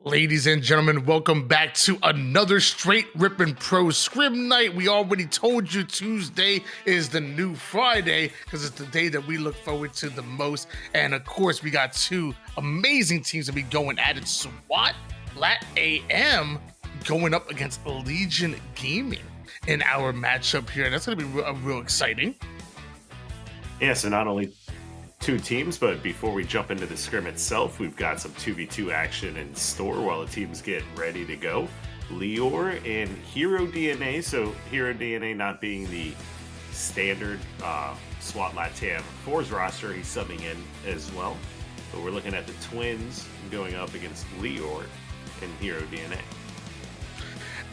Ladies and gentlemen, welcome back to another straight ripping pro scrim night. We already told you Tuesday is the new Friday because it's the day that we look forward to the most. And of course, we got two amazing teams that be going at it. SWAT, LATAM going up against Legion Gaming in our matchup here. And that's going to be real exciting. Yeah, so not only two teams, but before we jump into the scrim itself, we've got some 2v2 action in store while the teams get ready to go. Lior and Hero DNA, so Hero DNA not being the standard SWAT LATAM 4's roster, he's subbing in as well. But we're looking at the Twins going up against Lior and Hero DNA.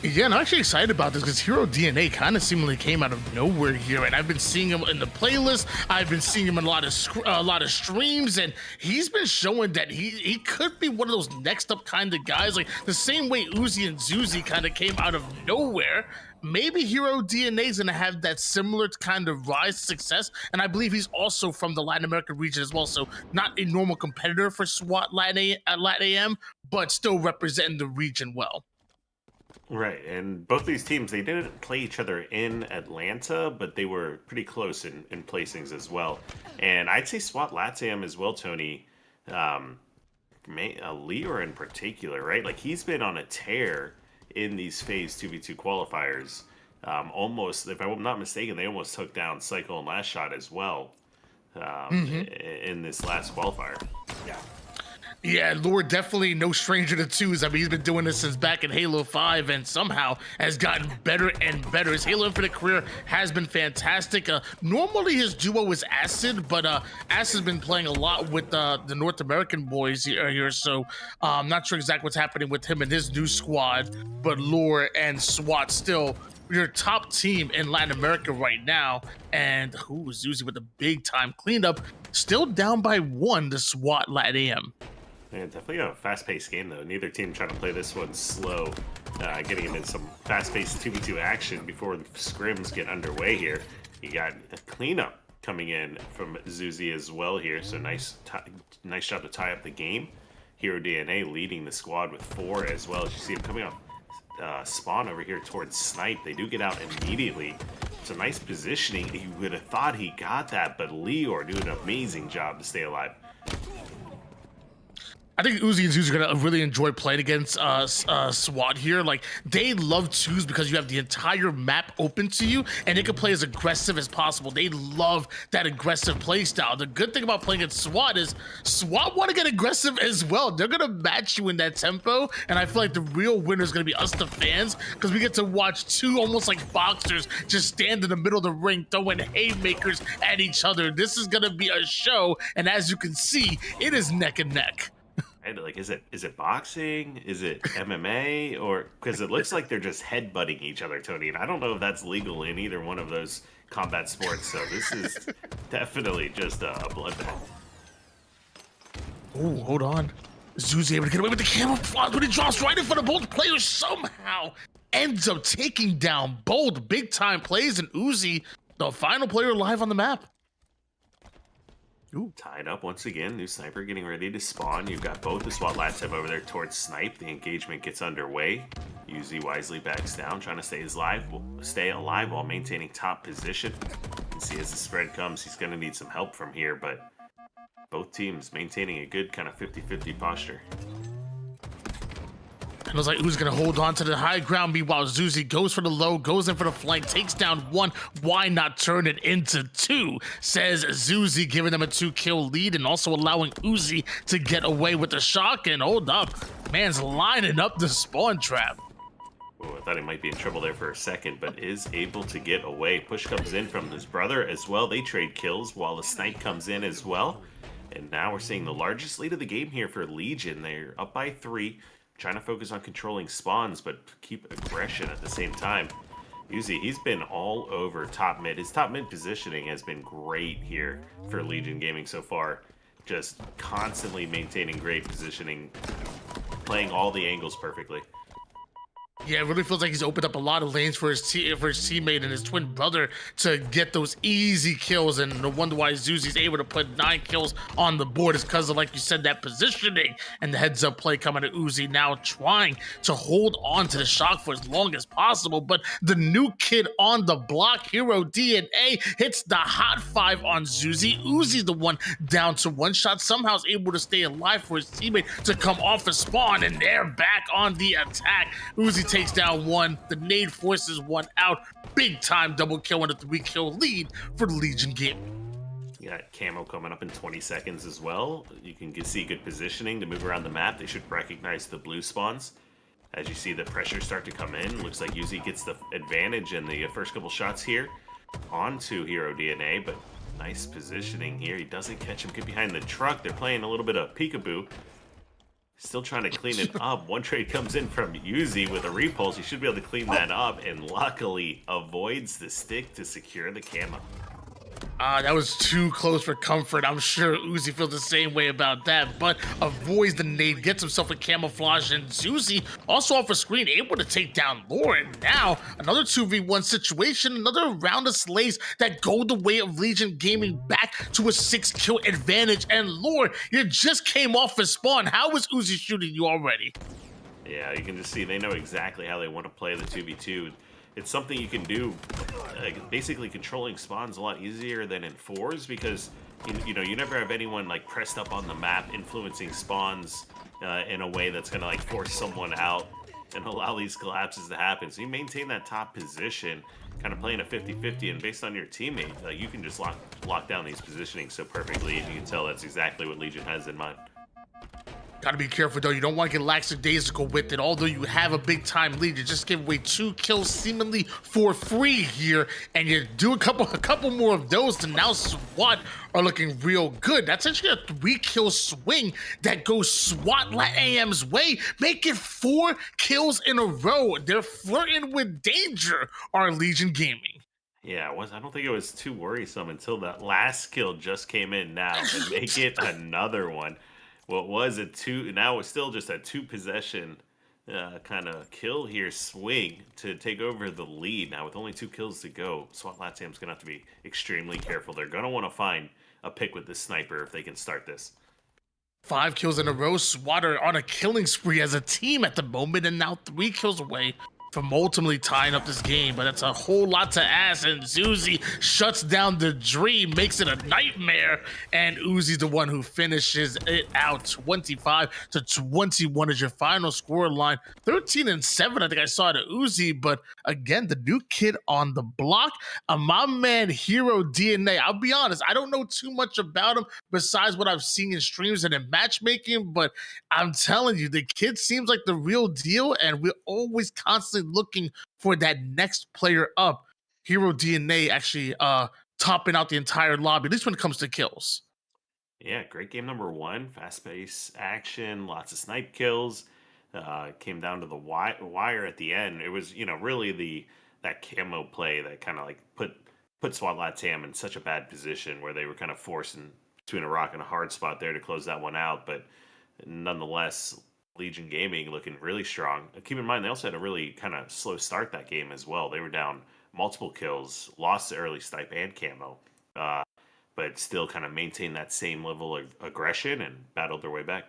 Yeah, and I'm actually excited about this because Hero DNA kind of seemingly came out of nowhere here, and I've been seeing him in the playlist. I've been seeing him in a lot of streams, and he's been showing that he could be one of those next up kind of guys, like the same way Uzi and Zuzi kind of came out of nowhere. Maybe Hero DNA is going to have that similar kind of rise to success, and I believe he's also from the Latin American region as well, so not a normal competitor for SWAT LATAM, but still representing the region well. Right, and both these teams, they didn't play each other in Atlanta, but they were pretty close in placings as well. And I'd say SWAT LATAM as well, Tony, Lior in particular, right? Like, he's been on a tear in these Phase 2v2 qualifiers. Almost, if I'm not mistaken, they almost took down Cycle and Last Shot as well in this last qualifier. Yeah, Lord definitely no stranger to twos. I mean, he's been doing this since back in Halo 5 and somehow has gotten better and better. His Halo Infinite career has been fantastic. Normally his duo is Acid, but Acid's been playing a lot with the North American boys here, so I'm not sure exactly what's happening with him and his new squad, but Lore and SWAT still your top team in Latin America right now. And Zuzi with the big time cleanup, still down by 1 to SWAT LATAM. Yeah, definitely a fast-paced game, though. Neither team trying to play this one slow, getting into some fast-paced 2v2 action before the scrims get underway here. You got a cleanup coming in from Zuzi as well here, so nice job to tie up the game. Hero DNA leading the squad with 4 as well. As you see him coming up spawn over here towards Snipe. They do get out immediately. It's a nice positioning. You would have thought he got that, but Lior doing an amazing job to stay alive. I think Uzi and Zuzi are gonna really enjoy playing against SWAT here. Like, they love twos because you have the entire map open to you and they can play as aggressive as possible. They love that aggressive play style. The good thing about playing against SWAT is SWAT want to get aggressive as well. They're gonna match you in that tempo, and I feel like the real winner is gonna be us, the fans, because we get to watch two almost like boxers just stand in the middle of the ring throwing haymakers at each other. This is gonna be a show, and as you can see, it is neck and neck. Like, is it boxing? Is it MMA? Or because it looks like they're just headbutting each other, Tony, and I don't know if that's legal in either one of those combat sports. So this is definitely just a bloodbath. Oh, hold on. Zuzi able to get away with the camouflage when he drops right in front of both players. Somehow ends up taking down both big time plays, and Uzi, the final player alive on the map. Ooh. Tied up once again. New sniper getting ready to spawn. You've got both the SWAT LATAM over there towards Snipe. The engagement gets underway. Uzi wisely backs down, trying to stay alive while maintaining top position. You can see as the spread comes, he's going to need some help from here, but both teams maintaining a good kind of 50-50 posture. It looks like who's gonna hold on to the high ground. Meanwhile, Zuzi goes for the low, goes in for the flank, takes down 1. Why not turn it into 2? Says Zuzi, giving them a 2-kill lead and also allowing Uzi to get away with the shock. And hold up, man's lining up the spawn trap. Oh, I thought he might be in trouble there for a second, but is able to get away. Push comes in from his brother as well. They trade kills while the snipe comes in as well. And now we're seeing the largest lead of the game here for Legion. They're up by 3. Trying to focus on controlling spawns, but keep aggression at the same time. Uzi, he's been all over top mid. His top mid positioning has been great here for Legion Gaming so far. Just constantly maintaining great positioning, playing all the angles perfectly. Yeah, it really feels like he's opened up a lot of lanes for his teammate and his twin brother to get those easy kills. And no wonder why Zuzi's able to put 9 kills on the board is because of, like you said, that positioning and the heads-up play coming to Uzi, now trying to hold on to the shock for as long as possible. But the new kid on the block, Hero DNA, hits the hot 5 on Zuzi. Uzi's the one down to 1 shot, somehow is able to stay alive for his teammate to come off a spawn, and they're back on the attack. Uzi takes down 1. The nade forces 1 out. Big time double kill and a 3-kill lead for the Legion Gaming. You got Camo coming up in 20 seconds as well. You can see good positioning to move around the map. They should recognize the blue spawns. As you see the pressure start to come in, looks like Uzi gets the advantage in the first couple shots here onto Hero DNA, but nice positioning here. He doesn't catch him, get behind the truck. They're playing a little bit of peekaboo. Still trying to clean it up. One trade comes in from Uzi with a repulse. He should be able to clean that up, and luckily avoids the stick to secure the camo. That was too close for comfort. I'm sure Uzi feels the same way about that, but avoids the nade, gets himself a camouflage, and Uzi also off a screen, able to take down Lauren. Now, another 2v1 situation, another round of slaves that go the way of Legion Gaming, back to a 6-kill advantage. And Lauren, you just came off a spawn. How is Uzi shooting you already? Yeah, you can just see they know exactly how they want to play the 2v2. It's something you can do, basically controlling spawns a lot easier than in 4s, because you know, you never have anyone like pressed up on the map influencing spawns in a way that's gonna like force someone out and allow these collapses to happen. So you maintain that top position, kind of playing a 50-50, and based on your teammate, you can just lock down these positionings so perfectly, and you can tell that's exactly what Legion has in mind. Gotta be careful though, you don't want to get lackadaisical with it. Although you have a big time lead, you just give away 2 kills seemingly for free here, and you do a couple more of those, and now SWAT are looking real good. That's actually a 3-kill swing that goes SWAT LATAM's way, make it 4 kills in a row. They're flirting with danger, our Legion Gaming. Yeah, I don't think it was too worrisome until that last kill just came in now, and they get another one. What was a 2, now it's still just a 2-possession kind of kill here, swing to take over the lead. Now with only 2 kills to go, SWAT LATAM's gonna have to be extremely careful. They're gonna want to find a pick with this sniper if they can start this. 5 kills in a row. SWAT are on a killing spree as a team at the moment, and now 3 kills away from ultimately tying up this game. But that's a whole lot to ask, and Zuzi shuts down the dream, makes it a nightmare, and Uzi's the one who finishes it out. 25-21 is your final score line. 13-7, I think I saw it at Uzi, but again, the new kid on the block, my man Hero DNA. I'll be honest, I don't know too much about him besides what I've seen in streams and in matchmaking, but I'm telling you, the kid seems like the real deal, and we're always constantly looking for that next player up. Hero DNA actually topping out the entire lobby, at least when it comes to kills. Yeah, great game number 1. Fast-paced action, lots of snipe kills. Came down to the wire at the end. It was, you know, really that camo play that kind of like put SWAT LATAM in such a bad position where they were kind of forced in between a rock and a hard spot there to close that one out. But nonetheless, Legion Gaming looking really strong. Keep in mind, they also had a really kind of slow start that game as well. They were down multiple kills, lost the early snipe and camo, but still kind of maintained that same level of aggression and battled their way back.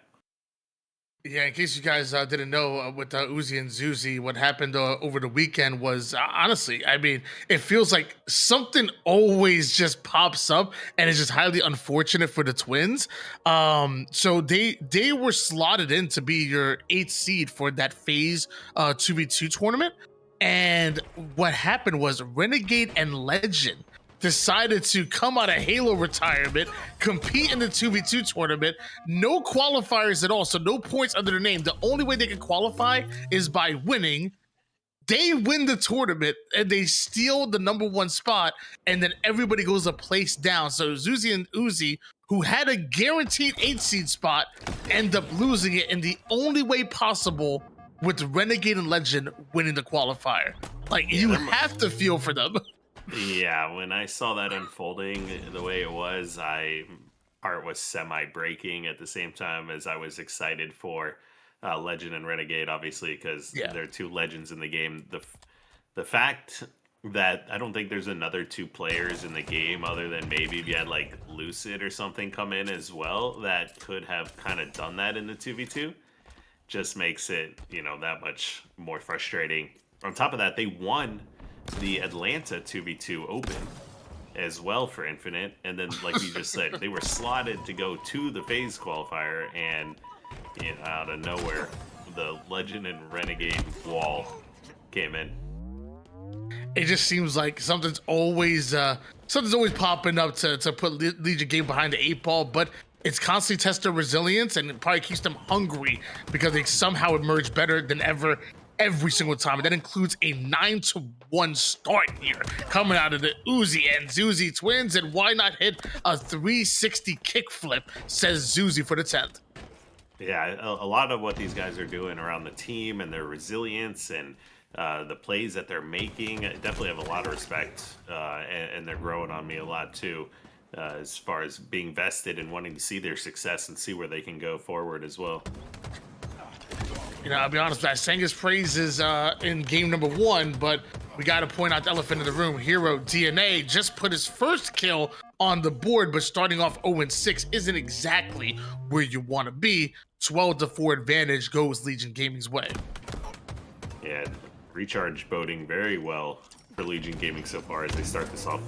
Yeah, in case you guys didn't know, with Uzi and Zuzi, what happened over the weekend was, honestly, I mean, it feels like something always just pops up, and it's just highly unfortunate for the twins. So they were slotted in to be your 8th seed for that phase 2v2 tournament, and what happened was Renegade and Legend decided to come out of Halo retirement, compete in the 2v2 tournament, no qualifiers at all, so no points under their name. The only way they can qualify is by winning. They win the tournament, and they steal the #1 spot, and then everybody goes a place down. So Zuzi and Uzi, who had a guaranteed 8 seed spot, end up losing it in the only way possible, with Renegade and Legend winning the qualifier. Like, you have to feel for them. Yeah, when I saw that unfolding the way it was, heart was semi-breaking at the same time as I was excited for Legend and Renegade, obviously, because Yeah. they're two legends in the game. The fact that I don't think there's another two players in the game other than maybe if you had like Lucid or something come in as well that could have kind of done that in the 2v2 just makes it, that much more frustrating. On top of that, they won the Atlanta 2v2 Open as well for Infinite. And then, like you just said, they were slotted to go to the phase qualifier, and out of nowhere, the Legend and Renegade wall came in. It just seems like something's always popping up to put Legion game behind the 8 ball, but it's constantly test their resilience, and it probably keeps them hungry because they somehow emerge better than ever every single time. And that includes a 9-1 start here coming out of the Uzi and Zuzi twins. And why not hit a 360 kickflip, says Zuzi for the 10th. Yeah, a lot of what these guys are doing around the team and their resilience and the plays that they're making, I definitely have a lot of respect, and they're growing on me a lot too, as far as being vested and wanting to see their success and see where they can go forward as well. I'll be honest, I sang his praises in game number 1, but we got to point out the elephant in the room. Hero DNA just put his first kill on the board, but starting off 0-6 isn't exactly where you want to be. 12-4 advantage goes Legion Gaming's way. Yeah, recharge boding very well for Legion Gaming so far as they start this off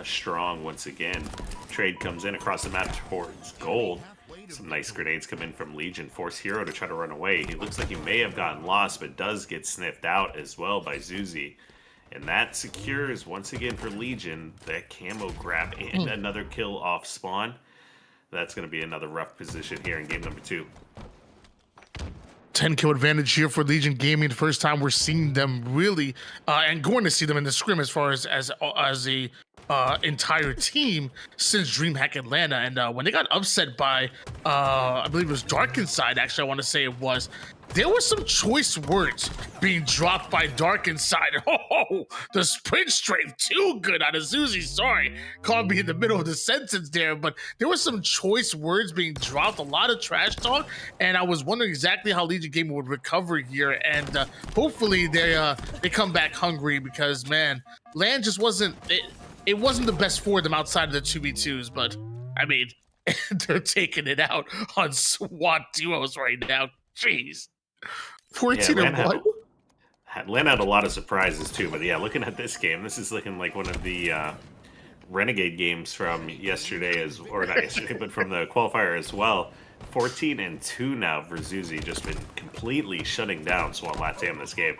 strong once again. Trade comes in across the map towards gold. Some nice grenades come in from Legion. Force Hero to try to run away. He looks like he may have gotten lost, but does get sniffed out as well by Zuzi. And that secures, once again for Legion, that camo grab and another kill off spawn. That's going to be another rough position here in game number 2. 10 kill advantage here for Legion Gaming. The first time we're seeing them really, and going to see them in the scrim as far as a entire team since DreamHack Atlanta. And when they got upset by, I believe it was Dark Inside, actually, I want to say it was, there were some choice words being dropped by Dark Inside. Oh, the sprint strength, too good out of Zuzi. Sorry, caught me in the middle of the sentence there, but there were some choice words being dropped, a lot of trash talk, and I was wondering exactly how Legion Gaming would recover here, and hopefully they come back hungry because, man, LAN just wasn't, it wasn't the best for them outside of the 2v2s, but, I mean, they're taking it out on SWAT duos right now. Jeez. 14 and 1. Atlanta had a lot of surprises too, but yeah, looking at this game, this is looking like one of the Renegade games from yesterday, or not yesterday, but from the qualifier as well. 14 and 2 now for Zuzi, just been completely shutting down SWAT LATAM this game.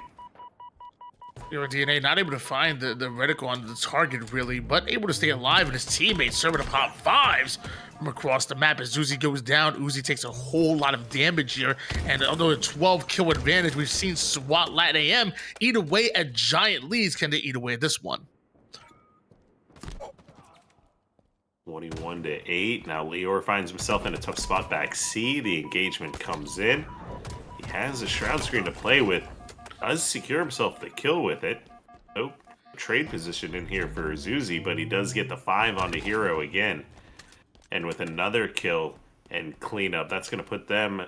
Hero DNA not able to find the reticle on the target really, but able to stay alive, and his teammates serving to pop 5s from across the map. As Zuzi goes down, Uzi takes a whole lot of damage here, and although a 12 kill advantage, we've seen SWAT LATAM eat away at giant leads. Can they eat away at this one? 21-8. Now Leor finds himself in a tough spot back C. The engagement comes in. He has a shroud screen to play with. Does secure himself the kill with it. No trade position in here for Zuzi, but he does get the 5 onto Hero again. And with another kill and cleanup, that's going to put them,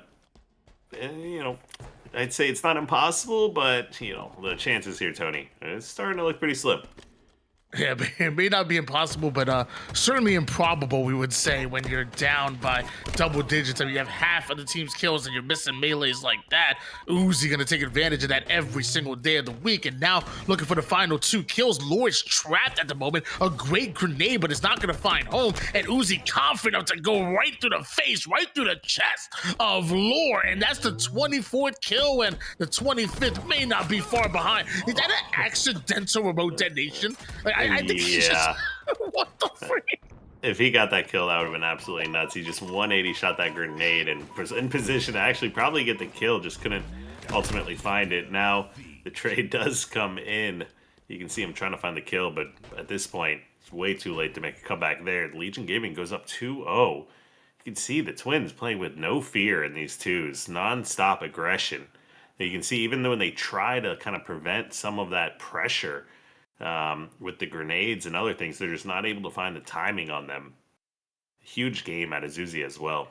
I'd say it's not impossible, but, the chances here, Tony, it's starting to look pretty slim. Yeah, it may not be impossible, but certainly improbable, we would say, when you're down by double digits. I mean, you have half of the team's kills and you're missing melees like that. Uzi gonna take advantage of that every single day of the week. And now looking for the final 2 kills. Lord's trapped at the moment. A great grenade, but it's not gonna find home. And Uzi confident to go right through the face, right through the chest of Lore. And that's the 24th kill, and the 25th may not be far behind. Is that an accidental remote detonation? I think he just... What the freak? If he got that kill, that would have been absolutely nuts. He just 180 shot that grenade and was in position to actually probably get the kill, just couldn't ultimately find it. Now, the trade does come in. You can see him trying to find the kill, but at this point, it's way too late to make a comeback there. Legion Gaming goes up 2-0. You can see the Twins playing with no fear in these twos. Non-stop aggression. You can see even though when they try to kind of prevent some of that pressure, with the grenades and other things, they're just not able to find the timing on them. Huge game out of Zuzi as well.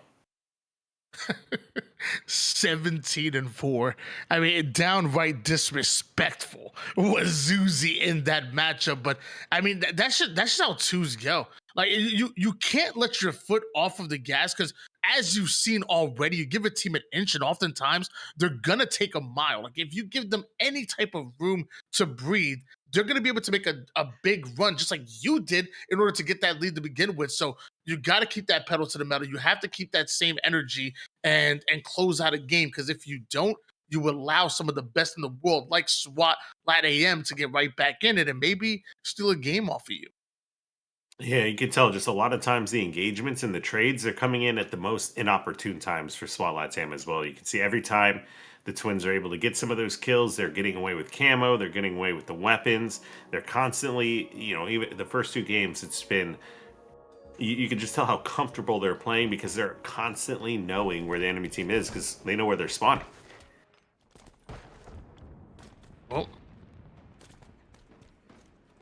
17-4. I mean, downright disrespectful was Zuzi in that matchup. But I mean, that's just how twos go. Like you can't let your foot off of the gas because as you've seen already, you give a team an inch, and oftentimes they're gonna take a mile. Like if you give them any type of room to breathe, they're gonna be able to make a big run, just like you did, in order to get that lead to begin with. So you got to keep that pedal to the metal. You have to keep that same energy and close out a game because if you don't, you allow some of the best in the world, like SWAT, LATAM, to get right back in it and maybe steal a game off of you. Yeah, you can tell just a lot of times the engagements and the trades are coming in at the most inopportune times for SWAT LATAM as well. You can see every time the Twins are able to get some of those kills, they're getting away with camo, they're getting away with the weapons. They're constantly, even the first two games, it's been, you can just tell how comfortable they're playing because they're constantly knowing where the enemy team is because they know where they're spawning. Well,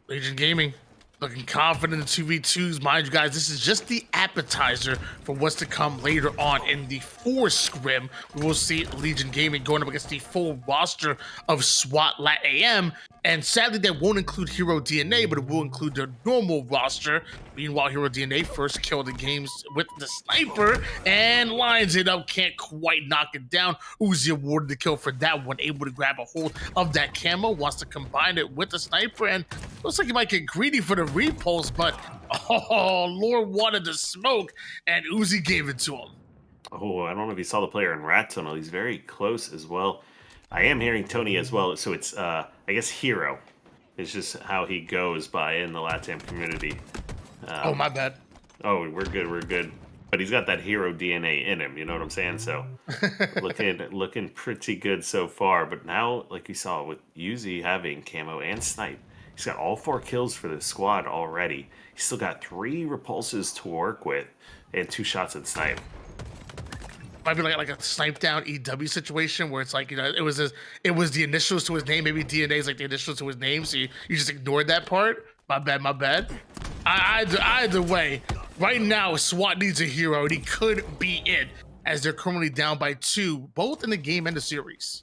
Legion Gaming looking confident in 2v2s. Mind you guys, this is just the appetizer for what's to come later on in the 4 scrim. We will see Legion Gaming going up against the full roster of SWAT LATAM. And sadly, that won't include Hero DNA, but it will include their normal roster. Meanwhile, Hero DNA first killed the games with the sniper and lines it up. Can't quite knock it down. Uzi awarded the kill for that one, able to grab a hold of that camo. Wants to combine it with the sniper, and looks like he might get greedy for the repulse, but Lord wanted the smoke, and Uzi gave it to him. Oh, I don't know if you saw the player in Rat Tunnel. He's very close as well. I am hearing Tony as well, so it's, I guess, Hero. It's just how he goes by in the LATAM community. Oh, my bad. Oh, we're good. But he's got that Hero DNA in him, you know what I'm saying? So, looking pretty good so far. But now, like you saw, with Uzi having camo and snipe, he's got all 4 kills for the squad already. He's still got 3 repulses to work with and 2 shots at snipe. Might be like a snipe down EW situation where it's like, it was the initials to his name. Maybe DNA is like the initials to his name, so you just ignored that part. My bad. Either way, right now SWAT needs a hero, and he could be it, as they're currently down by 2, both in the game and the series.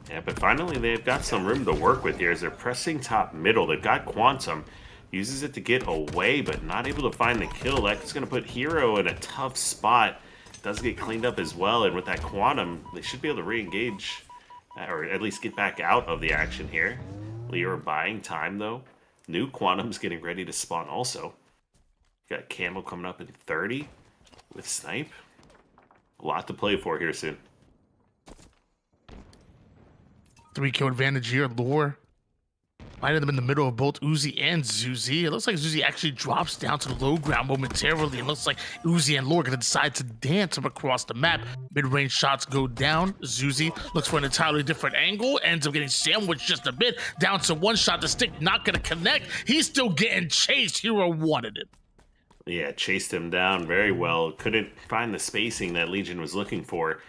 Yeah, but finally they've got some room to work with here as they're pressing top middle. They've got Quantum, uses it to get away, but not able to find the kill. That's going to put Hero in a tough spot. Does get cleaned up as well, and with that Quantum, they should be able to re-engage, or at least get back out of the action here. Leo buying time, though. New Quantum's getting ready to spawn also. Got Camo coming up in 30 with Snipe. A lot to play for here soon. 3-kill advantage here. Lure might have them in the middle of both Uzi and Zuzi. It looks like Zuzi actually drops down to the low ground momentarily. It looks like Uzi and Lure are going to decide to dance up across the map. Mid-range shots go down. Zuzi looks for an entirely different angle. Ends up getting sandwiched just a bit. Down to 1 shot. The stick not going to connect. He's still getting chased. Hero wanted it. Yeah, chased him down very well. Couldn't find the spacing that Legion was looking for.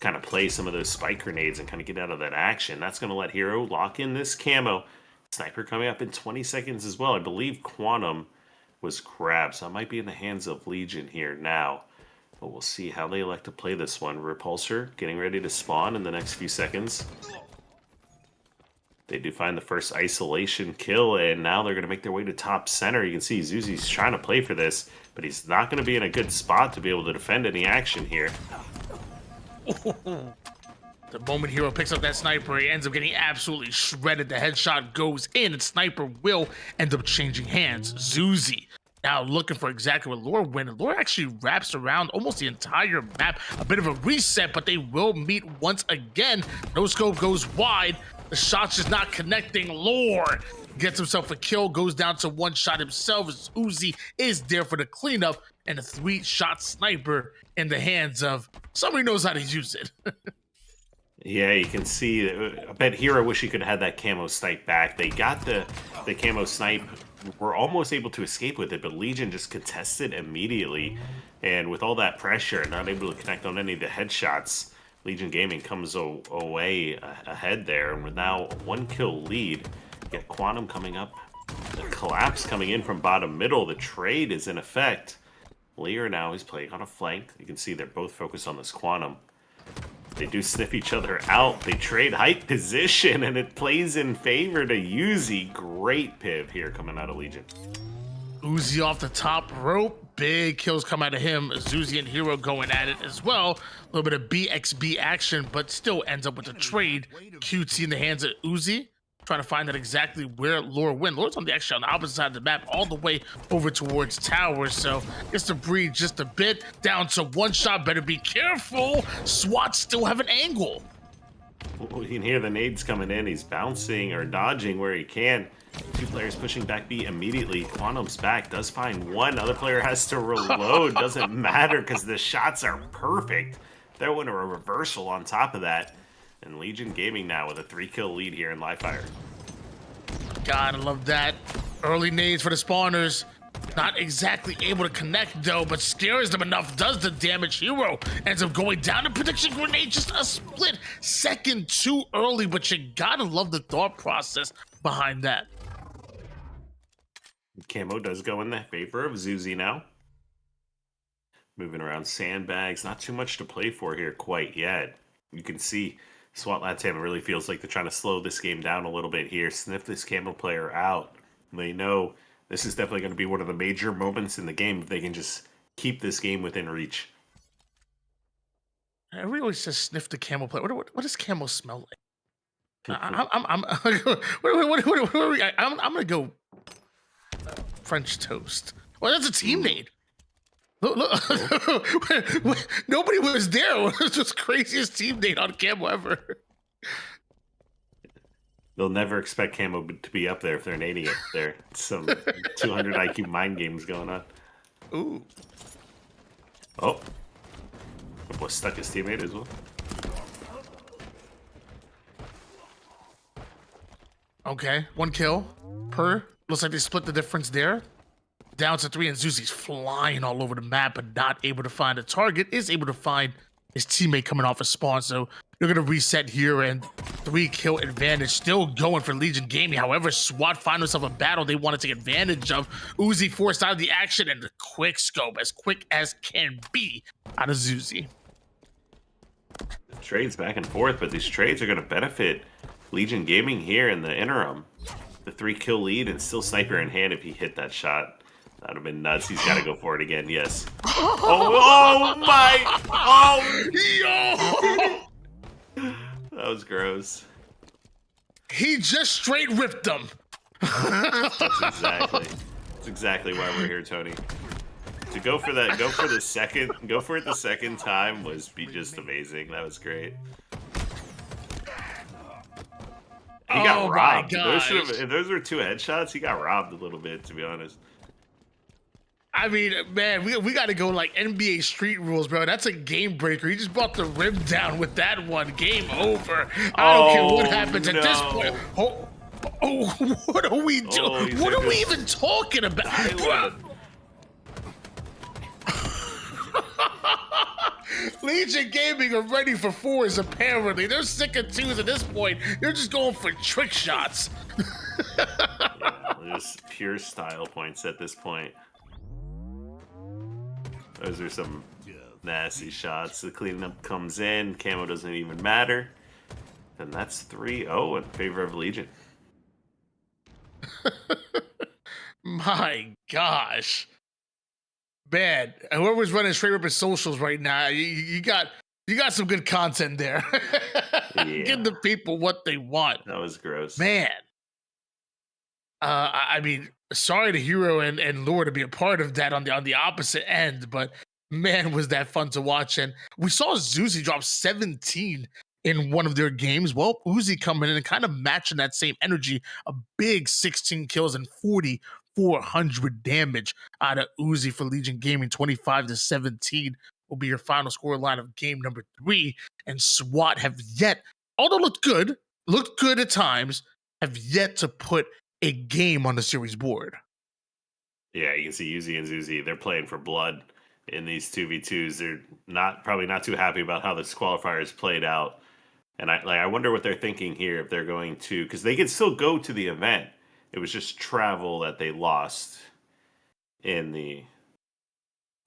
Kind of play some of those spike grenades and kind of get out of that action. That's going to let Hero lock in this camo. Sniper coming up in 20 seconds as well. I believe Quantum was grabbed, so it might be in the hands of Legion here now. But we'll see how they elect to play this one. Repulsor getting ready to spawn in the next few seconds. They do find the first isolation kill, and now they're going to make their way to top center. You can see Zuzi's trying to play for this, but he's not going to be in a good spot to be able to defend any action here. The moment Hero picks up that sniper, he ends up getting absolutely shredded. The headshot goes in, and sniper will end up changing hands. Zuzi now looking for exactly what Lure went. Lure actually wraps around almost the entire map. A bit of a reset, but they will meet once again. No scope goes wide. The shot's just not connecting. Lure gets himself a kill, goes down to 1 shot himself as Uzi is there for the cleanup, and a 3-shot sniper in the hands of somebody who knows how to use it. Yeah, you can see. I bet Hero wish he could have had that camo snipe back. They got the camo snipe. Were almost able to escape with it, but Legion just contested immediately. And with all that pressure, not able to connect on any of the headshots, Legion Gaming comes away ahead there. And with now a 1-kill lead, you got Quantum coming up. The collapse coming in from bottom middle. The trade is in effect. Lear now is playing on a flank. You can see they're both focused on this Quantum. They do sniff each other out. They trade height position, and it plays in favor to Yuzi. Great piv here coming out of Legion. Uzi off the top rope. Big kills come out of him. Zuzi and Hero going at it as well. A little bit of BXB action, but still ends up with a trade. QT in the hands of Uzi. Trying to find out exactly where Lure went. Lure's on the opposite side of the map, all the way over towards towers. So gets to breathe just a bit. Down to one shot. Better be careful. SWAT still have an angle. You can hear the nades coming in. He's bouncing or dodging where he can. Two players pushing back B immediately. Quantum's back. Does find one. Other player has to reload. Doesn't matter because the shots are perfect. Throw in a reversal on top of that. And Legion Gaming now with a 3-kill lead here in live fire. God, I love that. Early nades for the spawners. Not exactly able to connect though, but scares them enough. Does the damage. Hero ends up going down. A prediction grenade, just a split second too early, but you gotta love the thought process behind that. Camo does go in the favor of Zuzi now. Moving around sandbags. Not too much to play for here quite yet. You can see SWAT LATAM really feels like they're trying to slow this game down a little bit here. Sniff this Camo player out. They know this is definitely going to be one of the major moments in the game if they can just keep this game within reach. Everybody always says sniff the Camo player. What does Camo smell like? I'm gonna go French toast. Well, that's a team nade. Look. Nobody was there. It was just craziest team nade on Camo ever. They'll never expect Camo to be up there if they're nading it. There, some 200 IQ mind games going on. Ooh. Oh. Was stuck his teammate as well. Okay, 1 kill per. Looks like they split the difference there. Down to 3, and Zuzi's flying all over the map, but not able to find a target. Is able to find his teammate coming off a spawn, so they're gonna reset here, and 3-kill advantage still going for Legion Gaming. However, SWAT find themselves a battle they want to take advantage of. Uzi forced out of the action, and the quick scope, as quick as can be, out of Zuzi. Trades back and forth, but these trades are going to benefit Legion Gaming here in the interim. The 3-kill lead and still sniper in hand if he hit that shot. That would have been nuts. He's got to go for it again. Yes. Oh my! Oh, Yo! that was gross. He just straight ripped them. That's exactly why we're here, Tony. To go for that, go for it the second time was just amazing. That was great. He got robbed. If those were 2 headshots, he got robbed a little bit, to be honest. I mean, man, we got to go like NBA Street Rules, bro. That's a game breaker. He just brought the rim down with that one. Game over. I don't care what happens at this point. What are we doing? What are we even talking about? Legion Gaming are ready for 4s, apparently. They're sick of 2s at this point. They're just going for trick shots. Just pure style points at this point. Those are some nasty shots. The cleanup comes in. Camo doesn't even matter. And that's 3-0 in favor of Legion. My gosh. Man, whoever's running Straight Rippin Socials right now, you got some good content there. Yeah. Give the people what they want. That was gross. Man. I mean, sorry to Hero and Lure to be a part of that on the opposite end, but man, was that fun to watch. And we saw Zuzi drop 17 in one of their games. Well, Uzi coming in and kind of matching that same energy, a big 16 kills and 400 damage out of Uzi for Legion Gaming. 25-17 will be your final score line of game number 3. And SWAT have yet, although looked good at times, have yet to put a game on the series board. Yeah, you can see Uzi and Zuzi, they're playing for blood in these 2v2s. They're probably not too happy about how this qualifiers played out. And I wonder what they're thinking here, if they're going to, because they could still go to the event. It was just travel that they lost in the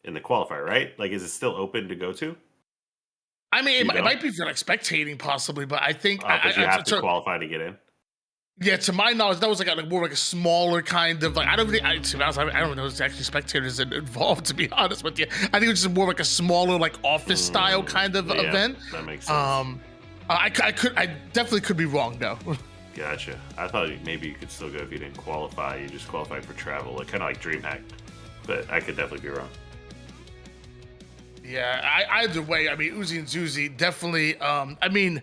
in the qualifier, right? Like, is it still open to go to? I mean, You it know? might be for like spectating possibly, but I think But you have to to qualify to get in. yeah, to my knowledge, that was like like more like a smaller kind of like I don't think to be honest, I don't know if it's actually spectators involved. To be honest with you, I think it's just more like a smaller like office style kind of Yeah, event. that makes sense. I definitely could be wrong though. Gotcha. I thought maybe you could still go if you didn't qualify. You just qualified for travel, like kind of like DreamHack. But I could definitely be wrong. Yeah, either way, I mean Uzi and Zuzi definitely. I mean,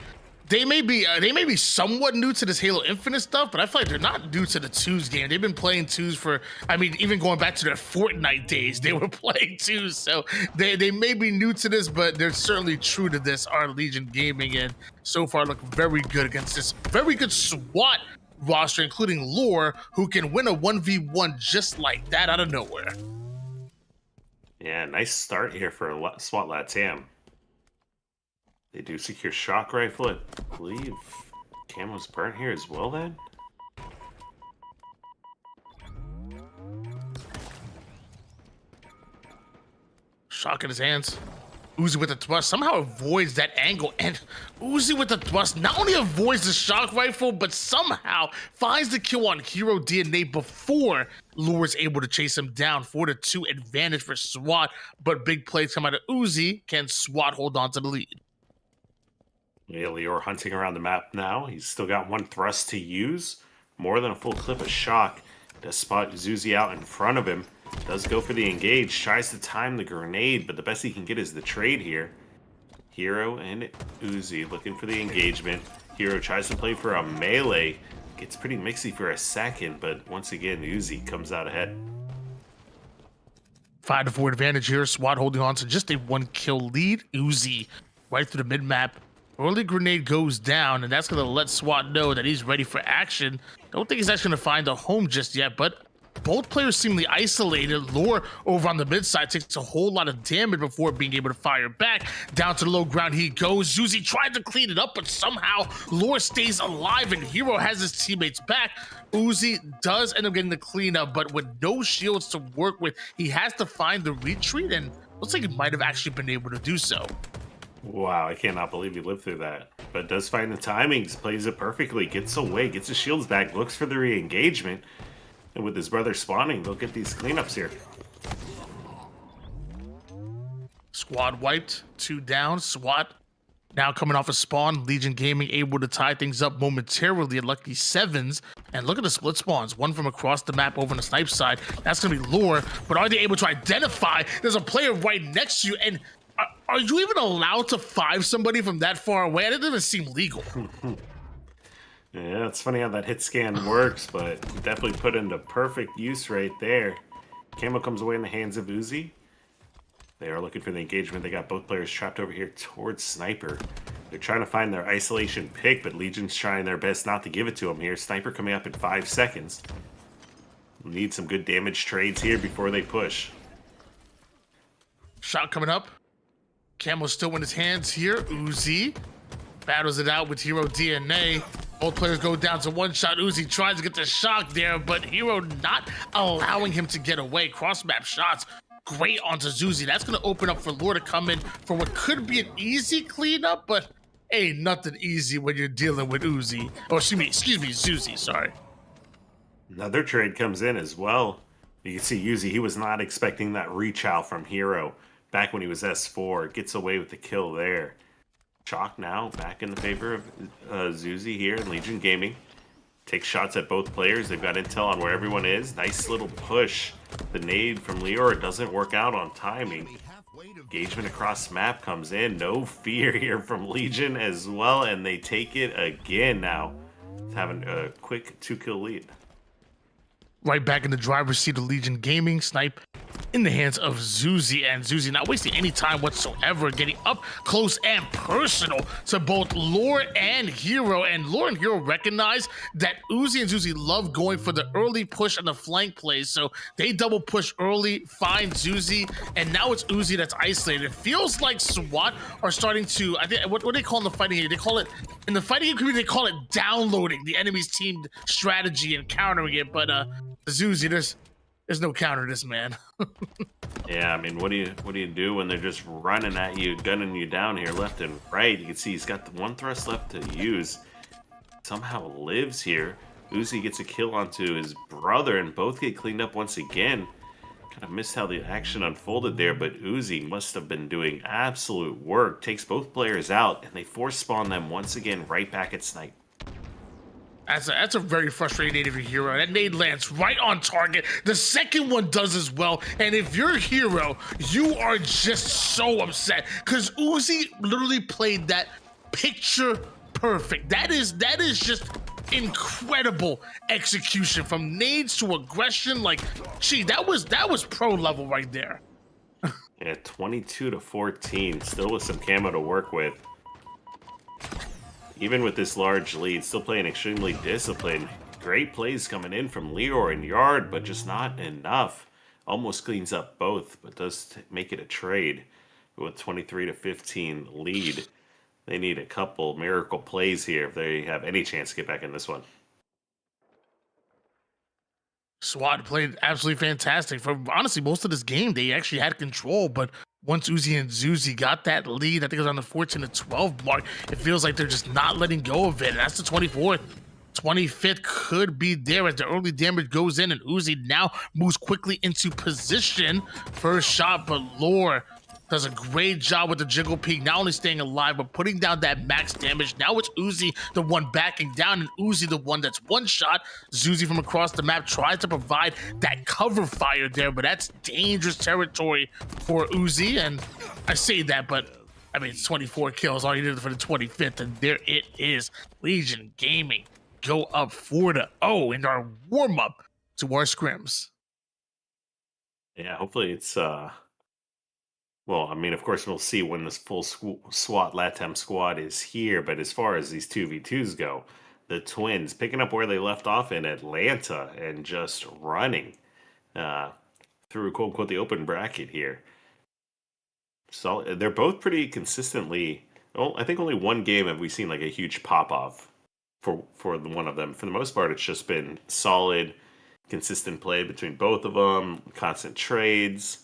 they may be somewhat new to this Halo Infinite stuff, but I feel like they're not new to the twos game. They've been playing twos for, I mean, even going back to their Fortnite days, they were playing twos. So they may be new to this, but they're certainly true to this. Our Legion Gaming, and so far look very good against this very good SWAT roster, including Lore, who can win a 1v1 just like that out of nowhere. Yeah, nice start here for SWAT LATAM. They do secure shock rifle. I believe camo's burnt here as well then. Shock in his hands. Uzi with the thrust somehow avoids that angle, and Uzi with the thrust not only avoids the shock rifle, but somehow finds the kill on Hero DNA before Lure is able to chase him down for the 2 advantage for SWAT. But big plays come out of Uzi. Can SWAT hold on to the lead? Yeah, Lior hunting around the map now. He's still got 1 thrust to use. More than a full clip of shock. Does spot Zuzi out in front of him. Does go for the engage. Tries to time the grenade, but the best he can get is the trade here. Hero and Uzi looking for the engagement. Hero tries to play for a melee. Gets pretty mixy for a second, but once again, Uzi comes out ahead. 5-4 advantage here. SWAT holding on to just a 1 kill lead. Uzi right through the mid map. Early grenade goes down, and that's going to let SWAT know that he's ready for action. Don't think he's actually going to find a home just yet, but both players seemingly isolated. Lure over on the mid side takes a whole lot of damage before being able to fire back. Down to the low ground he goes. Zuzi tried to clean it up, but somehow Lure stays alive, and Hero has his teammates back. Uzi does end up getting the cleanup, but with no shields to work with, he has to find the retreat, and looks like he might have actually been able to do so. Wow, I cannot believe he lived through that. But does find the timings, plays it perfectly, gets away, gets his shields back, looks for the re-engagement. And with his brother spawning, they'll get these cleanups here. Squad wiped, 2 down. SWAT now coming off a spawn. Legion Gaming able to tie things up momentarily at lucky 7s. And look at the split spawns. 1 from across the map over on the snipe side. That's going to be Lure. But are they able to identify there's a player right next to you? And are you even allowed to 5 somebody from that far away? It doesn't seem legal. Yeah, it's funny how that hit scan works, but definitely put into perfect use right there. Camo comes away in the hands of Uzi. They are looking for the engagement. They got both players trapped over here towards Sniper. They're trying to find their isolation pick, but Legion's trying their best not to give it to them here. Sniper coming up in 5 seconds. Need some good damage trades here before they push. Shot coming up. Camo's still in his hands here. Uzi battles it out with Hero DNA. Both players go down to 1 shot. Uzi tries to get the shock there, but Hero not allowing him to get away. Cross map shots great onto Zuzi. That's going to open up for Lure to come in for what could be an easy cleanup, but ain't nothing easy when you're dealing with Uzi. Or excuse me, Zuzi, sorry. Another trade comes in as well. You can see Uzi, he was not expecting that reach out from Hero back when he was S4. Gets away with the kill there. Shock now back in the favor of Zuzi here in Legion Gaming. Takes shots at both players. They've got intel on where everyone is. Nice little push. The nade from Lior doesn't work out on timing. Engagement across map comes in. No fear here from Legion as well, and they take it again now. It's having a quick 2-kill lead. Right back in the driver's seat of Legion Gaming. Snipe in the hands of Zuzi, and Zuzi not wasting any time whatsoever, getting up close and personal to both Lure and Hero. And Lure and Hero recognize that Uzi and Zuzi love going for the early push and the flank plays, so they double push early, find Zuzi, and now it's Uzi that's isolated. It feels like SWAT are starting to, I think, what do they call in the fighting game? They call it, in the fighting game community, they call it downloading the enemy's team strategy and countering it, but Zuzi, There's no counter to this man. Yeah, I mean, what do you do when they're just running at you, gunning you down here left and right? You can see he's got the one thrust left to use. Somehow lives here. Uzi gets a kill onto his brother, and both get cleaned up once again. Kind of missed how the action unfolded there, but Uzi must have been doing absolute work. Takes both players out, and they force spawn them once again right back at snipe. That's a very frustrating nade of your hero. That nade lands right on target. The second one does as well. And if you're a hero, you are just so upset because Uzi literally played that picture perfect. That is just incredible execution from nades to aggression. Like, gee, that was pro level right there. Yeah, 22-14, still with some camo to work with. Even with this large lead, still playing extremely disciplined. Great plays coming in from Leor and Yard, but just not enough. Almost cleans up both, but does make it a trade. With 23-15 lead, they need a couple miracle plays here if they have any chance to get back in this one. SWAT played absolutely fantastic. For honestly, most of this game, they actually had control, but once Uzi and Zuzi got that lead, I think it was on the 14-12 mark, it feels like they're just not letting go of it. And that's the 24th. 25th could be there as the early damage goes in, and Uzi now moves quickly into position. First shot, but Lore does a great job with the jiggle peak, not only staying alive, but putting down that max damage. Now it's Uzi, the one backing down, and Uzi, the one that's one shot. Zuzi from across the map tries to provide that cover fire there, but that's dangerous territory for Uzi. And I say that, but I mean, it's 24 kills, all you did for the 25th, and there it is. Legion Gaming go up 4-0 in our warm-up to our scrims. Yeah, hopefully it's well, I mean, of course, we'll see when this full SWAT LATAM squad is here. But as far as these 2v2s go, the Twins picking up where they left off in Atlanta and just running through, quote unquote, the open bracket here. So they're both pretty consistently. Well, I think only one game have we seen like a huge pop off for the one of them. For the most part, it's just been solid, consistent play between both of them, constant trades.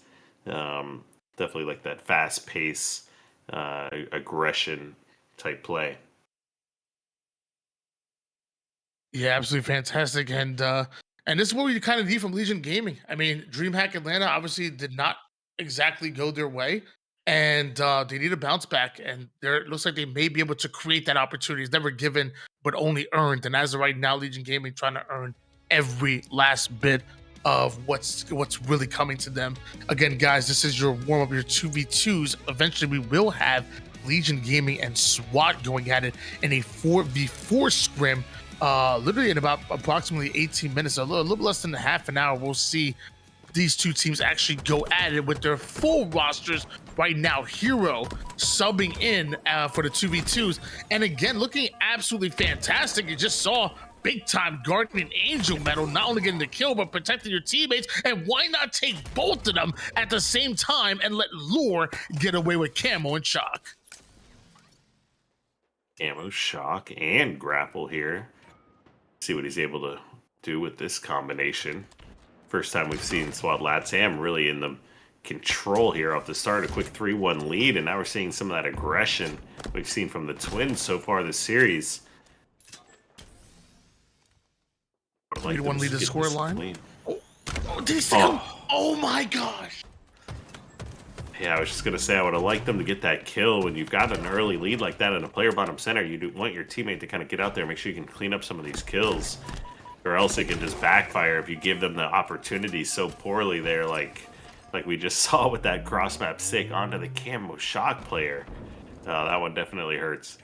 Definitely like that fast pace, aggression type play. Yeah, absolutely fantastic. And this is what we kind of need from Legion Gaming. I mean, DreamHack Atlanta obviously did not exactly go their way, and they need a bounce back. And it looks like they may be able to create that opportunity. It's never given, but only earned. And as of right now, Legion Gaming trying to earn every last bit of what's really coming to them. Again, guys, this is your warm-up, your 2v2s. Eventually, we will have Legion Gaming and SWAT going at it in a 4v4 scrim. Literally in about approximately 18 minutes, a little less than a half an hour, we'll see these two teams actually go at it with their full rosters right now. Hero subbing in for the 2v2s. And again, looking absolutely fantastic. You just saw big time Guardian Angel medal, not only getting the kill, but protecting your teammates. And why not take both of them at the same time and let Lore get away with Camo and Shock? Camo, Shock, and Grapple here. See what he's able to do with this combination. First time we've seen SWAT LATAM really in the control here off the start. A quick 3-1 lead, and now we're seeing some of that aggression we've seen from the Twins so far this series. 3-1 lead to score line. Oh, did he say, oh my gosh. Yeah, I was just going to say, I would have liked them to get that kill. When you've got an early lead like that in a player bottom center, you do want your teammate to kind of get out there and make sure you can clean up some of these kills. Or else it can just backfire if you give them the opportunity so poorly there, like we just saw with that cross-map stick onto the Camo Shock player. That one definitely hurts.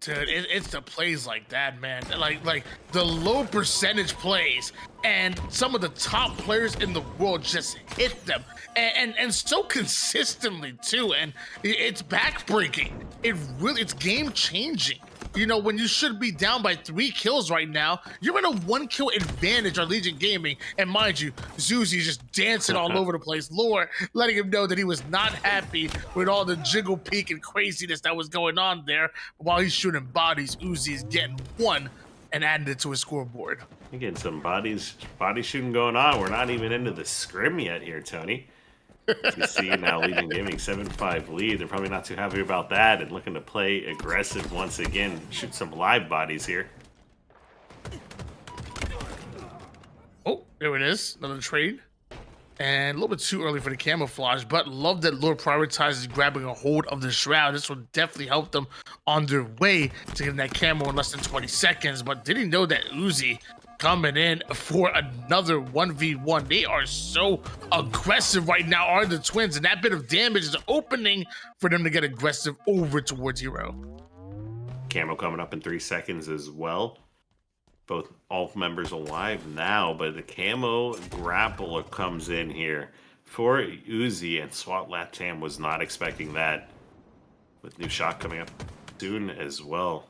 Dude, it's the plays like that, man. Like the low percentage plays, and some of the top players in the world just hit them, and so consistently too. And it's backbreaking. It's game changing. You know, when you should be down by 3 kills right now, you're in a 1-kill advantage on Legion Gaming. And mind you, Zuzi's just dancing all over the place. Lore letting him know that he was not happy with all the jiggle peek and craziness that was going on there. While he's shooting bodies, Uzi is getting 1 and adding it to his scoreboard. Again, some body shooting going on. We're not even into the scrim yet here, Tony. As you see now, Legion Gaming 7-5 lead. They're probably not too happy about that and looking to play aggressive once again. Shoot some live bodies here. Oh, there it is. Another trade. And a little bit too early for the camouflage, but love that Lord prioritizes grabbing a hold of the shroud. This will definitely help them on their way to getting that camo in less than 20 seconds. But did he know that Uzi coming in for another 1v1? They are so aggressive right now, are the twins, and that bit of damage is opening for them to get aggressive over towards Hero. Camo coming up in 3 seconds as well. All members alive now, but the camo grapple comes in here for Uzi, and SWAT LATAM was not expecting that. With new shot coming up soon as well.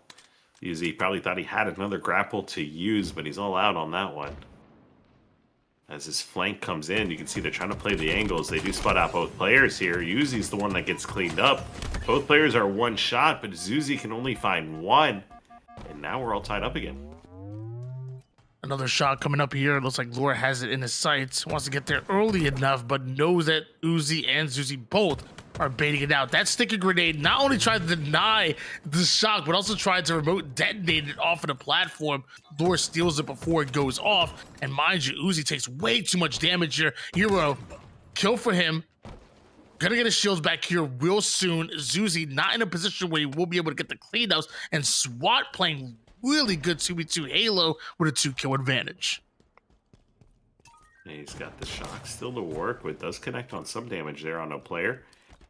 Uzi probably thought he had another grapple to use, but he's all out on that one. As his flank comes in, you can see they're trying to play the angles. They do spot out both players here. Uzi's the one that gets cleaned up. Both players are one shot, but Uzi can only find one. And now we're all tied up again. Another shot coming up here. It looks like Lore has it in his sights. Wants to get there early enough, but knows that Uzi and Zuzi both are baiting it out. That sticky grenade not only tried to deny the shock, but also tried to remote detonate it off of the platform. Lore steals it before it goes off. And mind you, Uzi takes way too much damage here. Hero, kill for him. Gonna get his shields back here real soon. Zuzi not in a position where he will be able to get the cleanups, and SWAT playing really good 2v2 Halo with a 2-kill advantage. And he's got the shock still to work with. Does connect on some damage there on a player.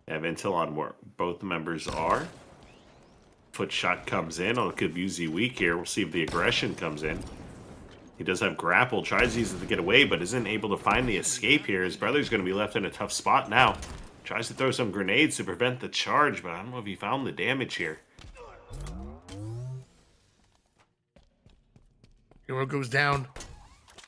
Have intel on where both members are. Foot shot comes in. Oh, it could be Uzi weak here. We'll see if the aggression comes in. He does have grapple. Tries to use it to get away, but isn't able to find the escape here. His brother's going to be left in a tough spot now. Tries to throw some grenades to prevent the charge, but I don't know if he found the damage here. Hero goes down.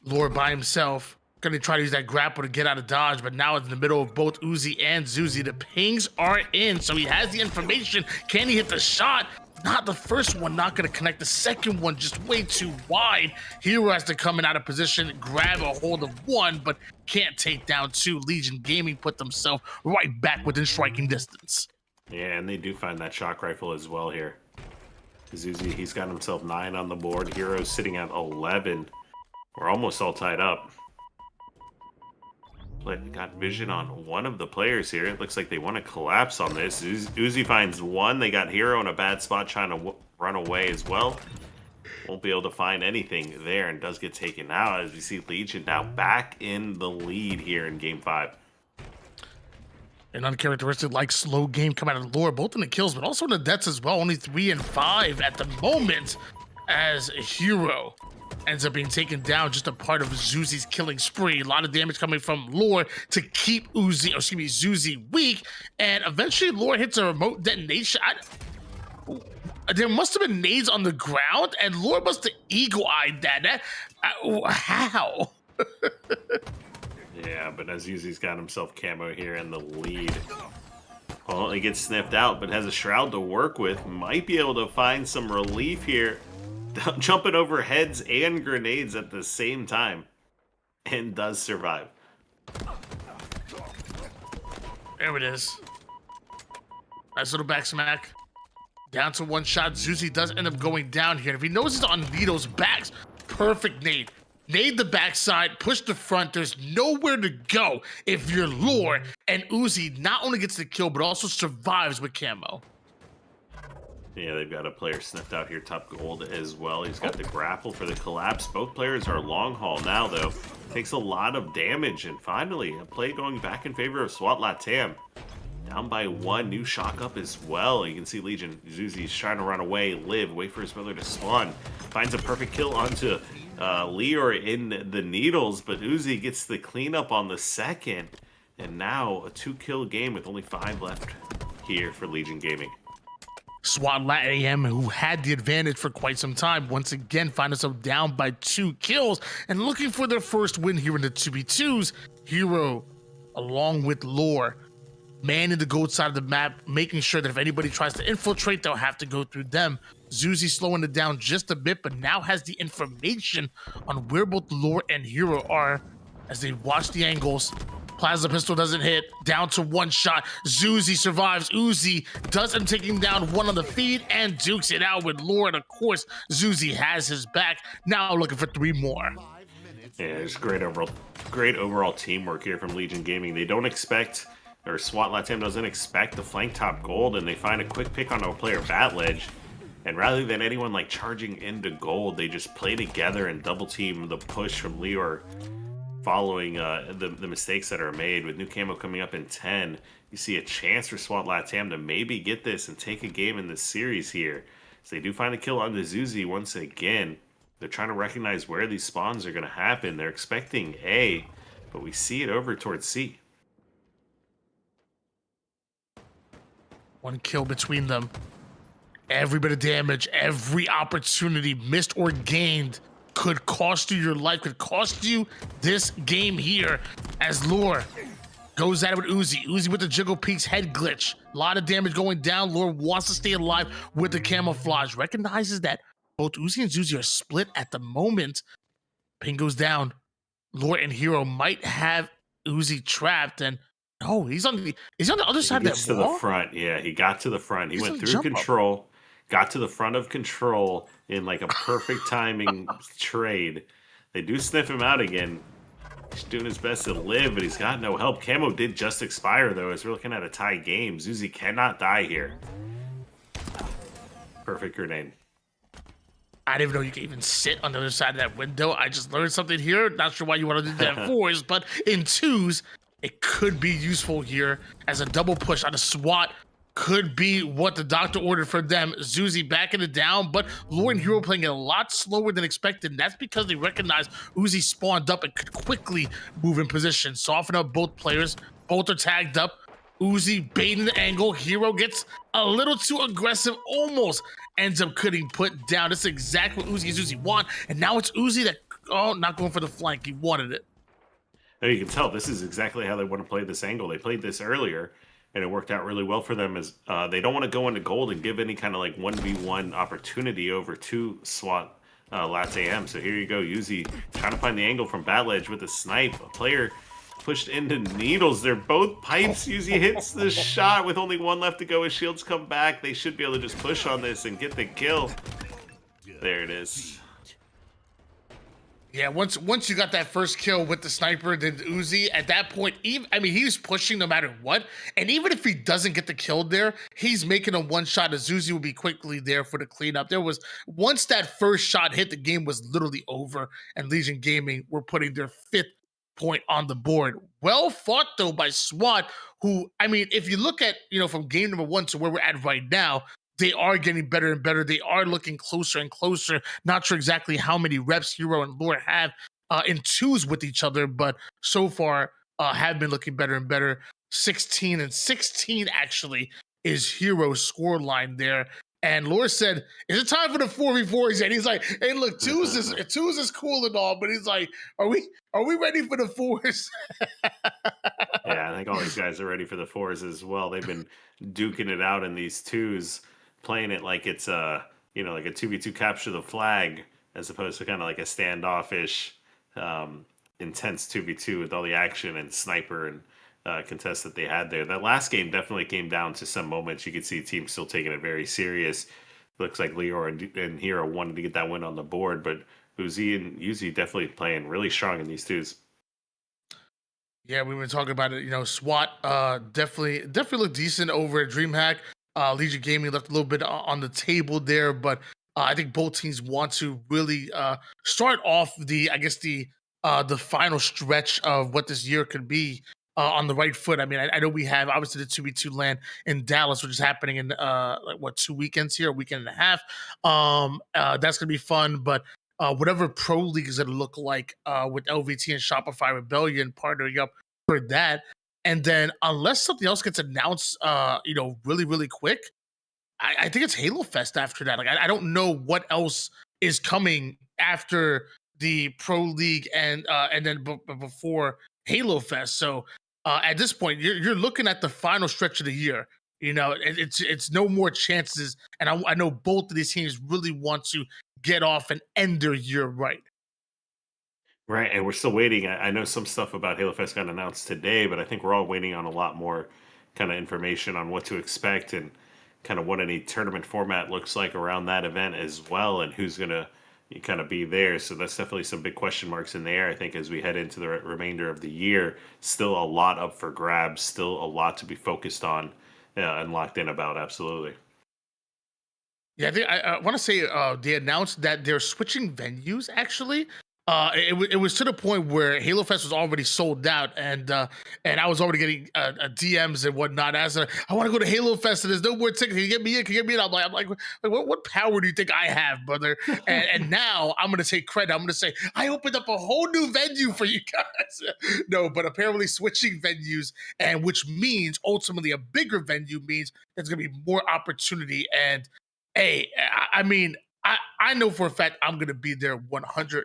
Lore by himself. Gonna try to use that grapple to get out of dodge, but now it's in the middle of both Uzi and Zuzi. The pings are in, so he has the information. Can he hit the shot? Not the first one, not gonna connect. The second one just way too wide. Hero has to come in out of position, grab a hold of one, but can't take down two. Legion Gaming put themselves right back within striking distance. Yeah, and they do find that shock rifle as well here. Zuzi, he's got himself 9 on the board. Hero's sitting at 11. We're almost all tied up. Got vision on one of the players here. It looks like they want to collapse on this. Uzi finds one. They got Hero in a bad spot trying to run away as well. Won't be able to find anything there and does get taken out as we see Legion now back in the lead here in Game 5. An uncharacteristic like slow game come out of Lore, both in the kills, but also in the deaths as well. Only 3 and 5 at the moment as Hero ends up being taken down, just a part of Zuzi's killing spree. A lot of damage coming from Lore to keep Zuzi weak, and eventually Lore hits a remote detonation. There must have been nades on the ground, and Lore must have eagle-eyed that. How? Yeah, but as Uzi's got himself camo here in the lead. Well, he gets sniffed out, but has a shroud to work with. Might be able to find some relief here. Jumping over heads and grenades at the same time. And does survive. There it is. Nice little back smack. Down to 1 shot. Zuzi does end up going down here. If he knows he's on Vito's backs, perfect nade. Nade the backside, push the front. There's nowhere to go if you're Lore, and Uzi not only gets the kill, but also survives with camo. Yeah, they've got a player sniffed out here, top gold as well. He's got the grapple for the collapse. Both players are long haul now, though. Takes a lot of damage, and finally, a play going back in favor of SWAT LATAM. Down by 1, new shock up as well. You can see Legion Zuzi's trying to run away, wait for his brother to spawn. Finds a perfect kill onto Leor in the needles, but Uzi gets the cleanup on the second. And now a 2-kill game with only 5 left here for Legion Gaming. SWAT LATAM, who had the advantage for quite some time, once again find themselves down by 2 kills and looking for their first win here in the 2v2s. Hero, along with Lore, manning the gold side of the map, making sure that if anybody tries to infiltrate, they'll have to go through them. Zuzi slowing it down just a bit, but now has the information on where both Lure and Hero are as they watch the angles. Plasma pistol doesn't hit, down to one shot. Zuzi survives. Uzi does end taking down one on the feed and dukes it out with Lure. And of course, Zuzi has his back. Now looking for 3 more. Yeah, it's great overall teamwork here from Legion Gaming. They don't expect, or SWAT LATAM doesn't expect the flank top gold, and they find a quick pick on a player bat ledge. And rather than anyone like charging into gold, they just play together and double team the push from Lior, following the mistakes that are made. With new camo coming up in 10, you see a chance for SWAT LATAM to maybe get this and take a game in this series here. So they do find a kill on the Zuzi once again. They're trying to recognize where these spawns are going to happen. They're expecting A, but we see it over towards C. 1 kill between them. Every bit of damage, every opportunity missed or gained could cost you your life, could cost you this game here as Lure goes at it with Uzi. Uzi with the Jiggle Peaks head glitch. A lot of damage going down. Lure wants to stay alive with the camouflage. Recognizes that both Uzi and Zuzi are split at the moment. Ping goes down. Lure and Hero might have Uzi trapped, and oh, he's on the other side of that to wall. The front. Yeah, he got to the front. He went through jump control, got to the front of control in like a perfect timing trade. They do sniff him out again. He's doing his best to live, but he's got no help. Camo did just expire, though, as we're looking at a tie game. Zuzi cannot die here. Perfect grenade. I didn't even know you could even sit on the other side of that window. I just learned something here. Not sure why you want to do that in 4s, but in 2s, it could be useful here as a double push on a SWAT. Could be what the doctor ordered for them. Zuzi backing it down, but Lure and Hero playing it a lot slower than expected. And that's because they recognize Uzi spawned up and could quickly move in position. Soften up both players. Both are tagged up. Uzi baiting the angle. Hero gets a little too aggressive, almost ends up getting put down. That's exactly what Uzi and Zuzi want. And now it's Uzi that, oh, not going for the flank. He wanted it. Now you can tell this is exactly how they want to play this angle. They played this earlier, and it worked out really well for them. As they don't want to go into gold and give any kind of like 1v1 opportunity over to SWAT LATAM. So here you go, Uzi trying to find the angle from bat ledge with a snipe. A player pushed into needles. They're both pipes. Uzi hits the shot with only 1 left to go. His shields come back. They should be able to just push on this and get the kill. There it is. Yeah, once you got that first kill with the sniper, then Uzi, at that point, he was pushing no matter what. And even if he doesn't get the kill there, he's making a one shot as Uzi will be quickly there for the cleanup. Once that first shot hit, the game was literally over, and Legion Gaming were putting their 5th point on the board. Well fought, though, by SWAT, who, if you look at, from game number 1 to where we're at right now, they are getting better and better. They are looking closer and closer. Not sure exactly how many reps Hero and Lure have in 2s with each other, but so far have been looking better and better. 16 and 16 actually is Hero's score line there. And Lure said, "Is it time for the 4v4s?" And he's like, "Hey, look, 2s is cool and all, but he's like, are we ready for the 4s?" Yeah, I think all these guys are ready for the 4s as well. They've been duking it out in these 2s. Playing it like it's like a 2v2 capture the flag, as opposed to kind of like a standoffish, intense 2v2 with all the action and sniper and contest that they had there. That last game definitely came down to some moments. You could see teams still taking it very serious. Looks like Lior and Hero wanted to get that win on the board, but Uzi and Uzi definitely playing really strong in these 2s. Yeah, we've been talking about it. SWAT definitely looked decent over at DreamHack. Legion Gaming left a little bit on the table there, but I think both teams want to really start off the final stretch of what this year could be on the right foot. I know we have obviously the 2v2 land in Dallas, which is happening in 2 weekends here, a weekend and a half. That's gonna be fun, but whatever Pro League is gonna look like with LVT and Shopify Rebellion partnering up for that. And then unless something else gets announced, really, really quick, I think it's Halo Fest after that. Like, I don't know what else is coming after the Pro League and then before Halo Fest. So At this point, you're looking at the final stretch of the year. You know, it's no more chances, and I know both of these teams really want to get off and end their year right. Right, and we're still waiting. I know some stuff about Halo Fest got announced today, but I think we're all waiting on a lot more kind of information on what to expect and kind of what any tournament format looks like around that event as well, and who's gonna kind of be there. So that's definitely some big question marks in the air. I think as we head into the remainder of the year, still a lot up for grabs, still a lot to be focused on and locked in about. Absolutely. Yeah, I want to say they announced that they're switching venues. Actually, it was to the point where Halo Fest was already sold out, and I was already getting DMs and whatnot. I want to go to Halo Fest, and there's no more tickets. Can you get me in? Can you get me in? I'm like, what power do you think I have, brother? And now I'm gonna take credit. I'm gonna say I opened up a whole new venue for you guys. No, but apparently switching venues, and which means ultimately a bigger venue means there's gonna be more opportunity. And hey, I mean, I know for a fact I'm gonna be there 100%.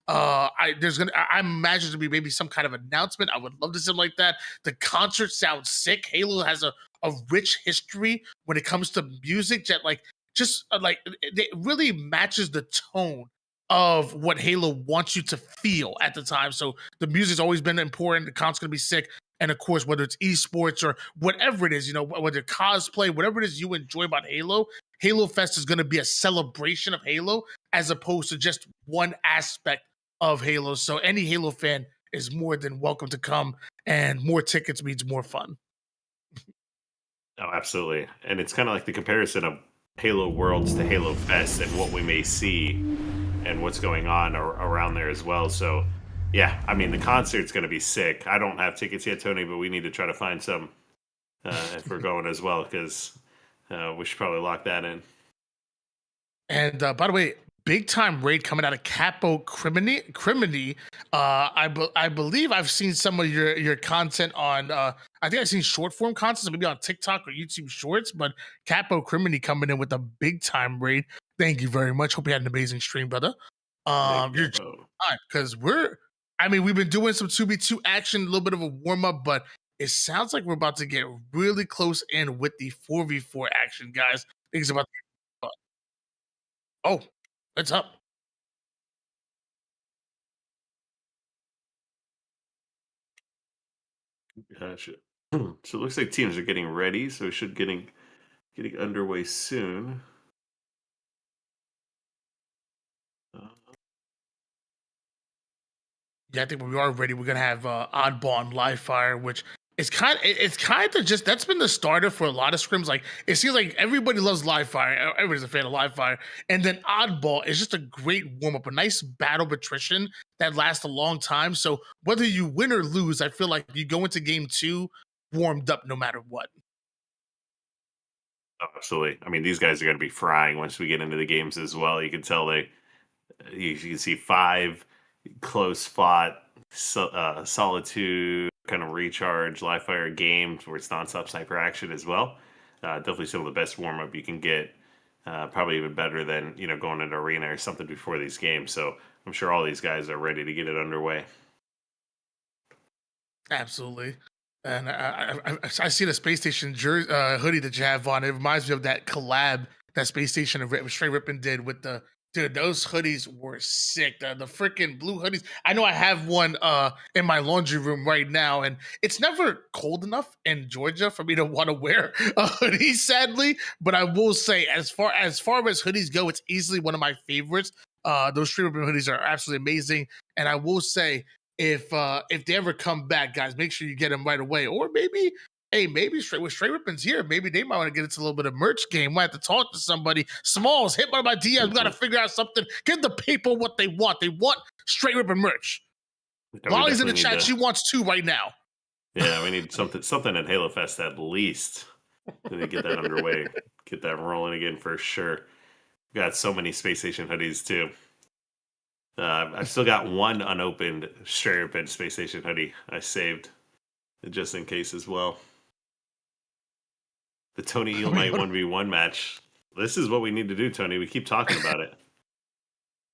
I imagine to be maybe some kind of announcement. I would love to see something like that. The concert sounds sick. Halo has a rich history when it comes to music that like it really matches the tone of what Halo wants you to feel at the time. So the music's always been important. The concert's gonna be sick. And of course, whether it's esports or whatever it is, you know, whether cosplay, whatever it is you enjoy about Halo, Halo Fest is going to be a celebration of Halo as opposed to just one aspect of Halo. So any Halo fan is more than welcome to come, and more tickets means more fun. Oh, absolutely. And it's kind of like the comparison of Halo Worlds to Halo Fest and what we may see and what's going on around there as well. So, yeah, I mean, the concert's going to be sick. I don't have tickets yet, Tony, but we need to try to find some if we're going as well because we should probably lock that in. And by the way, big time raid coming out of Capo Criminy. I believe I've seen some of your content on. I think I've seen short form content, maybe on TikTok or YouTube Shorts. But Capo Criminy coming in with a big time raid. Thank you very much. Hope you had an amazing stream, brother. Big You're Capo. because we're. I mean, we've been doing some 2v2 action, a little bit of a warm up, but it sounds like we're about to get really close in with the 4v4 action, guys. Things about. Oh, it's up. Gotcha. So it looks like teams are getting ready, so we should getting underway soon. Uh, Yeah, I think when we are ready, we're gonna have Oddball and Live Fire, which it's kind of just that's been the starter for a lot of scrims. Like it seems like everybody loves Live Fire, everybody's a fan of Live Fire, and then Oddball is just a great warm up, a nice battle patrician that lasts a long time. So whether you win or lose, I feel like you go into game two warmed up no matter what. Absolutely. I mean, these guys are going to be frying once we get into the games as well. You can tell you can see five close fought, solitude, kind of recharge, live fire games where it's nonstop sniper action as well. Definitely some of the best warm up you can get. Probably even better than going into arena or something before these games. So I'm sure all these guys are ready to get it underway. Absolutely. And I see the space station hoodie that you have on. It reminds me of that collab that space station and Straight Rippin did with the dude. Those hoodies were sick. The freaking blue hoodies. I know I have one in my laundry room right now, and it's never cold enough in Georgia for me to want to wear a hoodie, sadly. But I will say, as far as hoodies go, it's easily one of my favorites. Those Straight Rippin hoodies are absolutely amazing, and I will say if they ever come back, guys, make sure you get them right away. Or maybe, hey, maybe Straight Rippin's here. Maybe they might want to get into a little bit of merch game. Might have to talk to somebody. Smalls, hit one of my DMs. We got to figure out something. Give the people what they want. They want Straight Rippin merch. Yeah, we Lolly's in the definitely need chat. to. She wants two right now. Yeah, we need something at Halo Fest at least. We need to get that underway, get that rolling again for sure. We got so many space station hoodies too. I've still got one unopened Straight Up Space Station hoodie I saved just in case as well. The Tony Eelmite 1v1 match. This is what we need to do, Tony. We keep talking about it.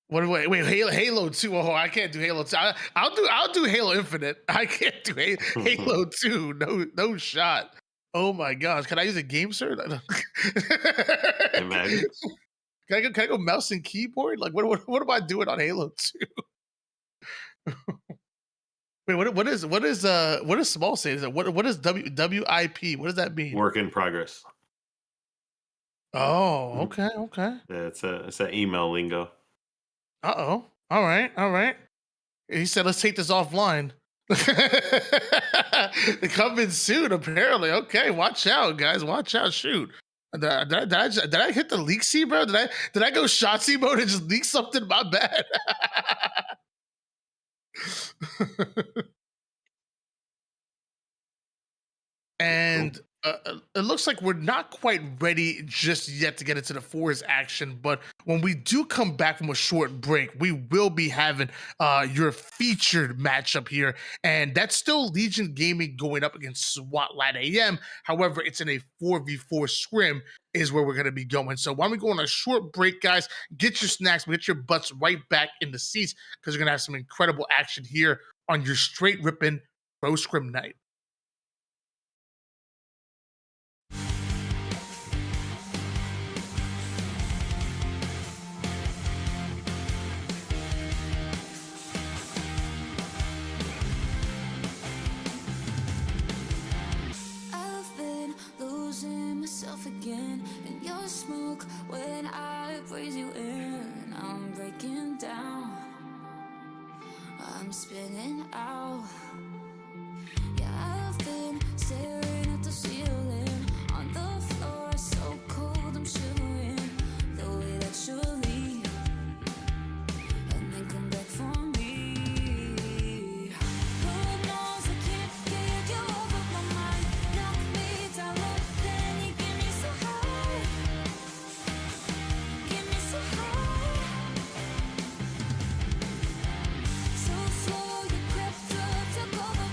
Wait, Halo 2. Oh, I can't do Halo 2. I'll do Halo Infinite. I can't do Halo 2. No shot. Oh my gosh. Can I use a game cert? Imagine. Can I go mouse and keyboard? Like what am I doing on Halo 2? Wait, what is small say? Is it what is WIP? What does that mean? Work in progress. Oh, okay, okay. Yeah, it's a email lingo. Uh-oh. All right. He said, let's take this offline. They come in soon, apparently. Okay, watch out, guys. Watch out. Shoot. Did I hit the leak sea, bro? Did I go Shotzi mode and just leak something? My bad. And it looks like we're not quite ready just yet to get into the force action. But when we do come back from a short break, we will be having your featured matchup here. And that's still Legion Gaming going up against SWAT LATAM. However, it's in a 4v4 scrim is where we're going to be going. So why don't we go on a short break, guys? Get your snacks, get your butts right back in the seats because we're going to have some incredible action here on your straight ripping Pro Scrim night. Again in your smoke when I praise you in, I'm breaking down, I'm spinning out. Yeah, I've been staring at the ceiling, on the floor so cold I'm shivering, the way that you leave and then come back for me. Who knows, I can't get you over my mind, knock me down low. So slow, you crept up, took over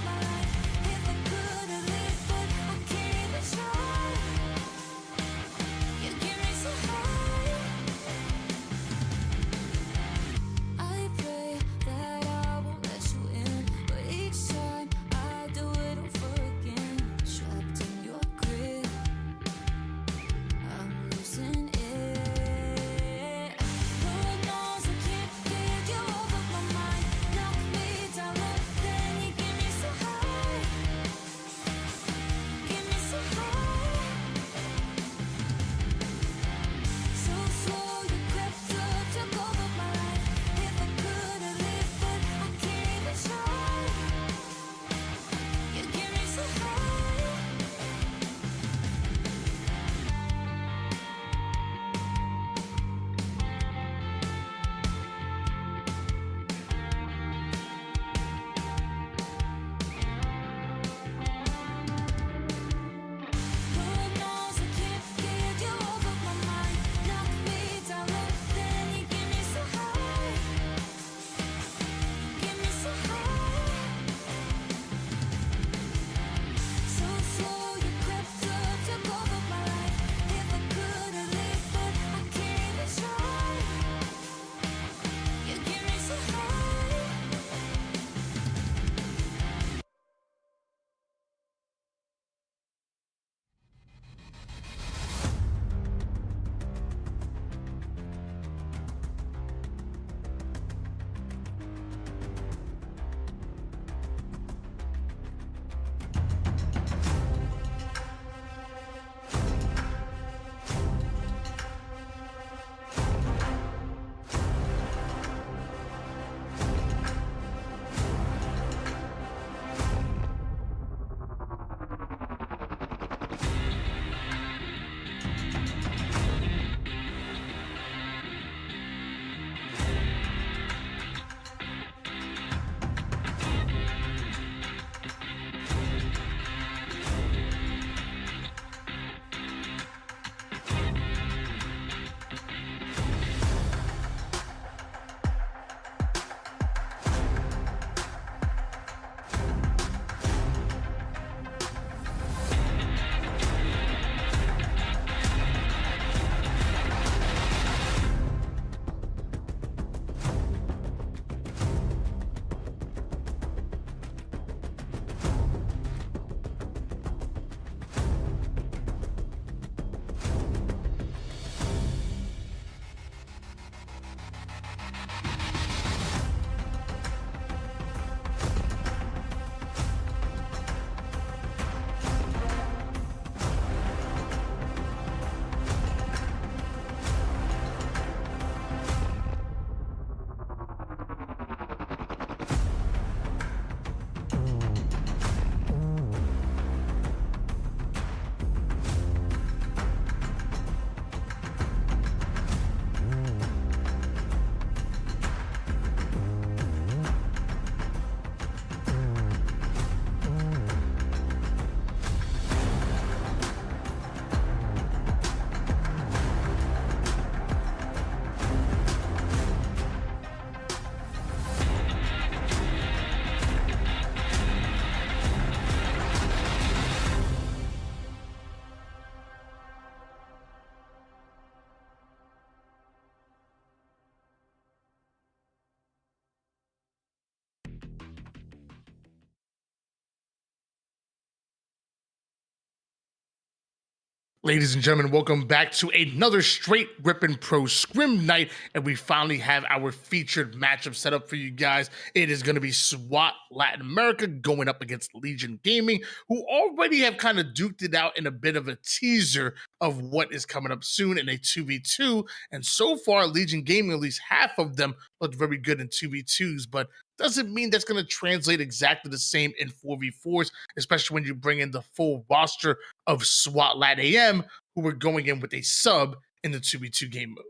Ladies and gentlemen, welcome back to another straight ripping pro scrim night, and we finally have our featured matchup set up for you guys. It is going to be SWAT Latin America going up against Legion Gaming, who already have kind of duked it out in a bit of a teaser of what is coming up soon in a 2v2. And so far, Legion Gaming, at least half of them, looked very good in 2v2s, but doesn't mean that's going to translate exactly the same in 4v4s, especially when you bring in the full roster of SWAT LATAM, who were going in with a sub in the 2v2 game mode.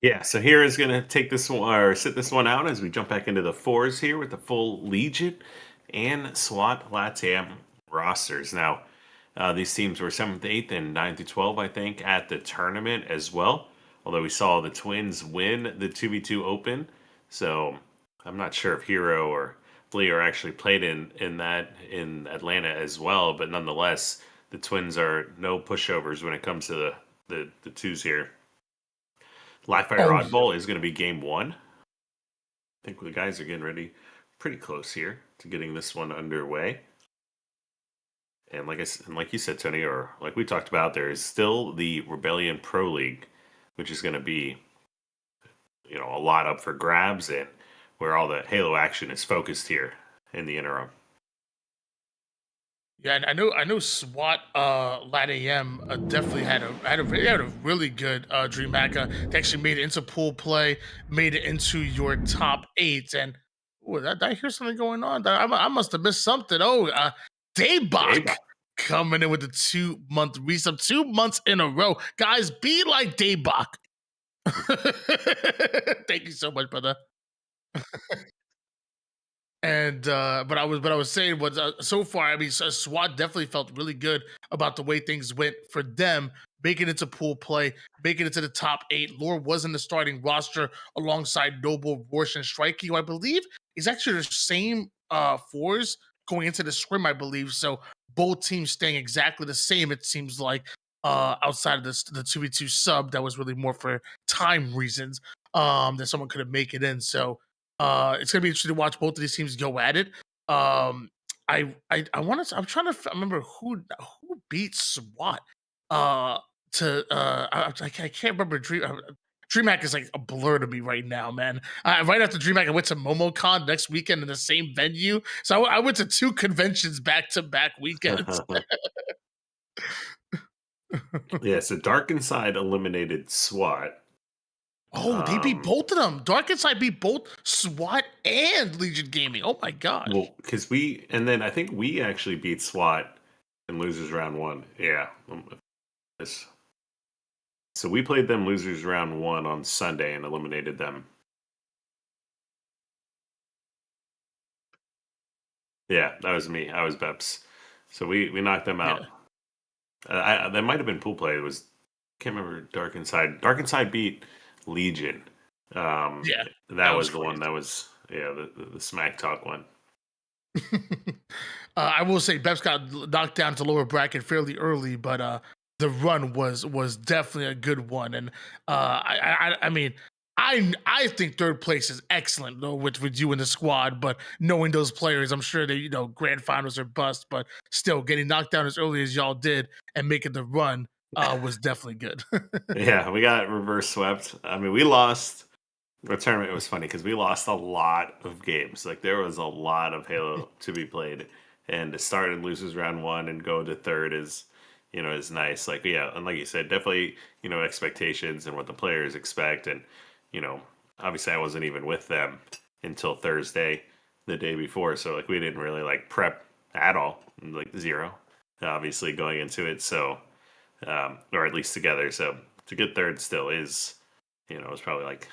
Yeah, so here is going to take this one or sit this one out as we jump back into the fours here with the full Legion and SWAT LATAM rosters. Now, these teams were 7th, 8th, and 9 through 12, I think, at the tournament as well. Although we saw the Twins win the 2v2 Open. So I'm not sure if Hero or Fleer actually played in Atlanta as well. But nonetheless, the Twins are no pushovers when it comes to the twos here. Live Fire Oddball is going to be game one. I think the guys are getting ready pretty close here to getting this one underway. And like you said, Tony, or like we talked about, there is still the Rebellion Pro League, which is going to be, a lot up for grabs and where all the Halo action is focused here in the interim. Yeah, and I know SWAT LATAM definitely had a really good DreamHack. They actually made it into pool play, made it into your top 8, and did I hear something going on? I must have missed something. Daybach coming in with the 2-month resub, 2 months in a row. Guys, be like Daybach. Thank you so much, brother. And but I was saying was so far, I mean, SWAT definitely felt really good about the way things went for them, making it to pool play, making it to the top 8. Lore was in the starting roster alongside Noble, Rorsch, and Strikey, who I believe is actually the same fours going into the scrim, I believe. So both teams staying exactly the same, it seems like, outside of the 2v2 sub that was really more for time reasons, that someone could have make it in. So it's gonna be interesting to watch both of these teams go at it. I want to. I'm trying to remember who beat SWAT. I can't remember. DreamHack is like a blur to me right now, man. Right after DreamHack, I went to MomoCon next weekend in the same venue. So I went to 2 conventions back to back weekends. Yeah, so Dark Inside eliminated SWAT. They beat both of them. Dark Inside beat both SWAT and Legion Gaming. Oh my gosh. Well, because I think we actually beat SWAT in losers round 1. Yeah. So we played them losers round 1 on Sunday and eliminated them. Yeah, that was me. I was Beps. So we knocked them out. Yeah. That might have been pool play. Can't remember Dark Inside. Dark Inside beat Legion. That was the one that was the smack talk one. I will say Beps got knocked down to lower bracket fairly early, but the run was definitely a good one. And I mean, I think third place is excellent though with you in the squad, but knowing those players, I'm sure they grand finals are bust, but still getting knocked down as early as y'all did and making the run was definitely good. Yeah, we got reverse swept. I mean, we lost the tournament. It was funny because we lost a lot of games. Like there was a lot of Halo to be played, and to start in losers round 1 and go to third is nice. Like and like you said, definitely expectations and what the players expect, and obviously I wasn't even with them until Thursday, the day before, so like we didn't really like prep at all, like zero, obviously going into it. So. Or at least together. So to get third still is, it was probably like,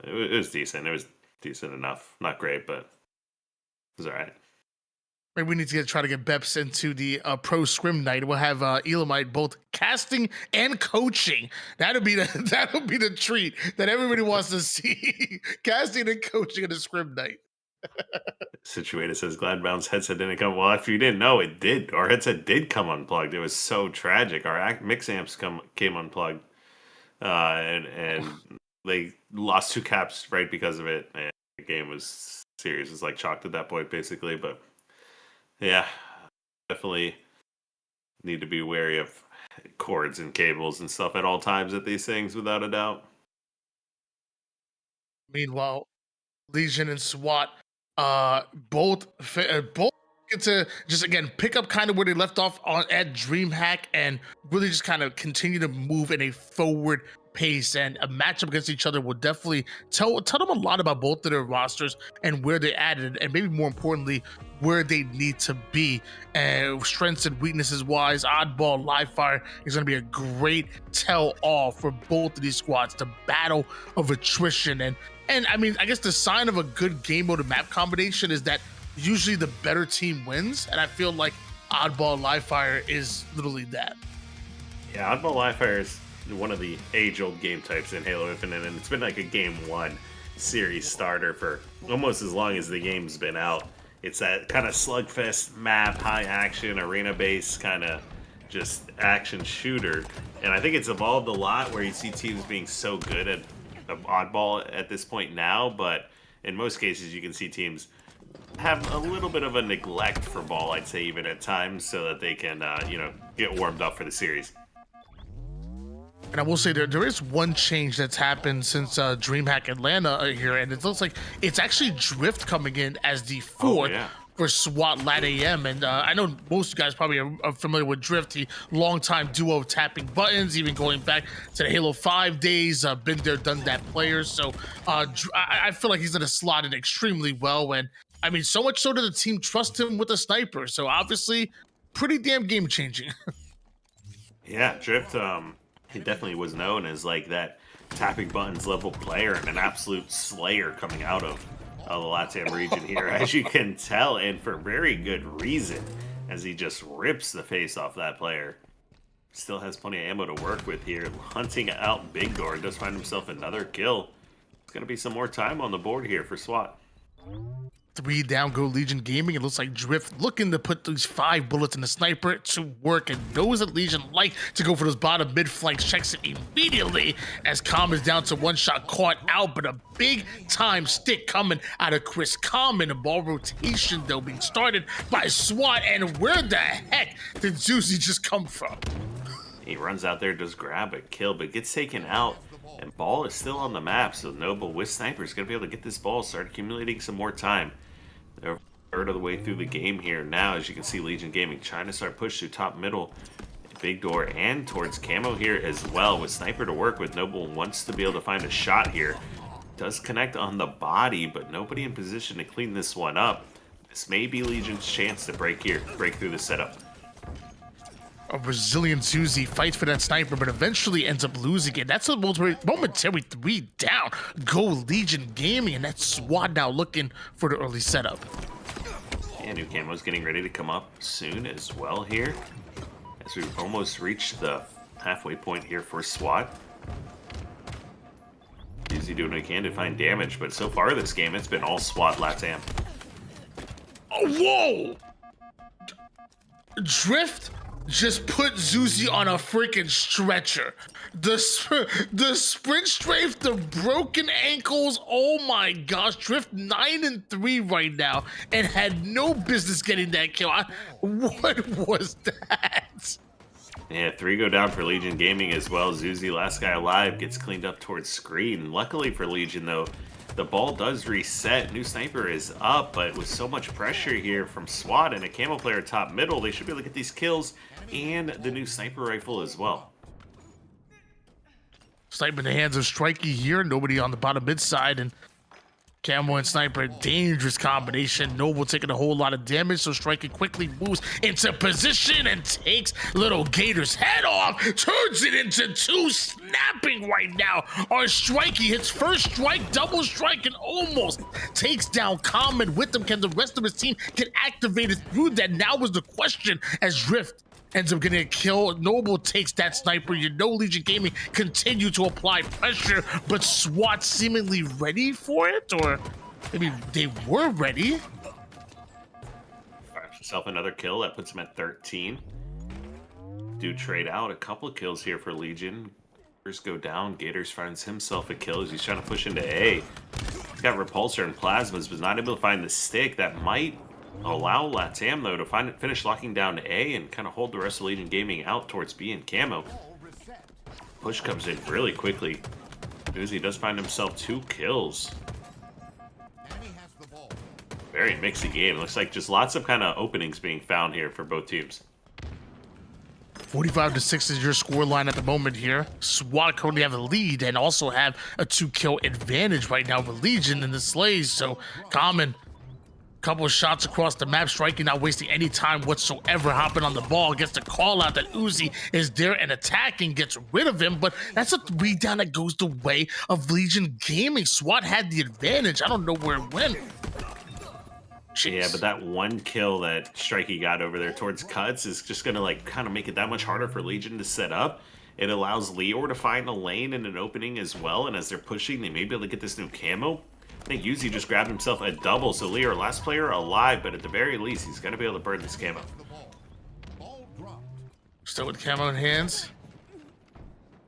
it was decent. It was decent enough. Not great, but it was all right. Maybe we need to try to get Beps into the pro scrim night. We'll have Elamite both casting and coaching. That'll be the treat that everybody wants to see. Casting and coaching in the scrim night. Situated says Gladbound's headset didn't come. Well, if you didn't know, it did. Our headset did come unplugged. It was so tragic. Our mix amps came unplugged, and they lost 2 caps right because of it. And the game was serious. It was like chalked at that point, basically. But yeah, definitely need to be wary of cords and cables and stuff at all times at these things, without a doubt. Meanwhile, Legion and SWAT, both get to just again pick up kind of where they left off on at DreamHack and really just kind of continue to move in a forward pace. And a matchup against each other will definitely tell them a lot about both of their rosters and where they're at, and maybe more importantly, where they need to be. And strengths and weaknesses wise, Oddball Live Fire is going to be a great tell all for both of these squads. The battle of attrition, and I mean, I guess the sign of a good game mode map combination is that usually the better team wins, and I feel like Oddball Live Fire is literally that. Yeah, Oddball Live Fire is one of the age-old game types in Halo Infinite, and it's been like a Game 1 series starter for almost as long as the game's been out. It's that kind of slugfest map, high action, arena-based kind of just action shooter, and I think it's evolved a lot where you see teams being so good at oddball at this point now, but in most cases you can see teams have a little bit of a neglect for ball, I'd say, even at times, so that they can get warmed up for the series. And I will say there is one change that's happened since DreamHack Atlanta are here, and it looks like it's actually Drift coming in as the fourth for SWAT LATAM. And I know most of you guys probably are familiar with Drift, the longtime duo of tapping buttons, even going back to the Halo 5 days, been there, done that player. So I feel like he's going to slot in extremely well. And I mean, so much so that the team trusts him with a sniper. So obviously, pretty damn game changing. Yeah, Drift, he definitely was known as like that tapping buttons level player and an absolute slayer coming out of the LATAM region here, as you can tell, and for very good reason, as he just rips the face off that player. Still has plenty of ammo to work with here, hunting out Big Door, does find himself another kill. It's going to be some more time on the board here for SWAT. 3 down, go Legion Gaming. It looks like Drift looking to put these 5 bullets in the sniper to work, and knows that Legion like to go for those bottom mid flanks. Checks it immediately as Comm is down to 1 shot, caught out, but a big time stick coming out of Chris Common. A ball rotation though being started by SWAT, and where the heck did Zuzi just come from? He runs out there, does grab a kill, but gets taken out. And ball is still on the map, so Noble with Sniper is going to be able to get this ball, start accumulating some more time. They're a third of the way through the game here now, as you can see Legion Gaming trying to start push through top middle, Big Door, and towards Camo here as well, with Sniper to work with. Noble wants to be able to find a shot here. Does connect on the body, but nobody in position to clean this one up. This may be Legion's chance to break through the setup. A resilient Zuzi fights for that sniper, but eventually ends up losing it. That's a momentary 3 down. Go Legion Gaming, and that's SWAT now looking for the early setup. And new camo's getting ready to come up soon as well here, as we've almost reached the halfway point here for SWAT. Zuzi doing what he can to find damage, but so far this game, it's been all SWAT LATAM. Oh, whoa! Drift just put Zuzi on a freaking stretcher. The sprint strafe, the broken ankles. Oh my gosh, Drift 9-3 right now, and had no business getting that kill. What was that? Yeah, 3 go down for Legion Gaming as well. Zuzi, last guy alive, gets cleaned up towards screen. Luckily for Legion though, the ball does reset. New sniper is up, but with so much pressure here from SWAT and a camo player top middle, they should be able to get these kills and the new sniper rifle as well. Sniper in the hands of Strikey here. Nobody on the bottom mid side, and Camo and Sniper, dangerous combination. Noble taking a whole lot of damage, so Strikey quickly moves into position and takes little Gator's head off, turns it into 2, snapping right now. Our Strikey hits first strike, double strike, and almost takes down Common with them. Can the rest of his team get activated through that? Now was the question, as Drift ends up getting a kill. Noble takes that sniper. You know Legion Gaming continue to apply pressure, but SWAT seemingly ready for it, or maybe they were ready. Finds himself another kill. That puts him at 13. Do trade out a couple of kills here for Legion. First go down. Gators finds himself a kill as he's trying to push into A. He's got repulsor and plasmas, but not able to find the stick. That might allow LATAM, though, to finish locking down A and kind of hold the rest of Legion Gaming out towards B and Camo. Push comes in really quickly. Uzi does find himself 2 kills. Very mixy game. Looks like just lots of kind of openings being found here for both teams. 45-6 is your score line at the moment here. SWAT currently have a lead and also have a 2-kill advantage right now with Legion in the Slays. So, Common, couple of shots across the map, striking, not wasting any time whatsoever, hopping on the ball, gets the call out that Uzi is there and attacking, gets rid of him, but that's a 3 down that goes the way of Legion Gaming. SWAT had the advantage. I don't know where it went. Jeez. Yeah, but that 1 kill that Strikey got over there towards Cuts is just going to like kind of make it that much harder for Legion to set up. It allows Leor to find a lane and an opening as well, and as they're pushing, they may be able to get this new camo. I think Uzi just grabbed himself a double, so Leor, last player alive, but at the very least, he's going to be able to burn this camo. Still with camo in hands.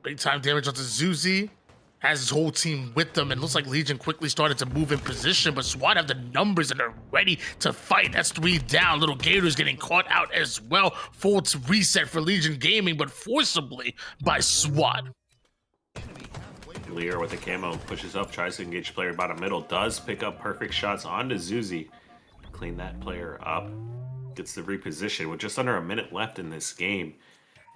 Big time damage onto Zuzi. Has his whole team with them, and looks like Legion quickly started to move in position, but SWAT have the numbers and are ready to fight. That's 3 down. Little Gators getting caught out as well. Full reset for Legion Gaming, but forcibly by SWAT. Lear with the camo pushes up, tries to engage player bottom middle, does pick up perfect shots onto Zuzi. Clean that player up. Gets the reposition with just under a minute left in this game.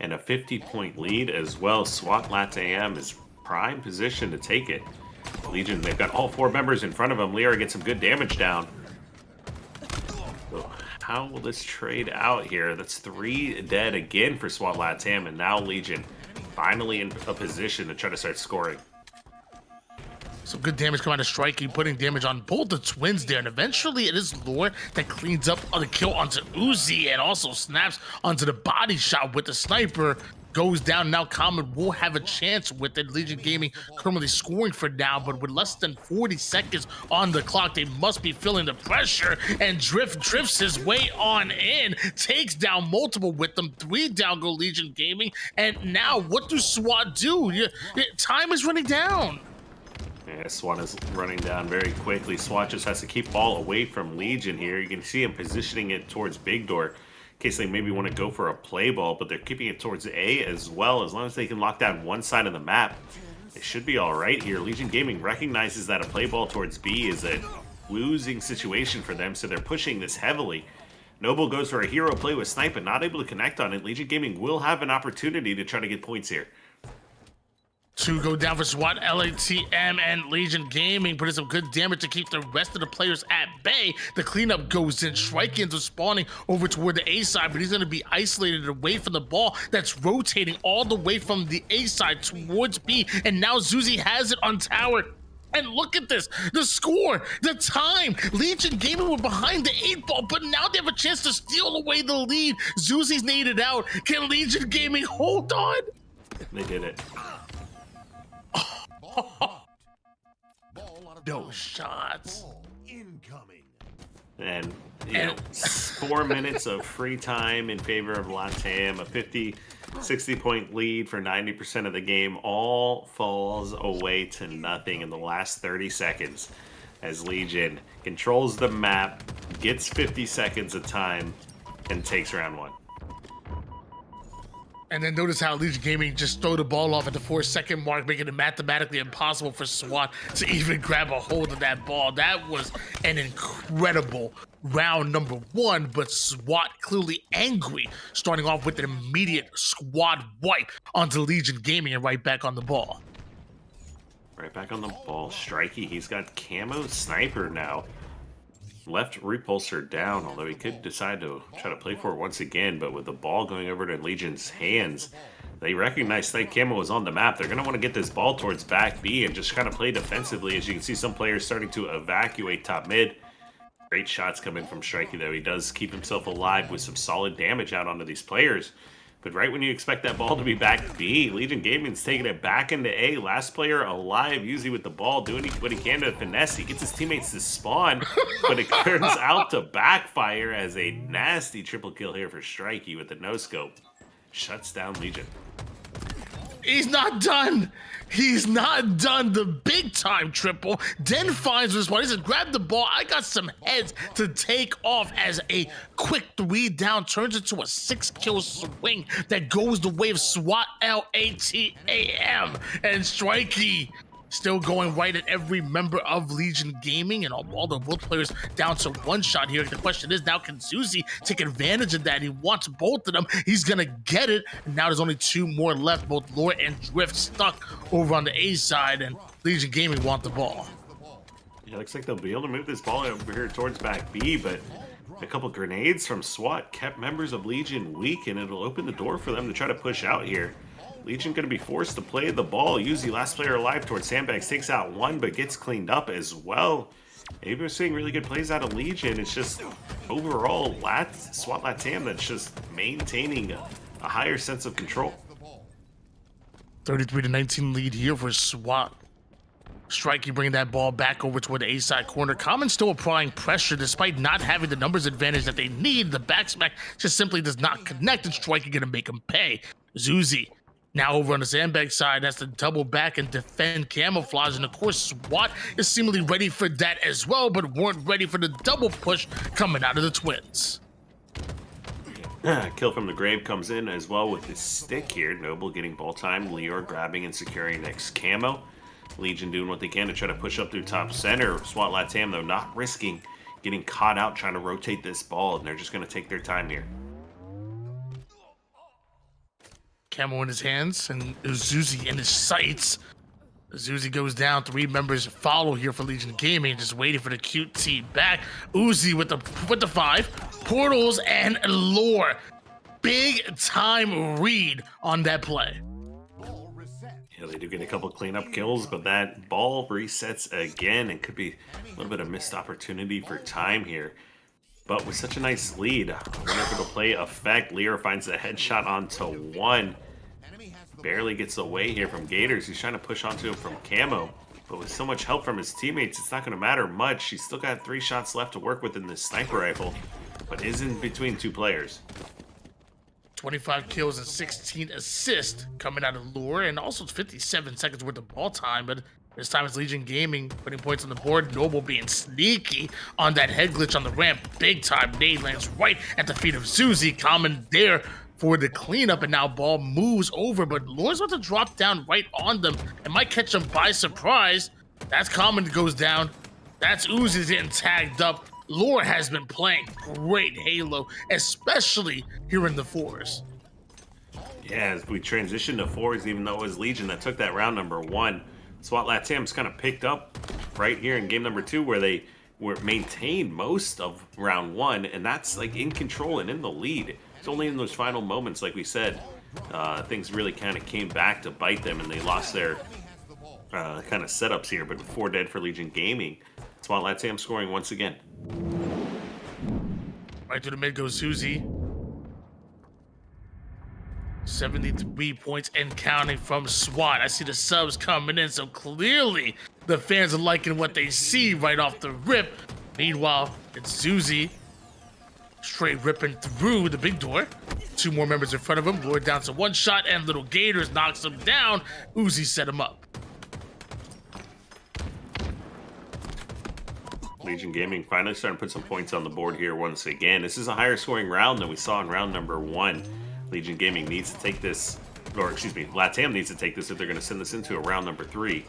And a 50-point lead as well. SWAT LATAM is prime position to take it. Legion, they've got all 4 members in front of them. Lear gets some good damage down. So how will this trade out here? That's 3 dead again for SWAT LATAM, and now Legion finally in a position to try to start scoring. Some good damage coming out of Strikey, putting damage on both the twins there, and eventually it is Lore that cleans up the kill onto Uzi and also snaps onto the body shot with the sniper. Goes down now. Common will have a chance with it. Legion Gaming currently scoring for now, but with less than 40 seconds on the clock, they must be feeling the pressure. And drifts his way on in, takes down multiple with them. 3 down go Legion Gaming. And now, what do SWAT do? Time is running down. Yeah, SWAT is running down very quickly. SWAT just has to keep ball away from Legion here. You can see him positioning it towards Big Door, in case they maybe want to go for a play ball, but they're keeping it towards A as well. As long as they can lock down one side of the map, they should be all right here. Legion Gaming recognizes that a play ball towards B is a losing situation for them, so they're pushing this heavily. Noble goes for a hero play with Snipe, but not able to connect on it. Legion Gaming will have an opportunity to try to get points here. 2 go down for SWAT, LATM, and Legion Gaming, putting some good damage to keep the rest of the players at bay. The cleanup goes in. Strike-ins are spawning over toward the A side, but he's going to be isolated away from the ball that's rotating all the way from the A side towards B. And now Zuzi has it on tower. And look at this, the score, the time. Legion Gaming were behind the 8 ball, but now they have a chance to steal away the lead. Zuzi's needed out. Can Legion Gaming hold on? They did it. No shots. Incoming. And, you know, 4 minutes of free time in favor of LATAM, a 50, 60-point lead for 90% of the game, all falls away to nothing in the last 30 seconds as Legion controls the map, gets 50 seconds of time, and takes round 1. And then notice how Legion Gaming just throw the ball off at the 4-second mark, making it mathematically impossible for SWAT to even grab a hold of that ball. That was an incredible round number 1, but SWAT clearly angry, starting off with an immediate squad wipe onto Legion Gaming and right back on the ball. Right back on the ball. Strikey, he's got camo sniper now. Left repulsor down, although he could decide to try to play for it once again, but with the ball going over to Legion's hands, they recognize Snipe Camo was on the map. They're going to want to get this ball towards back B and just kind of play defensively. As you can see, some players starting to evacuate top mid. Great shots coming from Strikey, though. He does keep himself alive with some solid damage out onto these players. But right when you expect that ball to be back B, Legion Gaming's taking it back into A. Last player alive, usually with the ball, doing what he can to finesse. He gets his teammates to spawn, but it turns out to backfire as a nasty triple kill here for Strikey with the no-scope. Shuts down Legion. He's not done. He's not done. The big time triple. Den finds this one. He says, grab the ball. I got some heads to take off as a quick 3 down turns into a 6-kill swing that goes the way of SWAT LATAM. And Strikey still going right at every member of Legion Gaming, and all the both players down to 1 shot here. The question is now, can Zuzi take advantage of that? He wants both of them. He's gonna get it. And now there's only 2 more left. Both Lore and Drift stuck over on the A side, and Legion Gaming want the ball. Yeah, looks like they'll be able to move this ball over here towards back B, but a couple grenades from SWAT kept members of Legion weak, and it'll open the door for them to try to push out here. Legion going to be forced to play the ball. Uzi, last player alive towards Sandbags, takes out 1, but gets cleaned up as well. Maybe we're seeing really good plays out of Legion. It's just overall SWAT LATAM that's just maintaining a higher sense of control. 33-19 lead here for SWAT. Strikey bringing that ball back over toward the A-side corner. Common still applying pressure despite not having the numbers advantage that they need. The back smack just simply does not connect, and Strikey going to make him pay. Zuzi now over on the Sandbag side has to double back and defend camouflage, and of course SWAT is seemingly ready for that as well, but weren't ready for the double push coming out of the Twins. Kill from the grave comes in as well with his stick here. Noble getting ball time. Leor grabbing and securing next camo. Legion doing what they can to try to push up through top center. SWAT LATAM though not risking getting caught out trying to rotate this ball, and they're just going to take their time here. Camo in his hands and Zuzi in his sights. Zuzi goes down. 3 members follow here for Legion Gaming, just waiting for the QT back. Uzi with the 5 portals and Lore. Big time read on that play. Yeah, they do get a couple cleanup kills, but that ball resets again and could be a little bit of missed opportunity for time here. But with such a nice lead, I wonder if it'll play effect. Lear finds the headshot onto 1. Barely gets away here from Gators. He's trying to push onto him from camo. But with so much help from his teammates, it's not going to matter much. He's still got 3 shots left to work with in this sniper rifle, but is in between 2 players. 25 kills and 16 assists coming out of Lure, and also 57 seconds worth of ball time, but this time it's Legion Gaming putting points on the board. Noble being sneaky on that head glitch on the ramp. Big time nade lands right at the feet of Zuzi. Common there for the cleanup, and now ball moves over, but Lure's about to drop down right on them and might catch them by surprise. That's Common that goes down. That's Uzi getting tagged up. Lure has been playing great Halo, especially here in the 4s. Yeah, as we transition to 4s, even though it was Legion that took that round number 1, SWAT LATAM's kind of picked up right here in game number 2, where they were maintained most of round 1, and that's like in control and in the lead. It's only in those final moments, like we said, things really kind of came back to bite them, and they lost their kind of setups here. But 4 dead for Legion Gaming. SWAT LATAM scoring once again. Right to the mid goes Suzy. 73 points and counting from SWAT. I see the subs coming in, so clearly the fans are liking what they see right off the rip. Meanwhile, it's Zuzi straight ripping through the big door. 2 more members in front of him. Lure down to 1 shot, and Little Gators knocks him down. Uzi set him up. Legion Gaming finally starting to put some points on the board here once again. This is a higher scoring round than we saw in round number 1. Legion Gaming needs to take this, or excuse me, LATAM needs to take this if they're going to send this into a round number 3.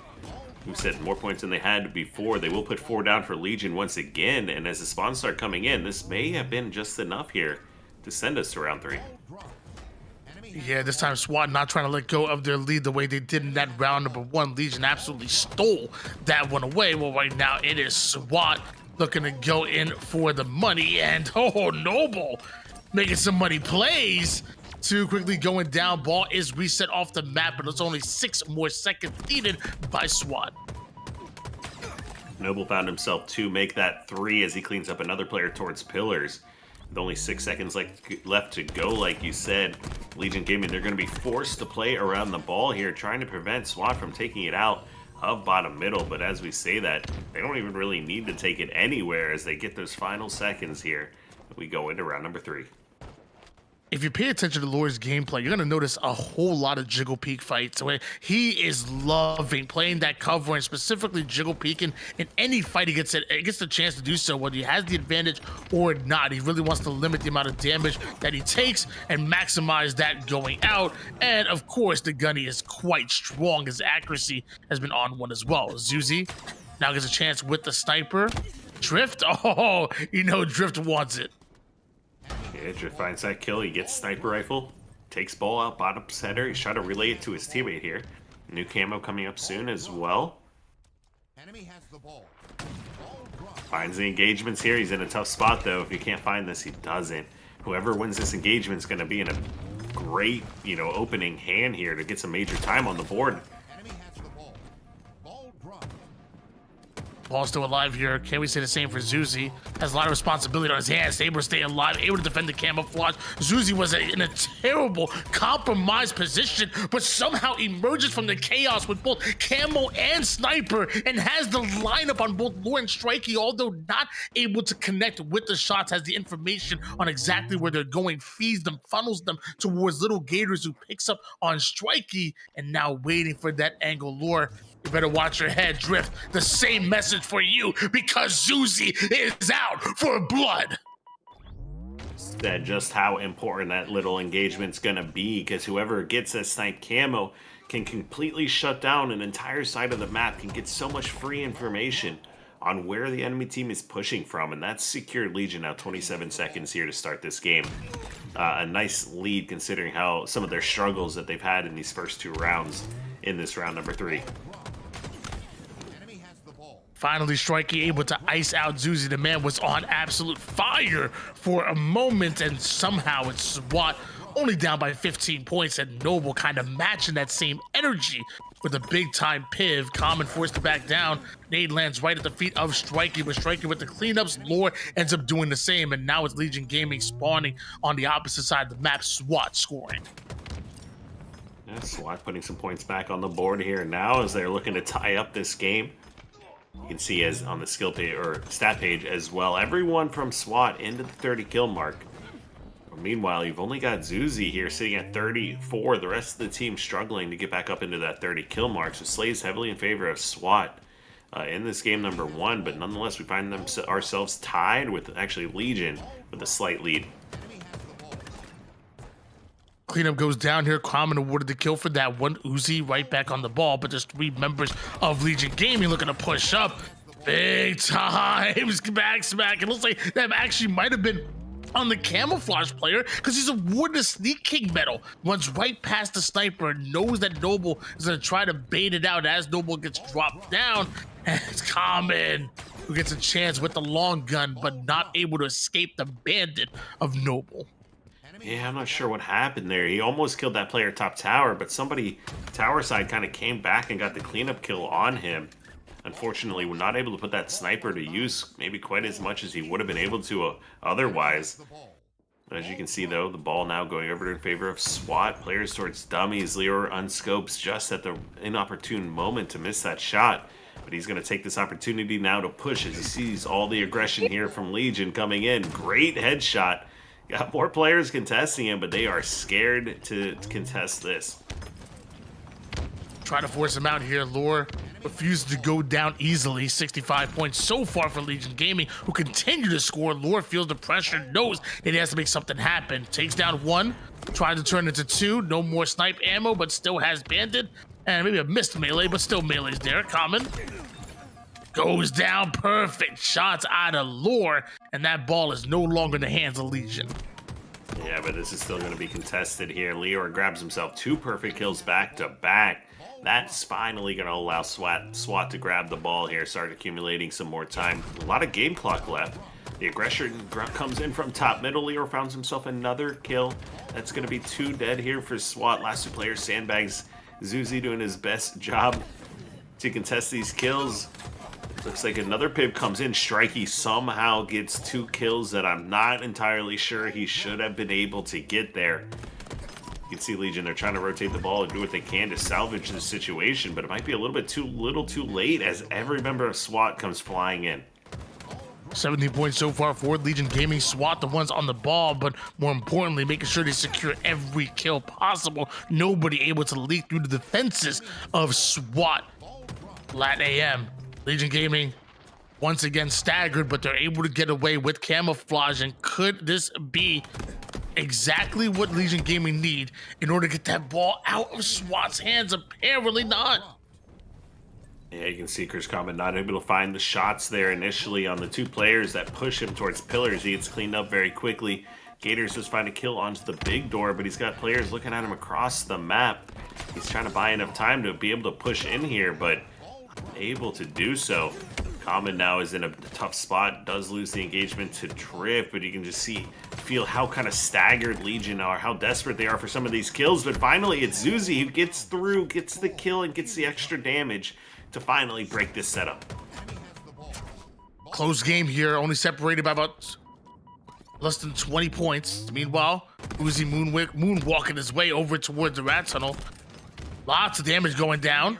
We said more points than they had before. They will put 4 down for Legion once again, and as the spawns start coming in, this may have been just enough here to send us to round 3. Yeah, this time SWAT not trying to let go of their lead the way they did in that round number 1. Legion absolutely stole that one away. Well, right now it is SWAT looking to go in for the money, and Noble making some money plays. Too quickly going down. Ball is reset off the map, but it's only 6 more seconds needed by SWAT. Noble found himself to make that 3 as he cleans up another player towards pillars. With only 6 seconds left to go, like you said, Legion Gaming, they're going to be forced to play around the ball here, trying to prevent SWAT from taking it out of bottom middle. But as we say that, they don't even really need to take it anywhere as they get those final seconds here. We go into round number 3. if you pay attention to Lore's gameplay, you're gonna notice a whole lot of jiggle peek fights where he is loving playing that cover and specifically jiggle peeking in any fight he gets the chance to do so, whether he has the advantage or not. He really wants to limit the amount of damage that he takes and maximize that going out. And of course, the gunny is quite strong. His accuracy has been on one as well. Zuzi now gets a chance with the sniper. Drift, oh, you know Drift wants it. Yeah, Drift finds that kill. He gets sniper rifle, takes ball out, bottom center. He's trying to relay it to his teammate here. New camo coming up soon as well. Enemy has the ball. Finds the engagements here. He's in a tough spot though. If he can't find this, he doesn't. Whoever wins this engagement is going to be in a great, opening hand here to get some major time on the board. Enemy has the ball. Ball dropped. Ball's still alive here. Can we say the same for Zuzi? Has a lot of responsibility on his hands. Able to stay alive, able to defend the camouflage. Zuzi was in a terrible, compromised position, but somehow emerges from the chaos with both camo and sniper and has the lineup on both Lore and Strikey, although not able to connect with the shots, has the information on exactly where they're going, feeds them, funnels them towards Little Gators, who picks up on Strikey, and now waiting for that angle. Lore, you better watch your head, Drift. The same message for you, because Zuzi is out for blood. That just how important that little engagement's gonna be, because whoever gets that snipe camo can completely shut down an entire side of the map, can get so much free information on where the enemy team is pushing from, and that's secured Legion now 27 seconds here to start this game. A nice lead considering how some of their struggles that they've had in these first 2 rounds in this round number 3. Finally, Strikey able to ice out Zuzi. The man was on absolute fire for a moment, and somehow it's SWAT only down by 15 points, and Noble kind of matching that same energy with a big-time piv. Common forced to back down. Nade lands right at the feet of Strikey, but Strikey with the cleanups. Lore ends up doing the same, and now it's Legion Gaming spawning on the opposite side of the map. SWAT scoring. Yeah, SWAT putting some points back on the board here now as they're looking to tie up this game. You can see as on the skill page or stat page as well, everyone from SWAT into the 30 kill mark. Meanwhile, you've only got Zuzi here sitting at 34. The rest of the team struggling to get back up into that 30 kill mark. So Slay's heavily in favor of SWAT in this game number 1, but nonetheless we find ourselves tied with actually Legion with a slight lead. Cleanup goes down here. Common awarded the kill for that one. Uzi right back on the ball, but there's 3 members of Legion Gaming looking to push up. Big time back smack. It looks like that actually might have been on the camouflage player, because he's awarded a Sneak King medal. Runs right past the sniper and knows that Noble is going to try to bait it out as Noble gets dropped down. And it's Common who gets a chance with the long gun, but not able to escape the bandit of Noble. Yeah, I'm not sure what happened there. He almost killed that player top tower, but somebody tower side kind of came back and got the cleanup kill on him. Unfortunately, we're not able to put that sniper to use maybe quite as much as he would have been able to otherwise. As you can see, though, the ball now going over in favor of SWAT. Players towards dummies. Leo unscopes just at the inopportune moment to miss that shot. But he's going to take this opportunity now to push as he sees all the aggression here from Legion coming in. Great headshot. Got more players contesting him, but they are scared to contest this. Try to force him out here. Lore refuses to go down easily. 65 points so far for Legion Gaming, who continue to score. Lore feels the pressure, knows that he has to make something happen. Takes down 1, tries to turn into 2. No more snipe ammo, but still has bandit. And maybe a missed melee, but still melee's there. Common goes down. Perfect shots out of Lore, and that ball is no longer in the hands of Legion. Yeah, but this is still going to be contested here. Leo grabs himself 2 perfect kills back to back. That's finally going to allow SWAT to grab the ball here, start accumulating some more time. A lot of game clock left. The aggression comes in from top middle. Leo finds himself another kill. That's going to be 2 dead here for SWAT. Last 2 players, sandbags. Zuzi doing his best job to contest these kills. Looks like another piv comes in. Strikey somehow gets 2 kills that I'm not entirely sure he should have been able to get there. You can see Legion, they're trying to rotate the ball and do what they can to salvage the situation, but it might be a little bit too late as every member of SWAT comes flying in. 17 points so far for Legion Gaming. SWAT, the ones on the ball, but more importantly, making sure they secure every kill possible. Nobody able to leak through the defenses of SWAT. LATAM, Legion Gaming, once again staggered, but they're able to get away with camouflage. And could this be exactly what Legion Gaming need in order to get that ball out of SWAT's hands? Apparently not. Yeah, you can see Chris Common not able to find the shots there initially on the two players that push him towards pillars. He gets cleaned up very quickly. Gators just find a kill onto the big door, but he's got players looking at him across the map. He's trying to buy enough time to be able to push in here, but able to do so. Common now is in a tough spot, does lose the engagement to Drift, but you can just feel how kind of staggered Legion are, how desperate they are for some of these kills. But finally, it's Zuzi who gets through, gets the kill, and gets the extra damage to finally break this setup. Close game here, only separated by about less than 20 points. Meanwhile, Uzi moonwalking his way over towards the rat tunnel. Lots of damage going down.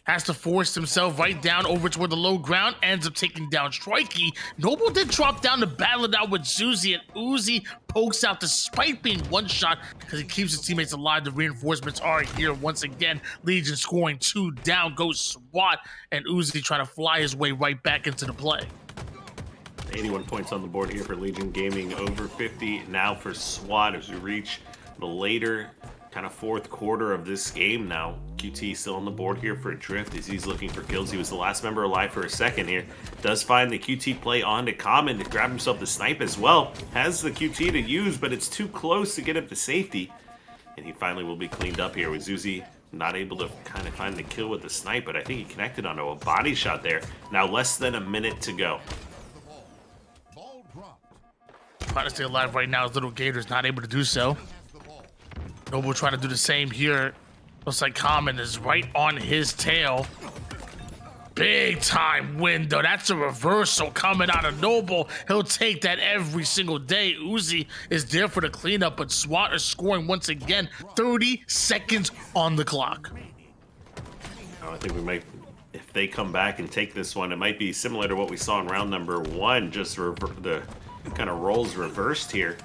Has to force himself right down over toward the low ground. Ends up taking down Strikey. Noble did drop down to battle it out with Zuzi, and Uzi pokes out despite being one shot because he keeps his teammates alive. The reinforcements are here once again. Legion scoring 2 down. Goes SWAT, and Uzi trying to fly his way right back into the play. 81 points on the board here for Legion Gaming, over 50 now for SWAT as we reach the later kind of fourth quarter of this game now. QT still on the board here for Drift as he's looking for kills. He was the last member alive for a second here. Does find the QT play onto Common to grab himself the snipe as well. Has the QT to use, but it's too close to get him to safety. And he finally will be cleaned up here with Zuzi not able to kind of find the kill with the snipe, but I think he connected onto a body shot there. Now less than a minute to go. Trying to stay alive right now as Little Gator's not able to do so. Noble trying to do the same here. Looks like Common is right on his tail. Big time win though. That's a reversal coming out of Noble. He'll take that every single day. Uzi is there for the cleanup, but SWAT is scoring once again. 30 seconds on the clock. I think we might, if they come back and take this one, it might be similar to what we saw in round number 1. Just the kind of roles reversed here.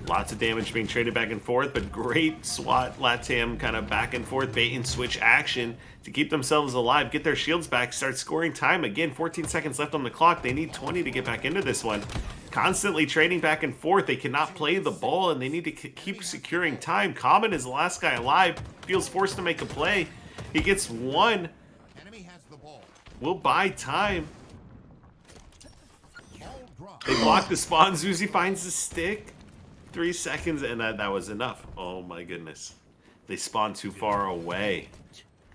Lots of damage being traded back and forth, but great SWAT LATAM kind of back and forth bait and switch action to keep themselves alive, get their shields back, start scoring time again. 14 seconds left on the clock. They need 20 to get back into this one. Constantly trading back and forth. They cannot play the ball and they need to keep securing time. Common is the last guy alive, feels forced to make a play. He gets one. Will buy time. They block the spawn. Zuzi finds the stick. 3 seconds, and that was enough. Oh my goodness. They spawned too far away.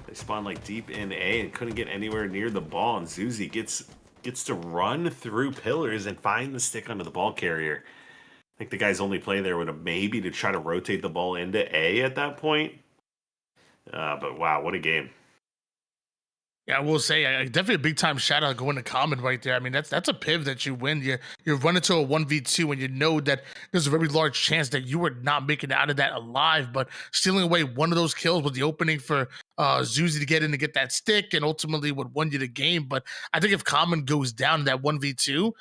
They spawned like deep in A and couldn't get anywhere near the ball, and Zuzi gets to run through pillars and find the stick onto the ball carrier. I think the guy's only play there would have maybe to try to rotate the ball into A at that point. But wow, what a game. Yeah, I will say, definitely a big time shout out going to Common right there. I mean, that's a piv that you win. You run into a 1v2 and you know that there's a very large chance that you are not making it out of that alive, but stealing away one of those kills was the opening for Zuzi to get in to get that stick and ultimately would win you the game. But I think if Common goes down in that 1v2,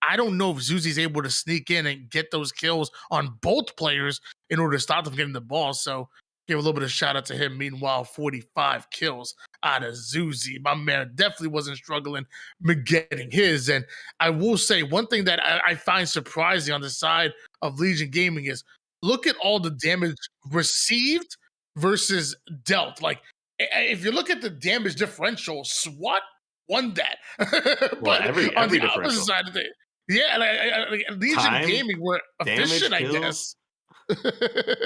I don't know if Zuzi's able to sneak in and get those kills on both players in order to stop them getting the ball. So give a little bit of shout out to him. Meanwhile, 45 kills out of Zuzi. My man definitely wasn't struggling getting his. And I will say one thing that I find surprising on the side of Legion Gaming is look at all the damage received versus dealt. Like, if you look at the damage differential, SWAT won that. But well, every on the differential. opposite side of it, yeah, like Legion Time, Gaming were efficient, I kills. guess.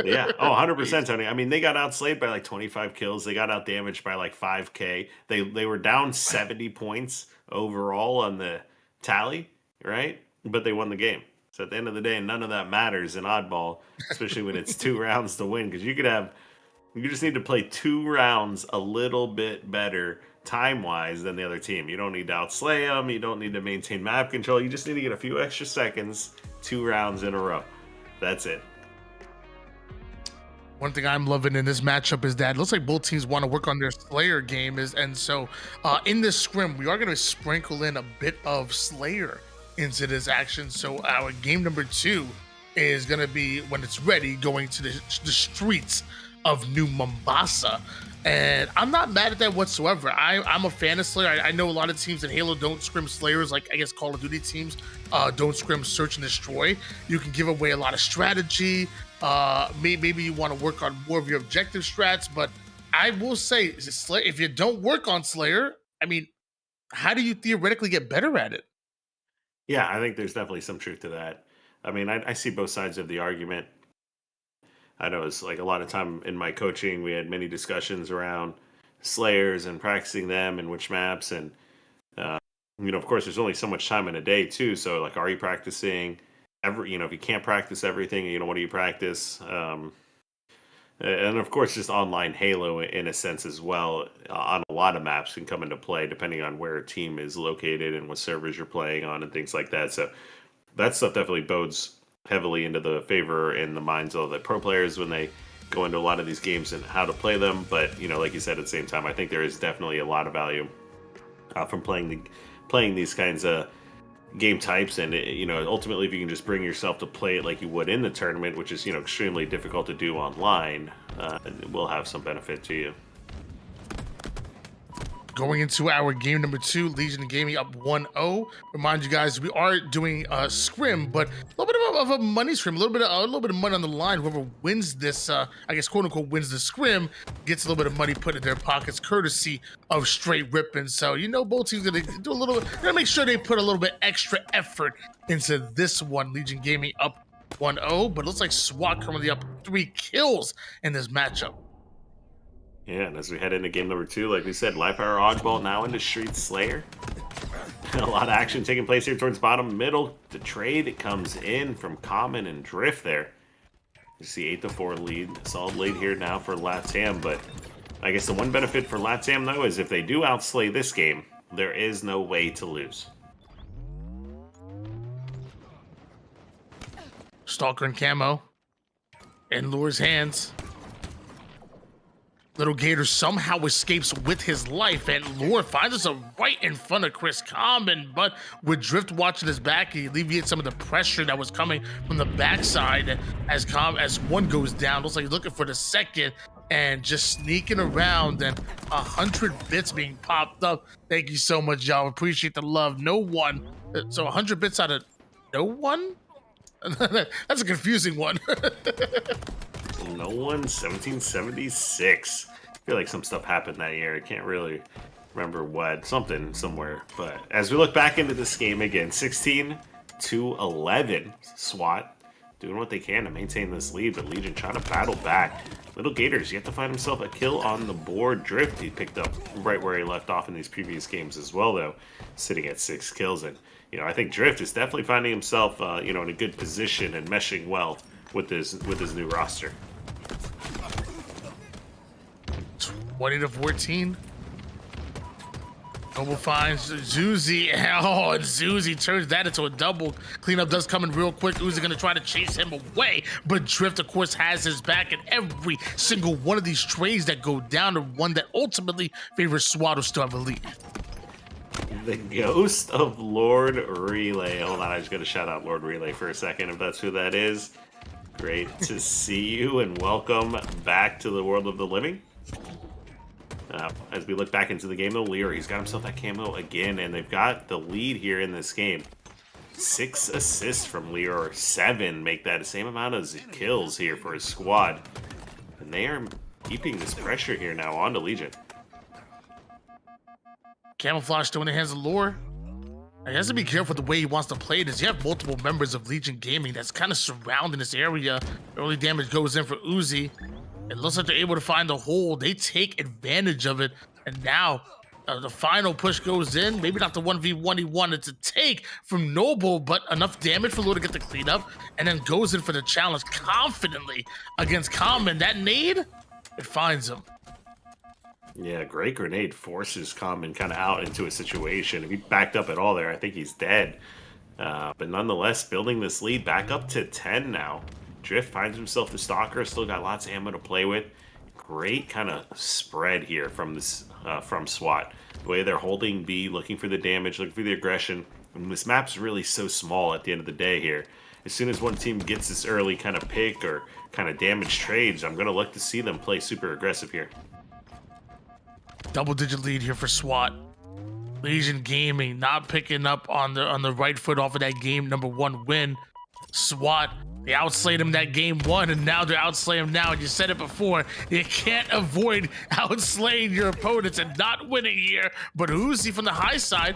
Yeah. Oh, 100%, Tony. I mean, they got outslayed by like 25 kills. They got out damaged by like 5K. They were down 70 points overall on the tally, right? But they won the game. So at the end of the day, none of that matters in oddball, especially when it's 2 rounds to win, because you just need to play 2 rounds a little bit better time-wise than the other team. You don't need to outslay them. You don't need to maintain map control. You just need to get a few extra seconds, 2 rounds in a row. That's it. One thing I'm loving in this matchup is that it looks like both teams want to work on their Slayer game, and so in this scrim, we are going to sprinkle in a bit of Slayer into this action. So our game number 2 is going to be, when it's ready, going to the streets of New Mombasa. And I'm not mad at that whatsoever. I'm a fan of Slayer. I know a lot of teams in Halo don't scrim Slayers, like I guess Call of Duty teams don't scrim Search and Destroy. You can give away a lot of strategy. Maybe you want to work on more of your objective strats, but I will say, if you don't work on Slayer, I mean, how do you theoretically get better at it? Yeah, I think there's definitely some truth to that. I mean, I see both sides of the argument. I know it's like a lot of time in my coaching, we had many discussions around Slayers and practicing them and which maps. And, of course, there's only so much time in a day, too. So, like, are you practicing if you can't practice everything, what do you practice? And of course, just online Halo in a sense as well on a lot of maps can come into play depending on where a team is located and what servers you're playing on and things like that. So that stuff definitely bodes heavily into the favor in the minds of the pro players when they go into a lot of these games and how to play them. But like you said, at the same time, I think there is definitely a lot of value from playing these kinds of game types. And ultimately, if you can just bring yourself to play it like you would in the tournament, which is extremely difficult to do online, it will have some benefit to you. Going into our game number 2, Legion Gaming up 1-0. Remind you guys, we are doing a scrim, but a little bit of a money scrim, a little bit of money on the line. Whoever wins this, I guess quote unquote wins the scrim, gets a little bit of money put in their pockets, courtesy of Straight Rippin. So both teams gonna do a little bit. Gonna make sure they put a little bit extra effort into this one. Legion Gaming up 1-0, but it looks like SWAT currently up 3 kills in this matchup. Yeah, and as we head into game number 2, like we said, live power oddball now into Street Slayer. A lot of action taking place here towards bottom middle. The trade comes in from Common and Drift there. You see 8-4 lead, solid lead here now for LATAM, but I guess the one benefit for LATAM though is if they do outslay this game, there is no way to lose. Stalker and camo in Lure's hands. Little Gator somehow escapes with his life, and Lure finds us right in front of Chris Common, but with Drift watching his back, he alleviates some of the pressure that was coming from the backside as one goes down. Looks like he's looking for the second, and just sneaking around, and 100 bits being popped up. Thank you so much, y'all. Appreciate the love. No one. So 100 bits out of no one? That's a confusing one. No one, 1776. I feel like some stuff happened that year. I can't really remember what. Something somewhere. But as we look back into this game again, 16-11. SWAT doing what they can to maintain this lead, but Legion trying to battle back. Little Gators yet to find himself a kill on the board. Drift, he picked up right where he left off in these previous games as well, though, sitting at 6 kills. And, I think Drift is definitely finding himself, in a good position and meshing well with his new roster. 20-14. Noble finds Zuzi. Oh, and Zuzi turns that into a double. Cleanup does come in real quick. Uzi gonna try to chase him away, but Drift, of course, has his back, and every single one of these trades that go down are one that ultimately favors SWAT, who still have a lead. The ghost of Lord Relay. Hold on, I just gotta shout out Lord Relay for a second, if that's who that is. Great to see you, and welcome back to the world of the living. As we look back into the game, though, Lear, he's got himself that camo again, and they've got the lead here in this game. 6 assists from Lear, or 7 make that the same amount as kills here for his squad. And they are keeping this pressure here now onto Legion. Camouflage still in the hands of Lure. He has to be careful the way he wants to play this. You have multiple members of Legion Gaming that's kind of surrounding this area. Early damage goes in for Uzi. It looks like they're able to find the hole. They take advantage of it. And now the final push goes in. Maybe not the 1v1 he wanted to take from Noble, but enough damage for Lure to get the cleanup. And then goes in for the challenge confidently against Common. That nade, it finds him. Yeah, great grenade forces Common kind of out into a situation. If he backed up at all there, I think he's dead. But nonetheless, building this lead back up to 10 now. Drift finds himself the Stalker, still got lots of ammo to play with. Great kind of spread here from SWAT. The way they're holding B, looking for the damage, looking for the aggression. And this map's really so small at the end of the day here. As soon as one team gets this early kind of pick or kind of damage trades, I'm going to look to see them play super aggressive here. Double-digit lead here for SWAT. Legion Gaming not picking up on the right foot off of that game number 1 win. SWAT, they outslayed him that game 1, and now they're outslaying him now. And you said it before, you can't avoid outslaying your opponents and not winning here. But Uzi from the high side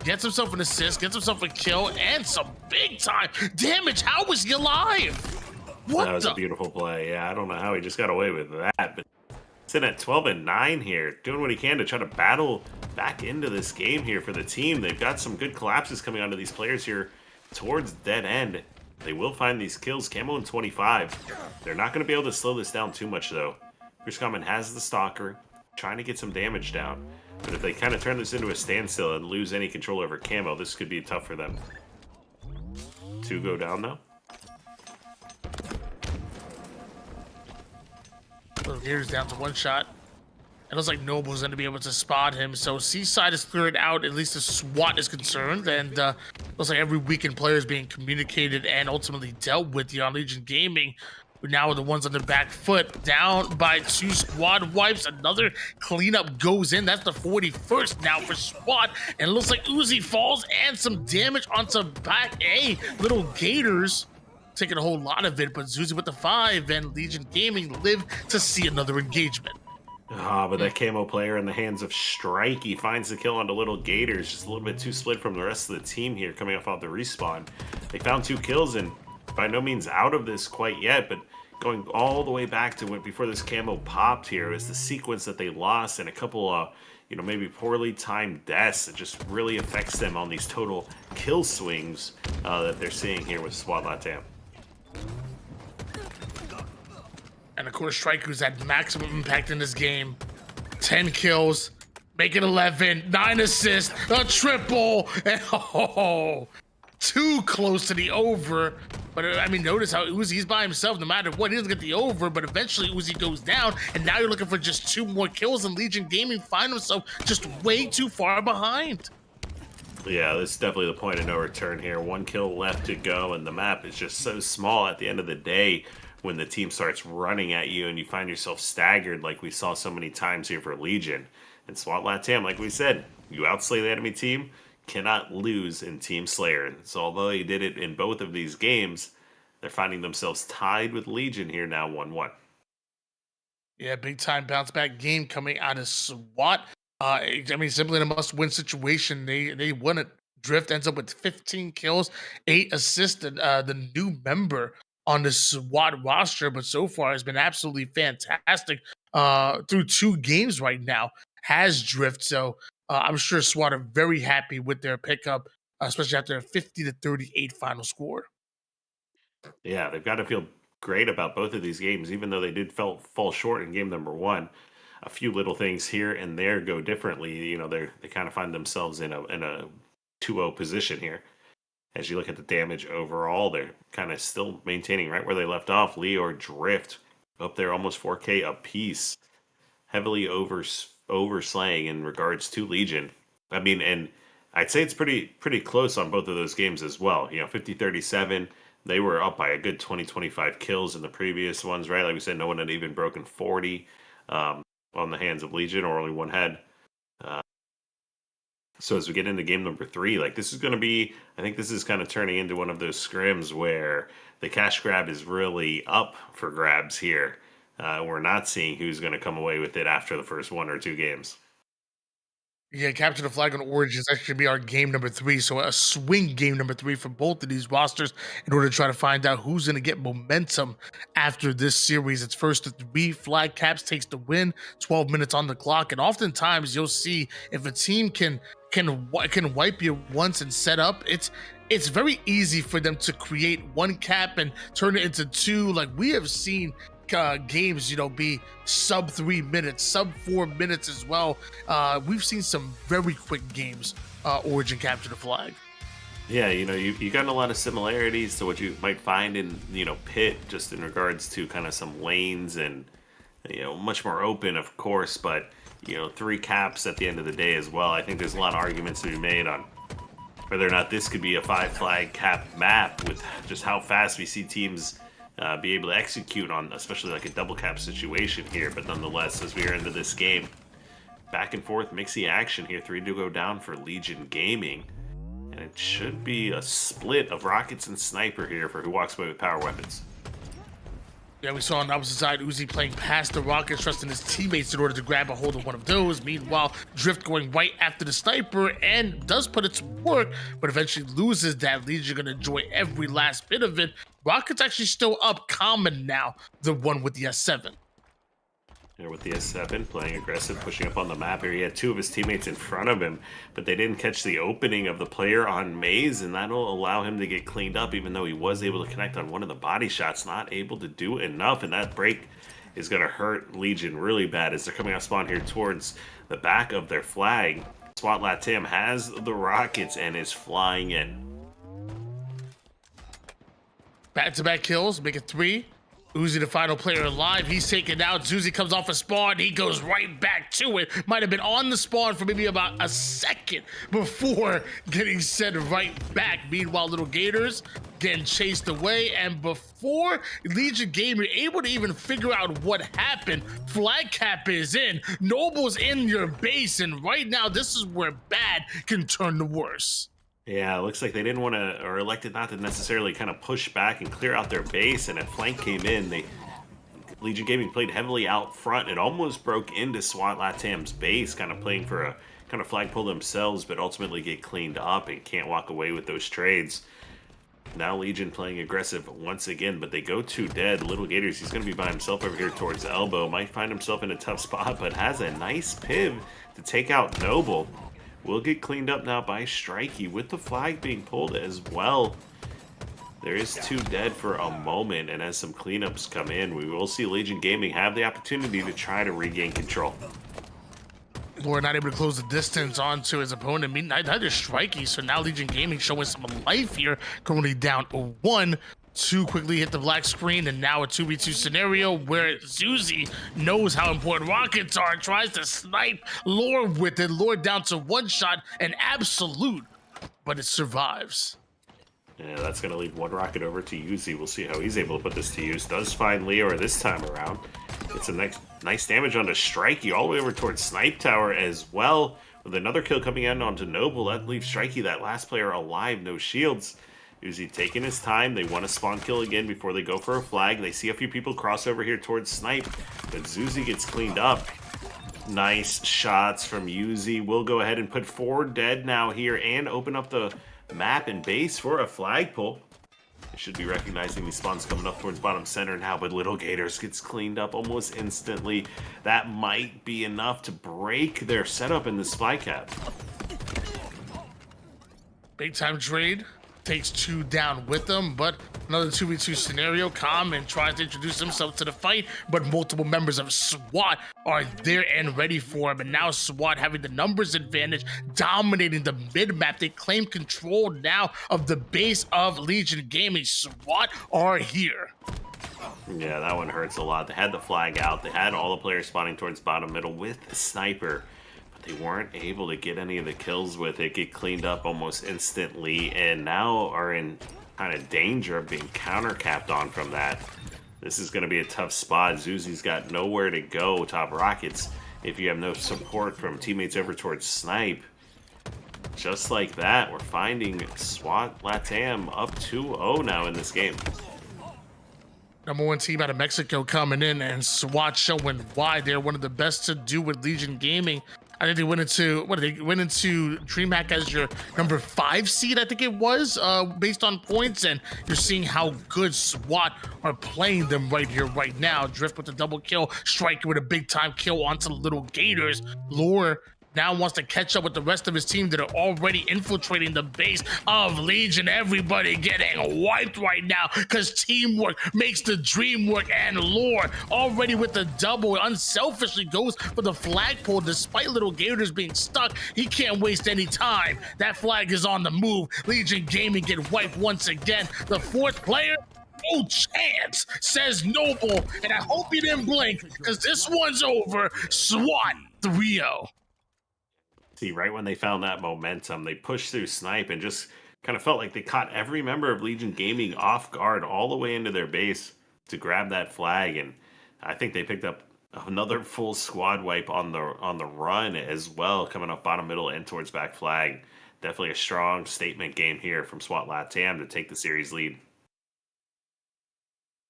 gets himself an assist, gets himself a kill, and some big time damage. How was he alive? What That was a beautiful play. Yeah, I don't know how he just got away with that, but sitting at 12-9 here, doing what he can to try to battle back into this game here for the team. They've got some good collapses coming onto these players here towards dead end. They will find these kills. Camo in 25. They're not going to be able to slow this down too much, though. Chris Common has the Stalker, trying to get some damage down. But if they kind of turn this into a standstill and lose any control over Camo, this could be tough for them. 2 go down, though. Here's down to 1 shot. It looks like Noble's going to be able to spot him. So Seaside is cleared out, at least as SWAT is concerned. And looks like every weekend player is being communicated and ultimately dealt with here on Legion Gaming. We're now the ones on the back foot. Down by 2 squad wipes. Another cleanup goes in. That's the 41st now for SWAT. And it looks like Uzi falls and some damage onto back A. Little Gators taking a whole lot of it, but Zuzi with the 5 and Legion Gaming live to see another engagement. Ah, but that Camo player in the hands of Strike, he finds the kill onto Little Gators, just a little bit too split from the rest of the team here coming off the respawn. They found 2 kills and by no means out of this quite yet, but going all the way back to when before this Camo popped here is the sequence that they lost and a couple maybe poorly timed deaths. It just really affects them on these total kill swings that they're seeing here with SWAT LATAM. And of course, Strike, who's had maximum impact in this game. 10 kills, make it 11, 9 assists, a triple, and too close to the over. But I mean, notice how Uzi's by himself no matter what. He doesn't get the over, but eventually Uzi goes down, and now you're looking for just 2 more kills, and Legion Gaming find himself just way too far behind. Yeah, this is definitely the point of no return here. 1 kill left to go, and the map is just so small at the end of the day when the team starts running at you and you find yourself staggered like we saw so many times here for Legion. And SWAT LATAM, like we said, you outslay the enemy team, cannot lose in Team Slayer. So although he did it in both of these games, they're finding themselves tied with Legion here now 1-1. Yeah, big time bounce back game coming out of SWAT. I mean, simply in a must-win situation, they won it. Drift ends up with 15 kills, 8 assists, and the new member on the SWAT roster, but so far has been absolutely fantastic through 2 games right now, has Drift. So I'm sure SWAT are very happy with their pickup, especially after a 50-38 final score. Yeah, they've got to feel great about both of these games, even though they did fall short in game number 1. A few little things here and there go differently. You know, they kind of find themselves in a 2-0 position here. As you look at the damage overall, they're kind of still maintaining right where they left off. Leo or Drift up there, almost 4K apiece, heavily overslaying in regards to Legion. I mean, and I'd say it's pretty close on both of those games as well. You know, 50-37. They were up by a good 20-25 kills in the previous ones, right? Like we said, no one had even broken 40 on the hands of Legion, or only one had. So as we get into game number 3, like this is going to be, I think this is kind of turning into one of those scrims where the cash grab is really up for grabs here. We're not seeing who's going to come away with it after the first 1 or 2 games. Yeah, capture the flag on Origins actually be our game number 3. So a swing game number 3 for both of these rosters in order to try to find out who's going to get momentum after this series. It's first to 3. Flag caps takes the win. 12 minutes on the clock, and oftentimes you'll see if a team can wipe you once and set up, it's very easy for them to create 1 cap and turn it into 2. Like we have seen games, be sub 3 minutes, sub 4 minutes as well. We've seen some very quick games. Origin capture the flag. Yeah, you got a lot of similarities to what you might find in Pit, just in regards to kind of some lanes and much more open, of course, but 3 caps at the end of the day as well. I think there's a lot of arguments to be made on whether or not this could be a 5 flag cap map with just how fast we see teams be able to execute on, especially like a double cap situation here. But nonetheless, as we are into this game, back and forth mixy action here. 3 to go down for Legion Gaming. And it should be a split of Rockets and Sniper here for who walks away with power weapons. Yeah, we saw on the opposite side Uzi playing past the Rockets, trusting his teammates in order to grab a hold of one of those. Meanwhile, Drift going right after the Sniper and does put it to work, but eventually loses that. Legion gonna enjoy every last bit of it. Rockets actually still up common now, the one with the S7. Here with the S7 playing aggressive, pushing up on the map here. He had 2 of his teammates in front of him, but they didn't catch the opening of the player on Maze, and that'll allow him to get cleaned up, even though he was able to connect on one of the body shots. Not able to do enough, and that break is going to hurt Legion really bad as they're coming off spawn here towards the back of their flag. SWAT LATAM has the Rockets and is flying in. Back-to-back kills, make it 3. Uzi, the final player alive, he's taken out. Zuzi comes off a spawn, he goes right back to it. Might have been on the spawn for maybe about a second before getting sent right back. Meanwhile, Little Gators getting chased away, and before Legion Gamer able to even figure out what happened, flag cap is in, Noble's in your base, and right now this is where bad can turn to worse. Yeah, it looks like they didn't want to, or elected not to necessarily kind of push back and clear out their base, and a flank came in. Legion Gaming played heavily out front. It almost broke into SWAT LATAM's base, kind of playing for a kind of flagpole themselves, but ultimately get cleaned up and can't walk away with those trades. Now Legion playing aggressive once again, but they go 2 dead. Little Gators, he's going to be by himself over here towards Elbow. Might find himself in a tough spot, but has a nice piv to take out Noble. Will get cleaned up now by Strikey with the flag being pulled as well. There is 2 dead for a moment, and as some cleanups come in, we will see Legion Gaming have the opportunity to try to regain control. Lord not able to close the distance onto his opponent. Neither Strikey, so now Legion Gaming showing some life here, currently down 1. 2 quickly hit the black screen, and now a 2v2 scenario where Zuzi knows how important Rockets are, tries to snipe Lore with it. Lore down to 1 shot, an absolute, but it survives. Yeah, that's going to leave 1 rocket over to Uzi. We'll see how he's able to put this to use. Does find Leo this time around. It's a nice damage onto Strikey, all the way over towards Snipe Tower as well. With another kill coming in onto Noble, that leaves Strikey, that last player, alive, no shields. Uzi taking his time. They want to spawn kill again before they go for a flag. They see a few people cross over here towards Snipe, but Zuzi gets cleaned up. Nice shots from Uzi. We'll go ahead and put 4 dead now here and open up the map and base for a flagpole. They should be recognizing these spawns coming up towards bottom center now, but Little Gators gets cleaned up almost instantly. That might be enough to break their setup in this fly cap. Big time trade. Takes 2 down with them, but another 2v2 scenario. Common tries to introduce himself to the fight, but multiple members of SWAT are there and ready for him. And now SWAT having the numbers advantage, dominating the mid-map. They claim control now of the base of Legion Gaming. SWAT are here. Yeah, that one hurts a lot. They had the flag out. They had all the players spawning towards bottom middle with the sniper. They weren't able to get any of the kills with it, get cleaned up almost instantly, and now are in kind of danger of being counter-capped on from that. This is going to be a tough spot. Zuzi's got nowhere to go, top Rockets, if you have no support from teammates over towards Snipe. Just like that, we're finding SWAT LATAM up 2-0 now in this game. Number 1 team out of Mexico coming in, and SWAT showing why they're one of the best to do with Legion Gaming. I think they went into DreamHack as your number 5 seed, I think it was, based on points, and you're seeing how good SWAT are playing them right here, right now. Drift with a double kill, Striker with a big time kill onto the Little Gators. Lore now wants to catch up with the rest of his team that are already infiltrating the base of Legion. Everybody getting wiped right now because teamwork makes the dream work, and Lore already with the double unselfishly goes for the flagpole despite Little Gators being stuck. He can't waste any time. That flag is on the move. Legion Gaming get wiped once again. The 4th player, no chance, says Noble, and I hope he didn't blink because this one's over. SWAT 3-0. See, right when they found that momentum, they pushed through snipe and just kind of felt like they caught every member of Legion Gaming off guard all the way into their base to grab that flag. And I think they picked up another full squad wipe on the run as well, coming up bottom middle and towards back flag. Definitely a strong statement game here from SWAT LATAM to take the series lead.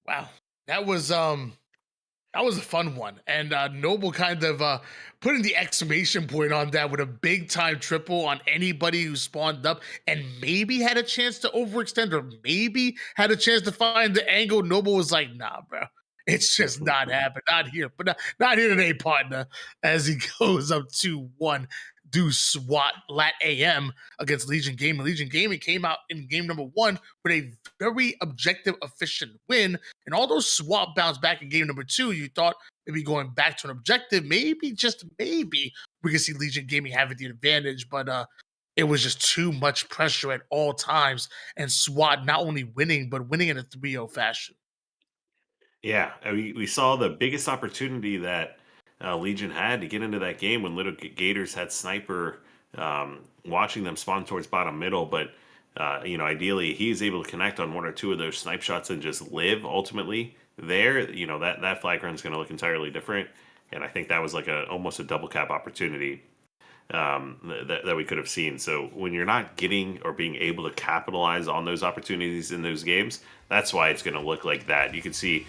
Wow, that was a fun one, and Noble kind of putting the exclamation point on that with a big time triple on anybody who spawned up and maybe had a chance to overextend or maybe had a chance to find the angle. Noble was like, "Nah, bro, it's just not happening, not here, but not here today, partner." As he goes up 2-1. Do SWAT Lat AM against Legion Gaming. Legion Gaming came out in game number 1 with a very objective, efficient win. And all those SWAT bounced back in game number 2, you thought maybe going back to an objective, maybe, just maybe, we could see Legion Gaming having the advantage. But it was just too much pressure at all times. And SWAT not only winning, but winning in a 3-0 fashion. Yeah, we saw the biggest opportunity that Legion had to get into that game when Little Gators had Sniper watching them spawn towards bottom middle. But, ideally, he's able to connect on 1 or 2 of those snipe shots and just live ultimately there. That flag run is going to look entirely different. And I think that was like almost a double cap opportunity that we could have seen. So when you're not getting or being able to capitalize on those opportunities in those games, that's why it's going to look like that. You can see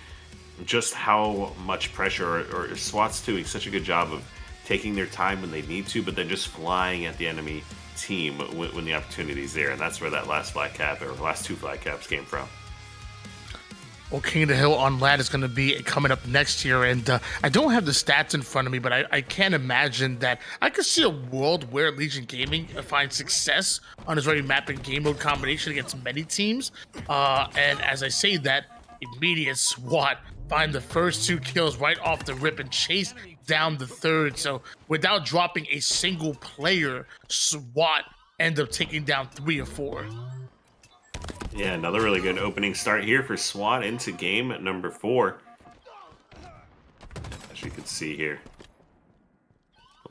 just how much pressure, or SWAT's doing such a good job of taking their time when they need to, but then just flying at the enemy team when the opportunity's there. And that's where that last flag cap, or last 2 flag caps, came from. Well, King of the Hill on Lad is going to be coming up next year, and I don't have the stats in front of me, but I can't imagine that I could see a world where Legion Gaming finds success on his very map and game mode combination against many teams. And as I say that, immediate SWAT find the first 2 kills right off the rip and chase down the third. So without dropping a single player, SWAT end up taking down 3 or 4. Yeah, another really good opening start here for SWAT into game number 4. As you can see here.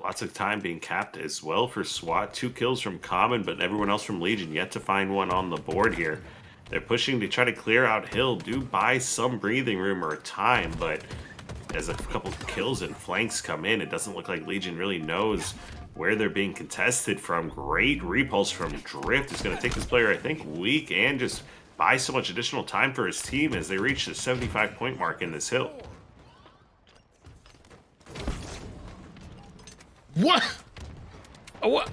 Lots of time being capped as well for SWAT. 2 kills from Common, but everyone else from Legion yet to find one on the board here. They're pushing to try to clear out Hill, do buy some breathing room or time, but as a couple kills and flanks come in, it doesn't look like Legion really knows where they're being contested from. Great repulse from Drift. Is going to take this player, I think, weak and just buy so much additional time for his team as they reach the 75-point mark in this Hill. What? What?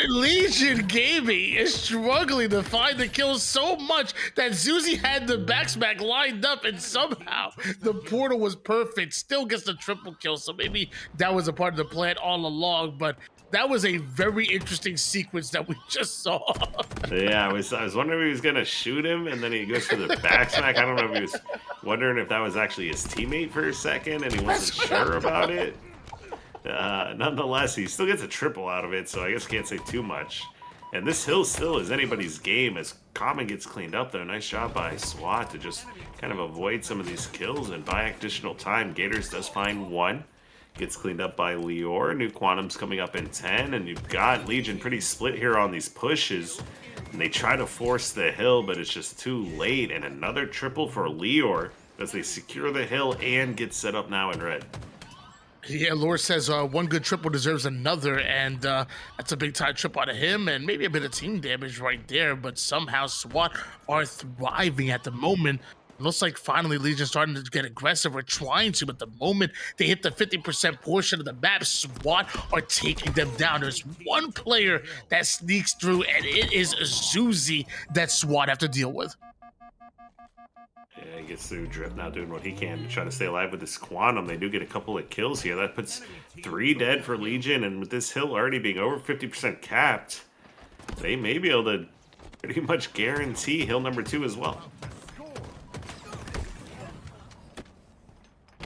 Legion Gaming is struggling to find the kills so much that Zuzi had the backsmack lined up, and somehow the portal was perfect. Still gets the triple kill, so maybe that was a part of the plan all along. But that was a very interesting sequence that we just saw. Yeah, I was wondering if he was gonna shoot him, and then he goes for the backsmack. I don't know if he was wondering if that was actually his teammate for a second, and he wasn't sure about it. Nonetheless, he still gets a triple out of it, so I guess can't say too much. And this Hill still is anybody's game as Common gets cleaned up, though. Nice job by SWAT to just kind of avoid some of these kills and buy additional time. Gators does find 1. Gets cleaned up by Lior. New Quantum's coming up in 10, and you've got Legion pretty split here on these pushes. And they try to force the Hill, but it's just too late. And another triple for Lior as they secure the Hill and get set up now in red. Yeah, Lore says 1 good triple deserves another, and that's a big time trip out of him, and maybe a bit of team damage right there, but somehow SWAT are thriving at the moment. It looks like finally Legion starting to get aggressive or trying to, but the moment they hit the 50% portion of the map, SWAT are taking them down. There's 1 player that sneaks through, and it is Zuzi that SWAT have to deal with. Yeah, he gets through. Drip now doing what he can to try to stay alive with this Quantum. They do get a couple of kills here. That puts 3 dead for Legion, and with this Hill already being over 50% capped, they may be able to pretty much guarantee Hill number 2 as well.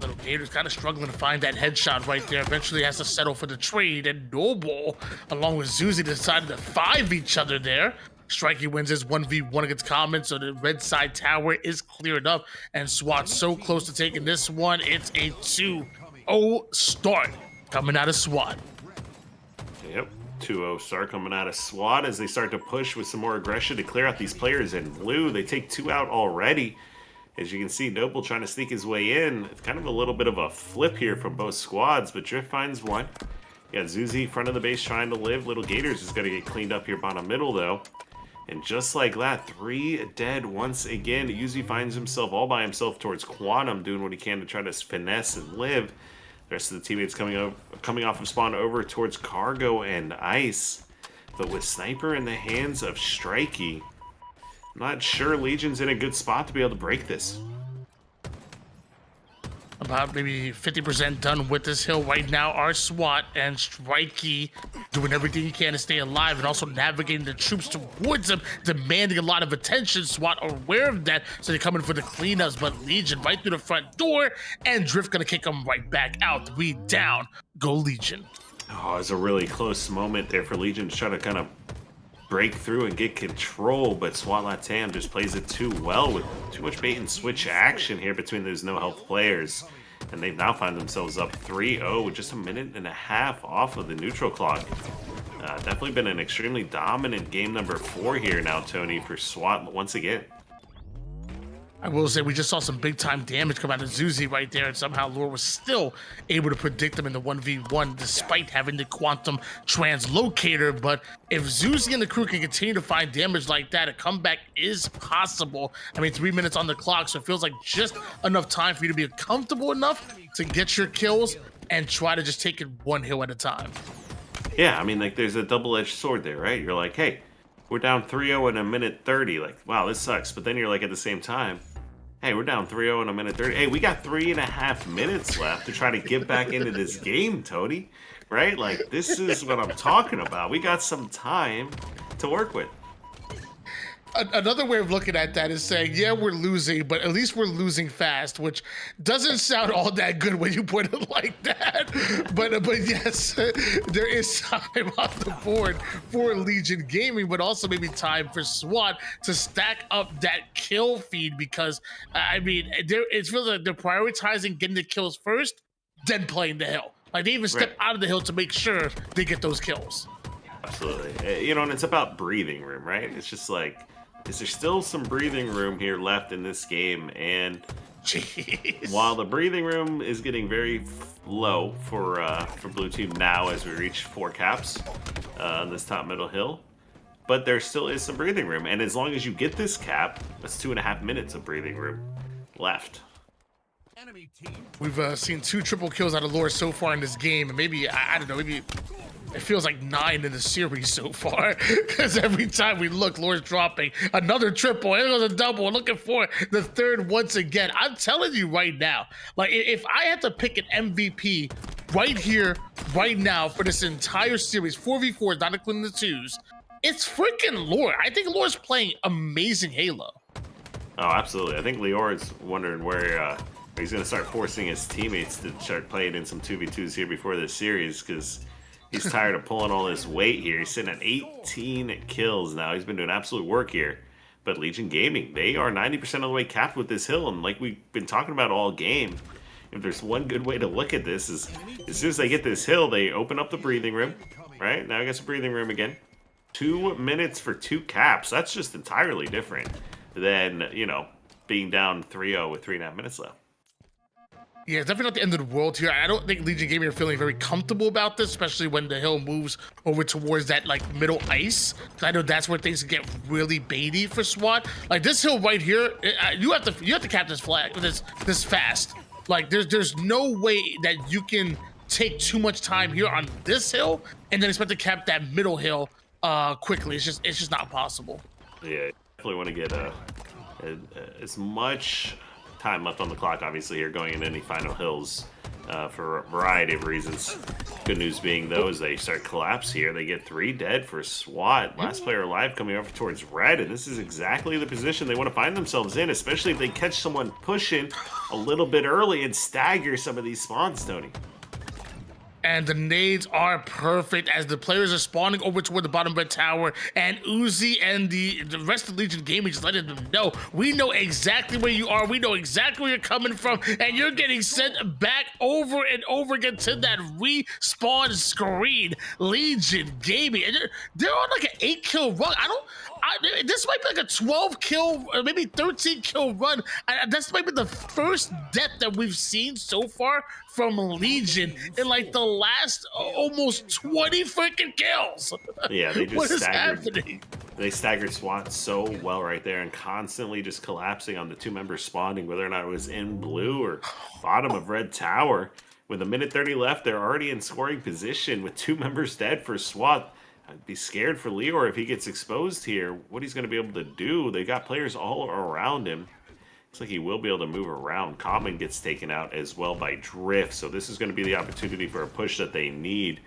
Little Gator's kind of struggling to find that headshot right there. Eventually has to settle for the trade, and Noble, along with Zuzi, decided to 5 each other there. Strikey wins his 1v1 against Common, so the red side tower is cleared up, and SWAT's so close to taking this one. It's a 2-0 start coming out of SWAT. Yep, 2-0 start coming out of SWAT as they start to push with some more aggression to clear out these players in blue. They take 2 out already. As you can see, Noble trying to sneak his way in. It's kind of a little bit of a flip here from both squads, but Drift finds one. You got Zuzi front of the base trying to live. Little Gators is going to get cleaned up here bottom middle, though. And just like that, 3 dead once again. Yuzi finds himself all by himself towards Quantum, doing what he can to try to finesse and live. The rest of the teammates coming off of spawn over towards Cargo and Ice. But with Sniper in the hands of Strikey, I'm not sure Legion's in a good spot to be able to break this. About maybe 50% done with this hill right now are SWAT and Strikey doing everything he can to stay alive and also navigating the troops towards him, demanding a lot of attention. SWAT are aware of that, so they're coming for the cleanups, but Legion right through the front door, and Drift gonna kick him right back out. 3 down. Go Legion. Oh, it's a really close moment there for Legion to try to kind of break through and get control, but SWAT LATAM just plays it too well with too much bait and switch action here between those no health players. And they've now found themselves up 3-0 with just a minute and a half off of the neutral clock. Definitely been an extremely dominant game number 4 here now, Tony, for SWAT once again. I will say we just saw some big time damage come out of Zuzi right there, and somehow Lure was still able to predict them in the 1v1 despite having the quantum translocator. But if Zuzi and the crew can continue to find damage like that, a comeback is possible. I mean, 3 minutes on the clock, so it feels like just enough time for you to be comfortable enough to get your kills and try to just take it one hill at a time. Yeah, I mean, like, there's a double-edged sword there, right? You're like, hey, we're down 3-0 in a minute 30. Like, wow, this sucks. But then you're like, at the same time, hey, we're down 3-0 in a minute 30. Hey, we got 3.5 minutes left to try to get back into this game, Tony. Right? Like, this is what I'm talking about. We got some time to work with. Another way of looking at that is saying, yeah, we're losing, but at least we're losing fast, which doesn't sound all that good when you put it like that. But yes, there is time off the board for Legion Gaming, but also maybe time for SWAT to stack up that kill feed because, I mean, it feels like they're prioritizing getting the kills first, then playing the hill. Like, they even step out of the hill to make sure they get those kills. Absolutely. You know, and it's about breathing room, right? It's just like, is there still some breathing room here left in this game? And jeez, while the breathing room is getting very low for Blue Team now as we reach 4 caps on this top middle hill, but there still is some breathing room. And as long as you get this cap, that's 2.5 minutes of breathing room left. Enemy team. we've seen 2 triple kills out of Lure so far in this game, and maybe, I don't know, maybe it feels like 9 in the series so far, because every time we look, Lure's dropping another triple, and it goes a double, looking for the 3rd once again. I'm telling you right now, like, if I had to pick an MVP right here, right now, for this entire series, 4v4s, not including the 2s, it's freaking Lure. I think Lure's playing amazing Halo. Oh, absolutely. I think Lior is wondering where he's going to start forcing his teammates to start playing in some 2v2s here before this series, because he's tired of pulling all this weight here. He's sitting at 18 kills now. He's been doing absolute work here. But Legion Gaming, they are 90% of the way capped with this hill. And like we've been talking about all game, if there's one good way to look at this is as soon as they get this hill, they open up the breathing room. Right? Now I got some breathing room again. 2 minutes for 2 caps. That's just entirely different than, you know, being down 3-0 with 3.5 minutes left. Yeah, it's definitely not the end of the world here. I don't think Legion Gaming are feeling very comfortable about this, especially when the hill moves over towards that, like, middle ice. I know that's where things get really baity for SWAT. Like, this hill right here, you have to cap this flag this fast. Like, there's no way that you can take too much time here on this hill and then expect to cap that middle hill quickly. It's just not possible. Yeah, definitely want to get as much time left on the clock, obviously, here going into any final hills for a variety of reasons. Good news being, though, as they start collapse here, they get 3 dead for SWAT. Last player alive coming over towards red, and this is exactly the position they want to find themselves in, especially if they catch someone pushing a little bit early and stagger some of these spawns, Tony. And the nades are perfect as the players are spawning over toward the bottom red tower, and Uzi and the rest of Legion Gaming just letting them know, we know exactly where you are, we know exactly where you're coming from, and you're getting sent back over and over again to that respawn screen. Legion Gaming, and they're on like an 8-kill run. This might be like a 12 kill, or maybe 13 kill run. This might be the first death that we've seen so far from Legion in like the last almost 20 freaking kills. Yeah, they just What is staggered. happening? They staggered SWAT so well right there and constantly just collapsing on the 2 members spawning, whether or not it was in blue or bottom of red tower. With a minute 30 left, they're already in scoring position with 2 members dead for SWAT. I'd be scared for Leor if he gets exposed here, what he's going to be able to do. They got players all around him. Looks like he will be able to move around. Common gets taken out as well by Drift, so this is going to be the opportunity for a push that they need.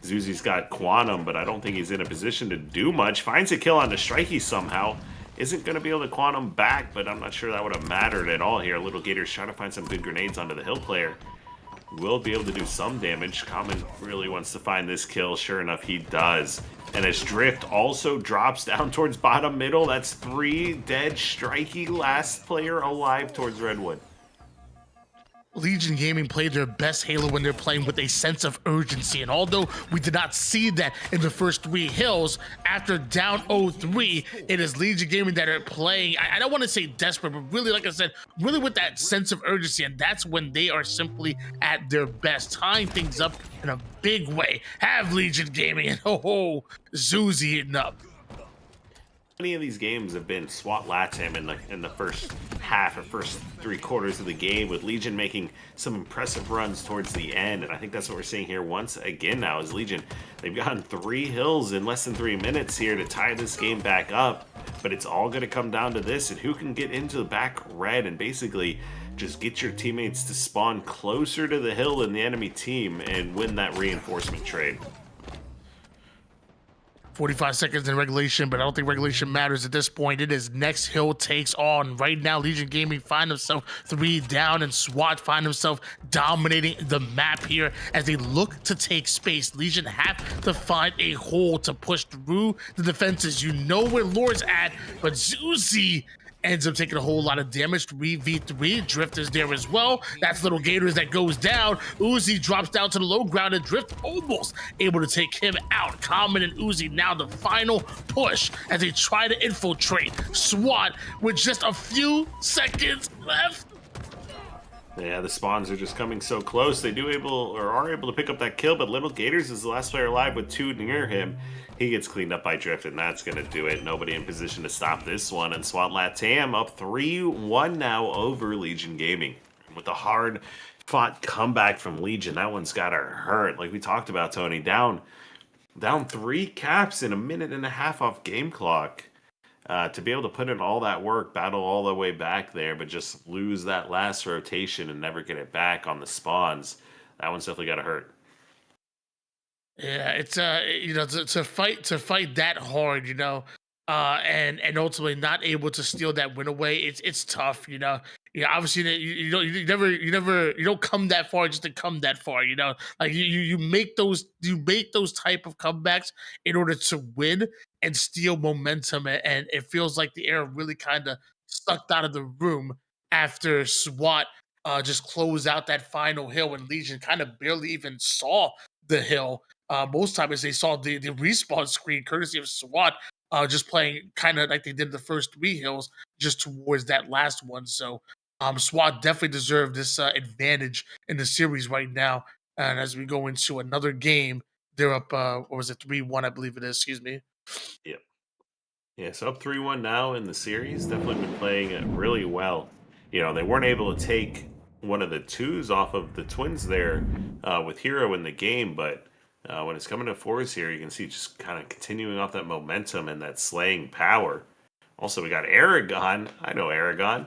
Zuzi's got Quantum, but I don't think he's in a position to do much. Finds a kill on the Strikey somehow. Isn't going to be able to Quantum back, but I'm not sure that would have mattered at all here. Little Gator's trying to find some good grenades onto the Hill player. Will be able to do some damage. Common really wants to find this kill. Sure enough, he does. And as Drift also drops down towards bottom middle, that's 3 dead. Strikey, last player alive towards Redwood. Legion Gaming played their best Halo when they're playing with a sense of urgency, and although we did not see that in the first 3 hills, after down 0-3, it is Legion Gaming that are playing, I don't want to say desperate, but really, like I said, really with that sense of urgency, and that's when they are simply at their best, tying things up in a big way. Have Legion Gaming, and Zuzi hitting up. Many of these games have been SWAT LATAM in the first half or first 3 quarters of the game, with Legion making some impressive runs towards the end, and I think that's what we're seeing here once again now is Legion. They've gotten 3 hills in less than 3 minutes here to tie this game back up, but it's all going to come down to this and who can get into the back red and basically just get your teammates to spawn closer to the hill than the enemy team and win that reinforcement trade. 45 seconds in regulation, but I don't think regulation matters at this point. It is next hill takes on. Right now, Legion Gaming find themselves 3 down, and SWAT find themselves dominating the map here as they look to take space. Legion have to find a hole to push through the defenses. You know where Lord's at, but Zuzi ends up taking a whole lot of damage. 3v3. Drift is there as well. That's Little Gators that goes down. Uzi drops down to the low ground, and Drift almost able to take him out. Common and Uzi now the final push as they try to infiltrate SWAT with just a few seconds left. Yeah, the spawns are just coming so close. They are able to pick up that kill, but Little Gators is the last player alive with 2 near him. He gets cleaned up by Drift, and that's going to do it. Nobody in position to stop this one. And SWAT LATAM up 3-1 now over Legion Gaming. With a hard-fought comeback from Legion, that one's got to hurt. Like we talked about, Tony, down 3 caps in a minute and a half off game clock. To be able to put in all that work, battle all the way back there, but just lose that last rotation and never get it back on the spawns, that one's definitely got to hurt. Yeah, it's to fight that hard, and ultimately not able to steal that win away. It's tough, obviously you don't come that far just to come that far, like you make those type of comebacks in order to win and steal momentum, and it feels like the air really kind of sucked out of the room after SWAT just closed out that final hill, and Legion kind of barely even saw the hill. Most times they saw the respawn screen courtesy of SWAT, just playing kind of like they did the first 3 hills just towards that last one. So SWAT definitely deserved this advantage in the series right now. And as we go into another game, they're up, 3-1, I believe it is, excuse me. Yep. Yeah, so up 3-1 now in the series. Definitely been playing it really well. They weren't able to take one of the 2s off of the Twins there with Hero in the game, but when it's coming to 4s here, you can see just kind of continuing off that momentum and that slaying power. Also, we got Aragon. I know Aragon.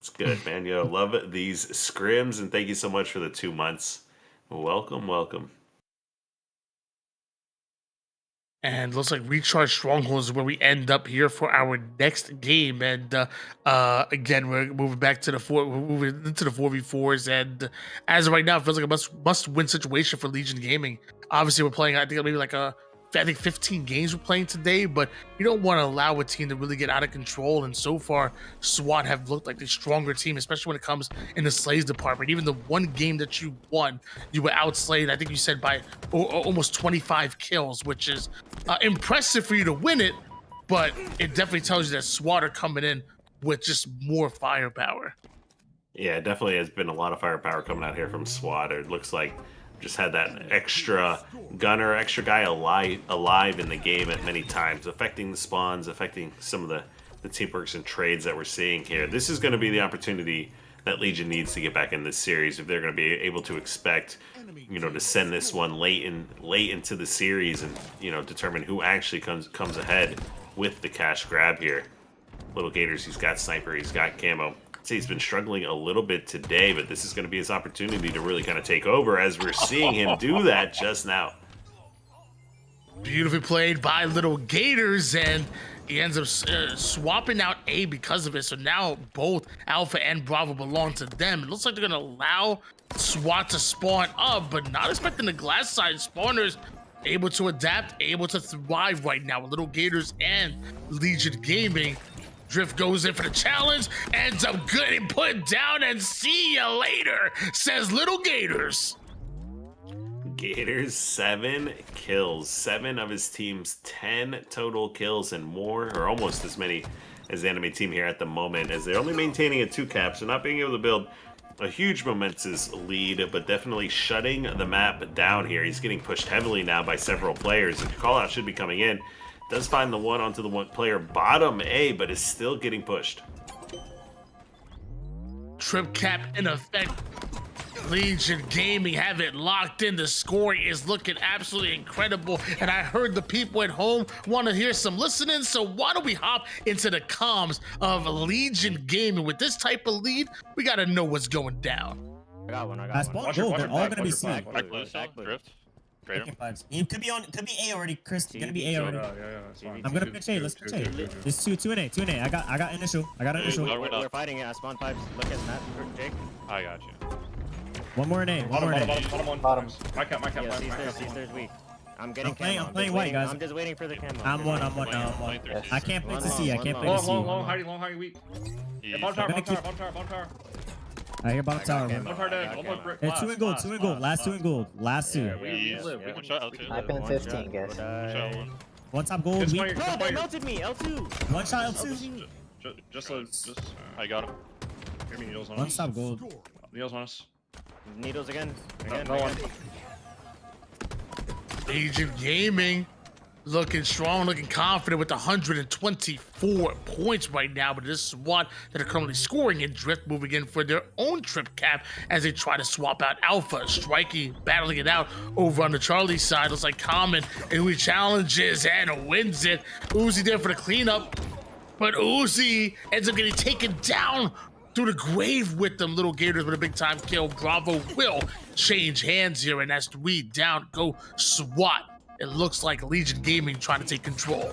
It's good, man. Love it. These scrims, and thank you so much for the 2 months. Welcome, welcome. And looks like Recharge Strongholds is where we end up here for our next game. And again, we're moving back to we're moving into the 4v4s. And as of right now, it feels like a must win situation for Legion Gaming. Obviously, we're playing, I think maybe like I think 15 games we're playing today, but you don't want to allow a team to really get out of control. And so far, SWAT have looked like the stronger team, especially when it comes in the slays department. Even the one game that you won, you were outslayed, I think you said, by almost 25 kills, which is impressive for you to win it, but it definitely tells you that SWAT are coming in with just more firepower. Yeah, it definitely has been a lot of firepower coming out here from SWAT. It looks like just had that extra gunner, extra guy alive in the game at many times, affecting the spawns, affecting some of the teamworks and trades that we're seeing here. This is going to be the opportunity that Legion needs to get back in this series if they're going to be able to expect, you know, to send this one late into the series and, you know, determine who actually comes ahead with the cash grab here. Little Gators, he's got sniper, he's got camo. I'd say he's been struggling a little bit today, but this is going to be his opportunity to really kind of take over, as we're seeing him do that just now. Beautifully played by Little Gators, and he ends up swapping out A because of it. So now both Alpha and Bravo belong to them. It looks like they're going to allow SWAT to spawn up, but not expecting the glass side spawners able to adapt, able to thrive right now with Little Gators and Legion Gaming. Drift goes in for the challenge, ends up getting put down, and see you later, says Little Gators. Gators, 7 kills. 7 of his team's 10 total kills and more, or almost as many as the enemy team here at the moment, as they're only maintaining a 2 cap, so not being able to build a huge momentous lead, but definitely shutting the map down here. He's getting pushed heavily now by several players. The call out should be coming in. Does find the one onto the one player bottom A, but is still getting pushed. Trip cap in effect. Legion Gaming have it locked in. The scoring is looking absolutely incredible, and I heard the people at home want to hear some listening, so why don't we hop into the comms of Legion Gaming? With this type of lead, we got to know what's going down. I got one. Watch your They're all gonna be flag. seen. Back blue, drift. Trade him. He could be A already, Chris. Gonna be A already. I'm gonna pitch A. Let's pitch A. There's two in A. I got initial. We're fighting it. I spawn pipes. Look at that, Jake. I got you. One more in A. Bottom. My cap. There's weak. I'm getting I'm playing white, guys. I'm just waiting for the camo. I'm one. I can't play to C. I can't play to C. Long hiding weak. Bomb tower. I hear bottom tower. Bomb tower dead. Almost brick. Hey, 2 in gold. Last 2 in gold. Last 2. One shot L2. I've been 15, guys. Shot one. One top gold. Just Weak. fire. They melted me. L2. One shot L2. Just I got him. Give me needles on One us. stop gold. Needles on us. Needles again. No one. Legion Gaming looking strong, looking confident with 124 points right now, but this is SWAT that are currently scoring, and Drift moving in for their own trip cap as they try to swap out Alpha. Strikey battling it out over on the Charlie side. Looks like Common, and he challenges and wins it. Uzi there for the cleanup, but Uzi ends up getting taken down through the grave with them. Little Gators with a big time kill. Bravo will change hands here, and that's 3 down. Go SWAT. It looks like Legion Gaming trying to take control.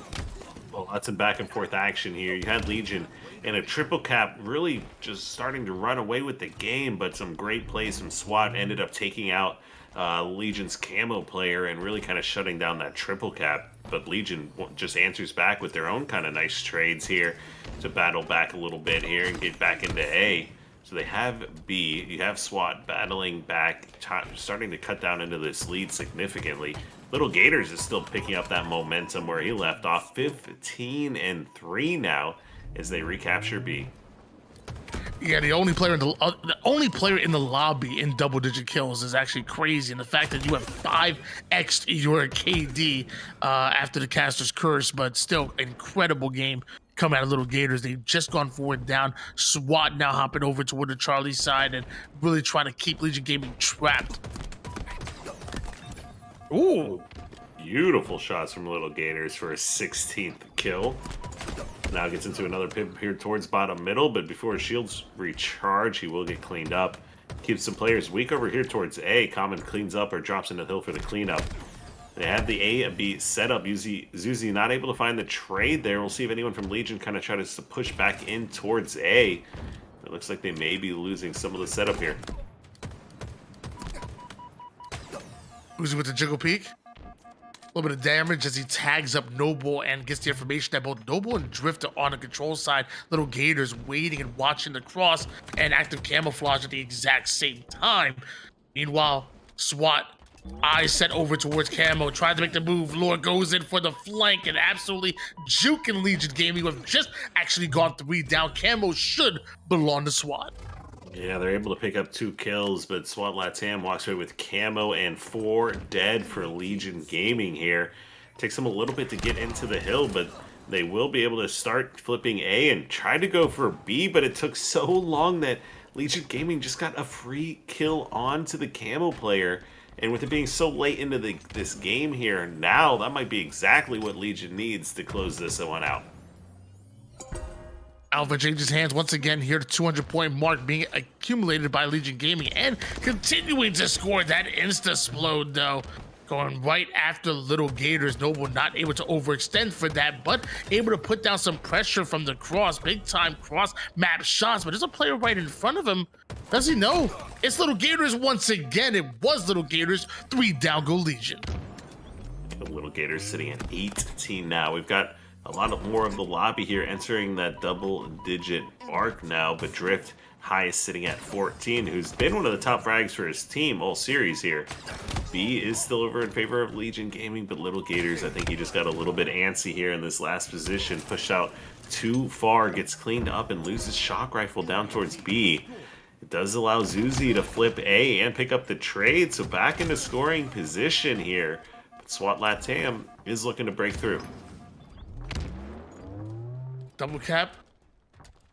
Well, lots of back and forth action here. You had Legion in a triple cap really just starting to run away with the game, but some great plays from SWAT ended up taking out Legion's camo player and really kind of shutting down that triple cap. But Legion just answers back with their own kind of nice trades here to battle back a little bit here and get back into A. So they have B. You have SWAT battling back, starting to cut down into this lead significantly. Little Gators is still picking up that momentum where he left off. 15-3 now as they recapture B. Yeah, the only player in the lobby in double-digit kills is actually crazy, and the fact that you have 5x your KD after the caster's curse, but still incredible game come out of Little Gators. They've just gone forward down. SWAT now hopping over toward the Charlie side and really trying to keep Legion Gaming trapped. Ooh, beautiful shots from Little Gators for a 16th kill. Now gets into another pip here towards bottom middle, but before his shields recharge, he will get cleaned up. Keeps some players weak over here towards A. Common cleans up or drops into the hill for the cleanup. They have the A and B set up. Zuzi not able to find the trade there. We'll see if anyone from Legion kind of tries to push back in towards A. It looks like they may be losing some of the setup here. Uzi with the jiggle peek. A little bit of damage as he tags up Noble and gets the information that both Noble and Drift are on the control side. Little Gators waiting and watching the cross and active camouflage at the exact same time. Meanwhile, SWAT, eyes set over towards Camo, tried to make the move. Lure goes in for the flank and absolutely juking Legion Gaming, who have just actually gone 3 down. Camo should belong to SWAT. Yeah, they're able to pick up 2 kills, but SWAT LATAM walks away with Camo and 4 dead for Legion Gaming here. Takes them a little bit to get into the hill, but they will be able to start flipping A and try to go for B, but it took so long that Legion Gaming just got a free kill onto the Camo player. And with it being so late into this game here, now that might be exactly what Legion needs to close this one out. Alpha changes hands once again here. The 200-point mark being accumulated by Legion Gaming and continuing to score that insta-splode though. Going right after Little Gators. Noble not able to overextend for that, but able to put down some pressure from the cross. Big time cross map shots, but there's a player right in front of him. Does he know? It's Little Gators once again. It was Little Gators. 3 down go Legion. The Little Gators sitting at 18 now. We've got a lot more of the lobby here entering that double-digit mark now, but Drift highest sitting at 14, who's been one of the top frags for his team all series here. B is still over in favor of Legion Gaming, but Little Gators, I think he just got a little bit antsy here in this last position, pushed out too far, gets cleaned up and loses shock rifle down towards B. It does allow Zuzi to flip A and pick up the trade, so back into scoring position here. But SWAT LATAM is looking to break through. Double cap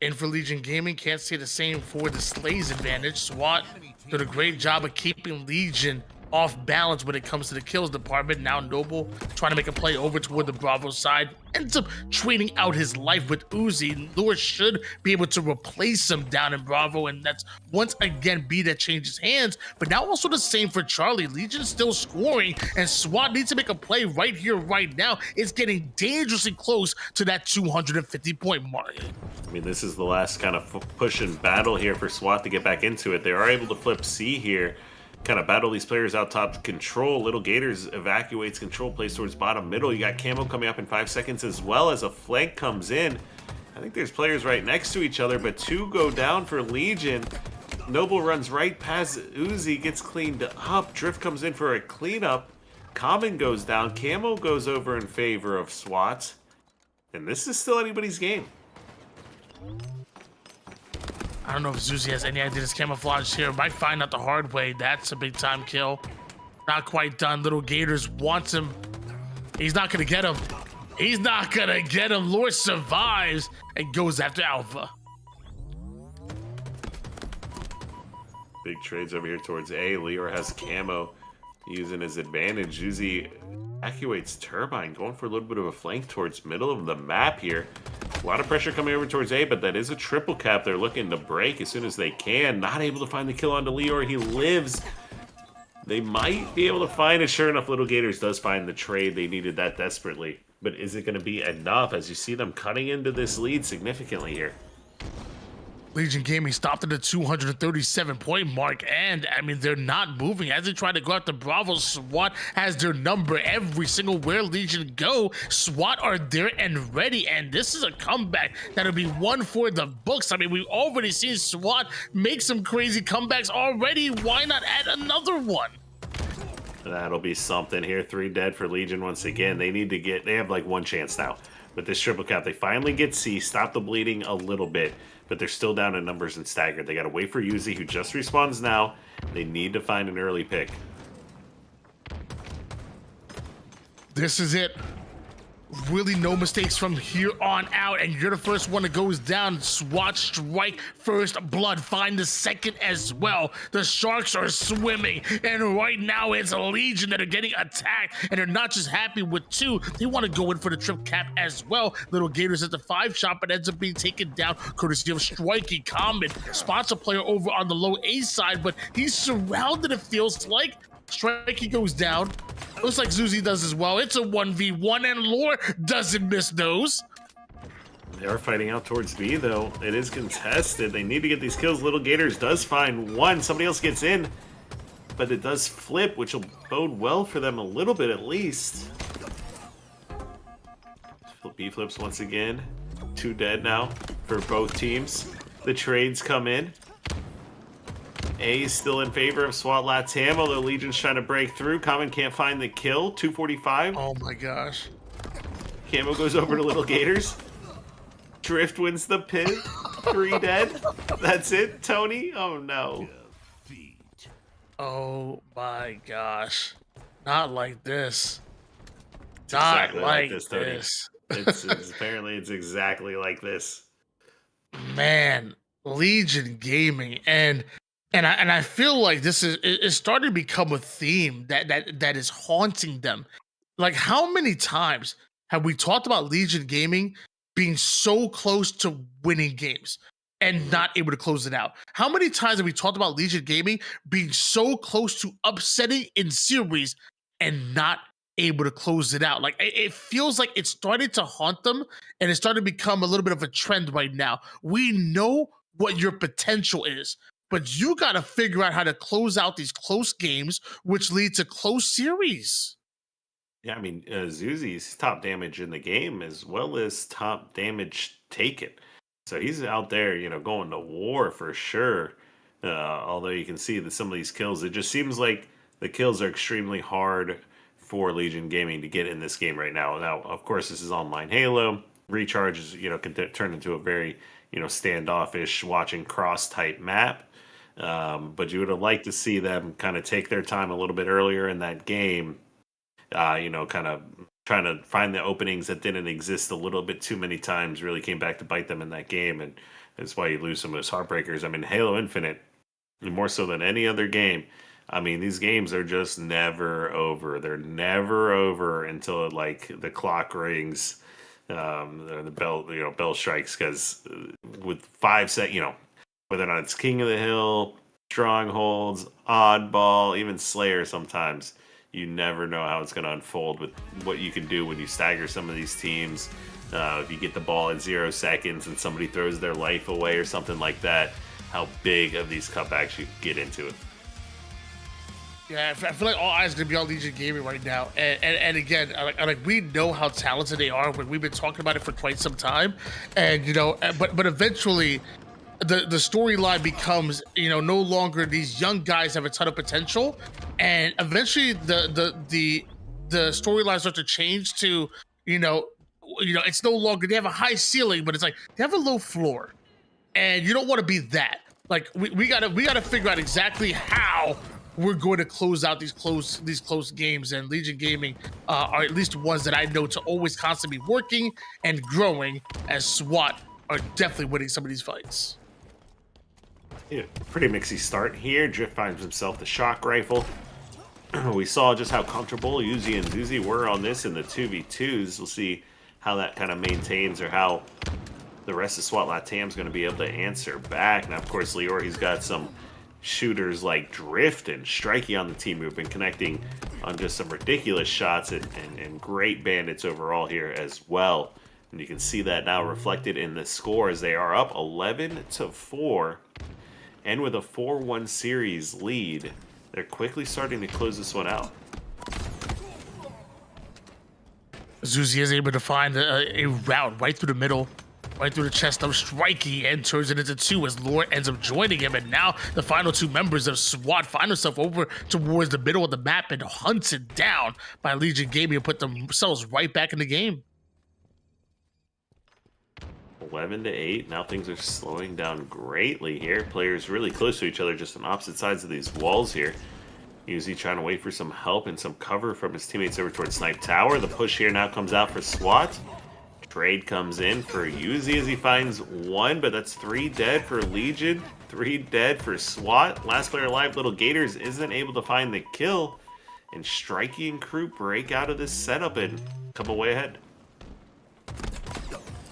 in for Legion Gaming. Can't say the same for the Slays advantage. SWAT did a great job of keeping Legion off balance when it comes to the kills department. Now Noble trying to make a play over toward the Bravo side. Ends up trading out his life with Uzi. Lure should be able to replace him down in Bravo, and that's once again B that changes hands. But now also the same for Charlie. Legion still scoring, and SWAT needs to make a play right here, right now. It's getting dangerously close to that 250-point mark. I mean, this is the last kind of push and battle here for SWAT to get back into it. They are able to flip C here, kind of battle these players out top. Control, Little Gators evacuates control, plays towards bottom middle. You got Camo coming up in 5 seconds as well as a flank comes in. I think there's players right next to each other, but 2 go down for Legion. Noble runs right past Uzi, gets cleaned up. Drift comes in for a cleanup. Common goes down. Camo goes over in favor of SWAT. And this is still anybody's game. I don't know if Zuzi has any idea this camouflage here. Might find out the hard way. That's a big time kill. Not quite done. Little Gators wants him. He's not gonna get him. He's not gonna get him. Lure survives and goes after Alpha. Big trades over here towards A. Leor has Camo using his advantage. Zuzi evacuates Turbine, going for a little bit of a flank towards middle of the map here. A lot of pressure coming over towards A, but that is a triple cap they're looking to break as soon as they can. Not able to find the kill onto Leor. He lives. They might be able to find it. Sure enough, Little Gators does find the trade. They needed that desperately. But is it going to be enough as you see them cutting into this lead significantly here? Legion Gaming stopped at the 237-point mark, and I mean, they're not moving as they try to go after Bravo. SWAT has their number every single where Legion go. SWAT are there and ready, and this is a comeback that'll be one for the books. I mean, we've already seen SWAT make some crazy comebacks already. Why not add another one? That'll be something here. 3 dead for Legion once again. They need to get, they have like 1 chance now. With this triple cap, they finally get C, stop the bleeding a little bit, but they're still down in numbers and staggered. They got to wait for Uzi, who just respawns now. They need to find an early pick. This is it. Really no mistakes from here on out, and you're the first one that goes down. SWAT strike first blood, find the second as well. The Sharks are swimming, and right now it's a Legion that are getting attacked, and they're not just happy with 2, they want to go in for the trip cap as well. Little Gators at the 5 shot, but ends up being taken down courtesy of Striking. Common spots a player over on the low A side, but he's surrounded, it feels like. Strikey goes down. Looks like Zuzi does as well. It's a 1v1, and Lore doesn't miss those. They are fighting out towards B, though. It is contested. They need to get these kills. Little Gators does find one. Somebody else gets in, but it does flip, which will bode well for them a little bit at least. B flips once again. 2 dead now for both teams. The trades come in. A is still in favor of SWAT LATAM, although Legion's trying to break through. Common can't find the kill. 245. Oh my gosh. Camo goes over to Little Gators. Drift wins the pin. 3 dead. That's it, Tony? Oh no. Oh my gosh. Not like this. It's Not exactly like this, Tony. this. Apparently it's exactly like this. Man, Legion Gaming, and I feel like this is starting to become a theme that is haunting them. Like, how many times have we talked about Legion Gaming being so close to winning games and not able to close it out? How many times have we talked about Legion Gaming being so close to upsetting in series and not able to close it out? Like, it feels like it's starting to haunt them, and it's starting to become a little bit of a trend right now. We know what your potential is, but you got to figure out how to close out these close games, which lead to close series. Yeah, I mean, Zuzi's top damage in the game as well as top damage taken. So he's out there, you know, going to war for sure. Although you can see that some of these kills, it just seems like the kills are extremely hard for Legion Gaming to get in this game right now. Now, of course, this is online Halo. Recharges, you know, can turn into a very, you know, standoffish watching cross type map. But you would have liked to see them kind of take their time a little bit earlier in that game. You know, kind of trying to find the openings that didn't exist a little bit too many times really came back to bite them in that game. And that's why you lose some of those heartbreakers. I mean, Halo Infinite, more so than any other game, I mean, these games are just never over. They're never over until like the clock rings, the bell strikes. Because with 5 seconds, you know, whether or not it's King of the Hill, Strongholds, Oddball, even Slayer, sometimes you never know how it's going to unfold with what you can do when you stagger some of these teams. If you get the ball at 0 seconds and somebody throws their life away or something like that, how big of these cutbacks you get into it. Yeah, I feel like all eyes are gonna be on Legion Gaming right now, and again, like we know how talented they are. We've been talking about it for quite some time, and you know, but eventually, the storyline becomes, you know, no longer these young guys have a ton of potential, and eventually the storyline starts to change to, you know, it's no longer they have a high ceiling, but it's like they have a low floor, and you don't want to be that. Like we gotta figure out exactly how we're going to close out these close games, and Legion Gaming are at least ones that I know to always constantly be working and growing, as SWAT are definitely winning some of these fights. Yeah, pretty mixy start here. Drift finds himself the shock rifle. We saw just how comfortable Uzi and Zuzi were on this in the 2v2s. We'll see how that kind of maintains, or how the rest of SWAT LATAM is going to be able to answer back. Now, of course, Lior, he's got some shooters like Drift and Strikey on the team who've been connecting on just some ridiculous shots, and great bandits overall here as well. And you can see that now reflected in the score as they are up 11-4. And with a 4-1 series lead, they're quickly starting to close this one out. Zuzi is able to find a route right through the middle, right through the chest of Strikey, and turns it into 2 as Lore ends up joining him. And now the final 2 members of SWAT find themselves over towards the middle of the map and hunted down by Legion Gaming and put themselves right back in the game. 11-8. Now things are slowing down greatly here. Players really close to each other, just on opposite sides of these walls here. Uzi trying to wait for some help and some cover from his teammates over towards Snipe Tower. The push here now comes out for SWAT. Trade comes in for Uzi as he finds 1, but that's 3 dead for Legion, 3 dead for SWAT. Last player alive, Little Gators, isn't able to find the kill, and Strikey and crew break out of this setup and come away ahead.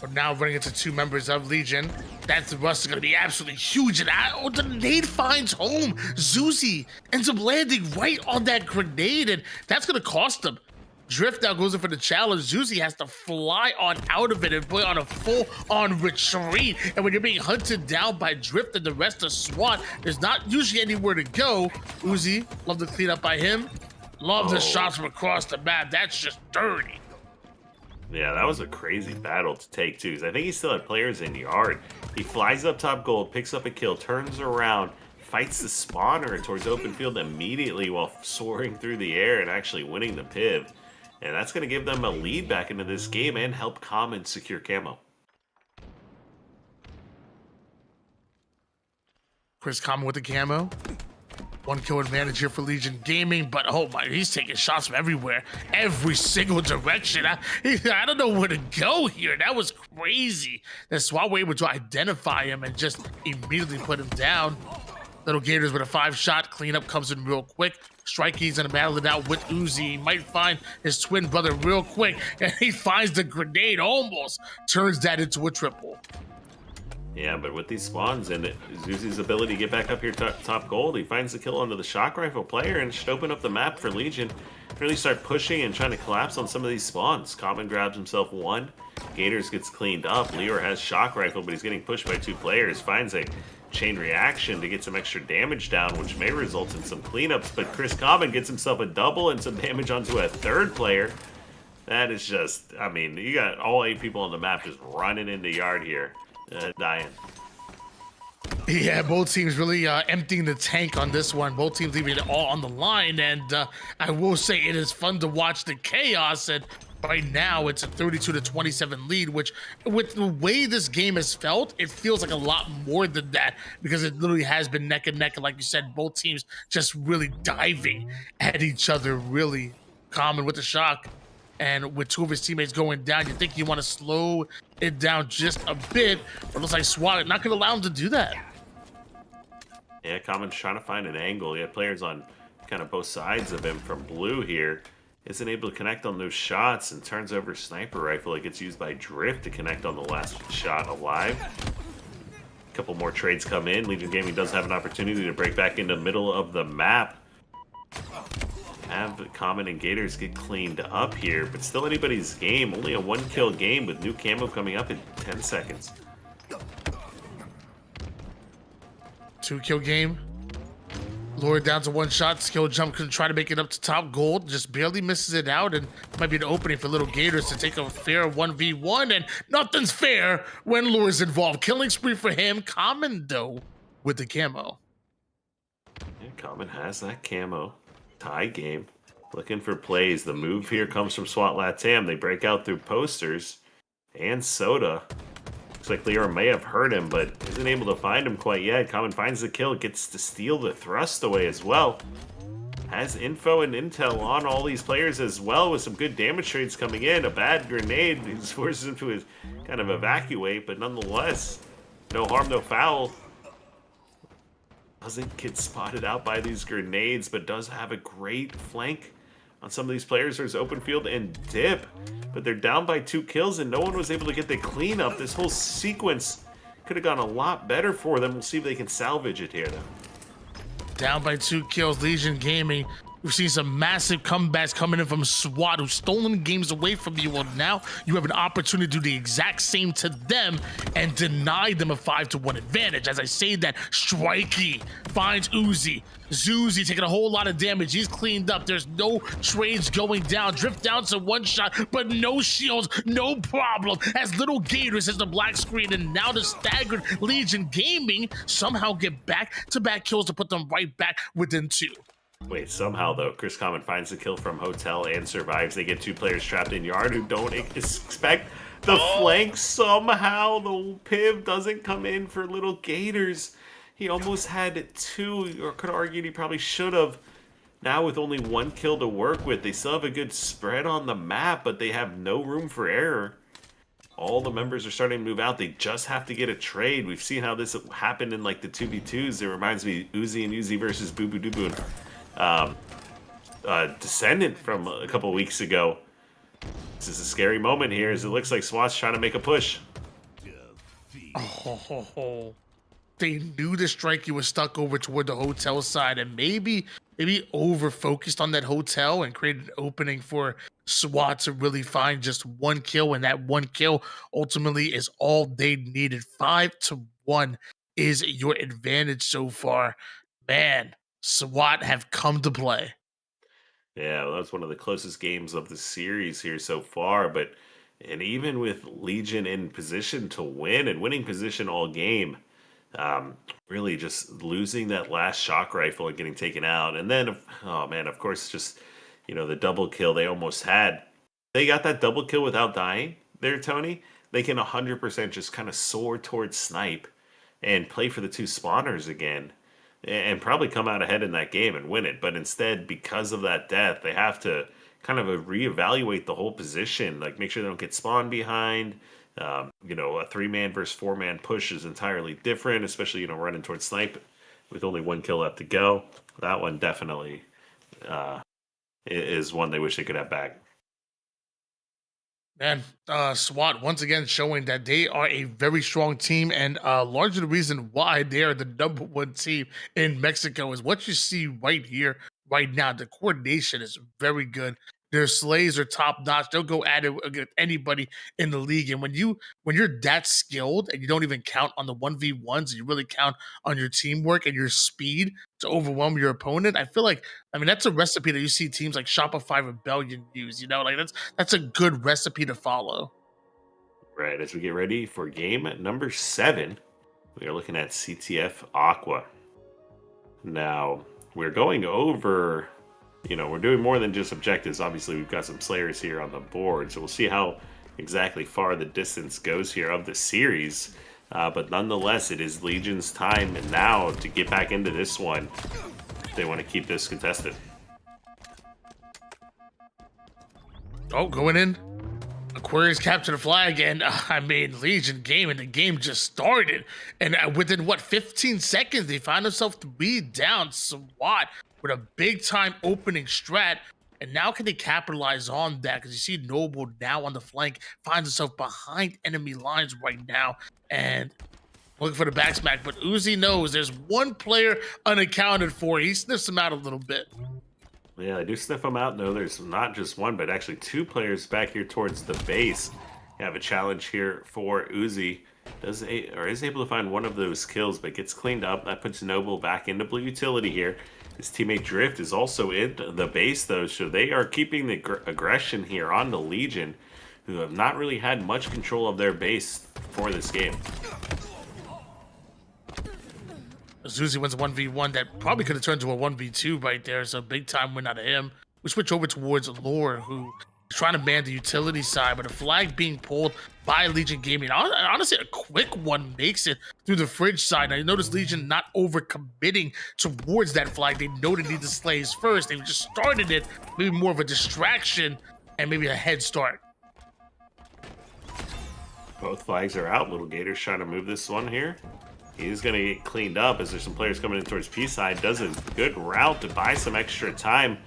We're now running into 2 members of Legion. That thrust is going to be absolutely huge. And the nade finds home. Zuzi ends up landing right on that grenade, and that's going to cost him. Drift now goes in for the challenge. Zuzi has to fly on out of it and put on a full-on retreat. And when you're being hunted down by Drift and the rest of SWAT, there's not usually anywhere to go. Uzi, love the cleanup by him. Love the shots from across the map. That's just dirty. Yeah, that was a crazy battle to take, too. 'Cause I think he still had players in yard. He flies up top gold, picks up a kill, turns around, fights the spawner towards open field immediately while soaring through the air and actually winning the piv. And that's going to give them a lead back into this game and help Common secure camo. Chris Common with the camo. 1 kill advantage here for Legion Gaming, but oh my, he's taking shots from everywhere, every single direction. I don't know where to go here. That was crazy. The SWAT were able to identify him and just immediately put him down. Little Gators with a 5-shot cleanup comes in real quick. Strikey's gonna battle it out with Uzi. He might find his twin brother real quick, and he finds the grenade, almost turns that into a triple. Yeah, but with these spawns and Zuzi's ability to get back up here top gold, he finds the kill onto the shock rifle player and should open up the map for Legion. Really start pushing and trying to collapse on some of these spawns. Common grabs himself 1. Gators gets cleaned up. Leor has shock rifle, but he's getting pushed by 2 players. Finds a chain reaction to get some extra damage down, which may result in some cleanups. But Chris Common gets himself a double and some damage onto a 3rd player. That is just, I mean, you got all 8 people on the map just running into yard here. Dying. Yeah, both teams really emptying the tank on this one. Both teams leaving it all on the line, and I will say it is fun to watch the chaos. And right now, it's a 32-27 lead, which, with the way this game has felt, it feels like a lot more than that because it literally has been neck and neck. And like you said, both teams just really diving at each other. Really Common with the shock. And with 2 of his teammates going down, you think you want to slow it down just a bit, but it looks like SWAT not going to allow him to do that. Yeah, Common's trying to find an angle. He had players on kind of both sides of him from blue here. Isn't able to connect on those shots and turns over sniper rifle. It gets used by Drift to connect on the last shot alive. A couple more trades come in. Legion Gaming does have an opportunity to break back into the middle of the map. Have Common and Gators get cleaned up here, but still anybody's game. Only a 1-kill game with new camo coming up in 10 seconds. 2-kill game. Lowered down to 1 shot. Skill jump can try to make it up to top gold. Just barely misses it out, and might be an opening for Little Gators to take a fair 1v1, and nothing's fair when Lure's involved. Killing spree for him. Common, though, with the camo. Yeah, Common has that camo. Tie game. Looking for plays. The move here comes from SWAT LATAM. They break out through posters and soda. Looks like Leor may have heard him, but isn't able to find him quite yet. Common finds the kill, gets to steal the thrust away as well. Has info and intel on all these players as well, with some good damage trades coming in. A bad grenade forces him to kind of evacuate, but nonetheless, no harm, no foul. Doesn't get spotted out by these grenades, but does have a great flank on some of these players. There's open field and dip, but they're down by 2 kills, and no one was able to get the cleanup. This whole sequence could have gone a lot better for them. We'll see if they can salvage it here, though. Down by 2 kills, Legion Gaming. We've seen some massive comebacks coming in from SWAT, who've stolen games away from you. Well, now you have an opportunity to do the exact same to them and deny them a 5-1 advantage. As I say that, Strikey finds Uzi. Zuzi taking a whole lot of damage. He's cleaned up. There's no trades going down. Drift down to 1 shot, but no shields, no problem. As Little Gators has the black screen, and now the staggered Legion Gaming somehow get back-to-back kills to put them right back within 2. Wait, somehow, though, Chris Common finds the kill from Hotel and survives. They get 2 players trapped in yard who don't expect the flank. Somehow, the piv doesn't come in for Little Gators. He almost had 2, or could argue he probably should have. Now, with only 1 kill to work with, they still have a good spread on the map, but they have no room for error. All the members are starting to move out. They just have to get a trade. We've seen how this happened in, like, the 2v2s. It reminds me of Uzi and Uzi versus Boo Boo Doo Boo. Descendant from a couple weeks ago. This is a scary moment here, as it looks like SWAT's trying to make a push. Defeat. Oh, they knew the striker was stuck over toward the hotel side and maybe over focused on that hotel and created an opening for SWAT to really find just one kill, and that one kill ultimately is all they needed. 5-1 is your advantage so far. Man, SWAT have come to play. Yeah, well, that's one of the closest games of the series here so far. But and even with Legion in position to win and winning position all game, really just losing that last shock rifle and getting taken out, and then oh man, of course, just the double kill they almost had. They got that double kill without dying there, Tony. They can 100% just kind of soar towards snipe and play for the two spawners again and probably come out ahead in that game and win it. But instead, because of that death, they have to kind of reevaluate the whole position, like make sure they don't get spawned behind. A 3-man versus 4-man push is entirely different, especially running towards snipe with only one kill left to go. That one definitely is one they wish they could have back. Man, SWAT once again showing that they are a very strong team, and largely the reason why they are the #1 team in Mexico is what you see right here, right now. The coordination is very good. Their slays are top notch. They'll go at it against anybody in the league. And when you're that skilled and you don't even count on the 1v1s, you really count on your teamwork and your speed to overwhelm your opponent. That's a recipe that you see teams like Shopify Rebellion use. That's a good recipe to follow. Right, as we get ready for game number 7, we are looking at CTF Aqua. Now, we're going over, we're doing more than just objectives. Obviously, we've got some Slayers here on the board, so we'll see how exactly far the distance goes here of the series. But nonetheless, it is Legion's time now to get back into this one. They want to keep this contested. Oh, going in. Aquarius capture the flag, and Legion game, and the game just started. And within 15 seconds, they find themselves 3 down. SWAT with a big time opening strat. And now can they capitalize on that? Because you see Noble now on the flank, finds himself behind enemy lines right now, and looking for the back smack. But Uzi knows there's one player unaccounted for. He sniffs him out a little bit. Yeah, I do sniff them out. No, there's not just one, but actually 2 players back here towards the base. You have a challenge here for Uzi. Is able to find one of those kills, but gets cleaned up. That puts Noble back into blue utility here. His teammate Drift is also in the base, though, so they are keeping the aggression here on the Legion, who have not really had much control of their base for this game. Zuzi wins a 1v1 that probably could have turned to a 1v2 right there, so big time win out of him. We switch over towards Lore, who is trying to man the utility side, but a flag being pulled by Legion Gaming. Honestly, a quick one makes it through the fridge side. Now, you notice Legion not over-committing towards that flag. They know they need the slays first. They've just started it, maybe more of a distraction and maybe a head start. Both flags are out. Little Gator's trying to move this one here. He's going to get cleaned up as there's some players coming in towards P-side. Does a good route to buy some extra time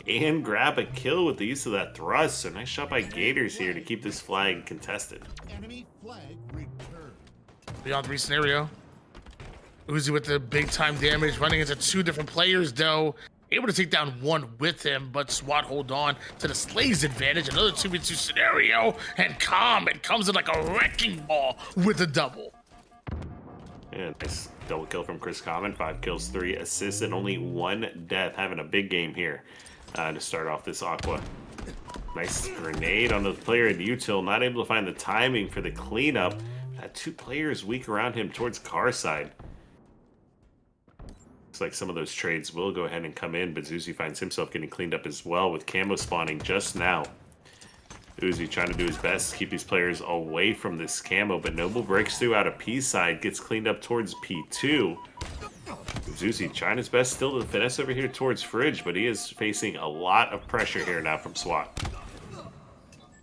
and grab a kill with the use of that thrust. So nice shot by Gators here to keep this flag contested. Enemy flag returned. Beyond 3 scenario. Uzi with the big time damage, running into 2 different players though. Able to take down one with him, but SWAT hold on to the Slay's advantage. Another 2v2 scenario, and Comet comes in like a wrecking ball with a double. And nice double kill from Chris Common. 5 kills, 3 assists, and only 1 death. Having a big game here to start off this Aqua. Nice grenade on the player in util. Not able to find the timing for the cleanup. Had 2 players weak around him towards car side. Looks like some of those trades will go ahead and come in, but Zuzi finds himself getting cleaned up as well with camo spawning just now. Uzi trying to do his best to keep these players away from this camo, but Noble breaks through out of P side, gets cleaned up towards P2. Uzi trying his best still to finesse over here towards Fridge, but he is facing a lot of pressure here now from SWAT.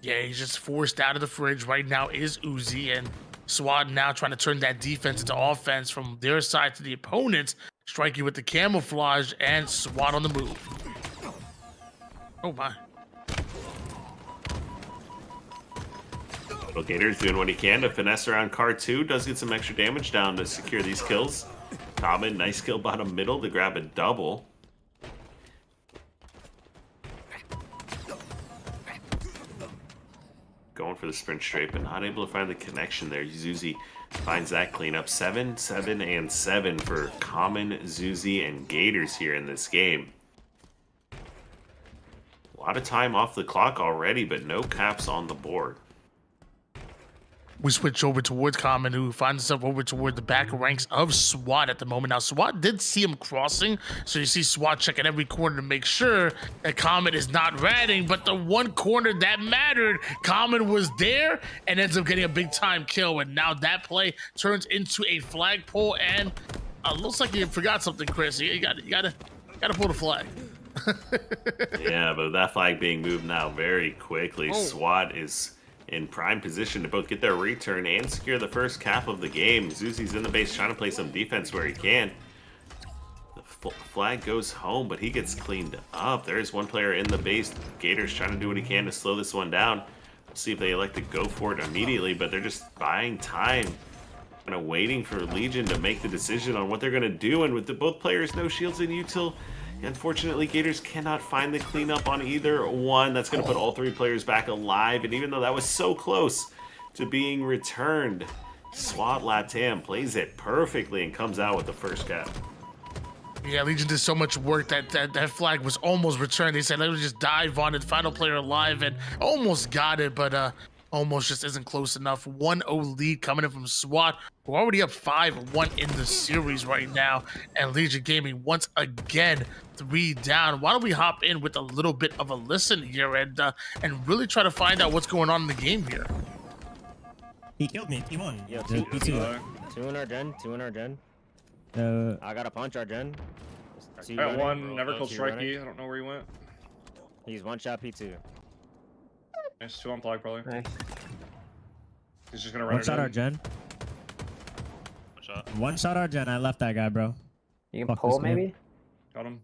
Yeah, he's just forced out of the fridge right now is Uzi, and SWAT now trying to turn that defense into offense from their side to the opponents, striking with the camouflage, and SWAT on the move. Oh my. Little Gator's doing what he can to finesse around car 2. Does get some extra damage down to secure these kills. Common, nice kill bottom middle to grab a double. Going for the sprint straight, but not able to find the connection there. Zuzi finds that cleanup. 7, 7, and 7 for Common, Zuzi, and Gators here in this game. A lot of time off the clock already, but no caps on the board. We switch over towards Common, who finds himself over toward the back ranks of SWAT at the moment. Now, SWAT did see him crossing, so you see SWAT checking every corner to make sure that Common is not ratting, but the one corner that mattered, Common was there and ends up getting a big time kill, and now that play turns into a flagpole, and looks like you forgot something, Chris. You gotta pull the flag. Yeah, but that flag being moved now very quickly, Oh. SWAT is in prime position to both get their return and secure the first cap of the game. Zuzi's in the base trying to play some defense where he can. The flag goes home, but he gets cleaned up. There is one player in the base. Gators trying to do what he can to slow this one down. We'll see if they elect to go for it immediately, but they're just buying time. Kind of waiting for Legion to make the decision on what they're going to do, and with both players no shields in util, unfortunately, Gators cannot find the cleanup on either one. That's going to put all 3 players back alive. And even though that was so close to being returned, SWAT LATAM plays it perfectly and comes out with the first cap. Yeah, Legion did so much work that flag was almost returned. They said, let me just dive on it, final player alive, and almost got it, but almost just isn't close enough. 1-0 lead coming in from SWAT. We're already up 5-1 in the series right now, and Legion Gaming once again 3 down. Why don't we hop in with a little bit of a listen here and really try to find out what's going on in the game here. He killed me. He won. Yo, He too. 2 in our gen, 2 in our gen. I got to punch our gen. I got one, never killed Strikey. I don't know where he went. He's 1 shot P2. Nice, 2 on flag probably. Nice. He's just gonna run One it shot in. our gen. One shot. One shot our gen. I left that guy, bro. You can Fuck pull this man. maybe? Got him.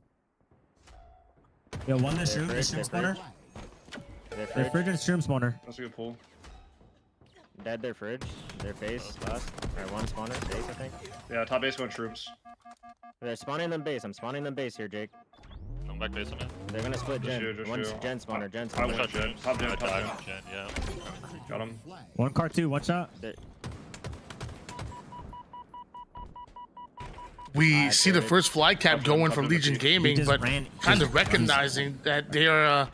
Yo, one this room. This They're room fridge, spawner. Their They're fridge. fridge and stream spawner. That's a good pull. Dead their fridge. Their face last. Alright, 1 spawner. Base, I think. Yeah, top base going troops. They're spawning them base. I'm spawning them base here, Jake. I'm back base on it. They're gonna split Just gen. you, just One's you. gen spawner. Gen I One went spawner. shot gen. gen. Top gen, I top died gen. on gen, yeah. Got him. One car 2. One shot. We see the first flag cap going for Legion Gaming, just but ran- kind of just- recognizing that they are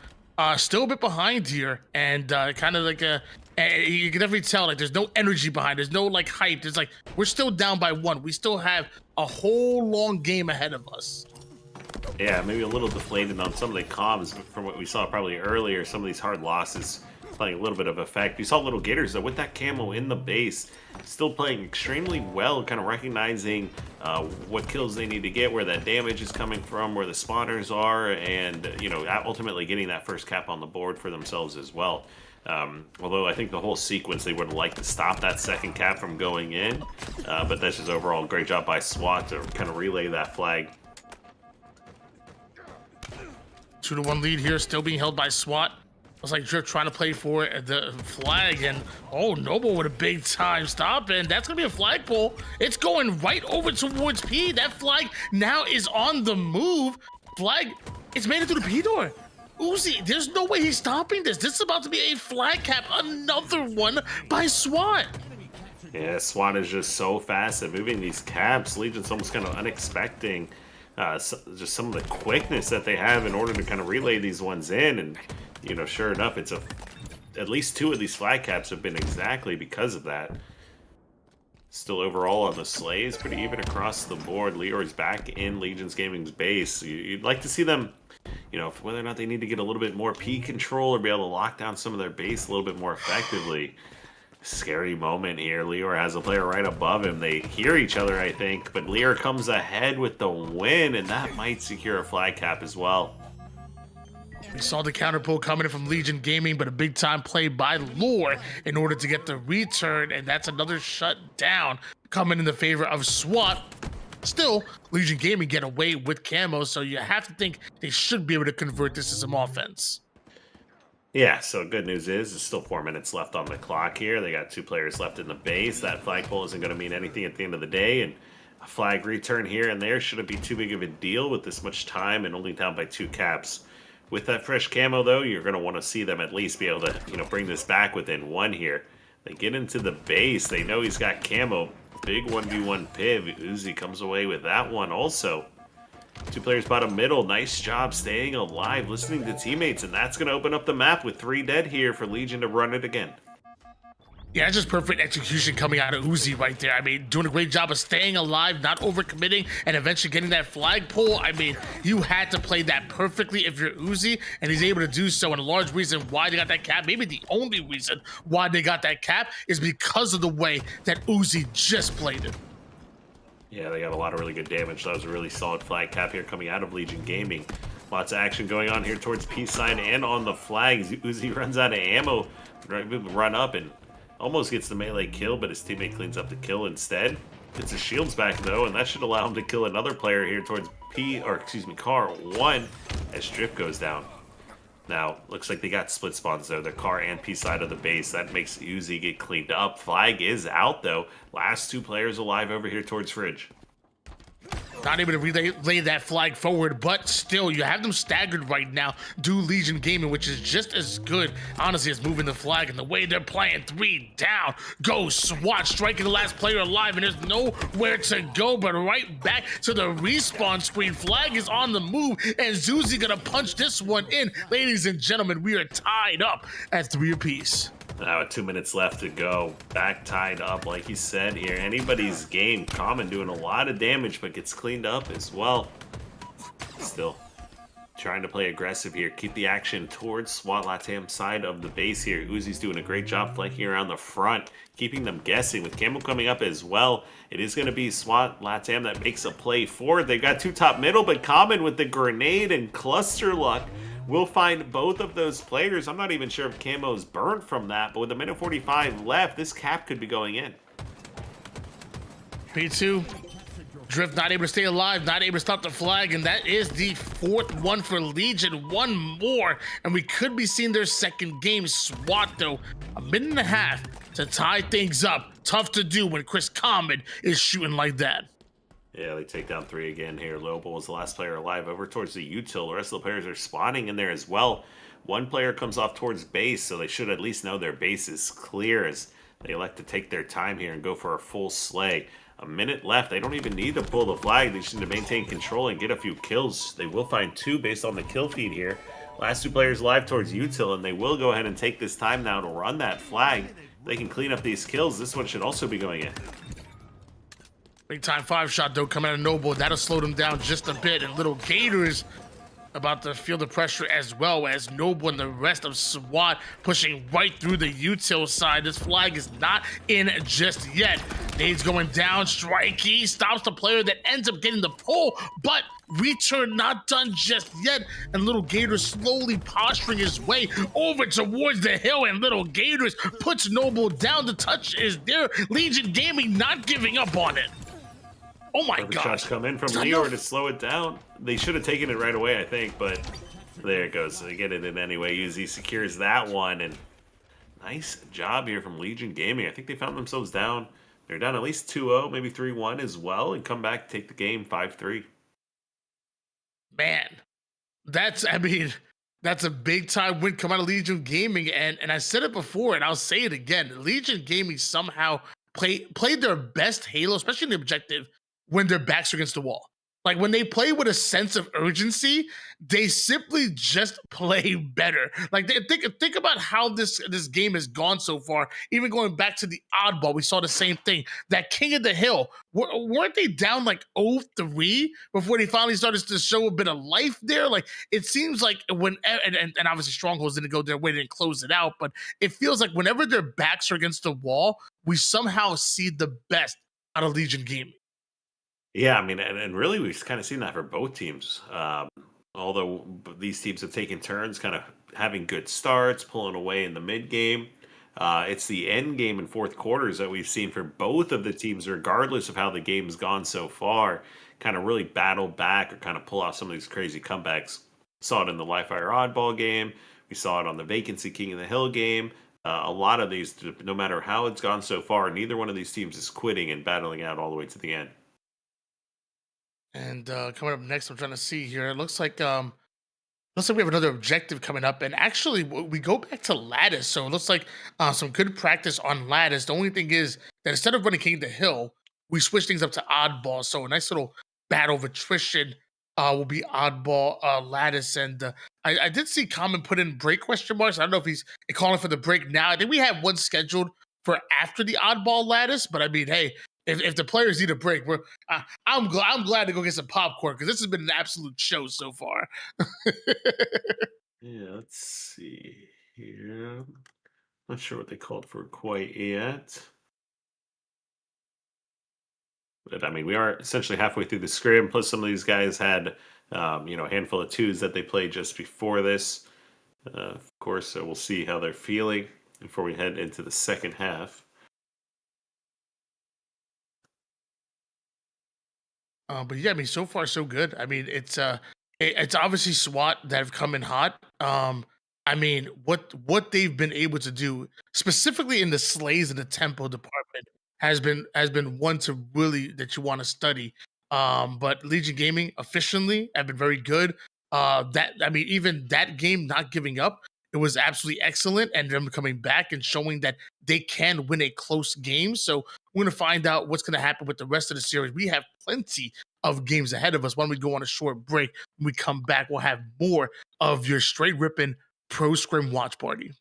still a bit behind here, and kind of like you can definitely tell like there's no energy behind. There's no like hype. There's like we're still down by 1. We still have a whole long game ahead of us. Yeah, maybe a little deflated on some of the comms from what we saw probably earlier. Some of these hard losses playing a little bit of effect. You saw Little Gators, though, with that camo in the base, still playing extremely well, kind of recognizing what kills they need to get, where that damage is coming from, where the spawners are, and, you know, ultimately getting that first cap on the board for themselves as well. Although I think the whole sequence, they would have liked to stop that second cap from going in, but that's just overall great job by SWAT to kind of relay that flag. 2-1 lead here, still being held by SWAT. Looks like Drip trying to play for the flag, and oh, Noble with a big time stop, and that's gonna be a flagpole. It's going right over towards P. That flag now is on the move. Flag, it's made it through the P door. Uzi, there's no way he's stopping this. This is about to be a flag cap, another one by SWAT. Yeah, SWAT is just so fast at moving these caps. Legion's almost kind of unexpecting just some of the quickness that they have in order to kind of relay these ones in. And, you know, sure enough, it's at least 2 of these flag caps have been exactly because of that. Still overall on the sleighs, pretty even across the board. Leor's back in Legion's Gaming's base. You'd like to see them, you know, whether or not they need to get a little bit more P control or be able to lock down some of their base a little bit more effectively. Scary moment here. Leor has a player right above him. They hear each other, I think, but Leor comes ahead with the win, and that might secure a flag cap as well. We saw the counter pull coming in from Legion Gaming, but a big time play by Lure in order to get the return, and that's another shutdown coming in the favor of SWAT. Still, Legion Gaming get away with camo, so you have to think they should be able to convert this to some offense. Yeah, so good news is there's still 4 minutes left on the clock here. They got 2 players left in the base. That flagpole isn't going to mean anything at the end of the day, and a flag return here and there shouldn't be too big of a deal with this much time and only down by 2 caps. With that fresh camo, though, you're going to want to see them at least be able to, bring this back within 1 here. They get into the base. They know he's got camo. Big 1v1 piv. Uzi comes away with that one also. 2 players bottom middle. Nice job staying alive, listening to teammates, and that's going to open up the map with 3 dead here for Legion to run it again. Yeah, just perfect execution coming out of Uzi right there. I mean, doing a great job of staying alive, not overcommitting, and eventually getting that flagpole. I mean, you had to play that perfectly if you're Uzi, and he's able to do so. And a large reason why they got that cap, maybe the only reason why they got that cap, is because of the way that Uzi just played it. Yeah, they got a lot of really good damage. That was a really solid flag cap here coming out of Legion Gaming. Lots of action going on here towards peace sign and on the flags. Uzi runs out of ammo, run up and almost gets the melee kill, but his teammate cleans up the kill instead. Gets his shields back though, and that should allow him to kill another player here towards car 1 as Drip goes down. Now, looks like they got split spawns though, the car and P side of the base. That makes Uzi get cleaned up. Flag is out though. Last 2 players alive over here towards Fridge. Not able to relay that flag forward, but still, you have them staggered right now. Do Legion Gaming, which is just as good, honestly, as moving the flag. And the way they're playing, 3 down. Go SWAT, striking the last player alive, and there's nowhere to go but right back to the respawn screen. Flag is on the move, and Zuzi gonna punch this one in. Ladies and gentlemen, we are tied up at 3 apiece. Now with 2 minutes left to go, back tied up like he said here. Anybody's game. Common doing a lot of damage, but gets cleaned up as well. Still trying to play aggressive here. Keep the action towards SWAT LATAM side of the base here. Uzi's doing a great job flanking around the front, keeping them guessing. With Camo coming up as well, it is going to be SWAT LATAM that makes a play forward. They've got 2 top middle, but Common with the grenade and cluster luck we'll find both of those players. I'm not even sure if Camo's burnt from that, but with a minute 45 left, this cap could be going in. P2, Drift not able to stay alive, not able to stop the flag, and that is the 4th one for Legion. 1 more, and we could be seeing their 2nd game. SWAT, though, a minute and a half to tie things up. Tough to do when Chris Common is shooting like that. Yeah, they take down 3 again here. Lobo was the last player alive over towards the util. The rest of the players are spawning in there as well. 1 player comes off towards base, so they should at least know their base is clear as they elect to take their time here and go for a full slay. A minute left. They don't even need to pull the flag. They just need to maintain control and get a few kills. They will find 2 based on the kill feed here. Last 2 players alive towards util, and they will go ahead and take this time now to run that flag. They can clean up these kills. This one should also be going in. Big time 5 shot though coming out of Noble. That'll slow them down just a bit. And Little Gators about to feel the pressure as well as Noble and the rest of SWAT pushing right through the util side. This flag is not in just yet. Nade's going down. Strikey stops the player that ends up getting the pull, but return not done just yet. And Little Gators slowly posturing his way over towards the hill, and Little Gators puts Noble down. The touch is there. Legion Gaming not giving up on it. Oh my god. Shots come in from Leor to slow it down. They should have taken it right away, I think, but there it goes. They get it in anyway. Uzi secures that one, and nice job here from Legion Gaming. I think they found themselves down. They're down at least 2-0, maybe 3-1 as well, and come back, take the game 5-3. Man, that's a big time win come out of Legion Gaming, and I said it before, and I'll say it again. Legion Gaming somehow played their best Halo, especially in the objective, when their backs are against the wall. Like when they play with a sense of urgency, they simply just play better. Like think about how this game has gone so far. Even going back to the oddball, we saw the same thing. That King of the Hill, weren't they down like 0-3 before they finally started to show a bit of life there? Like it seems like when and obviously Strongholds didn't go their way, didn't close it out, but it feels like whenever their backs are against the wall, we somehow see the best out of Legion Gaming. Yeah, I mean, and really we've kind of seen that for both teams. Although these teams have taken turns kind of having good starts, pulling away in the mid game. It's the end game and 4th quarters that we've seen for both of the teams, regardless of how the game's gone so far, kind of really battle back or kind of pull off some of these crazy comebacks. Saw it in the Live Fire Oddball game. We saw it on the Vacancy King of the Hill game. A lot of these, no matter how it's gone so far, neither one of these teams is quitting and battling out all the way to the end. And coming up next, I'm trying to see here. It looks like we have another objective coming up, and actually we go back to Lattice. So it looks like some good practice on Lattice. The only thing is that instead of running King of the Hill, we switch things up to Oddball. So a nice little battle of attrition will be Oddball Lattice. And I did see Common put in break question marks. I don't know if he's calling for the break now. I think we have one scheduled for after the Oddball Lattice, but I mean, hey, if the players need a break, I'm glad to go get some popcorn because this has been an absolute show so far. Yeah, let's see here. Not sure what they called for quite yet. But I mean, we are essentially halfway through the scrim. Plus, some of these guys had, a handful of twos that they played just before this. Of course, so we'll see how they're feeling before we head into the second half. But yeah, I mean, so far so good. I mean, it's obviously SWAT that have come in hot. I mean, what they've been able to do specifically in the slays and the tempo department has been one to really that you want to study. But Legion Gaming efficiently have been very good. Even that game not giving up, it was absolutely excellent, and them coming back and showing that they can win a close game. So we're going to find out what's going to happen with the rest of the series. We have plenty of games ahead of us. When we go on a short break, when we come back, we'll have more of your straight ripping Pro Scrim watch party.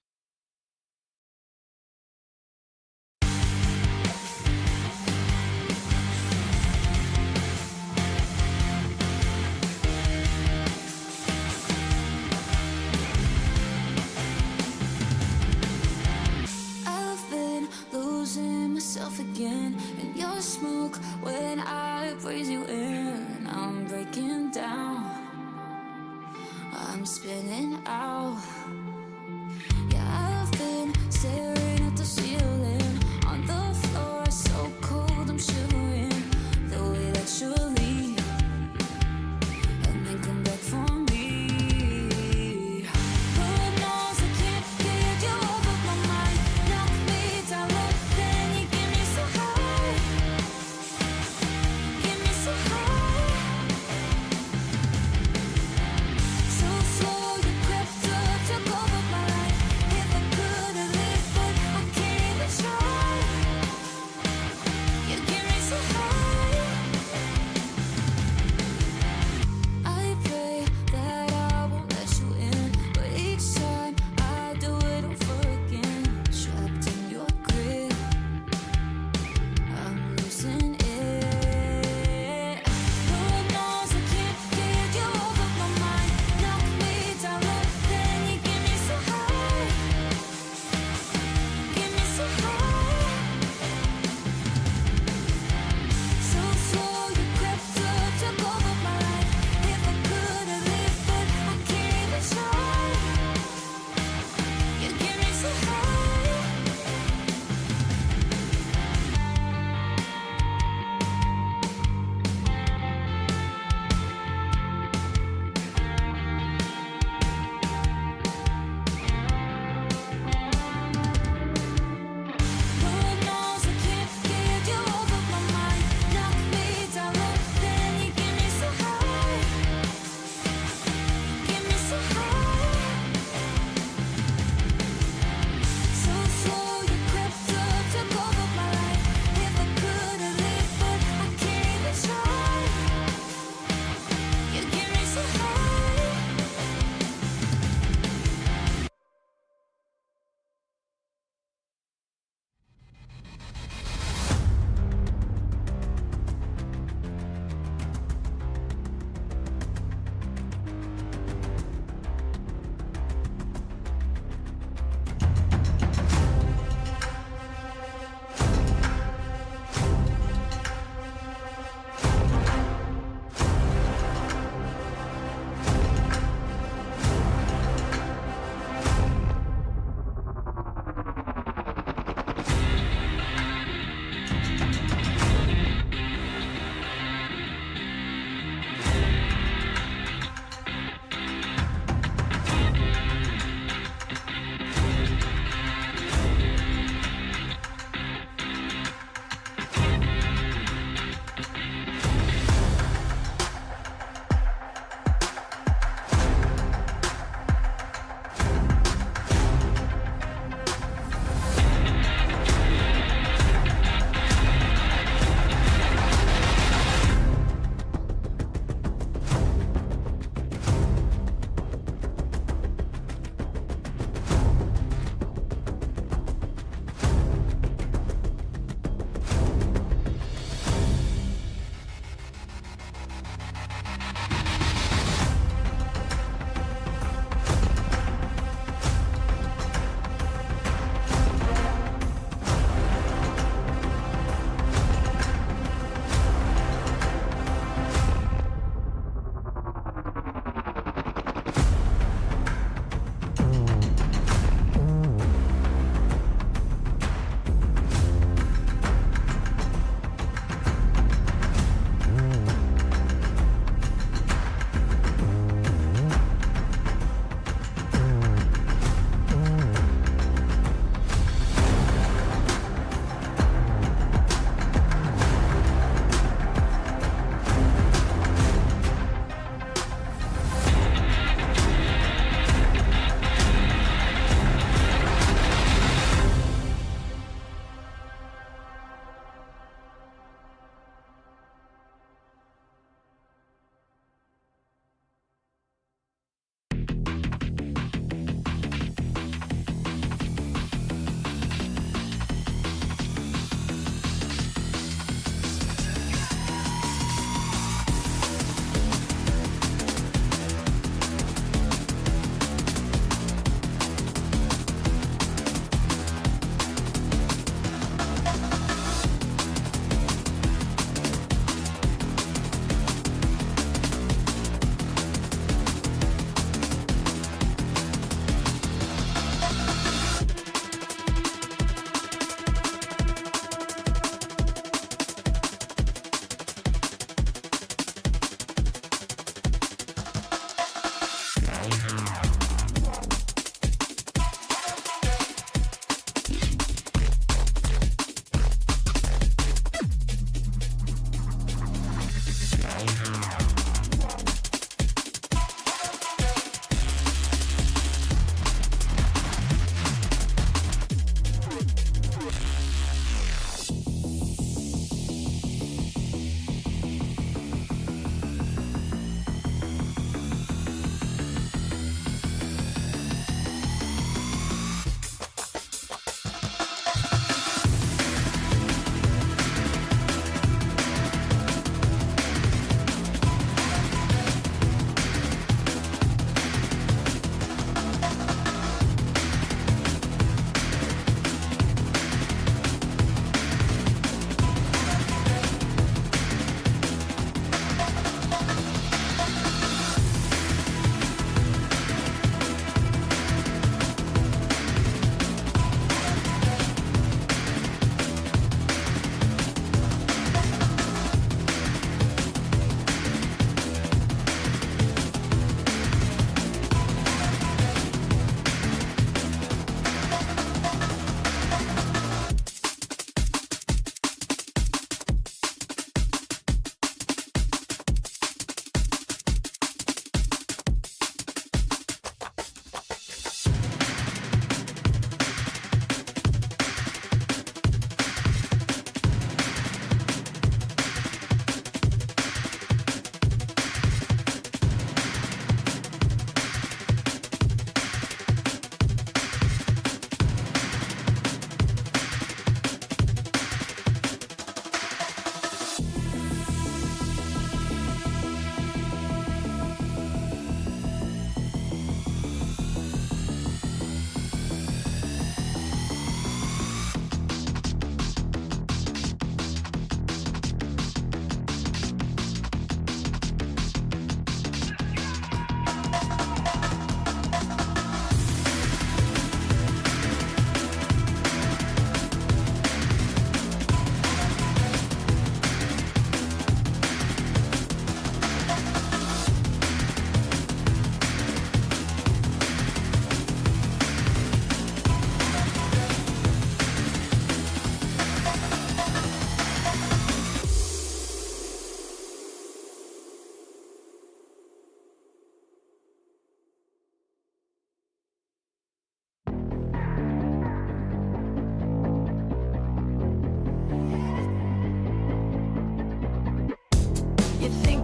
I've been losing myself again in your smoke when I breathe you in. I'm breaking down, I'm spinning out. Yeah, I've been staring at the ceiling, on the floor, so cold I'm shivering. The way that you leave and then come back for me. Who knows, I can't get you over my mind. Knock me down low, then you get me so high. Get me so high. So slow you crept up to go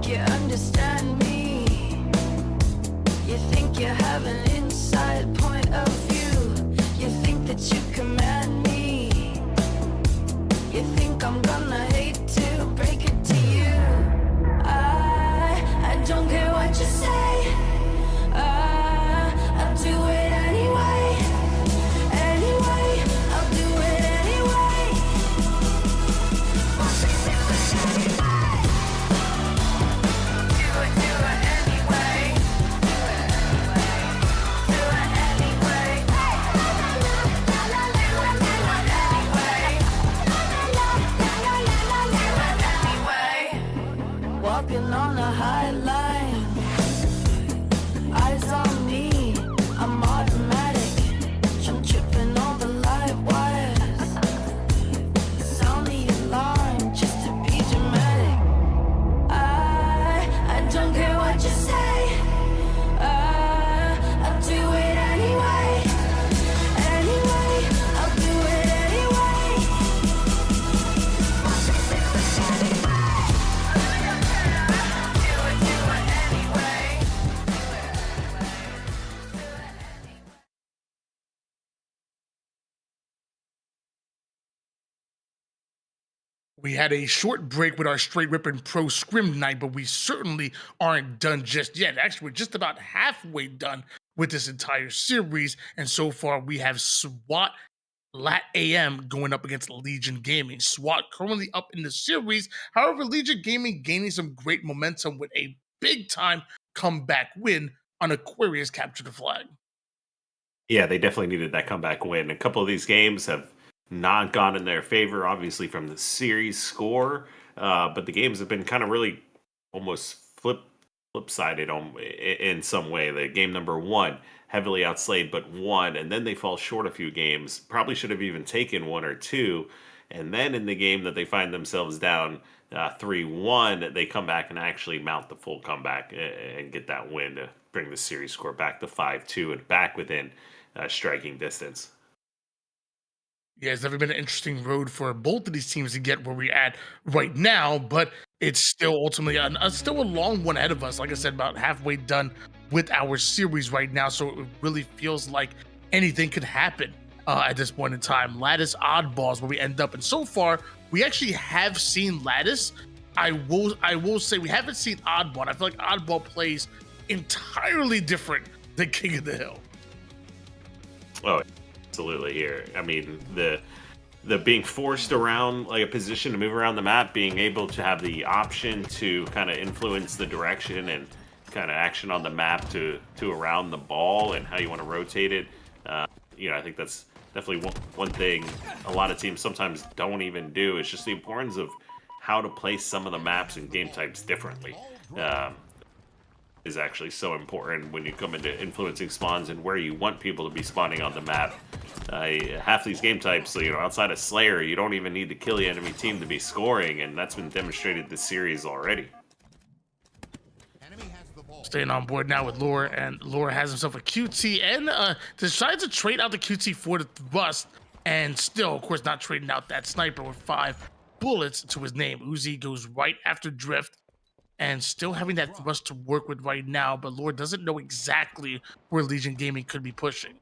you understand me. You think you have an inside point of view. You think that you command me. You think I'm gonna hate to break it to you. I don't care what you say. I'll do it anyway. Anyway, I'll do it anyway. Do it anyway. Do it anyway. Walking on a high line, eyes on me, I'm automatic. I'm tripping on the live wires. Sound the alarm just to be dramatic. I don't care what you say. I'll do it anyway. Anyway, I'll do it anyway. We had a short break with our straight ripping pro scrim night, but we certainly aren't done just yet. Actually, we're just about halfway done with this entire series, and so far we have SWAT LATAM going up against Legion Gaming. SWAT currently up in the series. However, Legion Gaming gaining some great momentum with a big-time comeback win on Aquarius Capture the Flag. Yeah, they definitely needed that comeback win. A couple of these games have not gone in their favor, obviously from the series score, but the games have been kind of really almost flip-sided in some way. The game number 1 heavily outslayed but won, and then they fall short a few games. Probably should have even taken 1 or 2, and then in the game that they find themselves down 3-1, they come back and actually mount the full comeback and get that win to bring the series score back to 5-2 and back within striking distance. Yeah, it's never been an interesting road for both of these teams to get where we're at right now, but it's still ultimately still a long one ahead of us. Like I said, about halfway done with our series right now, so it really feels like anything could happen at this point in time. Lattice oddballs where we end up, and so far we actually have seen Lattice. I will say we haven't seen oddball. I feel like oddball plays entirely different than King of the Hill. Oh, absolutely. Here, I mean, the being forced around like a position to move around the map, being able to have the option to kind of influence the direction and kind of action on the map to around the ball and how you want to rotate it. I think that's definitely one thing a lot of teams sometimes don't even do. It's just the importance of how to place some of the maps and game types differently. Is actually so important when you come into influencing spawns and where you want people to be spawning on the map. Half these game types, outside of Slayer, you don't even need to kill the enemy team to be scoring, and that's been demonstrated this series already. Staying on board now with Lure, and Lure has himself a QT and decides to trade out the QT for the thrust, and still, of course, not trading out that sniper with 5 bullets to his name. Uzi goes right after Drift, and still having that thrust to work with right now, but Lord doesn't know exactly where Legion Gaming could be pushing.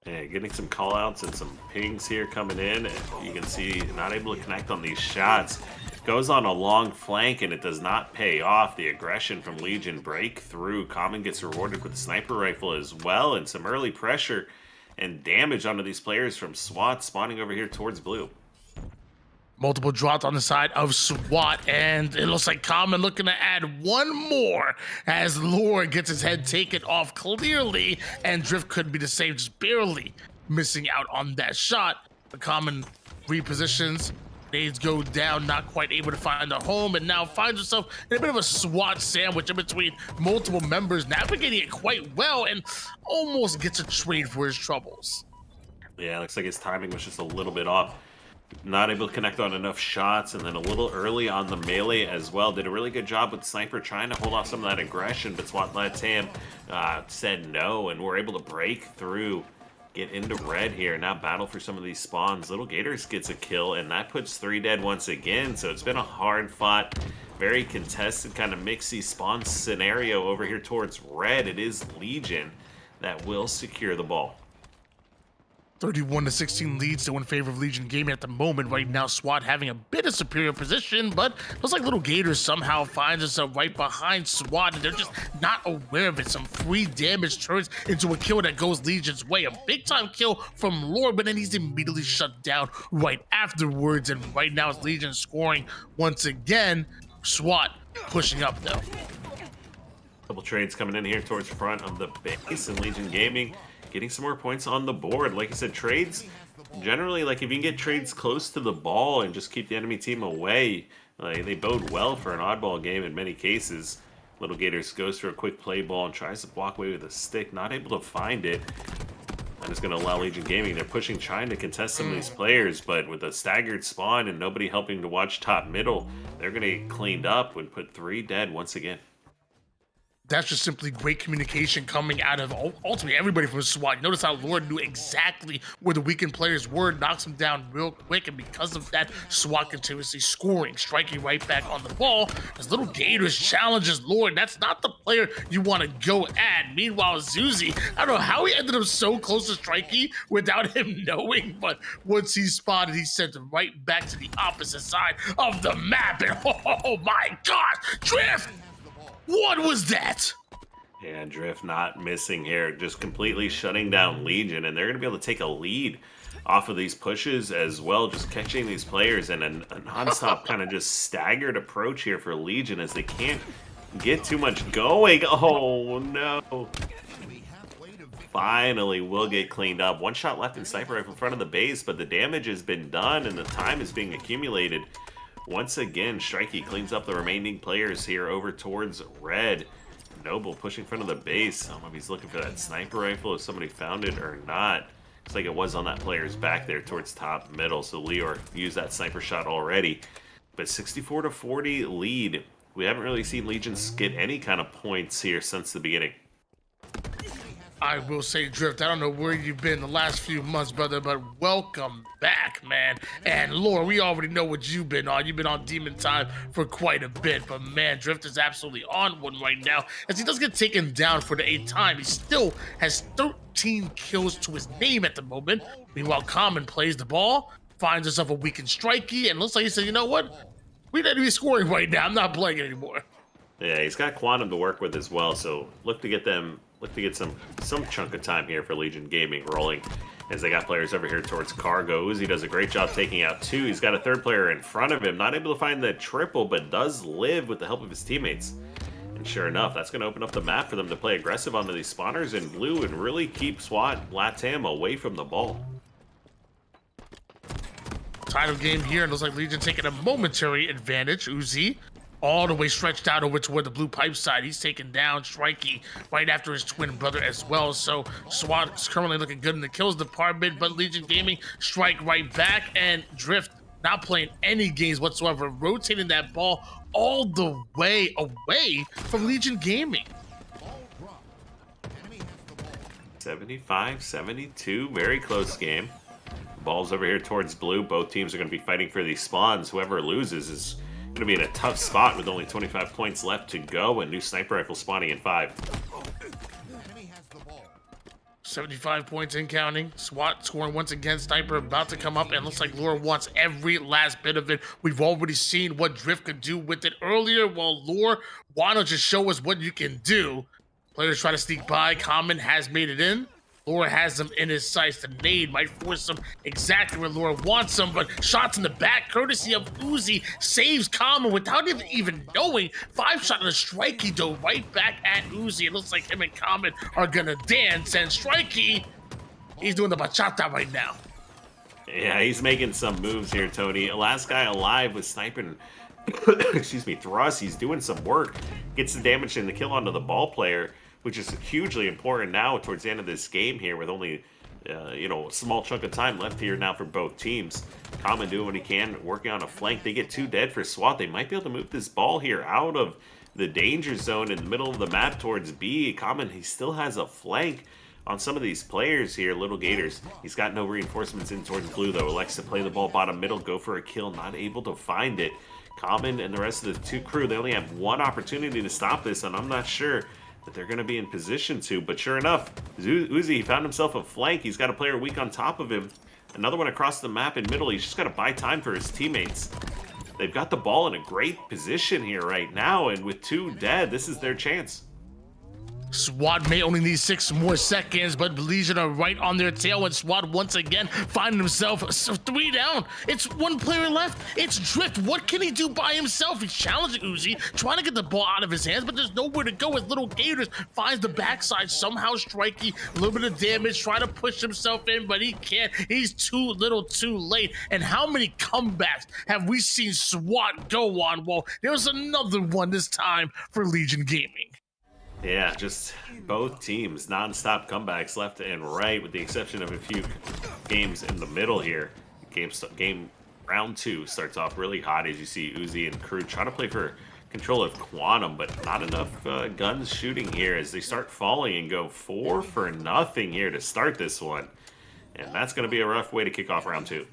Yeah, getting some callouts and some pings here coming in, and you can see not able to connect on these shots. Goes on a long flank, and it does not pay off. The aggression from Legion break through. Common gets rewarded with a sniper rifle as well, and some early pressure and damage onto these players from SWAT spawning over here towards blue. Multiple drops on the side of SWAT, and it looks like Common looking to add one more as Lure gets his head taken off clearly, and Drift could be the same, just barely missing out on that shot. The Common repositions, nades go down, not quite able to find a home, and now finds himself in a bit of a SWAT sandwich in between multiple members, navigating it quite well, and almost gets a trade for his troubles. Yeah, looks like his timing was just a little bit off. Not able to connect on enough shots, and then a little early on the melee as well. Did a really good job with Sniper trying to hold off some of that aggression, but SWAT LATAM said no, and were able to break through get into red here. Now battle for some of these spawns. Little Gators gets a kill, and that puts 3 dead once again. So it's been a hard-fought, very contested kind of mixy spawn scenario over here towards red. It is Legion that will secure the ball. 31-16 leads still in favor of Legion Gaming at the moment. Right now, SWAT having a bit of superior position, but looks like Little Gators somehow finds itself right behind SWAT, and they're just not aware of it. Some free damage turns into a kill that goes Legion's way. A big-time kill from Lord, but then he's immediately shut down right afterwards, and right now it's Legion scoring once again. SWAT pushing up, though. Couple trades coming in here towards the front of the base, and Legion Gaming getting some more points on the board. Like I said, trades, generally, like if you can get trades close to the ball and just keep the enemy team away, they bode well for an oddball game in many cases. Little Gators goes for a quick play ball and tries to walk away with a stick, not able to find it. And it's going to allow Legion Gaming. They're pushing, trying to contest some of these players, but with a staggered spawn and nobody helping to watch top middle, they're going to get cleaned up and put 3 dead once again. That's just simply great communication coming out of ultimately everybody from SWAT. Notice how Lord knew exactly where the weakened players were, knocks them down real quick, and because of that, SWAT continuously scoring, striking right back on the ball. As Little Gators challenges Lord, that's not the player you want to go at. Meanwhile, Zuzi, I don't know how he ended up so close to Strikey without him knowing, but once he's spotted, he's sent right back to the opposite side of the map, and oh my gosh, Drift! What was that? Yeah, Drift not missing here, just completely shutting down Legion, and they're going to be able to take a lead off of these pushes as well, just catching these players, and a nonstop kind of just staggered approach here for Legion as they can't get too much going. Oh, no. Finally, will get cleaned up. 1 shot left in sniper rifle in front of the base, but the damage has been done, and the time is being accumulated. Once again, Strikey cleans up the remaining players here over towards red. Noble pushing in front of the base. I don't know if he's looking for that sniper rifle, if somebody found it or not. Looks like it was on that player's back there towards top middle, so Leor used that sniper shot already. But 64-40 lead. We haven't really seen Legions get any kind of points here since the beginning. I will say, Drift, I don't know where you've been the last few months, brother, but welcome back, man. And Lord, we already know what you've been on. You've been on Demon Time for quite a bit, but man, Drift is absolutely on one right now. As he does get taken down for the 8th time, he still has 13 kills to his name at the moment. Meanwhile, Common plays the ball, finds himself a weakened Strikey, and looks like he said, you know what? We need to be scoring right now. I'm not playing anymore. Yeah, he's got Quantum to work with as well, so look to get some chunk of time here for Legion Gaming rolling, as they got players over here towards Cargo. Uzi does a great job taking out 2. He's got a 3rd player in front of him, not able to find the triple, but does live with the help of his teammates. And sure enough, that's going to open up the map for them to play aggressive onto these spawners in blue and really keep SWAT LATAM away from the ball. Title game here, and looks like Legion taking a momentary advantage. Uzi all the way stretched out over toward the blue pipe side. He's taken down Strikey right after his twin brother as well. So SWAT is currently looking good in the kills department, but Legion Gaming strike right back, and Drift not playing any games whatsoever, rotating that ball all the way away from Legion Gaming. 75-72, very close game. Ball's over here towards blue. Both teams are going to be fighting for these spawns. Whoever loses is going to be in a tough spot with only 25 points left to go, and new sniper rifle spawning in 5. 75 points in counting. SWAT scoring once again. Sniper about to come up, and looks like Lore wants every last bit of it. We've already seen what Drift could do with it earlier. Well, Lore, why don't you show us what you can do? Players try to sneak by. Common has made it in. Lore has him in his sights. The nade might force him exactly where Lore wants him, but shots in the back, courtesy of Uzi, saves Common without even knowing. 5 shot on a Strikey, though, right back at Uzi. It looks like him and Common are gonna dance, and Strikey, he's doing the bachata right now. Yeah, he's making some moves here, Tony. Last guy alive was sniping, excuse me, thrust. He's doing some work. Gets the damage and the kill onto the ball player, which is hugely important now towards the end of this game here with only, a small chunk of time left here now for both teams. Common doing what he can, working on a flank. They get 2 dead for SWAT. They might be able to move this ball here out of the danger zone in the middle of the map towards B. Common, he still has a flank on some of these players here. Little Gators, he's got no reinforcements in towards blue though. Elects to play the ball bottom middle, go for a kill, not able to find it. Common and the rest of the two crew, they only have one opportunity to stop this, and I'm not sure that they're going to be in position to. But sure enough, Uzi found himself a flank. He's got a player weak on top of him. Another one across the map in middle. He's just got to buy time for his teammates. They've got the ball in a great position here right now, and with 2 dead, this is their chance. SWAT may only need 6 more seconds, but Legion are right on their tail, and SWAT once again finding himself 3 down. It's 1 player left. It's Drift. What can he do by himself? He's challenging Uzi, trying to get the ball out of his hands, but there's nowhere to go as Little Gators finds the backside, somehow striking, a little bit of damage, trying to push himself in, but he can't. He's too little too late. And how many comebacks have we seen SWAT go on? Well, there's another one this time for Legion Gaming. Yeah, just both teams non-stop comebacks left and right, with the exception of a few games in the middle here. Game round 2 starts off really hot as you see Uzi and crew trying to play for control of Quantum, but not enough guns shooting here as they start falling and go 4 for nothing here to start this one. And that's going to be a rough way to kick off round 2.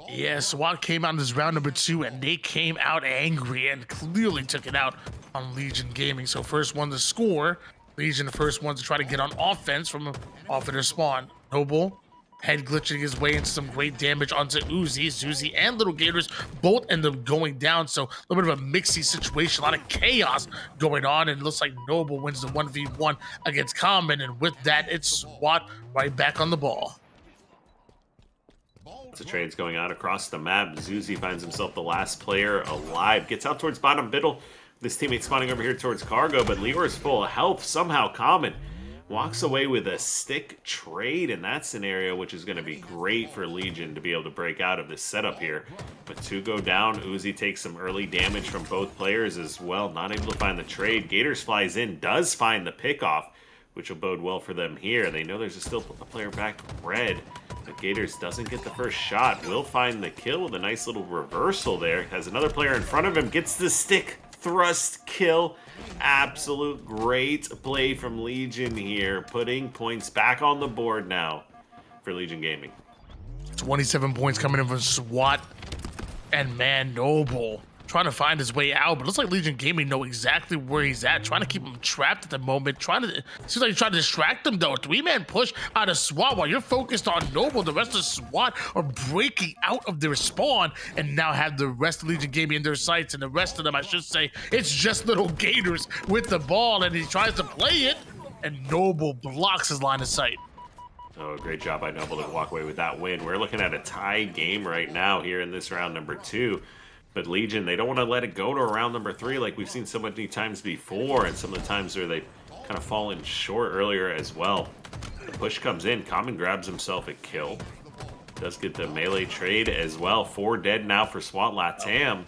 Yeah, SWAT came out in this round number 2, and they came out angry and clearly took it out on Legion Gaming. So first one to score, Legion the first one to try to get on offense from off of their spawn. Noble, head glitching his way into some great damage onto Uzi. Uzi and Little Gators both end up going down, so a little bit of a mixy situation, a lot of chaos going on, and it looks like Noble wins the 1v1 against Common, and with that, it's SWAT right back on the ball. The trades going on across the map. Zuzi finds himself the last player alive. Gets out towards bottom middle. This teammate spawning over here towards Cargo, but Leor's full of health. Somehow Common walks away with a stick trade in that scenario, which is going to be great for Legion to be able to break out of this setup here. But 2 go down. Uzi takes some early damage from both players as well. Not able to find the trade. Gators flies in, does find the pickoff, which will bode well for them here. They know there's still a player back red. But Gators doesn't get the first shot. Will find the kill with a nice little reversal there. Has another player in front of him. Gets the stick thrust kill. Absolute great play from Legion here. Putting points back on the board now for Legion Gaming. 27 points coming in from SWAT. And man, Noble trying to find his way out, but it looks like Legion Gaming know exactly where he's at, trying to keep him trapped at the moment, seems like he's trying to distract him though. A 3-man push out of SWAT while you're focused on Noble. The rest of SWAT are breaking out of their spawn and now have the rest of Legion Gaming in their sights, and the rest of them, I should say, it's just Little Gators with the ball, and he tries to play it, and Noble blocks his line of sight. Oh, great job by Noble to walk away with that win. We're looking at a tied game right now here in this round number 2. But Legion, they don't want to let it go to round number 3 like we've seen so many times before, and some of the times where they've kind of fallen short earlier as well. The push comes in. Common grabs himself a kill. Does get the melee trade as well. 4 dead now for SWAT LATAM.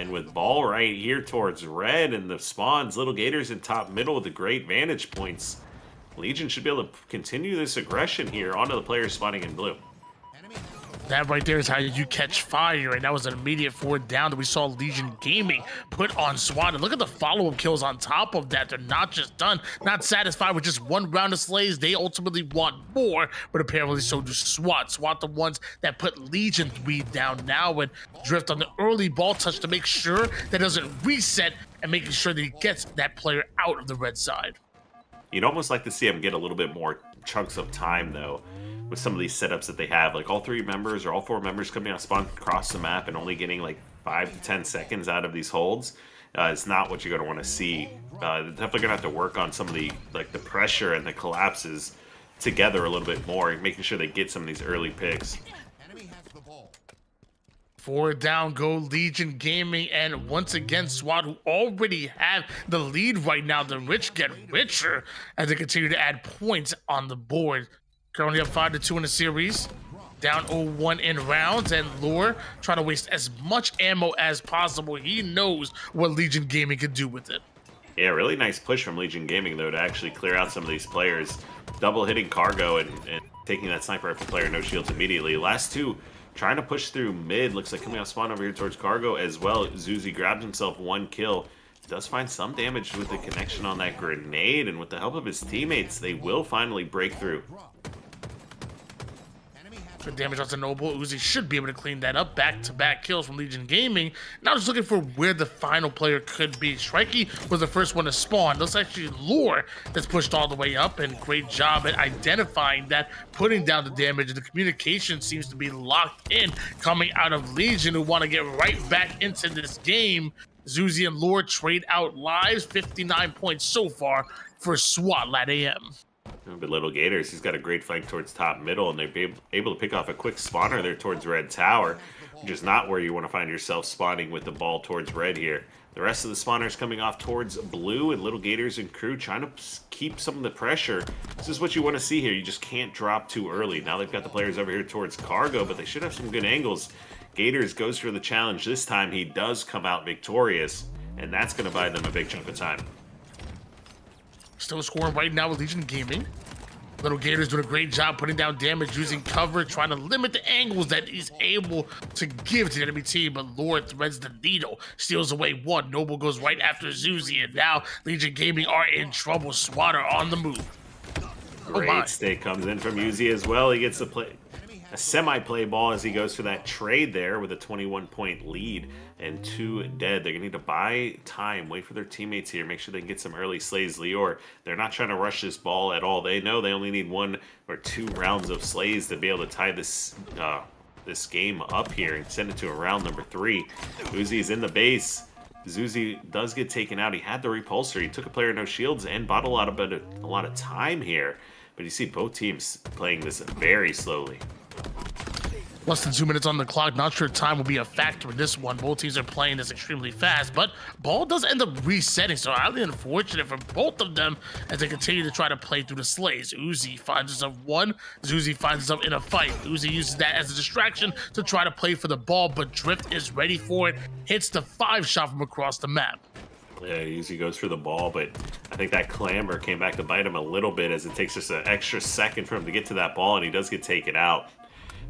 And with ball right here towards red and the spawns, Little Gators in top middle with the great vantage points. Legion should be able to continue this aggression here onto the players spawning in blue. That right there is how you catch fire, and that was an immediate 4 down that we saw Legion Gaming put on SWAT. And look at the follow-up kills on top of that. They're not just done, not satisfied with just 1 round of slays. They ultimately want more, but apparently so do SWAT. SWAT the ones that put Legion 3 down now, and Drift on the early ball touch to make sure that doesn't reset and making sure that he gets that player out of the red side. You'd almost like to see him get a little bit more chunks of time, though, with some of these setups that they have. Like all 3 members or all 4 members coming out spawn across the map and only getting like 5 to 10 seconds out of these holds is not what you're going to want to see. They're definitely going to have to work on some of the the pressure and the collapses together a little bit more, making sure they get some of these early picks. 4 down go Legion Gaming, and once again SWAT, who already have the lead right now. The rich get richer as they continue to add points on the board. Currently up 5-2 in the series, down 0-1 in rounds, and Lure trying to waste as much ammo as possible. He knows what Legion Gaming can do with it. Yeah, really nice push from Legion Gaming, though, to actually clear out some of these players. Double hitting Cargo and taking that sniper rifle player, no shields immediately. Last 2 trying to push through mid. Looks like coming out spawn over here towards Cargo as well. Zuzi grabs himself 1 kill. does find some damage with the connection on that grenade, and with the help of his teammates, they will finally break through. Good damage onto Noble. Uzi should be able to clean that up. Back-to-back kills from Legion Gaming. Now just looking for where the final player could be. Strikey was the first one to spawn. That's actually Lure that's pushed all the way up, and great job at identifying that, putting down the damage. The communication seems to be locked in coming out of Legion, who want to get right back into this game. Zuzi and Lure trade out lives. 59 points so far for SWAT LATAM. But Little Gators, he's got a great flank towards top middle, and they're able to pick off a quick spawner there towards Red Tower, which is not where you want to find yourself spawning with the ball towards Red here. The rest of the spawners coming off towards Blue, and Little Gators and crew trying to keep some of the pressure. This is what you want to see here. You just can't drop too early. Now they've got the players over here towards Cargo, but they should have some good angles. Gators goes for the challenge. This time he does come out victorious, and that's going to buy them a big chunk of time. Still scoring right now with Legion Gaming. Little Gators doing a great job putting down damage, using cover, trying to limit the angles that he's able to give to the enemy team. But Lord threads the needle, steals away one. Noble goes right after Zuzi, and now Legion Gaming are in trouble. SWAT are on the move. Great stake comes in from Uzi as well. He gets a semi-play ball as he goes for that trade there with a 21-point lead and 2 dead. They're going to need to buy time, wait for their teammates here, make sure they can get some early slays. Lior, they're not trying to rush this ball at all. They know they only need 1 or 2 rounds of slays to be able to tie this this game up here and send it to a round number 3. Uzi's in the base. Zuzi does get taken out. He had the repulsor. He took a player no shields and bought a lot of time here. But you see both teams playing this very slowly. Less than 2 minutes on the clock. Not sure time will be a factor in this one. Both teams are playing this extremely fast, but ball does end up resetting, so highly unfortunate for both of them as they continue to try to play through the slays. Uzi finds himself one. Zuzi finds himself in a fight. Uzi uses that as a distraction to try to play for the ball, but Drift is ready for it. Hits the 5 shot from across the map. Yeah, Uzi goes for the ball, but I think that clamber came back to bite him a little bit as it takes just an extra second for him to get to that ball, and he does get taken out.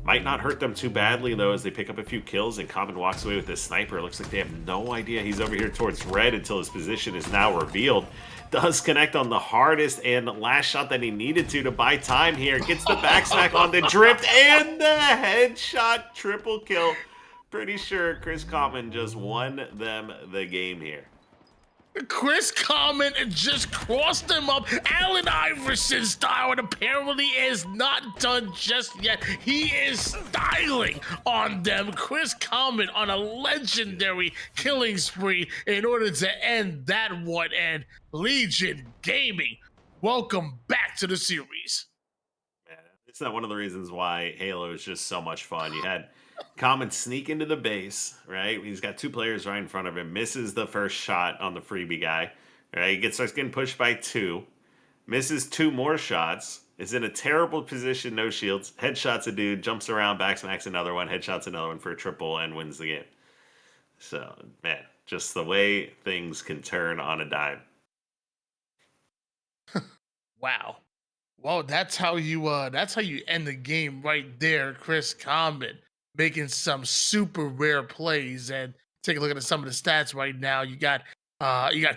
Might not hurt them too badly, though, as they pick up a few kills, and Common walks away with this sniper. It looks like they have no idea he's over here towards Red until his position is now revealed. Does connect on the hardest and last shot that he needed to buy time here. Gets the backsmack on the Drift and the headshot triple kill. Pretty sure Chris Common just won them the game here. Chris Common just crossed him up Allen Iverson style, and apparently is not done just yet. He is styling on them. Chris Common on a legendary killing spree in order to end that one. And Legion Gaming, welcome back to the series. Man, it's not one of the reasons why Halo is just so much fun. You had Common sneak into the base, right? He's got 2 players right in front of him. Misses the first shot on the freebie guy, right? He starts getting pushed by 2. Misses 2 more shots. Is in a terrible position, no shields. Headshots a dude, jumps around, backsmacks another one, headshots another one for a triple, and wins the game. So, man, just the way things can turn on a dime. Wow. Well, that's how you end the game right there, Chris Common. Making some super rare plays, and take a look at some of the stats right now. You got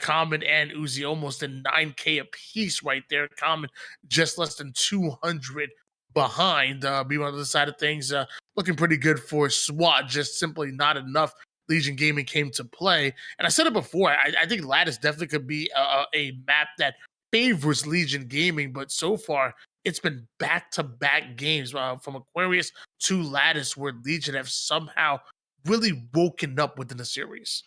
Common and Uzi almost in 9K apiece right there. Common just less than 200 behind. Be on the other side of things, looking pretty good for SWAT. Just simply not enough. Legion Gaming came to play, and I said it before. I think Lattice definitely could be a map that favors Legion Gaming, but so far it's been back-to-back games from Aquarius to Lattice where Legion have somehow really woken up within the series.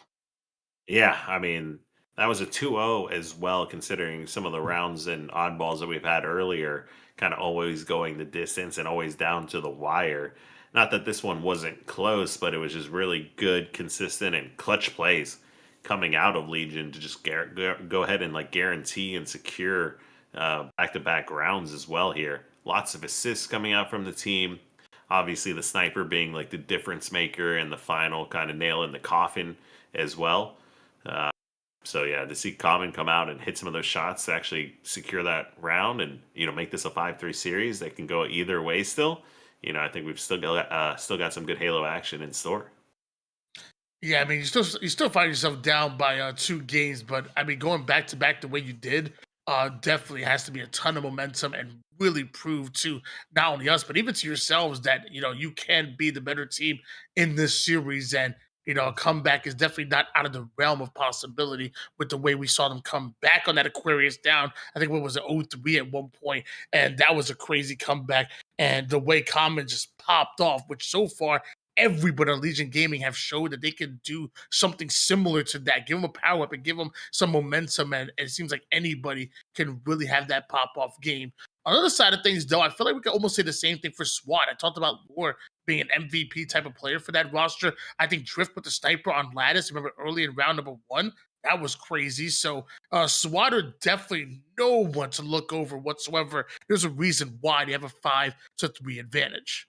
Yeah, I mean, that was a 2-0 as well, considering some of the rounds and oddballs that we've had earlier, kind of always going the distance and always down to the wire. Not that this one wasn't close, but it was just really good, consistent, and clutch plays coming out of Legion to just go ahead and guarantee and secure back-to-back rounds as well here. Lots of assists coming out from the team. Obviously, the sniper being the difference maker and the final kind of nail in the coffin as well. So yeah, to see Common come out and hit some of those shots to actually secure that round and make this a 5-3 series that can go either way still. I think we've still got some good Halo action in store. Yeah, I mean, you still find yourself down by 2 games, but I mean, going back to back the way you did, definitely has to be a ton of momentum and really prove to not only us but even to yourselves that you can be the better team in this series, and a comeback is definitely not out of the realm of possibility with the way we saw them come back on that Aquarius down. I think what was it 0-3 at one point, and that was a crazy comeback. And the way Common just popped off, which so far everybody on Legion Gaming have showed that they can do something similar to that. Give them a power up and give them some momentum, and it seems like anybody can really have that pop off game. On the other side of things, though, I feel like we can almost say the same thing for SWAT. I talked about Lore being an MVP type of player for that roster. I think Drift with the sniper on Lattice, remember early in round number 1, that was crazy. So SWAT are definitely no one to look over whatsoever. There's a reason why they have a 5-3 advantage.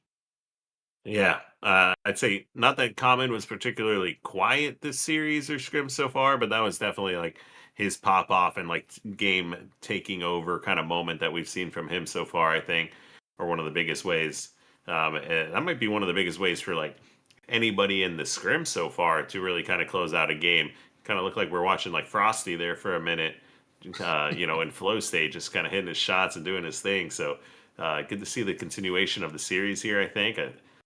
Yeah, I'd say not that Common was particularly quiet this series or Scrims so far, but that was definitely like his pop off and like game taking over kind of moment that we've seen from him so far, I think, or one of the biggest ways. And that might be one of the biggest ways for like anybody in the Scrim so far to really kind of close out a game. Kind of look like we're watching like Frosty there for a minute, in flow state, just kind of hitting his shots and doing his thing. So good to see the continuation of the series here, I think.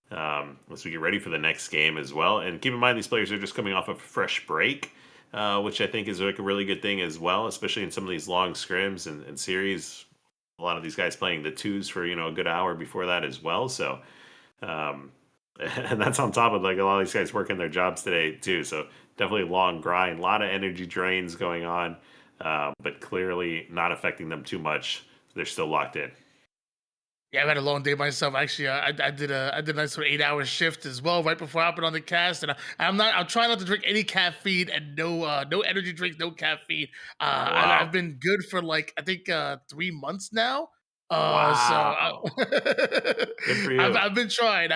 As we get ready for the next game as well. And keep in mind, these players are just coming off a fresh break, which I think is like a really good thing as well, especially in some of these long scrims and series. A lot of these guys playing the 2s for, a good hour before that as well. So, and that's on top of like a lot of these guys working their jobs today too. So definitely a long grind, a lot of energy drains going on, but clearly not affecting them too much. They're still locked in. Yeah, I've had a long day myself. Actually, I did a nice sort of 8-hour shift as well right before hopping on the cast, and I'm trying not to drink any caffeine and no energy drinks, no caffeine. Wow. I've been good for like I think 3 months now. Wow. Good for you. I've been trying.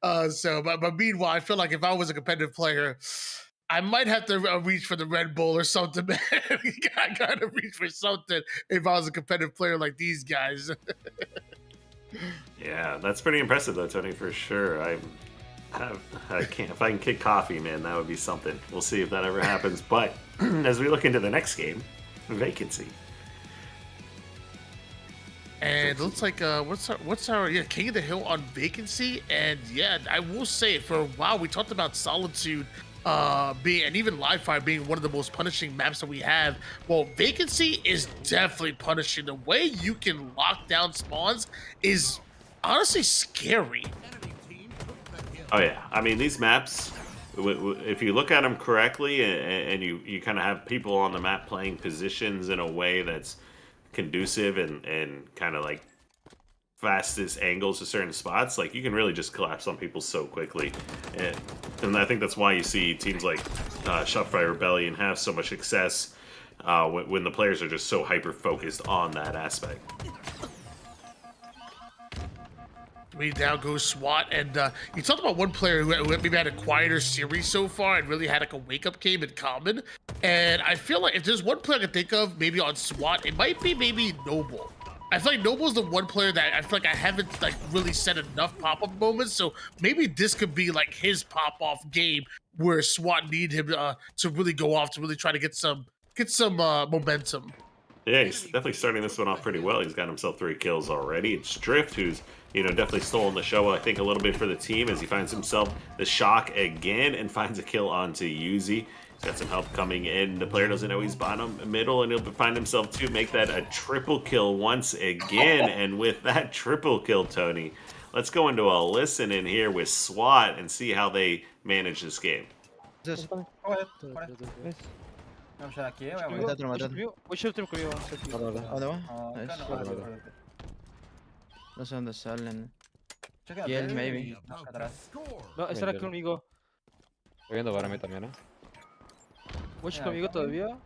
But meanwhile, I feel like if I was a competitive player, I might have to reach for the Red Bull or something, man. I gotta reach for something if I was a competitive player like these guys. Yeah, that's pretty impressive though, Tony, for sure. I can't, if I can kick coffee, man, that would be something. We'll see if that ever happens. But as we look into the next game, Vacancy. And it looks like what's our King of the Hill on Vacancy. And yeah, I will say for a while we talked about Solitude being, and even Live Fire being one of the most punishing maps that we have. Well, Vacancy is definitely punishing. The way you can lock down spawns is honestly scary. Oh yeah, I mean these maps, if you look at them correctly and you kind of have people on the map playing positions in a way that's conducive and kind of like fastest angles to certain spots, like you can really just collapse on people so quickly. And I think that's why you see teams like Shopify Rebellion have so much success when the players are just so hyper focused on that aspect. We now go SWAT, and you talked about one player who maybe had a quieter series so far and really had like a wake-up game in Common. And I feel like if there's one player I can think of maybe on SWAT, it might be maybe Noble. I feel like Noble's the one player that I feel like I haven't like really set enough pop-up moments, so maybe this could be like his pop-off game where SWAT need him to really go off, to really try to get some momentum. Yeah, he's definitely starting this one off pretty well. He's got himself 3 kills already. It's Drift who's, definitely stolen the show, I think, a little bit for the team as he finds himself the shock again and finds a kill onto Yuzi. He's got some help coming in. The player doesn't know he's bottom middle, and he'll find himself to make that a triple kill once again. And with that triple kill, Tony, let's go into a listen in here with SWAT and see how they manage this game. No sé dónde salen. Y él, maybe. No, estará conmigo. Estoy viendo para mí también, ¿eh? ¿Watch conmigo todavía?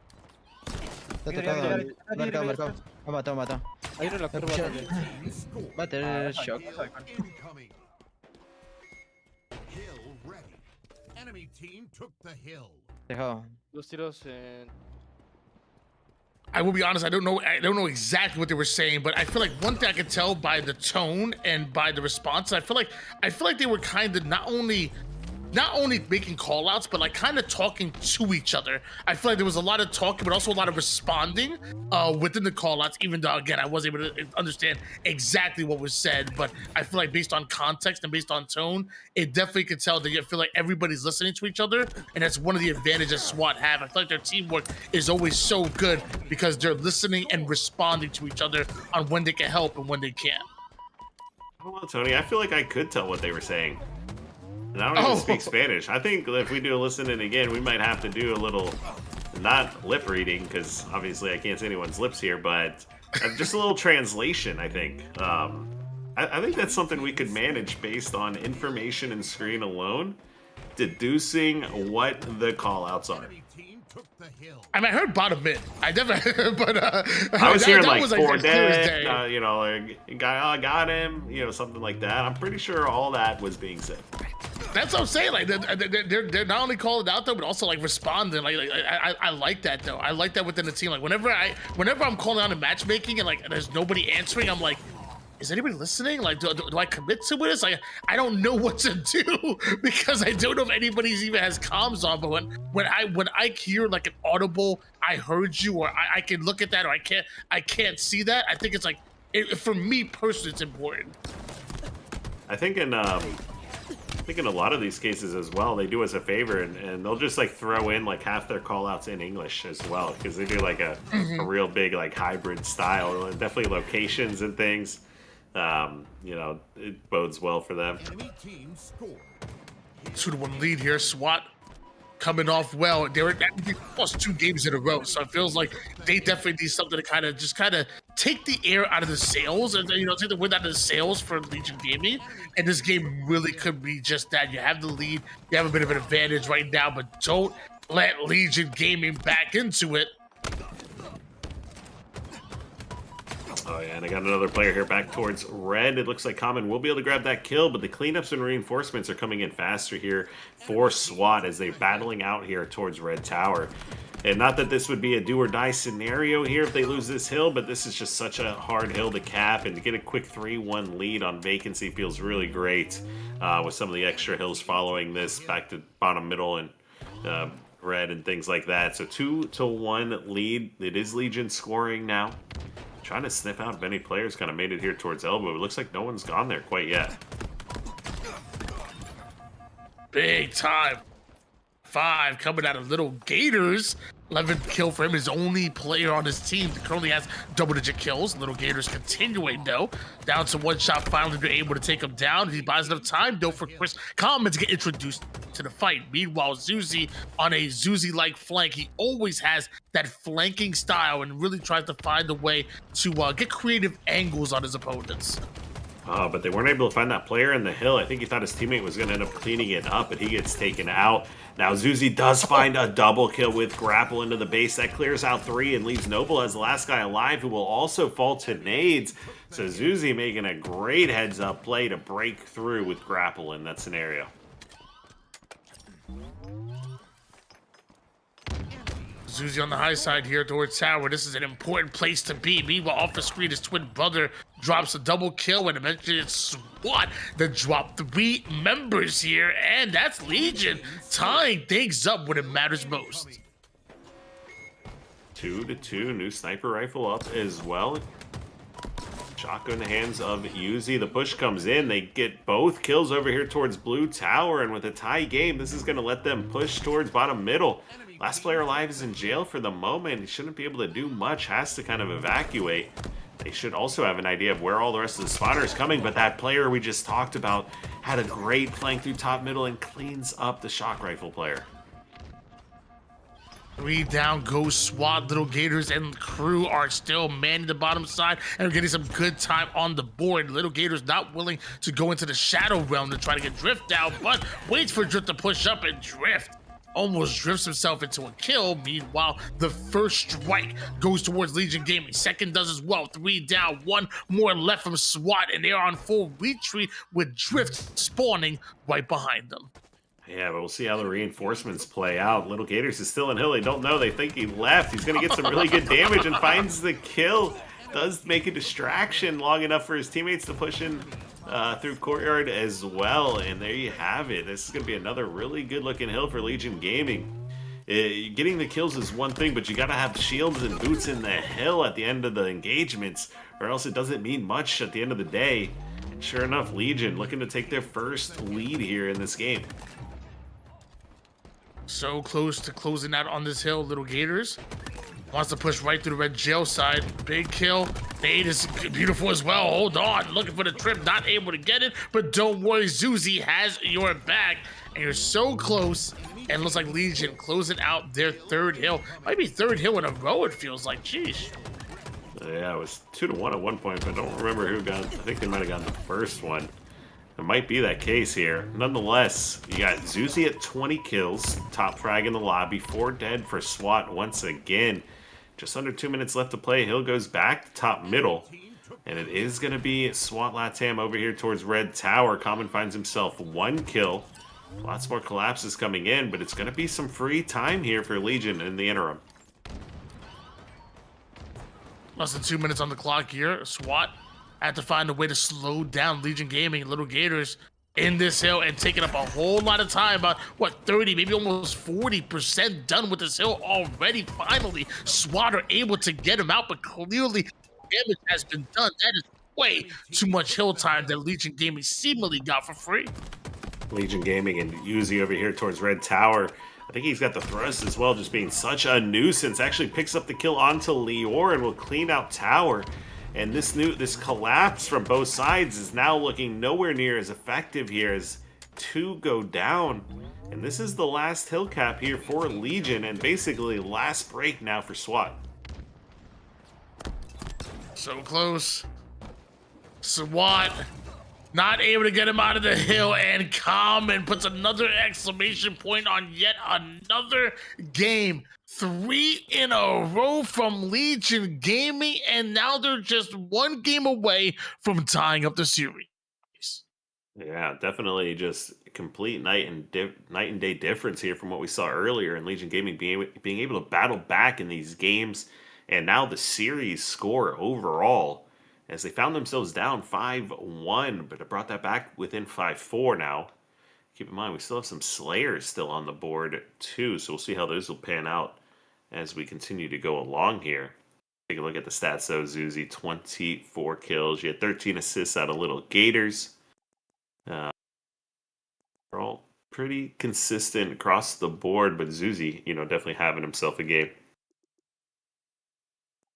Está tocado. Marcado, marcado. Me mató, me mató. Hay uno en la curva también. Va a tener shock. Incoming. Hill ready. Enemy team took the hill. Dejado. Dos tiros en... I will be honest, I don't know exactly what they were saying, but I feel like one thing I could tell by the tone and by the response, I feel like they were kind of not only not only making call outs, but like kind of talking to each other. I feel like there was a lot of talking, but also a lot of responding within the call outs, even though, again, I wasn't able to understand exactly what was said. But I feel like based on context and based on tone, it definitely could tell that you feel like everybody's listening to each other. And that's one of the advantages SWAT have. I feel like their teamwork is always so good because they're listening and responding to each other on when they can help and when they can't. Well, Tony, I feel like I could tell what they were saying. And I don't even speak Spanish. I think if we do a listening again, we might have to do a little, not lip reading, because obviously I can't see anyone's lips here, but just a little translation, I think. I think that's something we could manage based on information and screen alone, deducing what the call-outs are. I mean, I heard bottom mid. I definitely, but I was hearing like was four dead, you know, like, got him, you know, something like that. I'm pretty sure all that was being said. That's what I'm saying. Like they're not only calling it out though, but also like responding. I like that though. I like that within the team. Like whenever I'm calling out in matchmaking and like there's nobody answering, I'm like, is anybody listening? Like, do I commit to this? Like, I don't know what to do because I don't know if anybody's even has comms on. But when I hear like an audible, I heard you, or I can look at that, or I can't see that. I think it's like, for me personally, it's important. I think in a lot of these cases as well, they do us a favor and they'll just like throw in like half their call outs in English as well, because they do like a real big like hybrid style, and definitely locations and things. You know, it bodes well for them. 2-1 lead here. SWAT coming off well. They lost 2 games in a row, so it feels like they definitely need something to kind of take the air out of the sails and, you know, take the wind out of the sails for Legion Gaming. And this game really could be just that. You have the lead, you have a bit of an advantage right now, but don't let Legion Gaming back into it. Oh yeah, and I got another player here back towards red. It looks like Common will be able to grab that kill, but the cleanups and reinforcements are coming in faster here for SWAT as they're battling out here towards red tower. And not that this would be a do or die scenario here if they lose this hill, but this is just such a hard hill to cap, and to get a quick 3-1 lead on vacancy feels really great with some of the extra hills following this back to bottom middle and red and things like that. So 2-1 lead. It is Legion scoring now. Trying to sniff out if any players kind of made it here towards elbow. It looks like no one's gone there quite yet. Big time. 5 coming out of Little Gators. 11th kill for him, his only player on his team that currently has double-digit kills. Little Gators continuing, though. Down to 1 shot, finally been able to take him down. He buys enough time, though, for Chris Common to get introduced to the fight. Meanwhile, Zuzi on a Zuzi-like flank. He always has that flanking style and really tries to find a way to get creative angles on his opponents. But they weren't able to find that player in the hill. I think he thought his teammate was going to end up cleaning it up, but he gets taken out. Now Zuzi does find a double kill with grapple into the base. That clears out 3 and leaves Noble as the last guy alive, who will also fall to nades. So Zuzi making a great heads-up play to break through with grapple in that scenario. Zuzi on the high side here towards tower. This is an important place to be. Meanwhile, off the screen, his twin brother drops a double kill, and eventually it's SWAT that dropped 3 members here, and that's Legion tying things up when it matters most. 2-2, new sniper rifle up as well. Shotgun in the hands of Yuzi. The push comes in. They get both kills over here towards blue tower, and with a tie game, this is going to let them push towards bottom middle. Last player alive is in jail for the moment. He shouldn't be able to do much, has to kind of evacuate. They should also have an idea of where all the rest of the spotter is coming, but that player we just talked about had a great flank through top middle and cleans up the shock rifle player. 3 down goes SWAT. Little Gators and crew are still manning the bottom side and are getting some good time on the board. Little Gators not willing to go into the shadow realm to try to get Drift out, but waits for Drift to push up, and Drift almost drifts himself into a kill. Meanwhile, the first strike goes towards Legion Gaming. Second does as well. 3 down, 1 more left from SWAT, and they're on full retreat with Drift spawning right behind them. Yeah, but we'll see how the reinforcements play out. Little Gators is still in hill. They don't know. They think he left. He's going to get some really good damage and finds the kill. Does make a distraction long enough for his teammates to push in through courtyard as well. And there you have it. This is going to be another really good looking hill for Legion Gaming. Getting the kills is one thing, but you got to have shields and boots in the hill at the end of the engagements, or else it doesn't mean much at the end of the day. And sure enough, Legion looking to take their first lead here in this game. So close to closing out on this hill, Little Gators. Wants to push right through the red jail side. Big kill. Nade is beautiful as well. Hold on. Looking for the trip. Not able to get it. But don't worry. Zuzi has your back. And you're so close. And looks like Legion closing out their third hill. Might be third hill in a row, it feels like. Jeez. Yeah, it was 2-1 at one point, but I don't remember who got. I think they might have gotten the first one. It might be that case here. Nonetheless, you got Zuzi at 20 kills. Top frag in the lobby. 4 dead for SWAT once again. Just under 2 minutes left to play. Hill goes back to top middle. And it is going to be SWAT LATAM over here towards Red Tower. Common finds himself 1 kill. Lots more collapses coming in, but it's going to be some free time here for Legion in the interim. Less than 2 minutes on the clock here. SWAT had to find a way to slow down Legion Gaming, Little Gators, in this hill and taking up a whole lot of time. About, what, 30, maybe almost 40% done with this hill already. Finally, SWAT are able to get him out, but clearly damage has been done. That is way too much hill time that Legion Gaming seemingly got for free. Legion Gaming and Uzi over here towards Red Tower. I think he's got the thrust as well, just being such a nuisance. Actually picks up the kill onto Lior and will clean out Tower. And this collapse from both sides is now looking nowhere near as effective here as 2 go down. And this is the last hill cap here for Legion, and basically last break now for SWAT. So close. SWAT not able to get him out of the hill, and Common puts another exclamation point on yet another game. 3 in a row from Legion Gaming, and now they're just 1 game away from tying up the series. Yeah, definitely just complete night and day difference here from what we saw earlier, and Legion Gaming being able to battle back in these games, and now the series score overall, as they found themselves down 5-1, but it brought that back within 5-4 now. Keep in mind, we still have some Slayers still on the board too, so we'll see how those will pan out as we continue to go along here. Take a look at the stats though. Zuzi, 24 kills. You had 13 assists out of Little Gators. They're all pretty consistent across the board, but Zuzi, definitely having himself a game.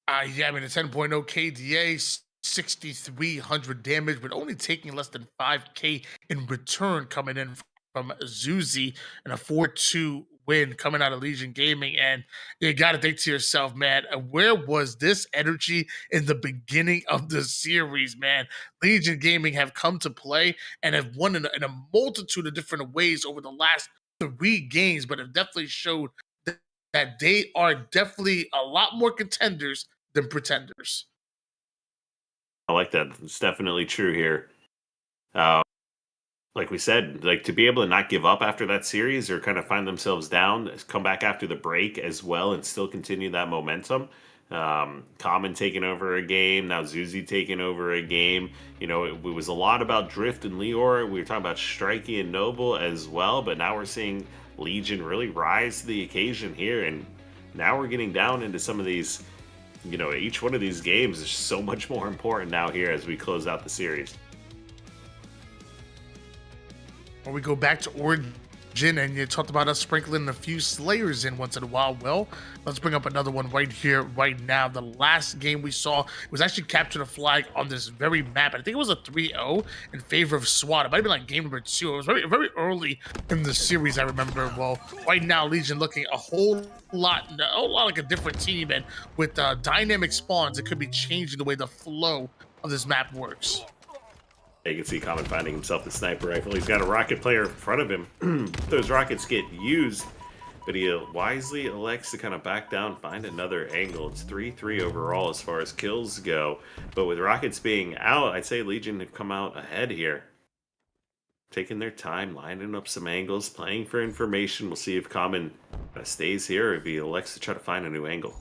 Yeah, I mean, a 10.0 KDA, 6,300 damage, but only taking less than 5K in return coming in from Zuzi, and a 4-2 win coming out of Legion Gaming. And you got to think to yourself, man, where was this energy in the beginning of the series, man? Legion Gaming have come to play and have won in a multitude of different ways over the last 3 games, but have definitely showed that they are definitely a lot more contenders than pretenders. I like that. It's definitely true here. Like we said, to be able to not give up after that series or kind of find themselves down, come back after the break as well and still continue that momentum. Common taking over a game, now Zuzi taking over a game. It was a lot about Drift and Lior. We were talking about Strikey and Noble as well, but now we're seeing Legion really rise to the occasion here, and now we're getting down into some of these, each one of these games is so much more important now here as we close out the series. Or we go back to Origin, and you talked about us sprinkling a few Slayers in once in a while. Well, let's bring up another one right here, right now. The last game we saw was actually captured a flag on this very map. I think it was a 3-0 in favor of SWAT. It might have been like game number 2. It was very, very early in the series, I remember. Well, right now, Legion looking a whole lot like a different team, and with dynamic spawns, it could be changing the way the flow of this map works. You can see Common finding himself the sniper rifle. He's got a rocket player in front of him. Those rockets get used, but he wisely elects to kind of back down, find another angle. It's 3-3 overall as far as kills go. But with rockets being out, I'd say Legion have come out ahead here. Taking their time, lining up some angles, playing for information. We'll see if Common stays here or if he elects to try to find a new angle.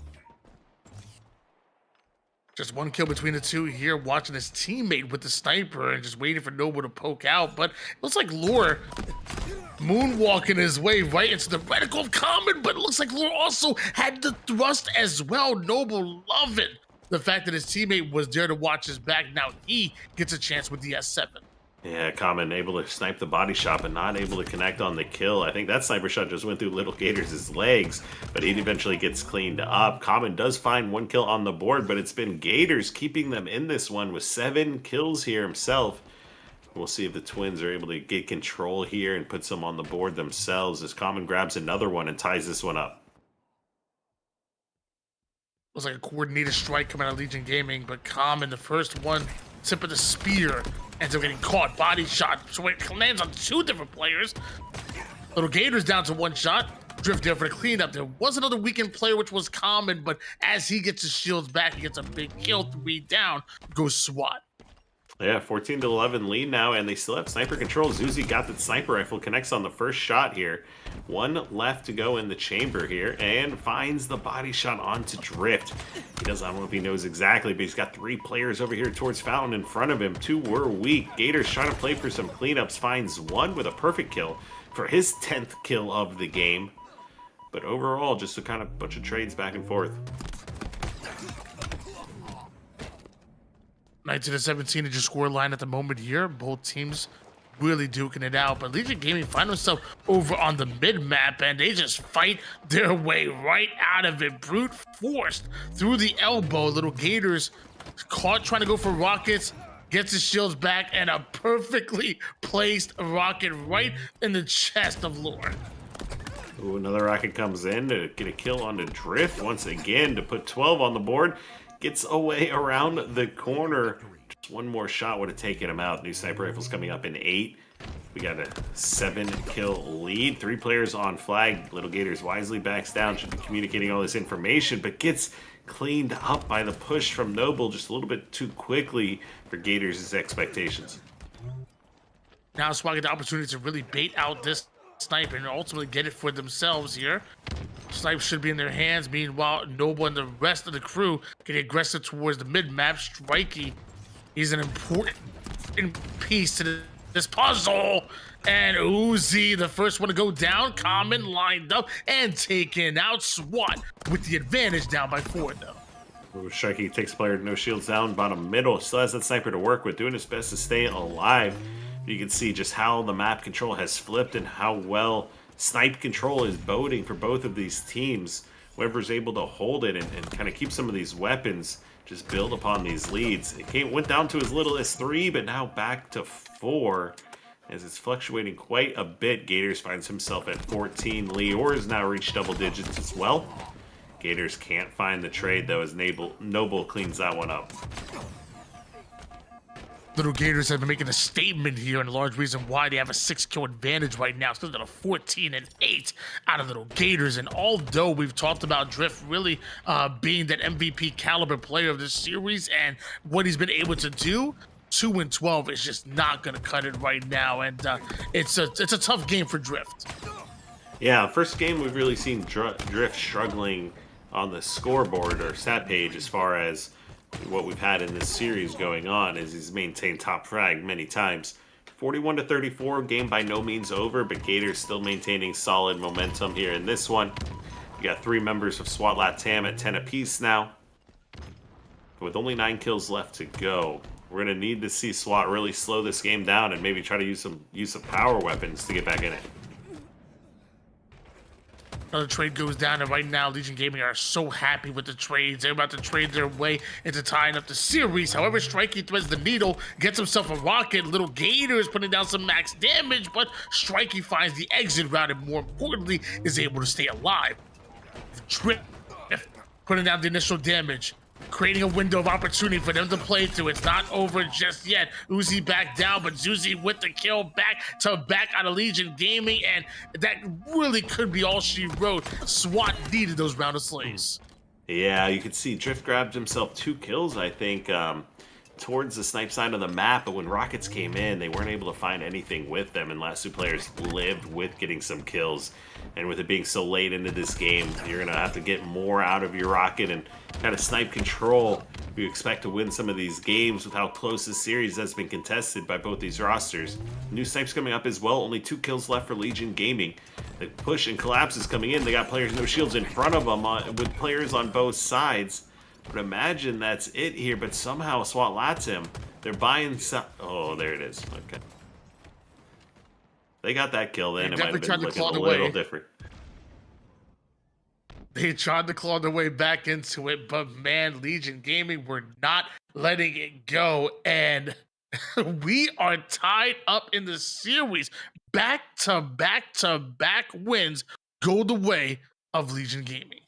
Just one kill between the two here, watching his teammate with the sniper and just waiting for Noble to poke out. But it looks like Lure moonwalking his way right into the reticle of Common, but it looks like Lure also had the thrust as well. Noble loving the fact that his teammate was there to watch his back. Now he gets a chance with the S7. Yeah, Common able to snipe the body shot, but not able to connect on the kill. I think that sniper shot just went through Little Gators' legs, but he eventually gets cleaned up. Common does find 1 kill on the board, but it's been Gators keeping them in this one with 7 kills here himself. We'll see if the Twins are able to get control here and put some on the board themselves as Common grabs another one and ties this one up. Looks like a coordinated strike coming out of Legion Gaming, but Common, the first one, tip of the spear, ends up getting caught, body shot, so it lands on 2 different players. Little Gators down to 1 shot. Drift there for the cleanup. There was another weakened player, which was Common, but as he gets his shields back, he gets a big kill. 3 down, goes SWAT. Yeah, 14-11 lead now, and they still have sniper control. Zuzi got the sniper rifle, connects on the first shot here. 1 left to go in the chamber here, and finds the body shot onto Drift. He doesn't, I don't know if he knows exactly, but he's got 3 players over here towards Fountain in front of him. 2 were weak. Gators trying to play for some cleanups, finds 1 with a perfect kill for his 10th kill of the game. But overall, just a kind of bunch of trades back and forth. 19-17 is your score line at the moment here. Both teams really duking it out, but Legion Gaming find themselves over on the mid-map, and they just fight their way right out of it. Brute forced through the elbow. Little Gators caught trying to go for rockets, gets his shields back, and a perfectly placed rocket right in the chest of Lure. Ooh, another rocket comes in to get a kill onto Drift once again to put 12 on the board. Gets away around the corner. Just 1 more shot would have taken him out. New sniper rifles coming up in 8. We got a 7-kill lead. 3 players on flag. Little Gators wisely backs down. Should be communicating all this information, but gets cleaned up by the push from Noble just a little bit too quickly for Gators' expectations. Now SWAT get the opportunity to really bait out this sniper and ultimately get it for themselves here. Snipe should be in their hands. Meanwhile, Noble and the rest of the crew get aggressive towards the mid-map. Strikey, he's an important piece to this puzzle. And Uzi, the first one to go down. Common lined up and taken out. SWAT with the advantage, down by 4 though. Ooh, Strikey takes player no shields down, bottom middle. Still has that sniper to work with, doing his best to stay alive. You can see just how the map control has flipped and how well snipe control is boding for both of these teams. Whoever's able to hold it and kind of keep some of these weapons, just build upon these leads. It went down to as little as 3, but now back to 4 as it's fluctuating quite a bit. Gators finds himself at 14. Lior has now reached double digits as well. Gators can't find the trade though as Noble cleans that one up. Little Gators have been making a statement here, and a large reason why they have a 6-kill advantage right now. So they're 14-8 out of Little Gators. And although we've talked about Drift really being that MVP caliber player of this series and what he's been able to do, 2-12 is just not going to cut it right now. And it's a tough game for Drift. Yeah, first game we've really seen Drift struggling on the scoreboard or stat page as far as what we've had in this series going on is he's maintained top frag many times. 41-34, game by no means over, but Gators still maintaining solid momentum here in this one. We got 3 members of SWAT LATAM at 10 apiece now. With only 9 kills left to go, we're going to need to see SWAT really slow this game down and maybe try to use some power weapons to get back in it. Another trade goes down, and right now Legion Gaming are so happy with the trades. They're about to trade their way into tying up the series. However, Strikey threads the needle, gets himself a rocket. Little Gators putting down some max damage, but Strikey finds the exit route and more importantly is able to stay alive. Drift putting down the initial damage, creating a window of opportunity for them to play through. It's not over just yet. Uzi back down, but Zuzi with the kill back out of Legion Gaming, and that really could be all she wrote. SWAT needed those round of slays. Yeah, you can see Drift grabbed himself 2 kills, I think. towards the snipe side of the map, but when rockets came in, they weren't able to find anything with them, and last two players lived with getting some kills. And with it being so late into this game, you're going to have to get more out of your rocket and kind of snipe control if you expect to win some of these games with how close this series has been contested by both these rosters. New snipes coming up as well, only 2 kills left for Legion Gaming. The push and collapse is coming in. They got players no shields in front of them with players on both sides. But imagine that's it here, but somehow SWAT LATAM, they're buying some. Oh, there it is. Okay. They got that kill then. It might have been looking a little different. They tried to claw their way back into it, but man, Legion Gaming were not letting it go. And we are tied up in the series. Back-to-back wins go the way of Legion Gaming.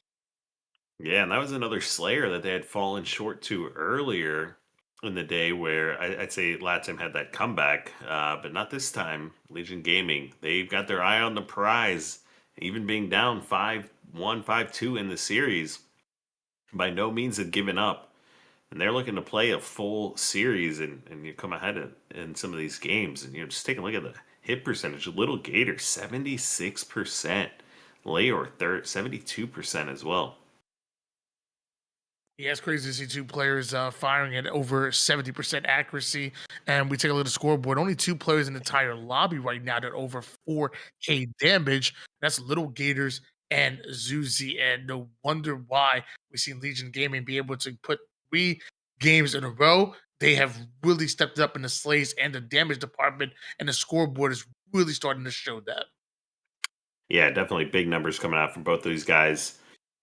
Yeah, and that was another Slayer that they had fallen short to earlier in the day, where I'd say LATAM had that comeback, but not this time. Legion Gaming, they've got their eye on the prize, even being down 5-1, 5-2 in the series. By no means have given up, and they're looking to play a full series and you come ahead in some of these games. And just take a look at the hit percentage. Little Gator 76%, Layor 72% as well. Yeah, it's crazy to see 2 players firing at over 70% accuracy. And we take a look at the scoreboard. Only 2 players in the entire lobby right now that are over 4K damage. That's Little Gators and Zuzi. And no wonder why we see Legion Gaming be able to put 3 games in a row. They have really stepped up in the slays and the damage department. And the scoreboard is really starting to show that. Yeah, definitely big numbers coming out from both of these guys.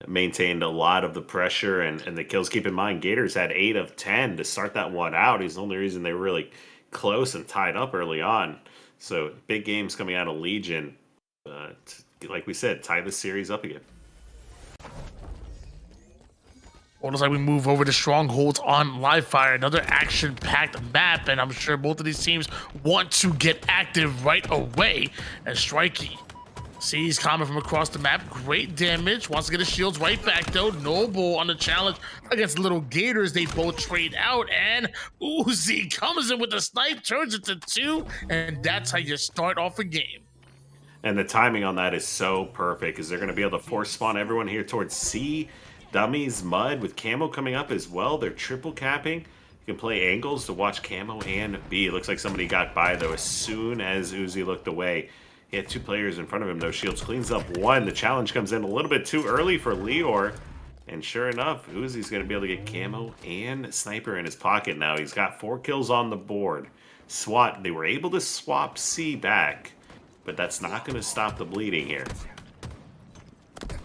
Maintained a lot of the pressure and the kills. Keep in mind, Gators had 8 of 10 to start that one out. He's the only reason they were really close and tied up early on. So big games coming out of Legion. Like we said, tie the series up again. Well, looks like we move over to Strongholds on Live Fire, another action-packed map, and I'm sure both of these teams want to get active right away. And Strikey sees coming from across the map. Great damage. Wants to get his shields right back, though. Noble on the challenge against Little Gators. They both trade out, and Uzi comes in with a snipe, turns it to 2, and that's how you start off a game. And the timing on that is so perfect, because they're going to be able to force spawn everyone here towards C. Dummies, Mud, with Camo coming up as well. They're triple capping. You can play angles to watch Camo and B. It looks like somebody got by, though, as soon as Uzi looked away. He had 2 players in front of him, no shields. Cleans up 1. The challenge comes in a little bit too early for Lior. And sure enough, Uzi's going to be able to get Camo and Sniper in his pocket now. He's got 4 kills on the board. SWAT, they were able to swap C back, but that's not going to stop the bleeding here.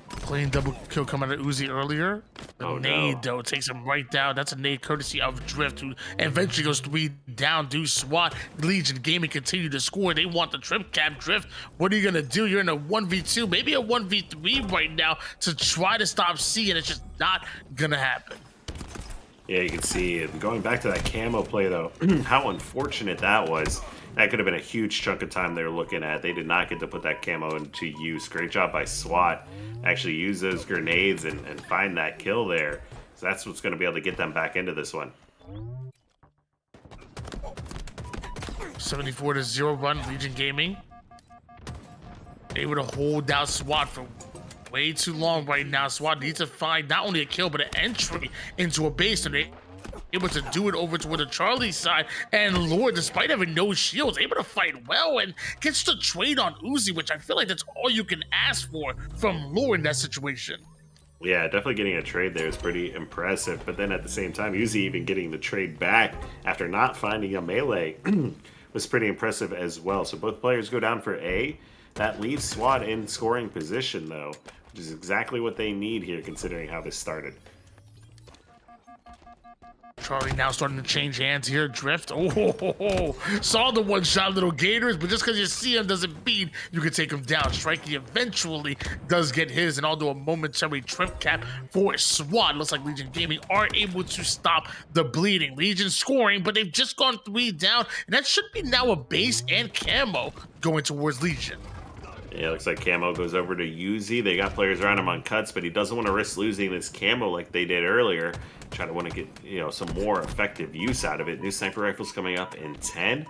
Clean double kill coming out of Uzi earlier. The nade, no. though, takes him right down. That's a nade courtesy of Drift, who eventually goes 3 down. Do SWAT. Legion Gaming continue to score. They want the trip cap. Drift, what are you going to do? You're in a 1v2, maybe a 1v3 right now to try to stop C, and it's just not going to happen. Yeah, you can see, going back to that Camo play, though, how unfortunate that was. That could have been a huge chunk of time they were looking at. They did not get to put that Camo into use. Great job by SWAT. Actually use those grenades and find that kill there. So that's what's going to be able to get them back into this one. 74-0 run, Legion Gaming. Able to hold down SWAT for way too long right now. SWAT needs to find not only a kill, but an entry into a base, and they able to do it over to the Charlie side. And Lord, despite having no shields, able to fight well and gets the trade on Uzi, which I feel like that's all you can ask for from Lord in that situation. Yeah, definitely getting a trade there is pretty impressive. But then at the same time, Uzi even getting the trade back after not finding a melee was pretty impressive as well. So both players go down for A. That leaves SWAT in scoring position, though, which is exactly what they need here, considering how this started. Charlie now starting to change hands here. Drift. Oh, saw the one-shot Little Gators, but just because you see him doesn't mean you can take him down. Strikey eventually does get his, and although a momentary trip cap for SWAT, looks like Legion Gaming are able to stop the bleeding. Legion scoring, but they've just gone 3 down, and that should be now a base and Camo going towards Legion. Yeah, looks like Camo goes over to Uzi. They got players around him on cuts, but he doesn't want to risk losing this Camo like they did earlier. try to want to get, you know, some more effective use out of it. New sniper rifles coming up in 10.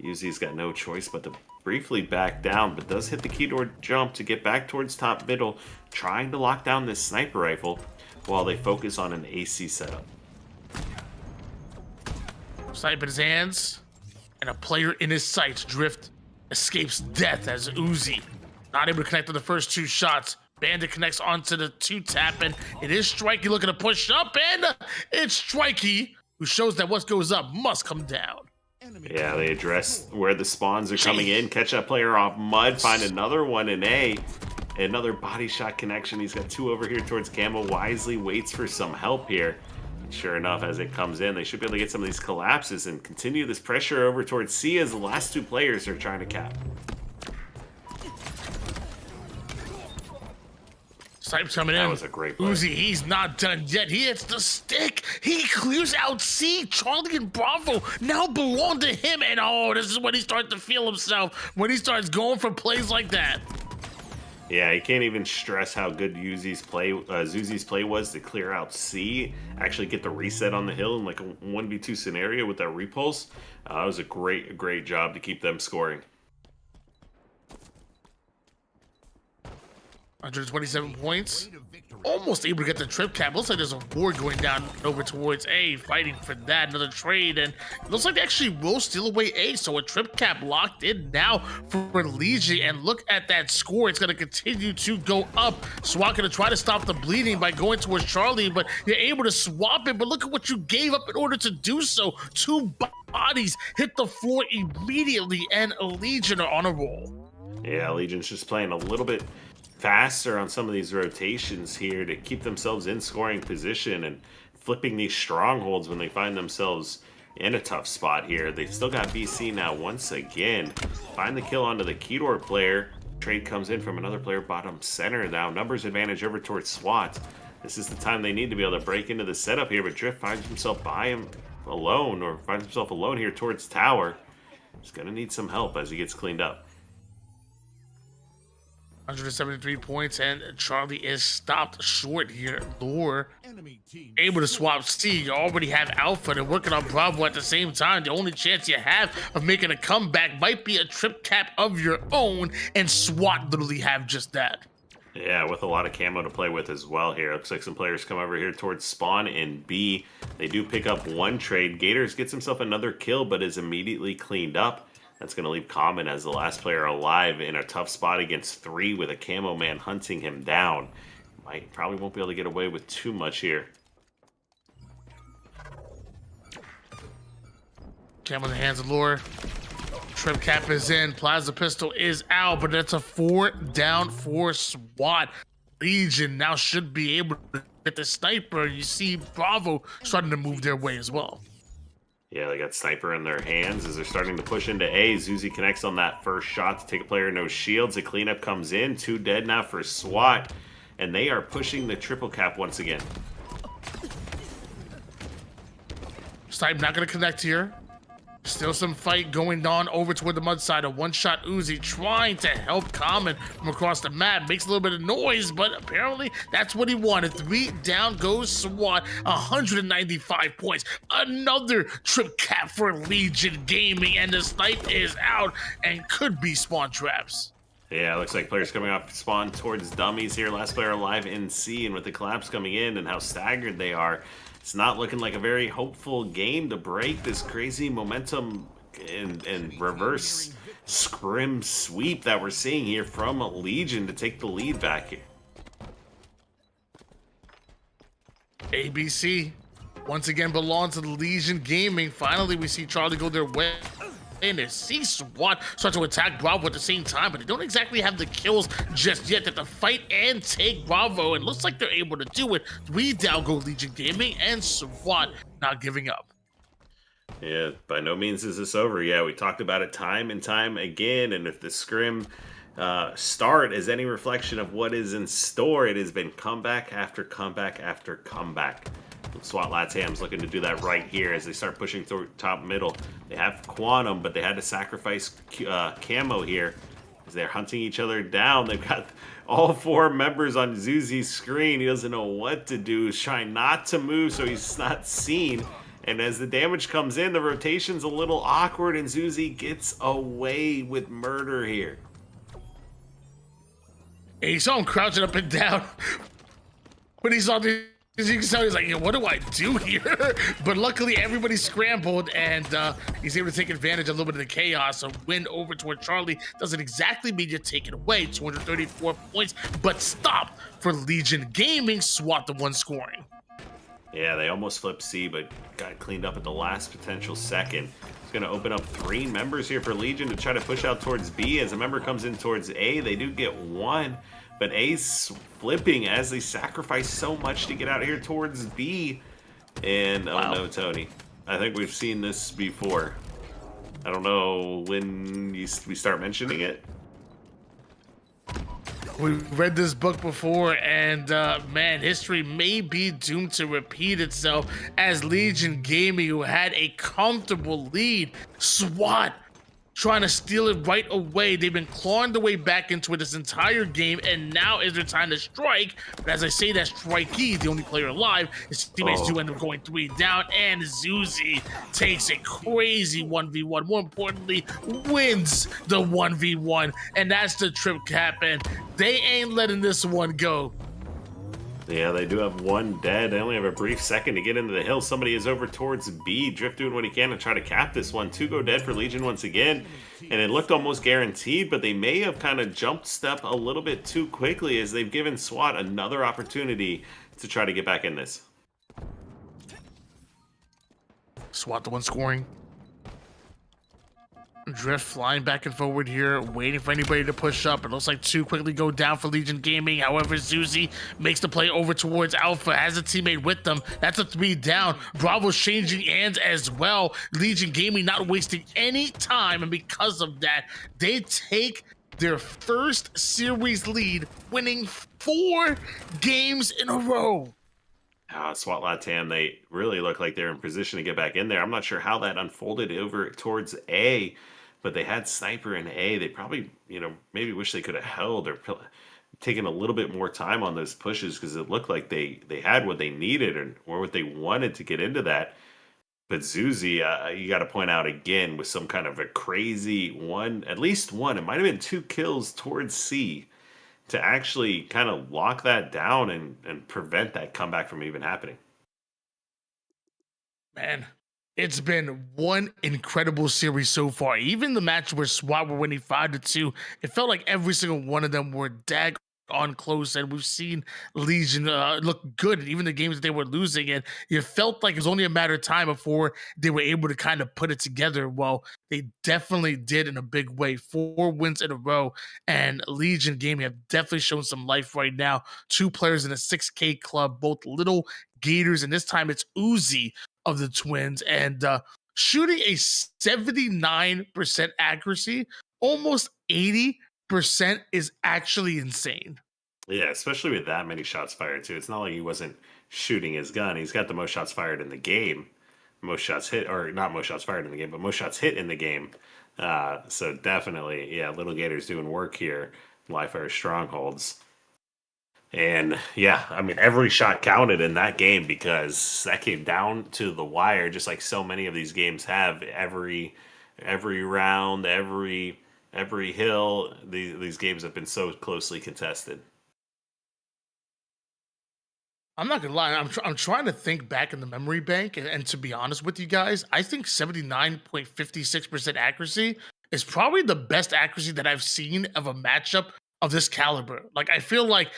Uzi's got no choice but to briefly back down, but does hit the key door jump to get back towards top middle, trying to lock down this sniper rifle while they focus on an AC setup. Snipe in his hands, and a player in his sights. Drift escapes death as Uzi not able to connect to the first 2 shots. Bandit connects onto the 2-tap, and it is Strikey looking to push up, and it's Strikey who shows that what goes up must come down. Yeah, they address where the spawns are coming in, catch that player off mud, find another one in A. Another body shot connection. He's got 2 over here towards Camo. Wisely waits for some help here. Sure enough, as it comes in, they should be able to get some of these collapses and continue this pressure over towards C as the last 2 players are trying to cap. Snipes coming in. That was a great play. Uzi, he's not done yet. He hits the stick. He clears out C. Charlie and Bravo now belong to him. And oh, this is when he starts to feel himself. When he starts going for plays like that. Yeah, you can't even stress how good Zuzi's play was to clear out C, actually get the reset on the hill in like a 1v2 scenario with that repulse. It was a great job to keep them scoring. 127 points. Almost able to get the trip cap. Looks like there's a war going down over towards A, fighting for that. Another trade, and it looks like they actually will steal away A. So a trip cap locked in now for Legion. And look at that score. It's going to continue to go up. SWAT going to try to stop the bleeding by going towards Charlie, but you're able to swap it. But look at what you gave up in order to do so. 2 bodies hit the floor immediately, and Legion are on a roll. Yeah, Legion's just playing a little bit faster on some of these rotations here to keep themselves in scoring position and flipping these strongholds when they find themselves in a tough spot here. They've still got BC now once again. Find the kill onto the Kedor player. Trade comes in from another player bottom center now. Numbers advantage over towards SWAT. This is the time they need to be able to break into the setup here, but Drift finds himself alone here towards tower. He's going to need some help as he gets cleaned up. 173 points, and Charlie is stopped short here. Lure able to swap C. You already have Alpha and working on Bravo at the same time. The only chance you have of making a comeback might be a trip cap of your own, and SWAT literally have just that. Yeah, with a lot of camo to play with as well here. Looks like some players come over here towards spawn in B. They do pick up 1 trade. Gators gets himself another kill, but is immediately cleaned up. That's going to leave Common as the last player alive in a tough spot against 3 with a camo man hunting him down. Probably won't be able to get away with too much here. Camo in the hands of Lure. Trip cap is in. Plasma pistol is out, but that's a 4 down for SWAT. Legion now should be able to get the sniper. You see Bravo starting to move their way as well. Yeah, they got sniper in their hands as they're starting to push into A. Zuzi connects on that first shot to take a player, no shields. A cleanup comes in. 2 dead now for SWAT. And they are pushing the triple cap once again. Snipe not going to connect here. Still some fight going on over toward the mud side. A 1-shot Uzi trying to help Common from across the map. Makes a little bit of noise, but apparently that's what he wanted. 3 down goes SWAT. 195 points. Another trip cap for Legion Gaming, and the snipe is out and could be spawn traps. Yeah, looks like players coming off spawn towards dummies here. Last player alive in C, and with the collapse coming in and how staggered they are, it's not looking like a very hopeful game to break this crazy momentum and reverse scrim sweep that we're seeing here from Legion to take the lead back here. ABC once again belongs to the Legion Gaming. Finally, we see Charlie go their way. And they see SWAT start to attack Bravo at the same time, but they don't exactly have the kills just yet to fight and take Bravo, and looks like they're able to do it. 3 down go Legion Gaming, and SWAT not giving up. Yeah, by no means is this over. Yeah, we talked about it time and time again, and if the scrim start is any reflection of what is in store, it has been comeback after comeback after comeback. SWAT LATAM's looking to do that right here as they start pushing through top middle. They have Quantum, but they had to sacrifice Camo here. as they're hunting each other down. They've got all 4 members on Zuzi's screen. He doesn't know what to do. He's trying not to move so he's not seen. And as the damage comes in, the rotation's a little awkward, and Zuzi gets away with murder here. And you saw him crouching up and down. When he saw the, as you can tell, he's like, "Yo, what do I do here?" But luckily, everybody scrambled, and he's able to take advantage of a little bit of the chaos. A win over toward Charlie doesn't exactly mean you take it away. 234 points, but stop for Legion Gaming. SWAT the one scoring. Yeah, they almost flipped C, but got cleaned up at the last potential second. It's going to open up 3 members here for Legion to try to push out towards B. As a member comes in towards A, they do get 1, but A's flipping as they sacrifice so much to get out here towards B. And, oh no, Tony, I think we've seen this before. I don't know when we start mentioning it. We've read this book before, and man, history may be doomed to repeat itself as Legion Gaming, who had a comfortable lead, SWAT trying to steal it right away. They've been clawing their way back into it this entire game, and now is their time to strike. But as I say that, Strikey, the only player alive, his teammates do end up going 3 down, and Zuzi takes a crazy 1v1. More importantly, wins the 1v1, and that's the trip cap, and they ain't letting this one go. Yeah, they do have 1 dead. They only have a brief second to get into the hill. Somebody is over towards B. Drift doing what he can to try to cap this one. 2 go dead for Legion once again. And it looked almost guaranteed, but they may have kind of jumped step a little bit too quickly as they've given SWAT another opportunity to try to get back in this. SWAT the one scoring. Drift flying back and forward here, waiting for anybody to push up. It looks like 2 quickly go down for Legion Gaming. However, Zuzi makes the play over towards Alpha, has a teammate with them. That's a 3 down. Bravo's changing hands as well. Legion Gaming not wasting any time, and because of that, they take their first series lead, winning 4 games in a row. SWAT LATAM, they really look like they're in position to get back in there. I'm not sure how that unfolded over towards A, but they had Sniper in A. They probably, maybe wish they could have held or taken a little bit more time on those pushes, because it looked like they had what they needed or what they wanted to get into that. But Zuzi, you got to point out again with some kind of a crazy at least one, it might have been 2 kills towards C, to actually kind of lock that down and prevent that comeback from even happening. Man, it's been one incredible series so far. Even the match where SWAT were winning 5-2, it felt like every single one of them were on close, and we've seen Legion look good, and even the games that they were losing, and it felt like it was only a matter of time before they were able to kind of put it together. Well, they definitely did in a big way. 4 wins in a row, and Legion Gaming have definitely shown some life right now. 2 players in a 6K club, both little Gators, and this time it's Uzi of the Twins, and shooting a 79% accuracy, almost 80% is actually insane. Yeah, especially with that many shots fired too. It's not like he wasn't shooting his gun. He's got the most shots fired in the game. Most shots hit, or not most shots fired in the game, but most shots hit in the game. So definitely, yeah, Little Gator's doing work here. Live fire strongholds. And yeah, I mean, every shot counted in that game, because that came down to the wire, just like so many of these games have. Every round, every hill, these games have been so closely contested. I'm not gonna lie, I'm trying to think back in the memory bank, and to be honest with you guys, I think 79.56% accuracy is probably the best accuracy that I've seen of a matchup of this caliber. Like, I feel like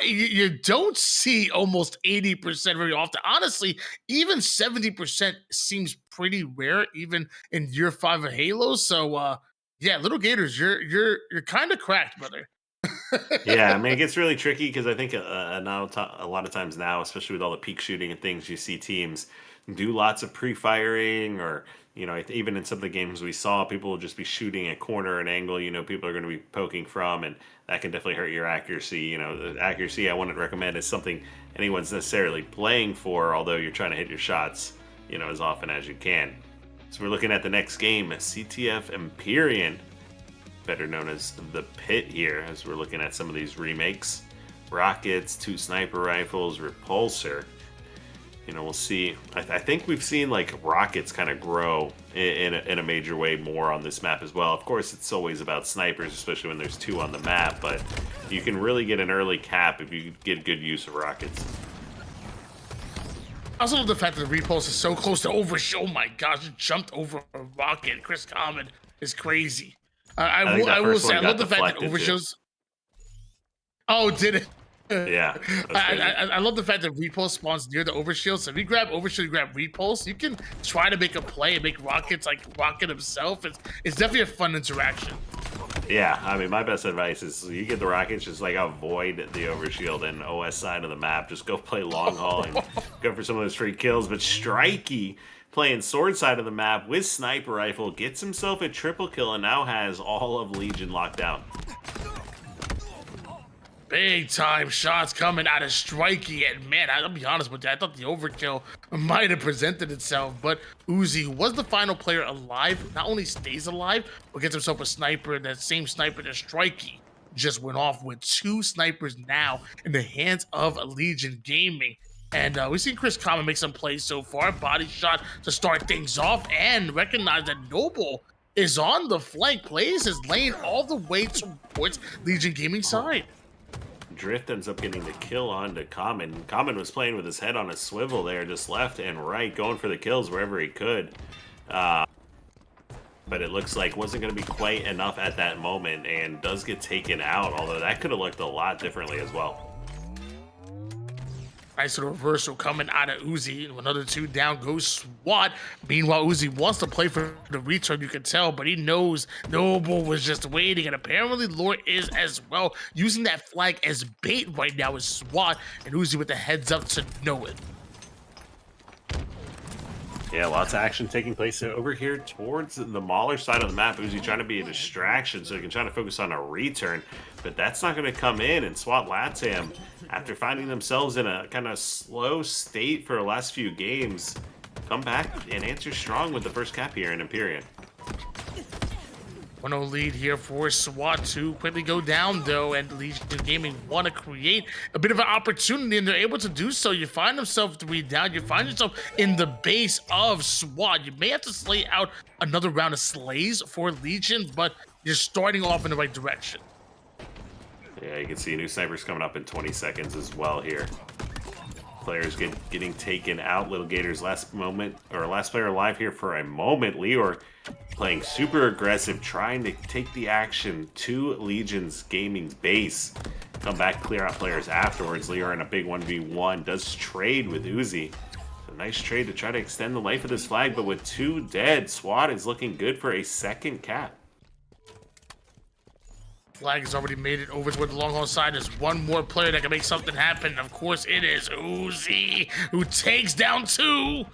you don't see almost 80% very often. Honestly, even 70% seems pretty rare, even in year 5 of Halo. So, yeah, Little Gators, you're kind of cracked, brother. Yeah, I mean, it gets really tricky, because I think a lot of times now, especially with all the peak shooting and things, you see teams do lots of pre-firing, or even in some of the games we saw, people will just be shooting a corner, an angle, people are going to be poking from, and that can definitely hurt your accuracy. The accuracy I wouldn't recommend is something anyone's necessarily playing for, although you're trying to hit your shots, as often as you can. So we're looking at the next game, CTF Empyrean better known as the Pit here, as we're looking at some of these remakes. Rockets, 2 sniper rifles, repulsor. You know, we'll see. I think we've seen like rockets kind of grow in a major way more on this map as well. Of course, it's always about snipers, especially when there's 2 on the map, but you can really get an early cap if you get good use of rockets. I also love the fact that the repulse is so close to overshield. Oh my gosh, it jumped over a rocket. Chris Common is crazy. I will say, I love the fact that overshields. Oh, did it? Yeah. I love the fact that repulse spawns near the overshield. So if you grab overshield, you grab repulse, you can try to make a play and make rockets like Rocket himself. It's definitely a fun interaction. Yeah, I mean, my best advice is you get the rockets, just like avoid the overshield and OS side of the map. Just go play long haul and go for some of those free kills. But Strikey, playing sword side of the map with sniper rifle, gets himself a triple kill and now has all of Legion locked down. Big time shots coming out of Strikey, and man, I'll be honest with you, I thought the overkill might have presented itself, but Uzi, who was the final player alive, not only stays alive, but gets himself a sniper, and that same sniper that Strikey just went off with. 2 snipers now in the hands of Legion Gaming. And we've seen Chris Common make some plays so far, body shot to start things off, and recognize that Noble is on the flank, plays his lane all the way towards Legion Gaming side. Drift ends up getting the kill onto Common. Common was playing with his head on a swivel there, just left and right, going for the kills wherever he could. But it looks like wasn't going to be quite enough at that moment, and does get taken out, although that could have looked a lot differently as well. Nice little reversal coming out of Uzi. Another 2 down goes SWAT. Meanwhile, Uzi wants to play for the return, you can tell, but he knows Noble was just waiting, and apparently Lore is as well. Using that flag as bait right now is SWAT, and Uzi with the heads up to know it. Yeah, lots of action taking place over here towards the Mauler side of the map. Uzi trying to be a distraction so he can try to focus on a return, but that's not going to come in. And SWAT LATAM, after finding themselves in a kind of slow state for the last few games, come back and answer strong with the first cap here in Empyrean. 1-0 lead here for SWAT to quickly go down, though, and Legion Gaming want to create a bit of an opportunity, and they're able to do so. You find yourself 3 down. You find yourself in the base of SWAT. You may have to slay out another round of slays for Legion, but you're starting off in the right direction. Yeah, you can see new snipers coming up in 20 seconds as well here. Players getting taken out. Little Gators last player alive here for a moment. Leor playing super aggressive, trying to take the action to Legion's Gaming's base. Come back, clear out players afterwards. Leor in a big 1v1 does trade with Uzi. A nice trade to try to extend the life of this flag, but with 2 dead, SWAT is looking good for a second cap. Flag has already made it over to the long haul side. There's 1 more player that can make something happen. Of course, it is Uzi, who takes down 2.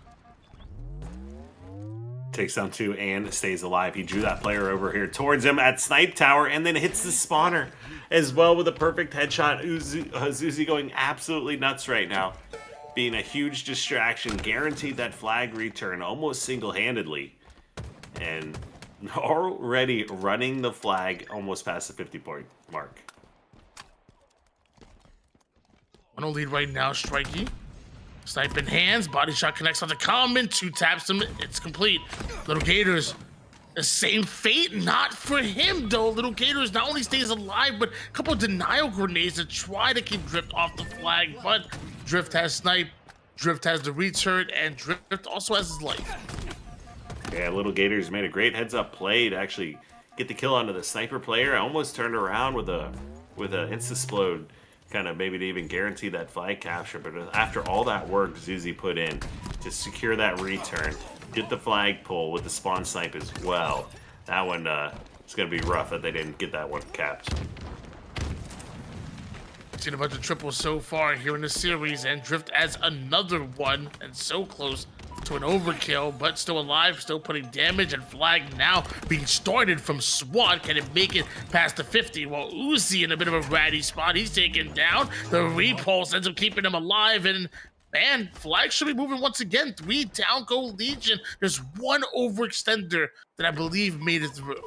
Takes down 2 and stays alive. He drew that player over here towards him at Snipe Tower and then hits the spawner as well with a perfect headshot. Uzi going absolutely nuts right now. Being a huge distraction. Guaranteed that flag return almost single-handedly. And already running the flag almost past the 50-point mark. 1-0 lead right now, Strikey. Snipe in hands, body shot connects on the Common, 2 taps him, it's complete. Little Gators, the same fate, not for him though. Little Gators not only stays alive, but a couple of denial grenades to try to keep Drift off the flag, but Drift has snipe, Drift has the return, and Drift also has his life. Yeah, Little Gators made a great heads-up play to actually get the kill onto the sniper player. I almost turned around with a insta-splode, kind of maybe to even guarantee that flag capture. But after all that work Zuzi put in to secure that return, get the flag pull with the spawn snipe as well, that one it's going to be rough that they didn't get that one capped. Seen a bunch of triples so far here in the series, and Drift as another one, and so close to an overkill, but still alive, still putting damage, and flag now being started from SWAT. Can it make it past the 50? Well, Uzi in a bit of a ratty spot. He's taken down. The repulse ends up keeping him alive, and man, flag should be moving once again. 3 down go Legion. There's 1 overextender that I believe made it through.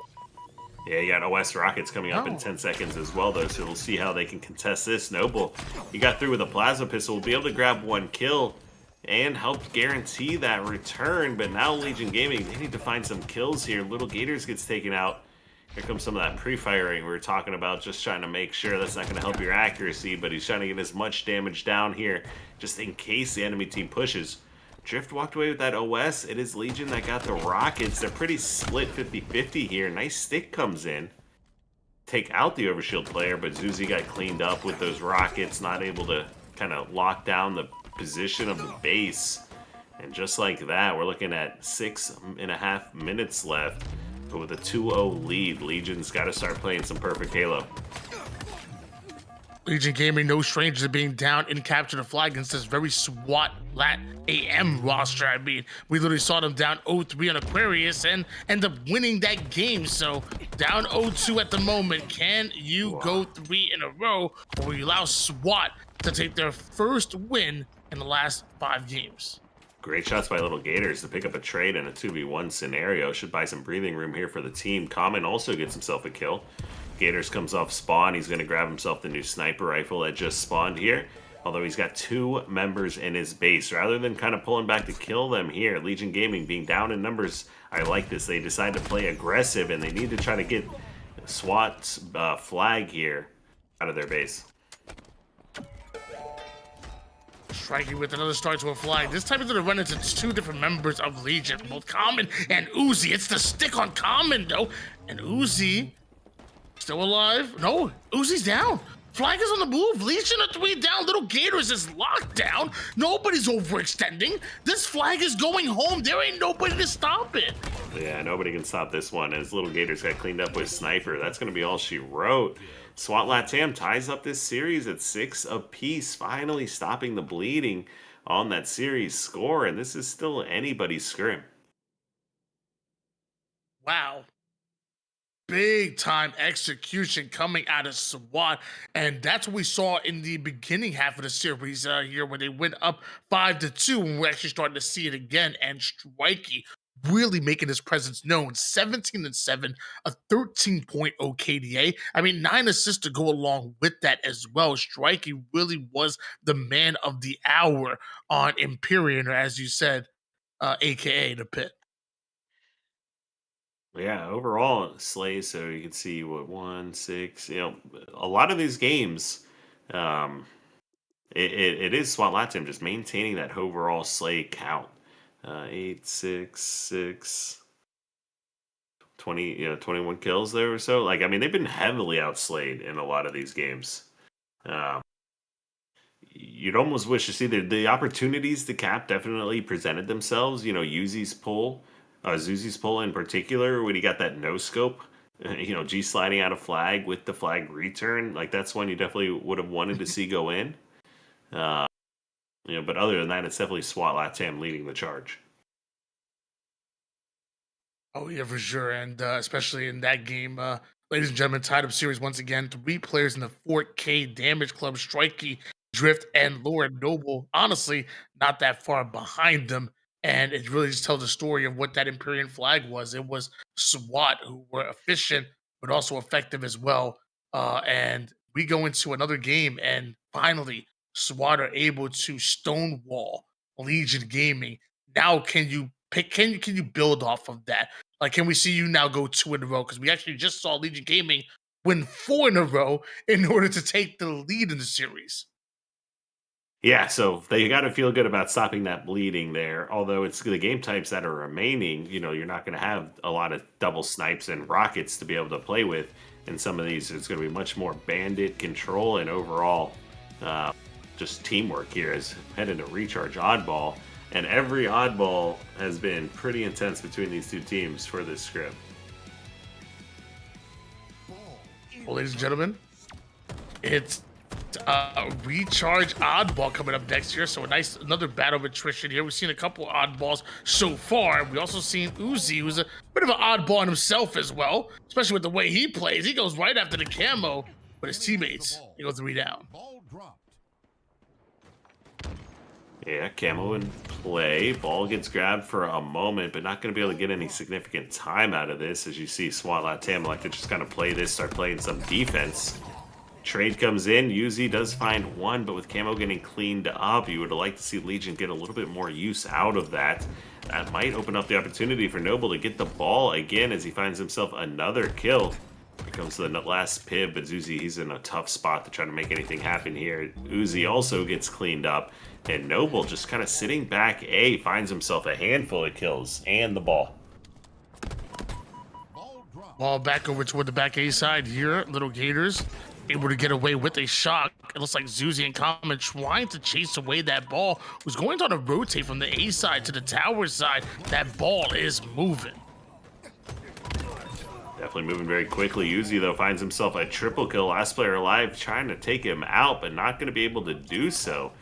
Yeah, you got OS Rockets coming up in 10 seconds as well, though, so we'll see how they can contest this. Noble, he got through with a plasma pistol, will be able to grab 1 kill and help guarantee that return, but now Legion Gaming, they need to find some kills here. Little Gators gets taken out. Here comes some of that pre-firing we were talking about, just trying to make sure that's not going to help your accuracy, but he's trying to get as much damage down here, just in case the enemy team pushes. Drift walked away with that OS. It is Legion that got the Rockets. They're pretty split 50-50 here. Nice stick comes in. Take out the overshield player, but Zuzi got cleaned up with those Rockets, not able to kind of lock down the position of the base. And just like that, we're looking at 6.5 minutes left. But with a 2-0 lead, Legion's got to start playing some perfect Halo. Legion Gaming, no stranger to being down in capture the flag against this very SWAT LATAM roster. I mean, we literally saw them down 0-3 on Aquarius and end up winning that game. So down 0-2 at the moment. Can you go 3 in a row, or will you allow SWAT to take their first win in the last 5 games? Great shots by Little Gators to pick up a trade in a 2v1 scenario. Should buy some breathing room here for the team. Common also gets himself a kill. Gators comes off spawn. He's going to grab himself the new sniper rifle that just spawned here. Although he's got 2 members in his base. Rather than kind of pulling back to kill them here, Legion Gaming being down in numbers, I like this. They decide to play aggressive, and they need to try to get SWAT's flag here out of their base. Striking with another start to a flag. This time he's going to run into 2 different members of Legion, both Common and Uzi. It's the stick on Common, though. And Uzi still alive? No, Uzi's down. Flag is on the move. Legion are 3 down. Little Gators is locked down. Nobody's overextending. This flag is going home. There ain't nobody to stop it. Yeah, nobody can stop this one as Little Gators got cleaned up with Sniper. That's going to be all she wrote. SWAT LATAM ties up this series at 6 apiece, finally stopping the bleeding on that series score, and this is still anybody's scrim. Wow. Big time execution coming out of SWAT, and that's what we saw in the beginning half of the series here when they went up 5-2, and we're actually starting to see it again. And Strikey really making his presence known. 17-7, a 13.0 KDA. I mean, 9 assists to go along with that as well. Strikey really was the man of the hour on Empyrean, or as you said, aka the Pit. Yeah, overall, Slay, so you can see what, 1, 6, a lot of these games, it is SWAT LATAM just maintaining that overall Slay count. 8, 6, 6, 20, 21 kills there or so. Like, I mean, they've been heavily outslayed in a lot of these games. You'd almost wish to see the opportunities to cap definitely presented themselves. Zuzi's pull in particular, when he got that no scope, G sliding out of flag with the flag return, like that's one you definitely would have wanted to see go in. But other than that, it's definitely SWAT LATAM leading the charge. Oh yeah, for sure, and especially in that game, ladies and gentlemen, tied up series once again. 3 players in the 4K Damage Club: Strikey, Drift, and Lord Noble. Honestly, not that far behind them. And it really just tells the story of what that Empyrean flag was. It was SWAT who were efficient, but also effective as well. And we go into another game, and finally, SWAT are able to stonewall Legion Gaming. Now, can you build off of that? Like, can we see you now go 2 in a row? Because we actually just saw Legion Gaming win 4 in a row in order to take the lead in the series. Yeah, so they got to feel good about stopping that bleeding there. Although it's the game types that are remaining, you're not going to have a lot of double snipes and rockets to be able to play with. In some of these, it's going to be much more bandit control and overall just teamwork here as heading to recharge oddball. And every oddball has been pretty intense between these 2 teams for this script. Well, ladies and gentlemen, it's recharge oddball coming up next year. So another battle of attrition here. We've seen a couple oddballs so far. We also seen Uzi, who's a bit of an oddball in himself as well, especially with the way he plays. He goes right after the camo, but his teammates, they go 3 down. Yeah, camo in play. Ball gets grabbed for a moment, but not going to be able to get any significant time out of this. As you see, SWAT LATAM like to just kind of play this, start playing some defense. Trade comes in. Uzi does find one, but with Camo getting cleaned up, you would like to see Legion get a little bit more use out of that. That might open up the opportunity for Noble to get the ball again as he finds himself another kill. Here comes the last pib, but Zuzi, he's in a tough spot to try to make anything happen here. Uzi also gets cleaned up, and Noble just kind of sitting back A finds himself a handful of kills and the ball. Ball back over toward the back A side here. Little Gators able to get away with a shot. It looks like Zuzi and Common trying to chase away that ball. Was going to rotate from the A side to the tower side. That ball is moving. Definitely moving very quickly. Uzi, though, finds himself a triple kill. Last player alive trying to take him out, but not going to be able to do so.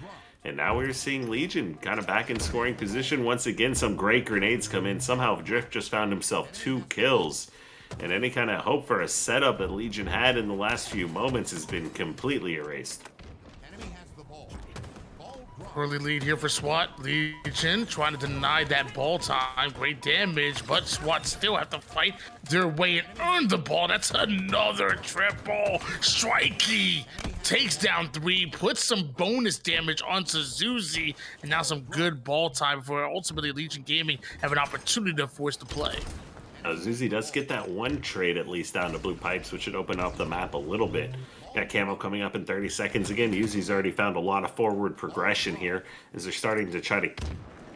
And now we're seeing Legion kind of back in scoring position. Once again, some great grenades come in. Somehow Drift just found himself 2 kills. And any kind of hope for a setup that Legion had in the last few moments has been completely erased. Early lead here for SWAT. Legion trying to deny that ball time. Great damage, but SWAT still have to fight their way and earn the ball. That's another triple. Strikey takes down 3, puts some bonus damage onto Zuzi, and now some good ball time for ultimately Legion Gaming have an opportunity to force the play. Zuzi does get that one trade at least down to blue pipes, which should open up the map a little bit. Got Camo coming up in 30 seconds. Again, Uzi's already found a lot of forward progression here as they're starting to try to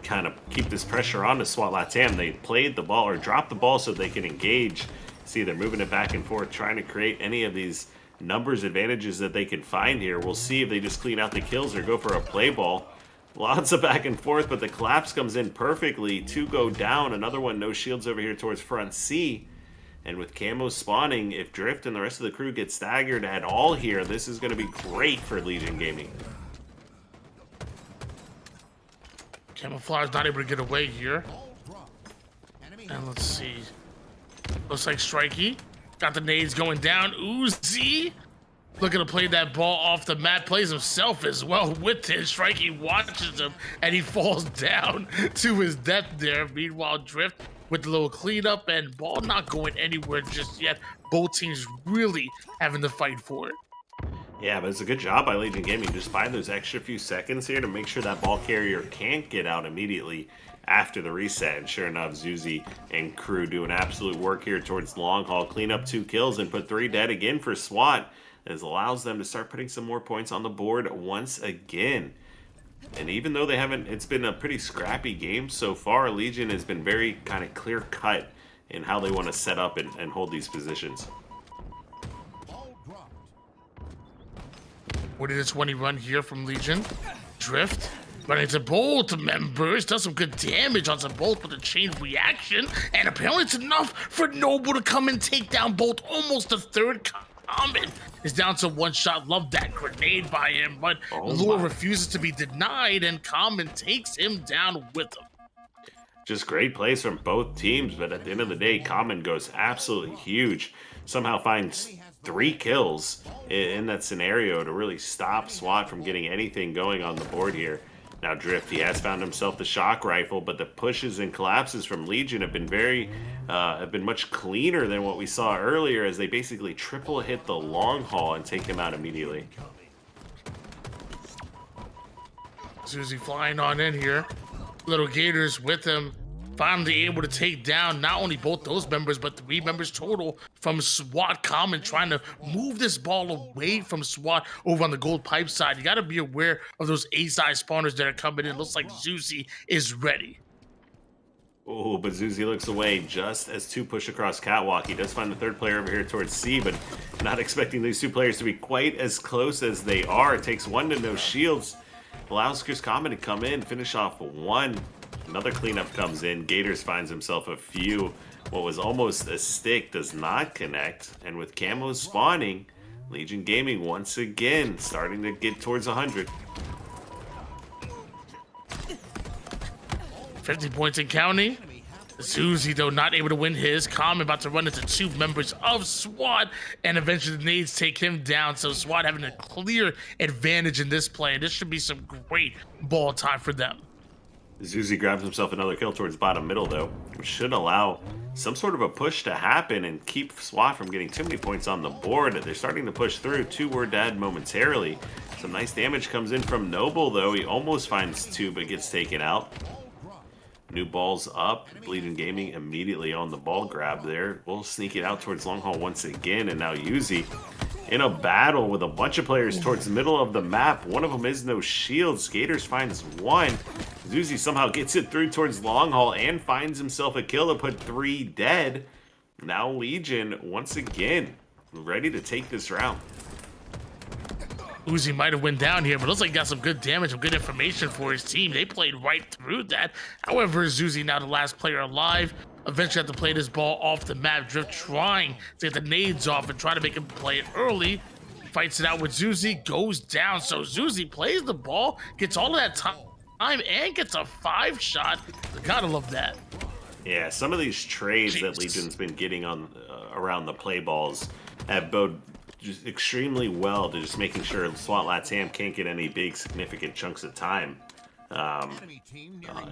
kind of keep this pressure on to SWAT LATAM. They played the ball or dropped the ball so they can engage. See, they're moving it back and forth, trying to create any of these numbers advantages that they can find here. We'll see if they just clean out the kills or go for a play ball. Lots of back and forth, but the collapse comes in perfectly. 2 go down. Another one, no shields over here towards front C. And with Camo spawning, if Drift and the rest of the crew get staggered at all here, this is going to be great for Legion Gaming. Camouflage not able to get away here. And let's see. Looks like Strikey got the nades going down. Uzi looking to play that ball off the mat, plays himself as well with it. Strikey watches him, and he falls down to his death there. Meanwhile, Drift with the little cleanup and ball not going anywhere just yet. Both teams really having to fight for it. Yeah, but it's a good job by Legion Gaming. Just find those extra few seconds here to make sure that ball carrier can't get out immediately after the reset. And sure enough, Zuzi and crew doing absolute work here towards long haul. Clean up 2 kills and put 3 dead again for SWAT. This allows them to start putting some more points on the board once again. And even though they haven't, it's been a pretty scrappy game so far, Legion has been very kind of clear cut in how they want to set up and hold these positions. What did this 20 run here from Legion? Drift running to both members, does some good damage on some both with a chain reaction, and apparently it's enough for Noble to come and take down both. Almost a third. Common is down to 1 shot. Love that grenade by him, but Lure refuses to be denied, and Common takes him down with him. Just great plays from both teams, but at the end of the day, Common goes absolutely huge. Somehow finds 3 kills in that scenario to really stop SWAT from getting anything going on the board here. Now Drift, he has found himself the shock rifle, but the pushes and collapses from Legion have been much cleaner than what we saw earlier, as they basically triple hit the long haul and take him out immediately. Zuzi flying on in here. Little Gators with him. Finally able to take down not only both those members, but 3 members total from SWAT. Common trying to move this ball away from SWAT over on the gold pipe side. You got to be aware of those A-side spawners that are coming in. Looks like Zuzi is ready. Oh, but Zuzi looks away just as 2 push across catwalk. He does find the 3rd player over here towards C, but not expecting these 2 players to be quite as close as they are. It takes 1 to no shields. Allows Chris Common to come in, finish off 1. Another cleanup comes in. Gators finds himself a few. What was almost a stick does not connect. And with Camo spawning, Legion Gaming once again starting to get towards 100. 50 points in counting. Zuzi, though, not able to win his. Common about to run into 2 members of SWAT, and eventually the nades take him down. So SWAT having a clear advantage in this play, and this should be some great ball time for them. Zuzi grabs himself another kill towards bottom middle, though, which should allow some sort of a push to happen and keep SWAT from getting too many points on the board. They're starting to push through. 2 were dead momentarily. Some nice damage comes in from Noble, though. He almost finds 2, but gets taken out. New balls up. Bleeding Gaming immediately on the ball grab there. We'll sneak it out towards Long Haul once again, and now Yuzi in a battle with a bunch of players towards the middle of the map. One of them is no shield. Skaters finds 1. Zuzi somehow gets it through towards Long Haul and finds himself a kill to put 3 dead. Now Legion, once again, ready to take this round. Uzi might have went down here, but looks like he got some good damage, some good information for his team. They played right through that. However, Zuzi now the last player alive. Eventually have to play this ball off the map. Drift trying to get the nades off and try to make him play it early. Fights it out with Zuzi, goes down. So Zuzi plays the ball, gets all of that time, and gets a 5 shot. Gotta love that. Yeah, some of these trades that Legion's been getting on around the play balls have bode just extremely well to just making sure SWAT LATAM can't get any big significant chunks of time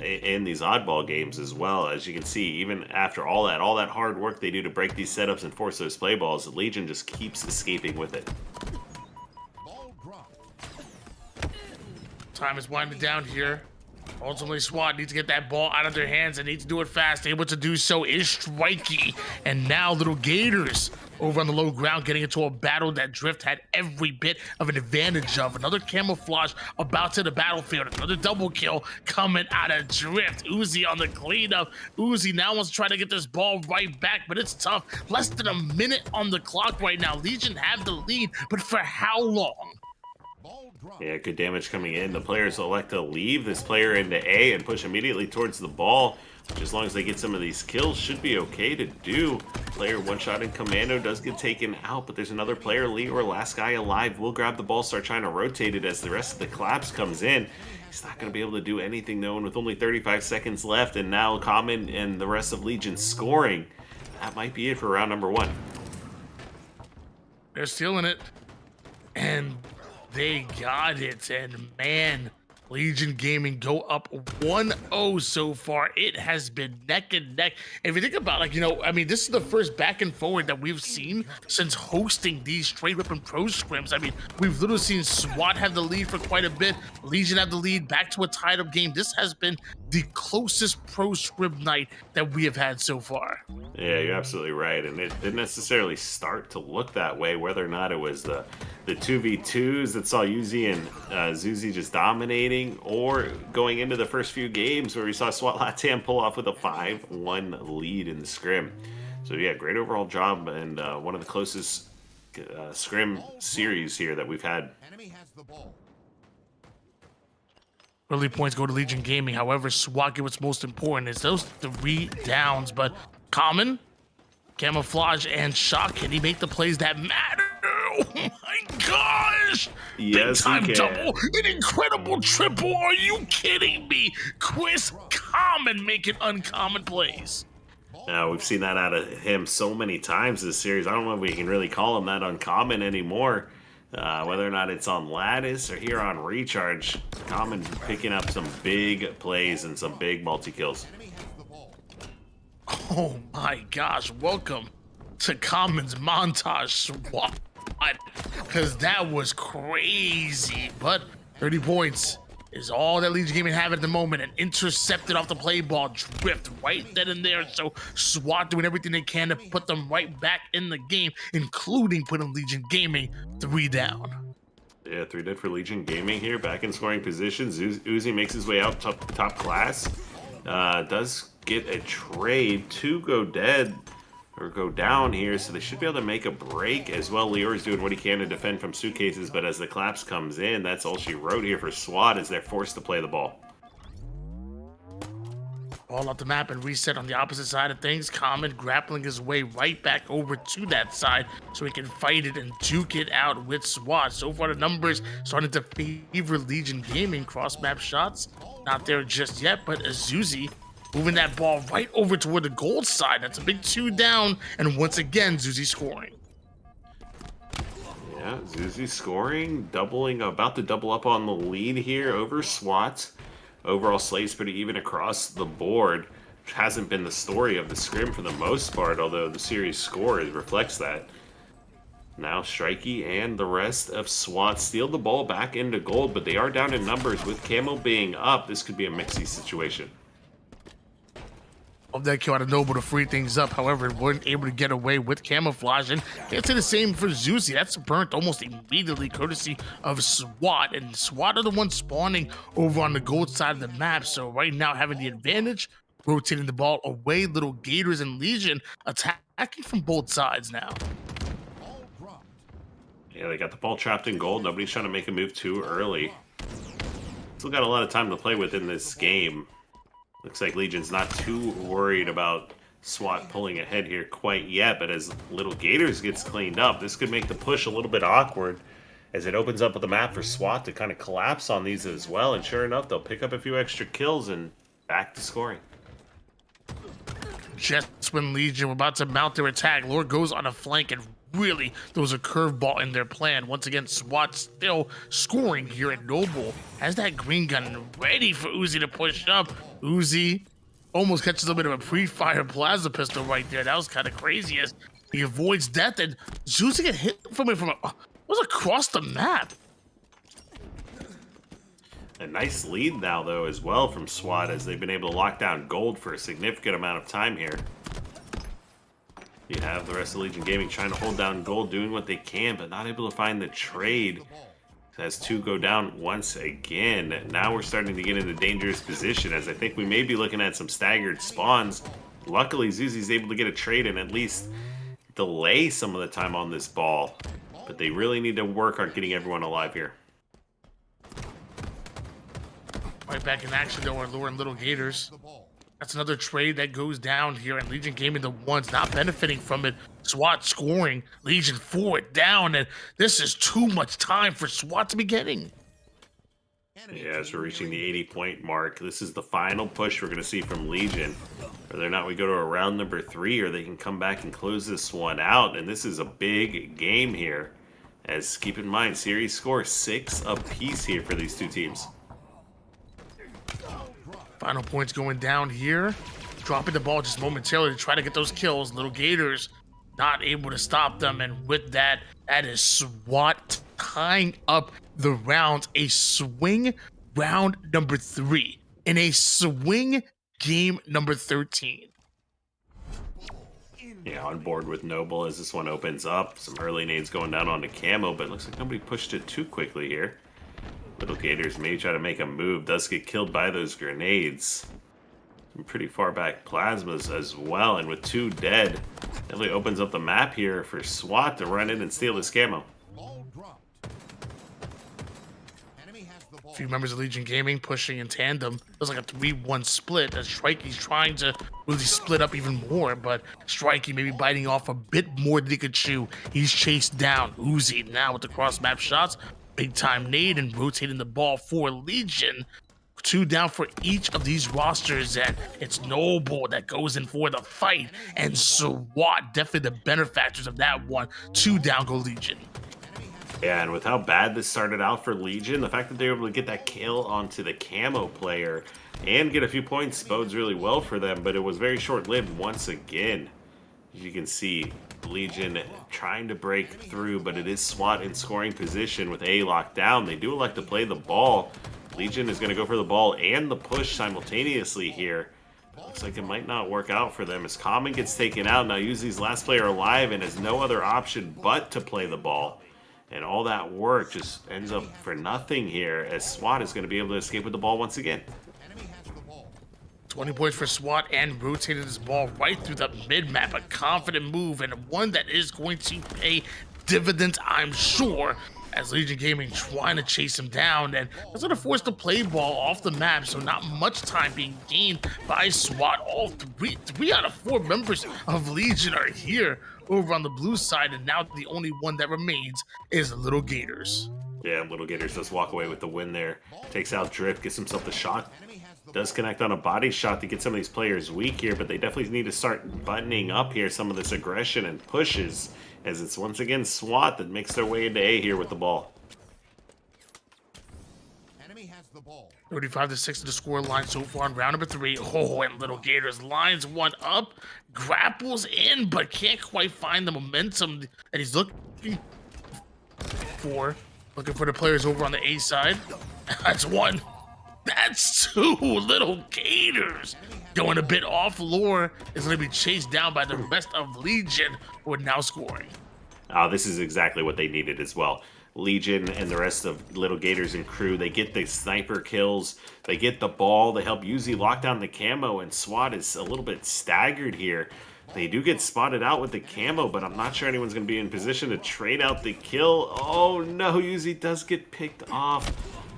in these oddball games as well. As you can see, even after all that hard work they do to break these setups and force those play balls, Legion just keeps escaping with it. Time is winding down here. Ultimately, SWAT needs to get that ball out of their hands and needs to do it fast. Able to do so is Strikey. And now Little Gators over on the low ground getting into a battle that Drift had every bit of an advantage of. Another camouflage about to the battlefield. Another double kill coming out of Drift. Uzi on the cleanup. Uzi now wants to try to get this ball right back, but it's tough. Less than a minute on the clock right now. Legion have the lead, but for how long? Yeah, good damage coming in. The players elect to leave this player into A and push immediately towards the ball, which as long as they get some of these kills should be okay to do. Player one-shot in Commando does get taken out, but there's another player, Lee, or last guy alive, will grab the ball, start trying to rotate it as the rest of the collapse comes in. He's not going to be able to do anything, though, and with only 35 seconds left, and now Common and the rest of Legion scoring, that might be it for round number 1. They're stealing it. And they got it, and man, Legion Gaming go up 1-0 so far. It has been neck and neck. If you think about, like, you know, I mean, this is the first back and forward that we've seen since hosting these straight ripping pro scrims. I mean, we've literally seen SWAT have the lead for quite a bit, Legion have the lead, back to a tied up game. This has been the closest pro scrim night that we have had so far. Yeah, you're absolutely right, and it didn't necessarily start to look that way, whether or not it was the 2v2s that saw Yuzi and Zuzi just dominating, or going into the first few games where we saw SWAT LATAM pull off with a 5-1 lead in the scrim. So yeah, great overall job, and one of the closest scrim series here that we've had. Early points go to Legion Gaming. However, SWAT get what's most important is those 3 downs, but Common, Camouflage, and Shock, can he make the plays that matter? Oh my gosh! Yes, big time he can. double, an incredible triple. Are you kidding me? Chris Common making uncommon plays. We've seen that out of him so many times this series. I don't know if we can really call him that uncommon anymore. Whether or not it's on Lattice or here on Recharge, Common picking up some big plays and some big multi-kills. Oh my gosh, welcome to Common's montage SWAT, because that was crazy. But 30 points is all that Legion Gaming have at the moment, and intercepted off the play ball, Drift right then and there. So SWAT doing everything they can to put them right back in the game, including putting Legion Gaming 3 down. Yeah, 3 dead for Legion Gaming here, back in scoring position. Uzi makes his way out top class. Does get a trade to go dead or go down here, so they should be able to make a break as well. Lior's doing what he can to defend from suitcases, but as the collapse comes in, that's all she wrote here for SWAT, as they're forced to play the ball. Ball off the map and reset on the opposite side of things. Common grappling his way right back over to that side so he can fight it and duke it out with SWAT. So far the numbers starting to favor Legion Gaming. Cross map shots not there just yet, but Azuzi moving that ball right over toward the gold side. That's a big 2 down, and once again Zuzi scoring. Yeah, Zuzi scoring, about to double up on the lead here over SWAT. Overall, slate's pretty even across the board, which hasn't been the story of the scrim for the most part, although the series score reflects that. Now Strikey and the rest of SWAT steal the ball back into gold, but they are down in numbers. With Camo being up, this could be a mixy situation. Of that kill out of Noble to free things up. However, weren't able to get away with camouflage. And can't say the same for Zuzi. That's burnt almost immediately, courtesy of SWAT. And SWAT are the ones spawning over on the gold side of the map. So right now, having the advantage, rotating the ball away. Little Gators and Legion attacking from both sides now. Yeah, they got the ball trapped in gold. Nobody's trying to make a move too early. Still got a lot of time to play with in this game. Looks like Legion's not too worried about SWAT pulling ahead here quite yet, but as Little Gators gets cleaned up, this could make the push a little bit awkward as it opens up the map for SWAT to kind of collapse on these as well, and sure enough, they'll pick up a few extra kills and back to scoring. Just when Legion were about to mount their attack, Lord goes on a flank and really throws a curveball in their plan. Once again, SWAT still scoring here at Noble. Has that green gun ready for Uzi to push up. Uzi almost catches a bit of a pre-fire plasma pistol right there. That was kind of crazy as he avoids death, and Zuzi get hit from it was across the map. A nice lead now, though, as well from SWAT as they've been able to lock down gold for a significant amount of time here. You have the rest of Legion Gaming trying to hold down gold, doing what they can, but not able to find the trade. Has 2 go down once again. Now we're starting to get into dangerous position, as I think we may be looking at some staggered spawns. Luckily, Zuzi's able to get a trade and at least delay some of the time on this ball. But they really need to work on getting everyone alive here. Right back in action, though, are luring Little Gators. That's another trade that goes down here, and Legion Gaming the ones not benefiting from it. SWAT scoring, Legion forward down, and this is too much time for SWAT to be getting. Yeah, as we're reaching the 80-point mark, this is the final push we're going to see from Legion. Whether or not we go to a round number 3, or they can come back and close this one out, and this is a big game here. As, keep in mind, series score 6 apiece here for these two teams. Final points going down here. Dropping the ball just momentarily to try to get those kills. Little Gators not able to stop them. And with that, that is SWAT tying up the round. A swing round number 3. In a swing game number 13. Yeah, on board with Noble as this one opens up. Some early nades going down onto Camo, but it looks like nobody pushed it too quickly here. Little Gators may try to make a move, does get killed by those grenades. Some pretty far back plasmas as well, and with 2 dead, definitely opens up the map here for SWAT to run in and steal this Camo. A few members of Legion Gaming pushing in tandem. It was like a 3-1 split as Strikey's trying to really split up even more, but Strikey maybe biting off a bit more than he could chew. He's chased down. Uzi now with the cross map shots. Big time nade and rotating the ball for Legion. 2 down for each of these rosters, and it's Noble that goes in for the fight, and SWAT definitely the benefactors of that one. 2 down go Legion. Yeah, and with how bad this started out for Legion, the fact that they were able to get that kill onto the Camo player and get a few points bodes really well for them, but it was very short-lived once again. As you can see, Legion trying to break through, but it is SWAT in scoring position with A locked down. They do like to play the ball. Legion is going to go for the ball and the push simultaneously here. Looks like it might not work out for them as Common gets taken out. Now Uzi's last player alive and has no other option but to play the ball. And all that work just ends up for nothing here as SWAT is going to be able to escape with the ball once again. 20 points for SWAT and rotated this ball right through the mid-map. A confident move and one that is going to pay dividends, I'm sure, as Legion Gaming trying to chase him down, and that's going to force the play ball off the map, so not much time being gained by SWAT. All three out of 4 members of Legion are here over on the blue side, and now the only one that remains is Little Gators. Yeah, Little Gators does walk away with the win there. Takes out Drift, gets himself the shot. Does connect on a body shot to get some of these players weak here, but they definitely need to start buttoning up here some of this aggression and pushes, as it's once again SWAT that makes their way into A here with the ball. 35-6 to the score line so far in round number 3. Oh, and Little Gators lines one up, grapples in, but can't quite find the momentum that he's looking for. Looking for the players over on the A side. That's one. That's two. Little Gators going a bit off. Lore is going to be chased down by the rest of Legion, who are now scoring. This is exactly what they needed as well. Legion and the rest of Little Gators and crew, they get the sniper kills, they get the ball, they help Uzi lock down the camo, and SWAT is a little bit staggered here. They do get spotted out with the camo, but I'm not sure anyone's going to be in position to trade out the kill. Oh no, Uzi does get picked off.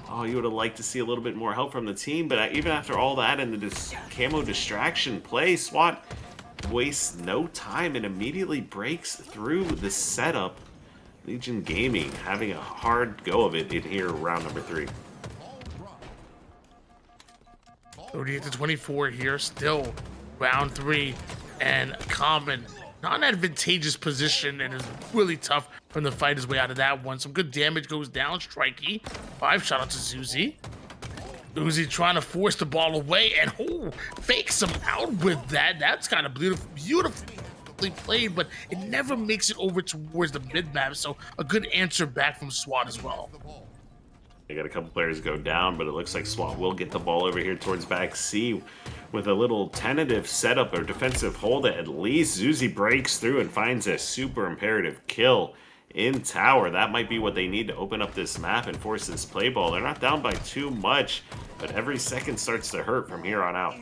Oh, you would have liked to see a little bit more help from the team, but even after all that and the camo distraction play, SWAT wastes no time and immediately breaks through the setup. Legion Gaming having a hard go of it in here, round number 3. 38-24 here, still round 3, and Common not an advantageous position and is really tough from the fight his way out of that one. Some good damage goes down. Strikey, 5 shout out to Zuzi. Uzi trying to force the ball away and fakes him out with that. That's kind of beautifully played, but it never makes it over towards the mid map. So a good answer back from SWAT as well. They got a couple players go down, but it looks like SWAT will get the ball over here towards back C with a little tentative setup or defensive hold. At least Zuzi breaks through and finds a super imperative kill in tower. That might be what they need to open up this map and force this play ball. They're not down by too much, but every second starts to hurt from here on out.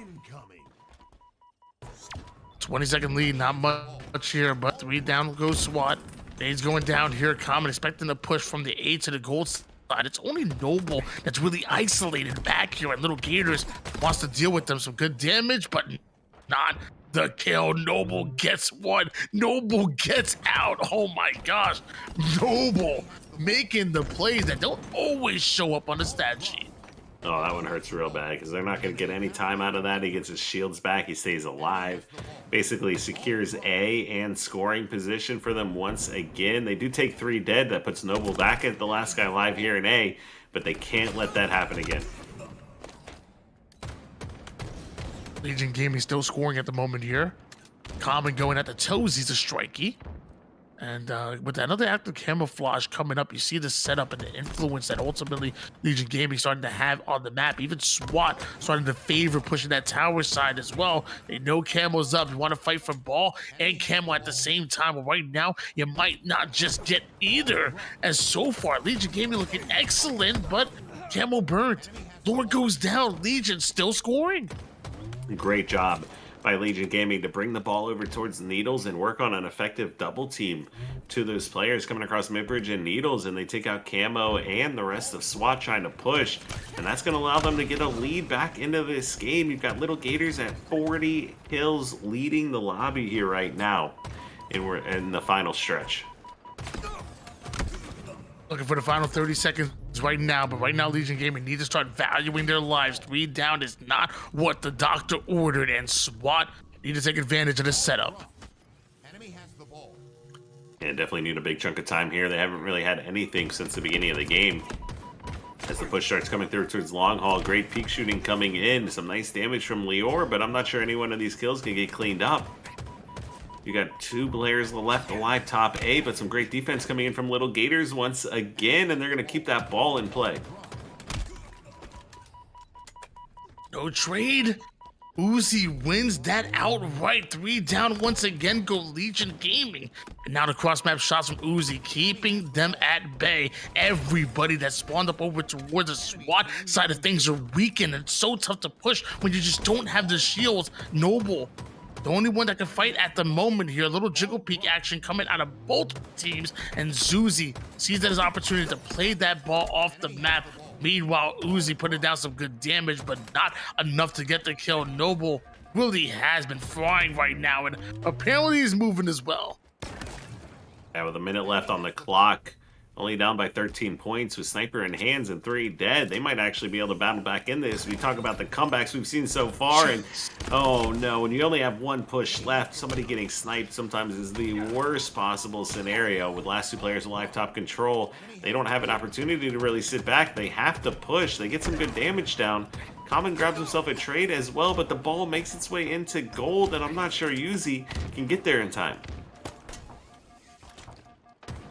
20-second lead, not much here, but 3 down goes SWAT. Nade's going down here. Common expecting the push from the A to the gold side. It's only Noble that's really isolated back here, and Little Gators wants to deal with them. Some good damage, but not the kill. Noble gets one. Noble gets out. Oh my gosh. Noble making the plays that don't always show up on the stat sheet. Oh, that one hurts real bad because they're not going to get any time out of that. He gets his shields back. He stays alive. Basically secures A and scoring position for them once again. They do take 3 dead. That puts Noble back at the last guy alive here in A, but they can't let that happen again. Legion Gaming still scoring at the moment here. Common going at the toes. He's a strikey. And with another active camouflage coming up, you see the setup and the influence that ultimately Legion Gaming starting to have on the map. Even SWAT starting to favor pushing that tower side as well. They know camo's up. You want to fight for ball and camo at the same time. But right now, you might not just get either. As so far, Legion Gaming looking excellent, but camo burnt. Lord goes down. Legion still scoring. Great job by Legion Gaming to bring the ball over towards Needles and work on an effective double team to those players coming across Midbridge and Needles, and they take out Camo and the rest of SWAT trying to push, and that's going to allow them to get a lead back into this game. You've got Little Gators at 40 kills leading the lobby here right now, and we're in the final stretch. Looking for the final 30 seconds right now, but right now Legion Gaming need to start valuing their lives. 3 down is not what the doctor ordered, and SWAT need to take advantage of this setup. And definitely need a big chunk of time here. They haven't really had anything since the beginning of the game. As the push starts coming through towards long haul, great peek shooting coming in. Some nice damage from Lior, but I'm not sure any one of these kills can get cleaned up. You got 2 players left alive top A, but some great defense coming in from Little Gators once again, and they're going to keep that ball in play. No trade. Uzi wins that outright. 3 down once again go Legion Gaming. And now the cross-map shots from Uzi, keeping them at bay. Everybody that spawned up over towards the SWAT side of things are weakened. It's so tough to push when you just don't have the shields. Noble, the only one that can fight at the moment here. A little jiggle peek action coming out of both teams, and Zuzi sees that as an opportunity to play that ball off the map. Meanwhile, Uzi putting down some good damage, but not enough to get the kill. Noble really has been flying right now, and apparently he's moving as well. And with a minute left on the clock, only down by 13 points with sniper in hands and 3 dead. They might actually be able to battle back in this. We talk about the comebacks we've seen so far, and oh no, when you only have 1 push left, somebody getting sniped sometimes is the worst possible scenario. With last 2 players alive, top control, they don't have an opportunity to really sit back. They have to push. They get some good damage down. Common grabs himself a trade as well, but the ball makes its way into gold, and I'm not sure Yuzi can get there in time.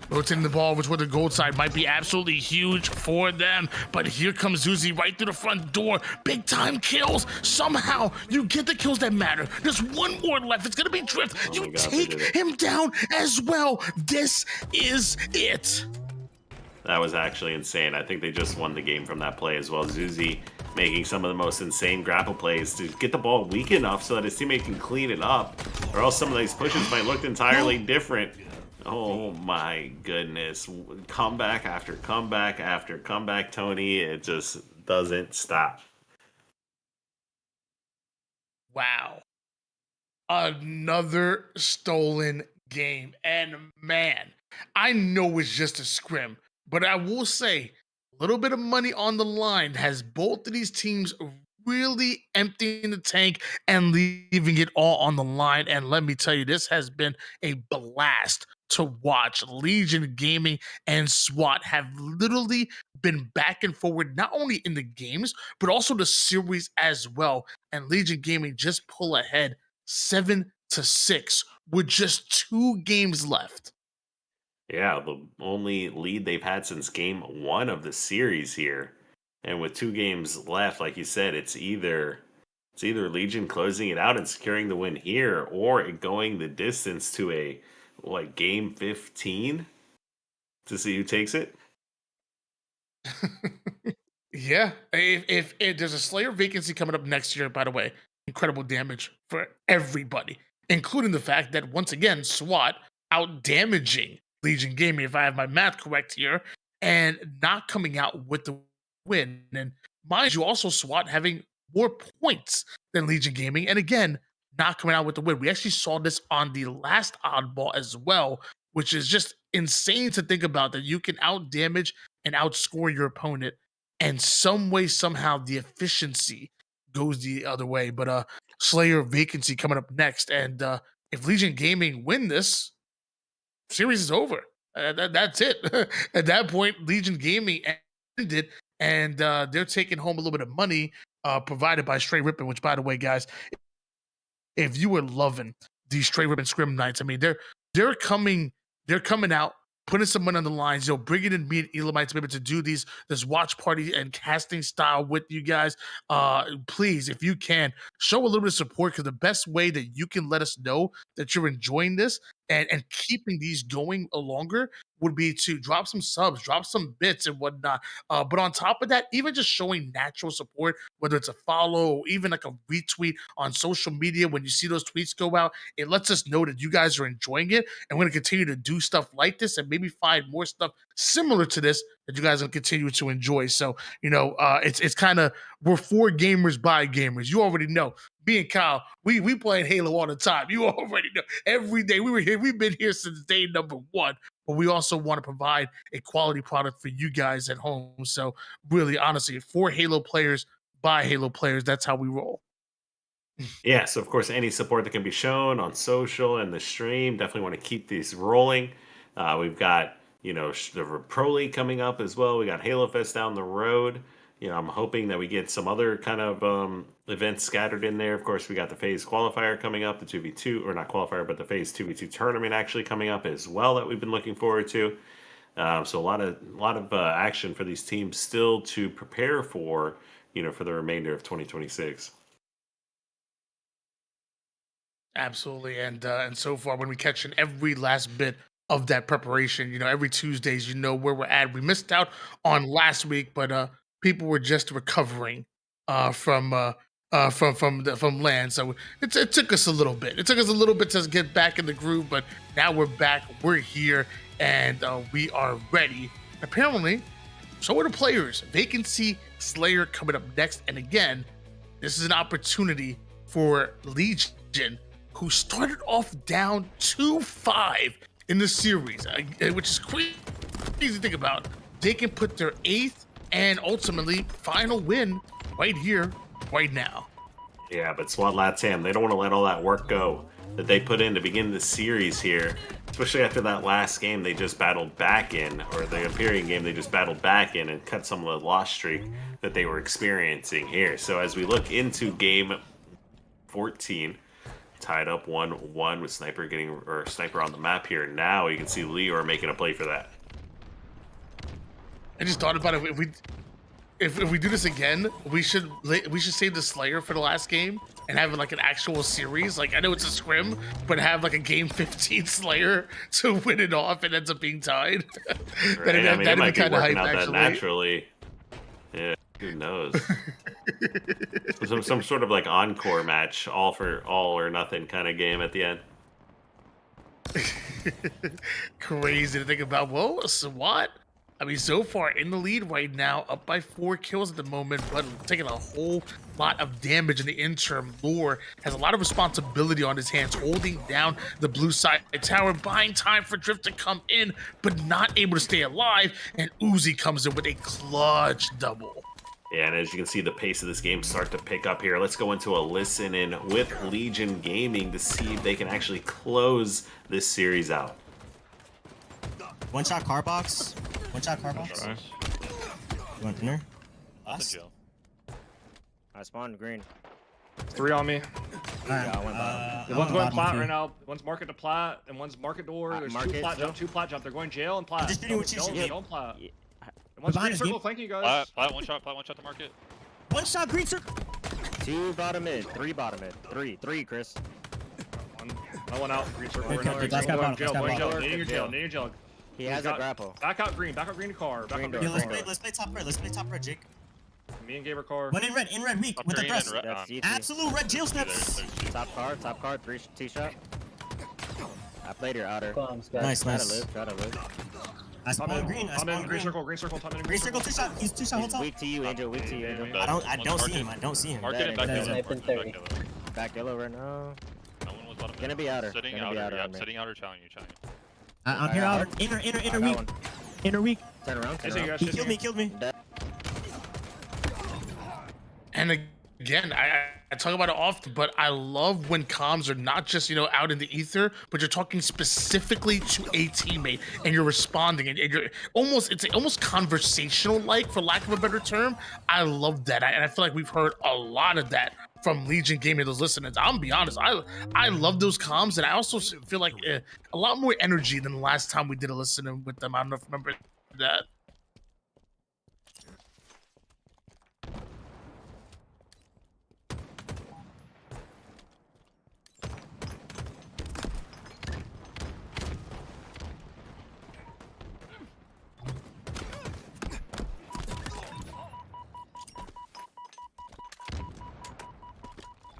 Rotating the ball, which with the gold side might be absolutely huge for them. But here comes Zuzi right through the front door. Big time kills. Somehow you get the kills that matter. There's 1 more left. It's going to be Drift. You take him down as well. This is it. That was actually insane. I think they just won the game from that play as well. Zuzi making some of the most insane grapple plays to get the ball weak enough so that his teammate can clean it up, or else some of these pushes might look entirely different. Oh my goodness. Comeback after comeback after comeback, Tony. It just doesn't stop. Wow. Another stolen game. And man, I know it's just a scrim, but I will say a little bit of money on the line has both of these teams really emptying the tank and leaving it all on the line. And let me tell you, this has been a blast to watch. Legion Gaming and SWAT have literally been back and forward, not only in the games, but also the series as well. And Legion Gaming just pull ahead 7-6 with just 2 games left. Yeah, the only lead they've had since game 1 of the series here. And with 2 games left, like you said, it's either Legion closing it out and securing the win here, or it going the distance to a game 15 to see who takes it. Yeah, if there's a Slayer vacancy coming up next year, by the way, incredible damage for everybody, including the fact that once again SWAT out damaging Legion Gaming, if I have my math correct here, and not coming out with the win. And mind you, also SWAT having more points than Legion Gaming, and again, not coming out with the win. We actually saw this on the last oddball as well, which is just insane to think about, that you can out damage and outscore your opponent, and some way, somehow, the efficiency goes the other way. But Slayer vacancy coming up next, and if Legion Gaming win this, series is over. That's it. At that point, Legion Gaming ended, and they're taking home a little bit of money provided by STR8 RIPPIN, which, by the way, guys, if you were loving these STR8 RIPPIN scrim nights, I mean, they're coming out, putting some money on the lines, bringing in me and Elamite to be able to do this watch party and casting style with you guys. Please, if you can, show a little bit of support, because the best way that you can let us know that you're enjoying this and keeping these going longer would be to drop some subs, drop some bits and whatnot. But on top of that, even just showing natural support, whether it's a follow or even like a retweet on social media, when you see those tweets go out, it lets us know that you guys are enjoying it. And we're going to continue to do stuff like this and maybe find more stuff similar to this that you guys will continue to enjoy. So, it's kind of, we're for gamers by gamers. You already know. Me and Kyle, we playing Halo all the time. You already know. Every day we've been here since day number 1. But we also want to provide a quality product for you guys at home. So really, honestly, for Halo players, by Halo players, that's how we roll. Yeah, so of course, any support that can be shown on social and the stream, definitely want to keep these rolling. We've got, the Pro League coming up as well. We got Halo Fest down the road. I'm hoping that we get some other kind of events scattered in there. Of course, we got the FaZe qualifier coming up, the 2v2, or not qualifier, but the FaZe 2v2 tournament actually coming up as well that we've been looking forward to. So a lot of action for these teams still to prepare for, for the remainder of 2026. Absolutely, and so far, when we catch in every last bit of that preparation, every Tuesdays, where we're at. We missed out on last week, but people were just recovering from land, so it took us a little bit. It took us a little bit to get back in the groove, but now we're back. We're here, and we are ready. Apparently, so are the players. Vacancy Slayer coming up next, and again, this is an opportunity for Legion, who started off down 2-5 in the series, which is crazy crazy thing about, they can put their 8th and ultimately final win right here, right now. Yeah, but SWAT LATAM, they don't want to let all that work go that they put in to begin the series here, especially after that last game they just battled back in, or the Empyrean game they just battled back in and cut some of the loss streak that they were experiencing here. So as we look into game 14, tied up 1-1 with Sniper on the map here. Now you can see Lior making a play for that. I just thought about it. If we do this again, we should save the Slayer for the last game and have like an actual series. Like, I know it's a scrim, but have like a game 15 Slayer to win it off and ends up being tied. Right? I mean, it might be working out that naturally. Yeah, who knows? some sort of like encore match, all or nothing kind of game at the end. Crazy to think about. Well, SWAT, I mean, so far in the lead right now, up by 4 kills at the moment, but taking a whole lot of damage in the interim. Lure has a lot of responsibility on his hands, holding down the blue side tower, buying time for Drift to come in, but not able to stay alive, and Uzi comes in with a clutch double. Yeah, and as you can see, the pace of this game start to pick up here. Let's go into a listen in with Legion Gaming to see if they can actually close this series out. One shot car box. One shot car box. Nice. You want dinner? Nothing, Joe. I spawned green. 3 on me. Yeah, I went bottom. One's going plat right now. One's market to plat, and one's market door. There's market, 2 plat jump, 2 plat jump. They're going jail and plat. Just doing what you should do. Don't plat. Yeah. And one's Behind green us, circle Gabe. flanking you guys. Plat, one shot to market. One shot green circle. 2 bottom mid, 3 bottom mid. 3, Chris. I went out. Green circle. Okay, Right now. last guy bottom, Jail, last guy going jail. bottom. Needing your jail. Needing your jail. He has a grapple. Back out green to car. Back Green out door. green. Yeah, let's play top red. Let's play top red, Jake. Me and Gabe are car. One in red, weak Up with the green press. and red. That's GT. Absolute red jail snaps. Top car, 3 T-shot. I played your outer. Nice. Try to live. I spawned green. I I'm in spawned green circle. Green circle. Top in Green circle, 2 shot. He's 2 shot hotel. Weak to you, Angel. Weak to you, Angel. I don't see him. I don't see him. Market and back That is yellow. open Market and back yellow. Back yellow right now. No one was bottom. Gonna be outer. Sitting Gonna be outer. outer on me. Sitting outer, challenging you. I'm here outer. Inner I got weak. one. Inner weak. Turn around. I see you guys. He killed me. Dead. And again, I talk about it often, but I love when comms are not just, out in the ether, but you're talking specifically to a teammate and you're responding and you're it's almost conversational, like, for lack of a better term. I love that. And I feel like we've heard a lot of that from Legion Gaming, those listeners. I'm gonna be honest, I love those comms, and I also feel like a lot more energy than the last time we did a listening with them. I don't know if you remember that.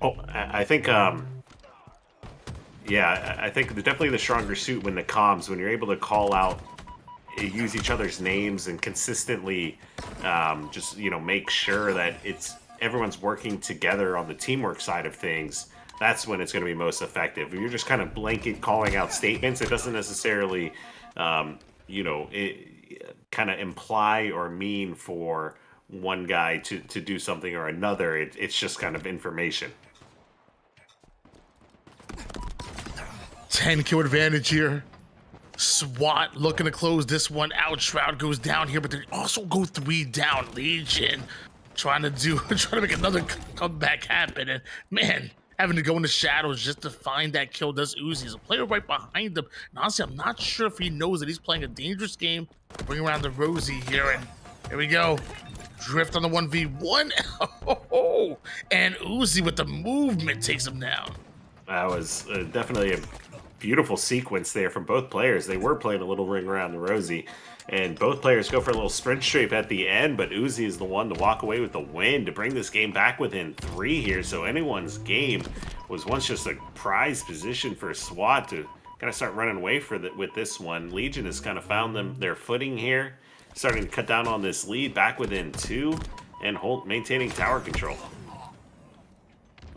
Oh, I think, yeah, I think definitely the stronger suit when the comms, when you're able to call out, use each other's names and consistently just, make sure that everyone's working together on the teamwork side of things. That's when it's going to be most effective. If you're just kind of blanket calling out statements, it doesn't necessarily, kind of imply or mean for one guy to do something or another. It's just kind of information. 10 kill advantage here. SWAT looking to close this one out. Shroud goes down here, but they also go 3 down. Legion trying to make another comeback happen. And man, having to go in the shadows just to find that kill does Uzi. There's a player right behind him. And honestly, I'm not sure if he knows that he's playing a dangerous game. Bring around the Rosie here, and here we go. Drift on the 1v1. Oh, and Uzi with the movement takes him down. That was definitely a beautiful sequence there from both players. They were playing a little ring around the Rosie, and both players go for a little sprint strafe at the end, but Uzi is the one to walk away with the win to bring this game back within 3 here. So anyone's game was once just a prize position for SWAT to kind of start running away with this one. Legion has kind of found their footing here, starting to cut down on this lead, back within 2, and maintaining tower control.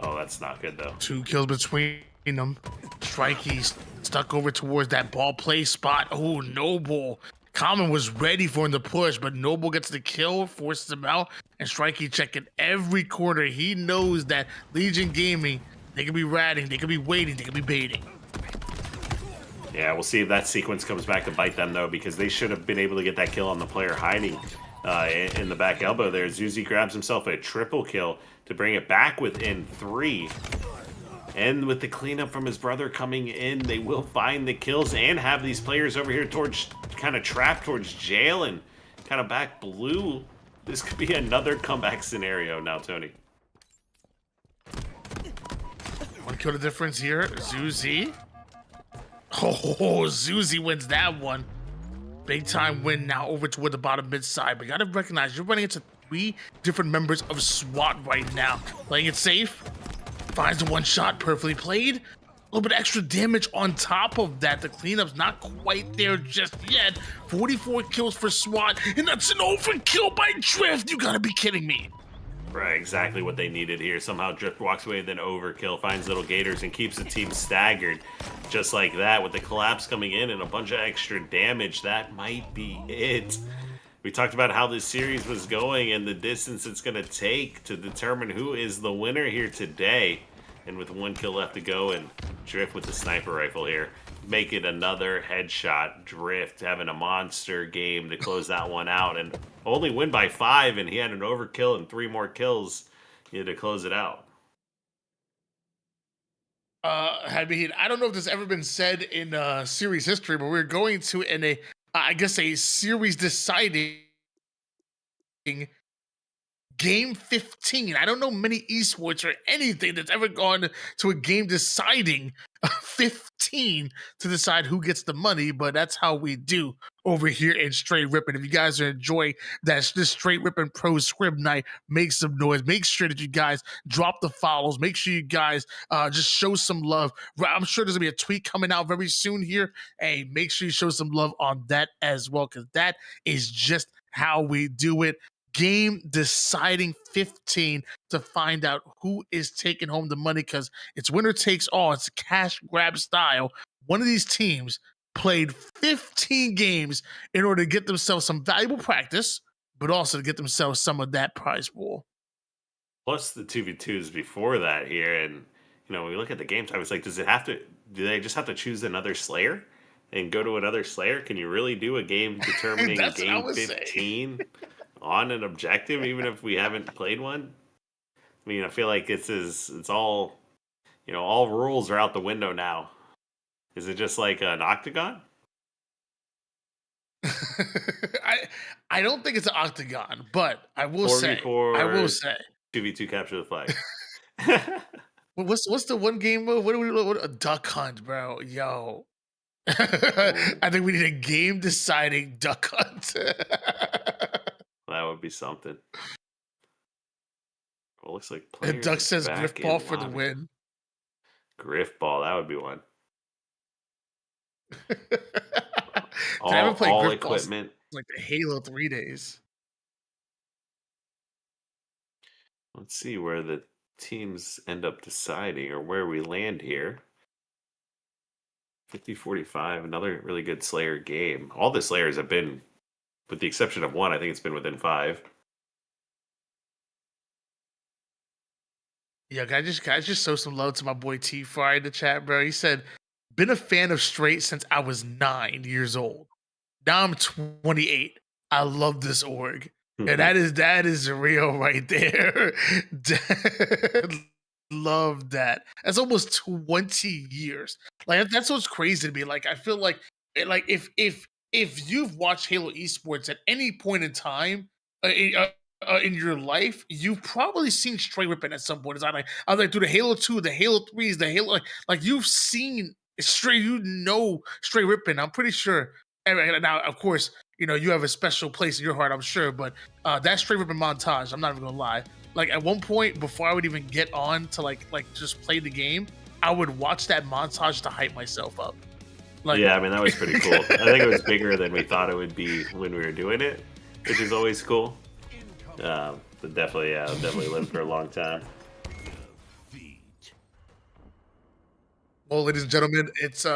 Oh, that's not good though. 2 kills between them. Strikey's stuck over towards that ball play spot. Oh, Noble Common was ready for him to push, but Noble gets the kill, forces him out, and Strikey checking every corner. He knows that Legion Gaming, they could be ratting, they could be waiting, they could be baiting. Yeah, we'll see if that sequence comes back to bite them, though, because they should have been able to get that kill on the player hiding in the back elbow there. Zuzi grabs himself a triple kill to bring it back within 3. And with the cleanup from his brother coming in, they will find the kills and have these players over here towards, kind of trapped towards jail and kind of back blue. This could be another comeback scenario now, Tony. One kill the difference here. Zuzi. Oh, Zuzi wins that one. Big time win now over toward the bottom mid side. But you gotta recognize you're running into 3 different members of SWAT right now. Playing it safe. Finds the one shot, perfectly played. A little bit extra damage on top of that. The cleanup's not quite there just yet. 44 kills for SWAT, and that's an overkill by Drift. You gotta be kidding me. Right, exactly what they needed here. Somehow Drift walks away, then overkill, finds little gators, and keeps the team staggered. Just like that, with the collapse coming in and a bunch of extra damage, that might be it. We talked about how this series was going and the distance it's going to take to determine who is the winner here today. And with 1 kill left to go, and Drift with the sniper rifle here, make it another headshot. Drift having a monster game to close that one out, and only win by 5, and he had an overkill and 3 more kills to close it out. Habib, I don't know if this has ever been said in series history, but we're going to I guess a series deciding game 15. I don't know many esports or anything that's ever gone to a game deciding 15 to decide who gets the money, but that's how we do over here in Straight Rippin'. If you guys are enjoying this Straight Rippin' Pro Scrim night, make some noise. Make sure that you guys drop the follows. Make sure you guys just show some love. I'm sure there's gonna be a tweet coming out very soon here. Hey, make sure you show some love on that as well, because that is just how we do it. Game deciding 15 to find out who is taking home the money, because it's winner takes all. It's cash grab style. One of these teams played 15 games in order to get themselves some valuable practice, but also to get themselves some of that prize pool. Plus the 2v2s before that here, and when we look at the game time, it's like, do they just have to choose another Slayer and go to another Slayer? Can you really do a game determining game 15 on an objective, even if we haven't played one? I mean, I feel like it's all, all rules are out the window now. Is it just like an octagon? I don't think it's an octagon, but I will 4v4, say 2v2 capture the flag. What's the one game move? What a duck hunt, bro? Yo. I think we need a game deciding duck hunt. That would be something. Well, looks like And Duck says Griff Ball for the win. Griff Ball, that would be one. I haven't played all Griff equipment. Like the Halo 3 days. Let's see where the teams end up deciding or where we land here. 50-45, another really good Slayer game. All the Slayers have been, with the exception of one, I think it's been within 5. Yeah, guys, just show some love to my boy T-Fry in the chat, bro. He said, been a fan of Straight since I was 9 years old. Now I'm 28. I love this org. And that is real right there. Love that. That's almost 20 years. Like, that's what's crazy to me. Like, I feel like if you've watched Halo esports at any point in time in your life, you've probably seen Straight Rippin' at some point. I was like through the Halo 2, the Halo 3s, the Halo, like you've seen Straight Rippin'. I'm pretty sure. And now, of course, you have a special place in your heart, I'm sure, but that Straight Rippin' montage, I'm not even gonna lie. Like, at one point, before I would even get on to like just play the game, I would watch that montage to hype myself up. Like, yeah, I mean, that was pretty cool. I think it was bigger than we thought it would be when we were doing it, which is always cool. But definitely lived for a long time. Well, ladies and gentlemen, it's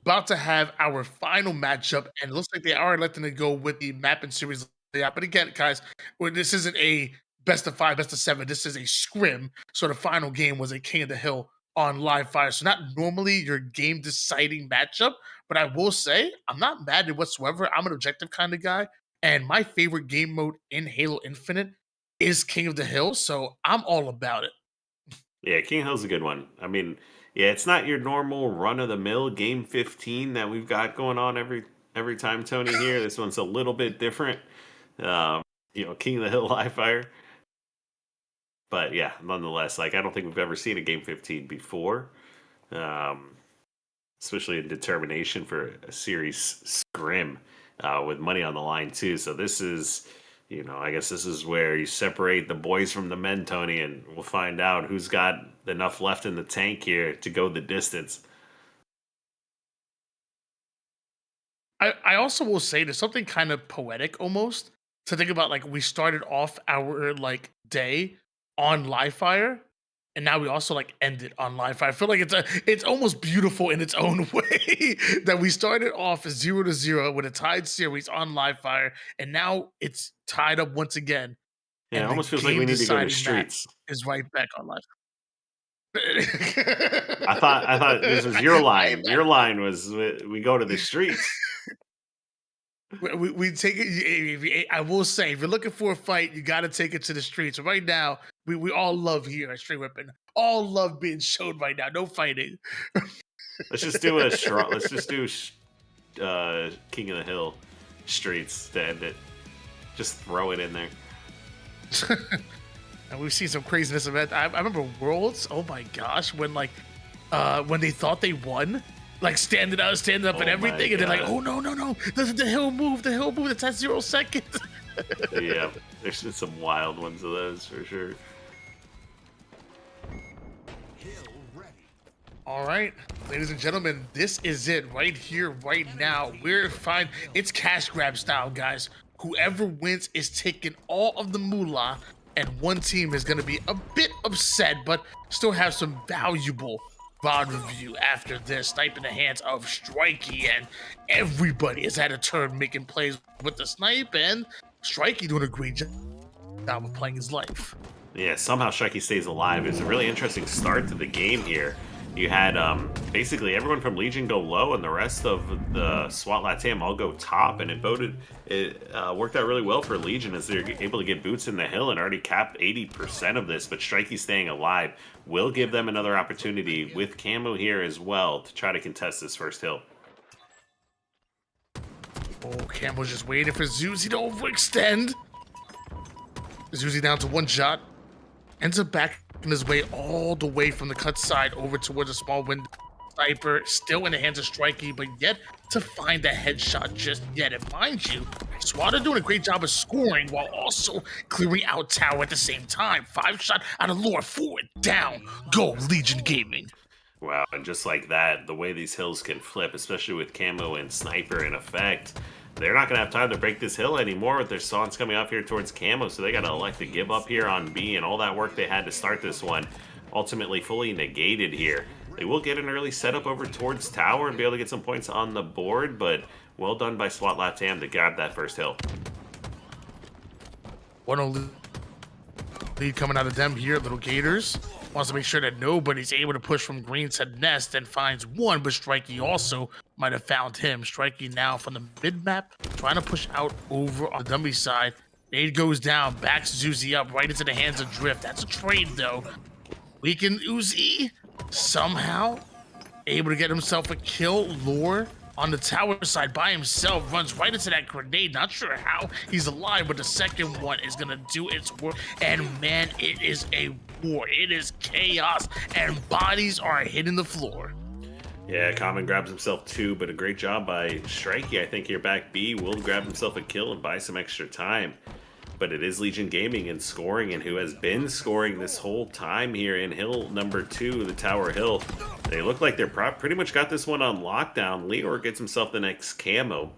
about to have our final matchup, and it looks like they are letting it go with the mapping series. Yeah, but again, guys, this isn't a best of 5, best of 7. This is a scrim. So the final game was a King of the Hill on live fire. So not normally your game deciding matchup, but I will say I'm not mad at it whatsoever. I'm an objective kind of guy, and my favorite game mode in Halo Infinite is King of the Hill. So I'm all about it. Yeah, King Hill's a good one. I mean, yeah, it's not your normal run of the mill game 15 that we've got going on every time, Tony. Here, this one's a little bit different. King of the Hill live fire. But yeah, nonetheless, like I don't think we've ever seen a game 15 before, especially in determination for a series scrim with money on the line too. So this is, I guess this is where you separate the boys from the men, Tony, and we'll find out who's got enough left in the tank here to go the distance. I also will say there's something kind of poetic almost to think about. Like we started off our day on live fire, and now we also end it on live fire. I feel like it's almost beautiful in its own way that we started off 0-0 with a tied series on live fire, and now it's tied up once again. Yeah, it almost feels like we need to go to streets. Is right back on live. I thought this was your line. Your line was we go to the streets. We take it. I will say, if you're looking for a fight, you got to take it to the streets. Right now, we all love here at Straight Rippin'. All love being shown right now. No fighting. Let's just do Let's just do King of the Hill streets to end it. Just throw it in there. And we've seen some craziness of it. I remember Worlds. Oh my gosh, when they thought they won. Standing up and everything, and they're like, "Oh no, the hill moved, it's at 0 seconds." Yeah, there's been some wild ones of those for sure. All right, ladies and gentlemen, this is it right here, right now. We're fine. It's cash grab style, guys. Whoever wins is taking all of the moolah, and one team is going to be a bit upset, but still have some valuable VOD review after this. Snipe in the hands of Strikey, and everybody has had a turn making plays with the snipe, and Strikey doing a great job of playing his life. Yeah, somehow Strikey stays alive. It's a really interesting start to the game here. You had basically everyone from Legion go low, and the rest of the SWAT LATAM all go top, and it worked out really well for Legion as they're able to get boots in the hill and already capped 80% of this, but Strikey staying alive will give them another opportunity with Camo here as well to try to contest this first hill. Oh, Camo's just waiting for Zuzi to overextend. Zuzi down to one shot. Ends up backing his way all the way from the cut side over towards a small window. Sniper still in the hands of Strikey, but yet to find a headshot just yet. And mind you, SWAT are doing a great job of scoring while also clearing out tower at the same time. 5 shot out of lore, 4 down. Go Legion Gaming. Wow, and just like that, the way these hills can flip, especially with Camo and Sniper in effect, they're not going to have time to break this hill anymore with their Saunts coming off here towards Camo, so they got to elect to give up here on B, and all that work they had to start this one ultimately fully negated here. They will get an early setup over towards tower and be able to get some points on the board, but well done by SWAT LATAM to grab that first hill. 1-0 lead coming out of them here. Little Gators wants to make sure that nobody's able to push from green to nest, and finds one, but Strikey also might have found him. Strikey now from the mid-map, trying to push out over on the dummy side. Nade goes down, backs Zuzi up right into the hands of Drift. That's a trade, though. Weakened Uzi somehow able to get himself a kill. Lore on the tower side by himself runs right into that grenade. Not sure how he's alive, but the second one is gonna do its work. And man, it is a war. It is chaos, and bodies are hitting the floor. Yeah, Common grabs himself 2, but a great job by Strikey. I think here back B will grab himself a kill and buy some extra time. But it is Legion Gaming and scoring, and who has been scoring this whole time here in hill number 2, the Tower Hill. They look like they're pretty much got this one on lockdown. Leor gets himself the next Camo.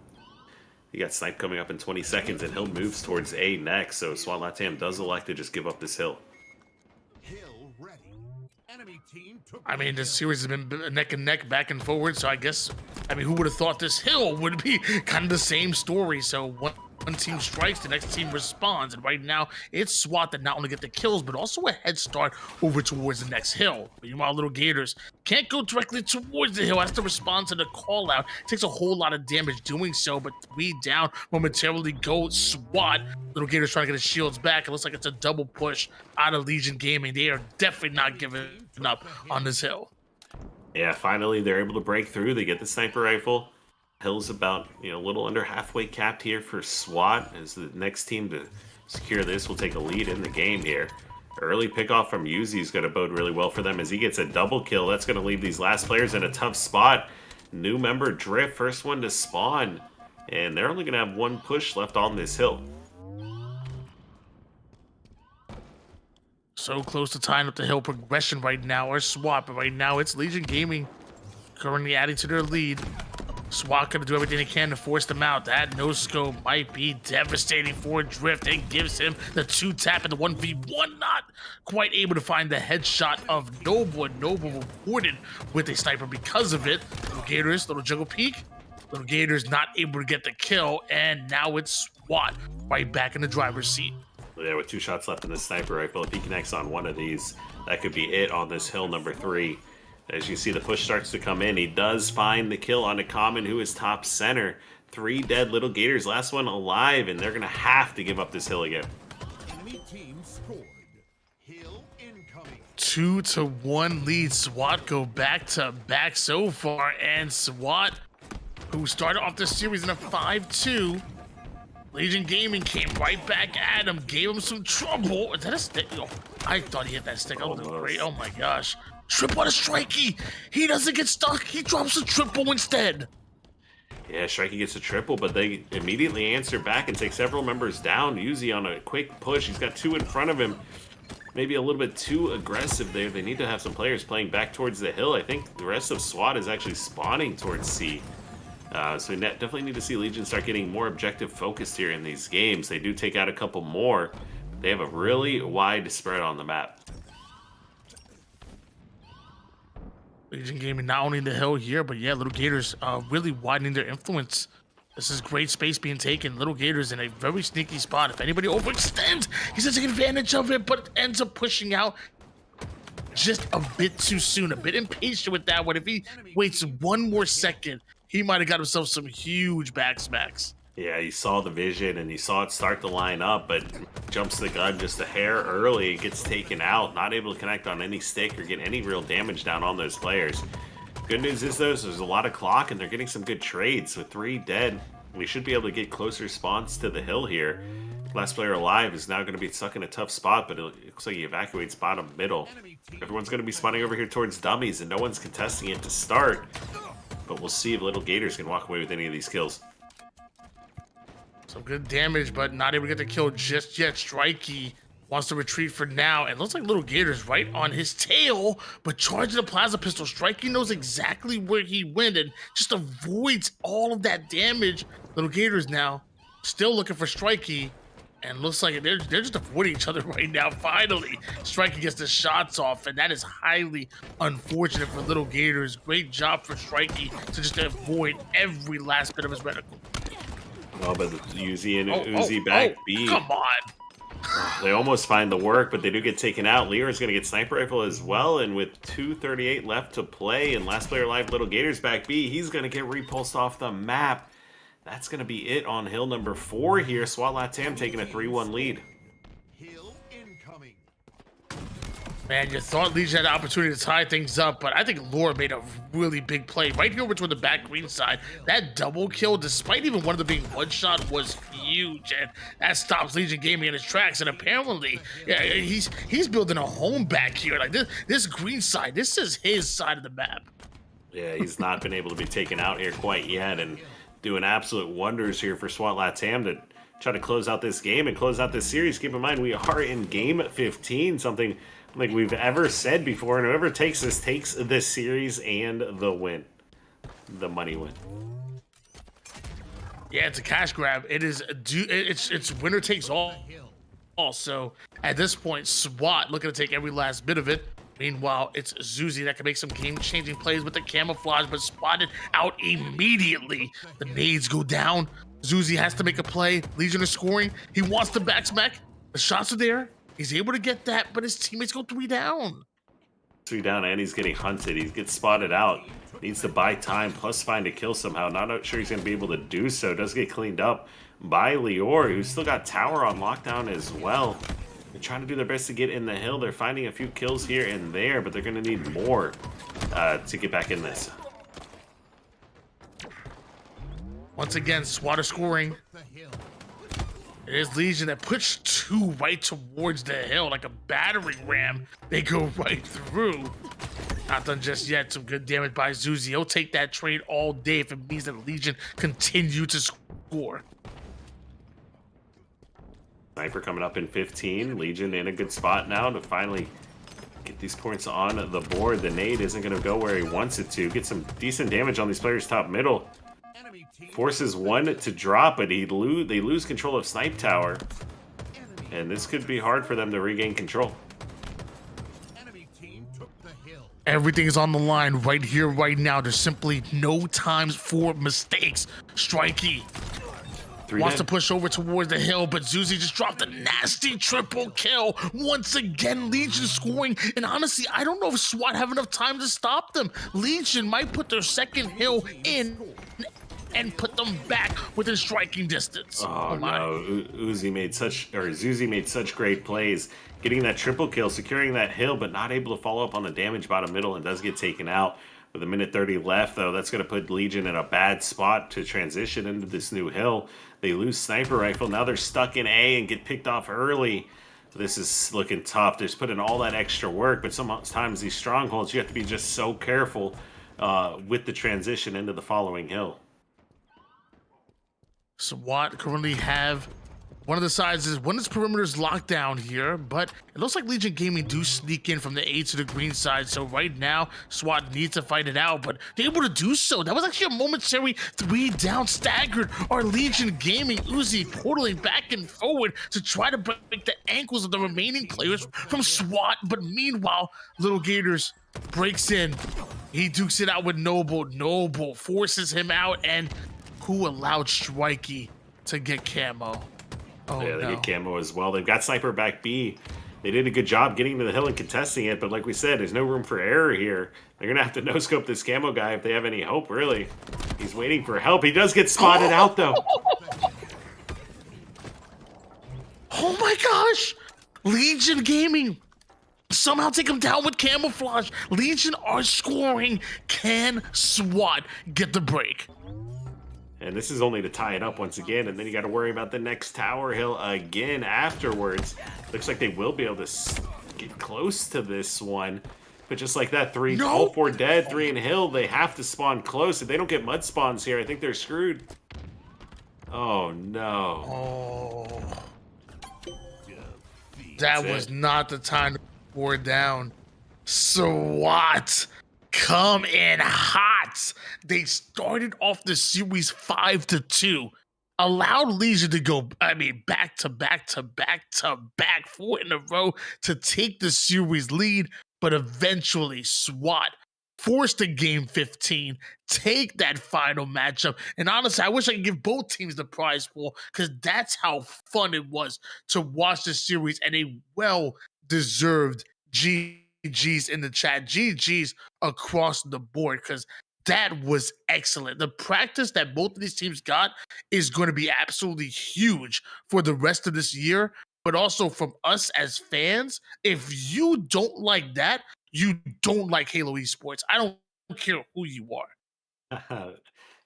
You got Snipe coming up in 20 seconds, and Hill moves towards A next, so SWAT LATAM does elect to just give up this hill. Enemy team took I mean, the this hill. series has been neck and neck, back and forward. So I guess, I mean, who would have thought this hill would be kind of the same story? So one team strikes, the next team responds, and right now it's SWAT that not only get the kills but also a head start over towards the next hill. Meanwhile, Little Gators can't go directly towards the hill, has to respond to the call out. Takes a whole lot of damage doing so, but 3 down momentarily go SWAT. Little Gators trying to get his shields back. It looks like it's a double push out of Legion Gaming. They are definitely not giving up on this hill. Yeah, finally they're able to break through. They get the sniper rifle. Hill's about, a little under halfway capped here for SWAT, as the next team to secure this will take a lead in the game here. Early pickoff from Uzi is going to bode really well for them as he gets a double kill. That's going to leave these last players in a tough spot. New member Drift, first one to spawn, and they're only going to have 1 push left on this hill. So close to tying up the hill progression right now, or SWAT, but right now it's Legion Gaming currently adding to their lead. SWAT gonna do everything they can to force them out. That no scope might be devastating for Drift. It gives him the 2-tap and the 1v1, not quite able to find the headshot of Noble. Noble reported with a sniper because of it. Little Gators, little juggle peek. Little Gators not able to get the kill, and now it's SWAT right back in the driver's seat. Yeah, with 2 shots left in the sniper rifle, if he connects on one of these, that could be it on this hill number 3. As you see, the push starts to come in. He does find the kill on a common who is top center. 3 dead Little Gators, last one alive, and they're going to have to give up this hill again. Enemy team scored. Hill incoming. 2-1 lead. SWAT go back to back so far, and SWAT, who started off the series in a 5-2, Legion Gaming came right back at him, gave him some trouble. Is that a stick? Oh, I thought he hit that stick. Oh, great. Oh my gosh. Triple on a Strikey. He doesn't get stuck. He drops a triple instead. Yeah, Strikey gets a triple, but they immediately answer back and take several members down. Uzi on a quick push. He's got 2 in front of him. Maybe a little bit too aggressive there. They need to have some players playing back towards the hill. I think the rest of SWAT is actually spawning towards C. So we definitely need to see Legion start getting more objective focused here in these games. They do take out a couple more. They have a really wide spread on the map. Legion Gaming not only the hill here, but yeah, Little Gators really widening their influence. This is great space being taken. Little Gators in a very sneaky spot. If anybody overextends, he's taking advantage of it, but ends up pushing out just a bit too soon. A bit impatient with that one. If he waits 1 more second, he might have got himself some huge back smacks. Yeah, you saw the vision and you saw it start to line up, but jumps the gun just a hair early, gets taken out, not able to connect on any stick or get any real damage down on those players. Good news is, though, there's a lot of clock and they're getting some good trades. With 3 dead, we should be able to get closer spawns to the hill here. Last player alive is now going to be stuck in a tough spot, but it looks like he evacuates bottom middle. Everyone's going to be spawning over here towards dummies, and no one's contesting it to start. But we'll see if Little Gators can walk away with any of these kills. Some good damage, but not able to get the kill just yet. Strikey wants to retreat for now, and looks like Little Gators right on his tail, but charging the plasma pistol. Strikey knows exactly where he went and just avoids all of that damage. Little Gators now still looking for Strikey, and looks like they're just avoiding each other right now. Finally, Strikey gets the shots off, and that is highly unfortunate for Little Gators. Great job for Strikey to just avoid every last bit of his reticle. Well, but Uzi and Uzi back B. Come on. They almost find the work, but they do get taken out. Lear is going to get sniper rifle as well, and with 2:38 left to play, and last player alive, Little Gators back B, he's going to get repulsed off the map. That's going to be it on hill number 4 here. SWAT LATAM taking a 3-1 lead. Hill incoming. Man, you thought Legion had the opportunity to tie things up, but I think Lore made a really big play right here over toward the back green side. That double kill, despite even one of them being one shot, was huge, and that stops Legion Gaming in its tracks. And apparently, yeah, he's building a home back here. Like this green side, this is his side of the map. Yeah, he's not been able to be taken out here quite yet, and doing absolute wonders here for SWAT LATAM to try to close out this game and close out this series. Keep in mind, we are in game 15, something like we've ever said before, and whoever takes this series and the win, the money win. Yeah, it's a cash grab. It's winner takes all. Also, at this point, SWAT looking to take every last bit of it. Meanwhile, it's Zuzi that can make some game-changing plays with the camouflage, but spotted out immediately. The nades go down. Zuzi has to make a play. Legion is scoring. He wants the back smack. The shots are there. He's able to get that, but his teammates go 3 down. 3 down, and he's getting hunted. He gets spotted out. Needs to buy time, plus find a kill somehow. Not sure he's going to be able to do so. Does get cleaned up by Lior, who's still got tower on lockdown as well. They're trying to do their best to get in the hill. They're finding a few kills here and there, but they're going to need more to get back in this. Once again, SWAT are scoring. It is Legion that push 2 right towards the hill like a battering ram. They go right through. Not done just yet. Some good damage by Zuzi. He'll take that trade all day if it means that Legion continue to score. Sniper coming up in 15. Legion in a good spot now to finally get these points on the board. The nade isn't going to go where he wants it to. Get some decent damage on these players top middle. Forces one to drop, but they lose control of Snipe Tower. And this could be hard for them to regain control. Everything is on the line right here, right now. There's simply no times for mistakes. Strikey wants to push over towards the hill, but Zuzi just dropped a nasty triple kill. Once again, Legion scoring. And honestly, I don't know if SWAT have enough time to stop them. Legion might put their second hill in and put them back within striking distance. Oh no, Zuzi made such great plays. Getting that triple kill, securing that hill, but not able to follow up on the damage bottom middle and does get taken out. With 1:30 left, though, that's going to put Legion in a bad spot to transition into this new hill. They lose Sniper Rifle. Now they're stuck in A and get picked off early. This is looking tough. They're just putting all that extra work, but sometimes these strongholds, you have to be just so careful with the transition into the following hill. SWAT currently have one of the sides is one of its perimeters locked down here, but it looks like Legion Gaming do sneak in from the A to the green side. So right now, SWAT needs to fight it out, but they're able to do so. That was actually a momentary 3 down staggered. Our Legion Gaming Uzi portaling back and forward to try to break the ankles of the remaining players from SWAT. But meanwhile, Little Gators breaks in. He dukes it out with Noble. Noble forces him out, and who allowed Strikey to get camo? Oh, yeah, they get camo as well. They've got Sniper back B. They did a good job getting to the hill and contesting it, but like we said, there's no room for error here. They're going to have to no-scope this camo guy if they have any hope, really. He's waiting for help. He does get spotted out, though. Oh my gosh! Legion Gaming somehow take him down with camouflage. Legion are scoring. Can SWAT get the break? And this is only to tie it up once again, and then you got to worry about the next tower hill again afterwards. Looks like they will be able to get close to this one. But just like that, all 4 dead, 3 in hill, they have to spawn close. If they don't get mud spawns here, I think they're screwed. Oh, no. Oh. That was not the time to pour down. SWAT come in hot. They started off the series 5-2, allowed Legion to go, back to back 4 in a row to take the series lead, but eventually SWAT forced the game 15, take that final matchup. And honestly, I wish I could give both teams the prize pool, because that's how fun it was to watch the series, and a well-deserved GG's in the chat. GG's across the board, because that was excellent. The practice that both of these teams got is going to be absolutely huge for the rest of this year, but also from us as fans. If you don't like that, you don't like Halo Esports. I don't care who you are.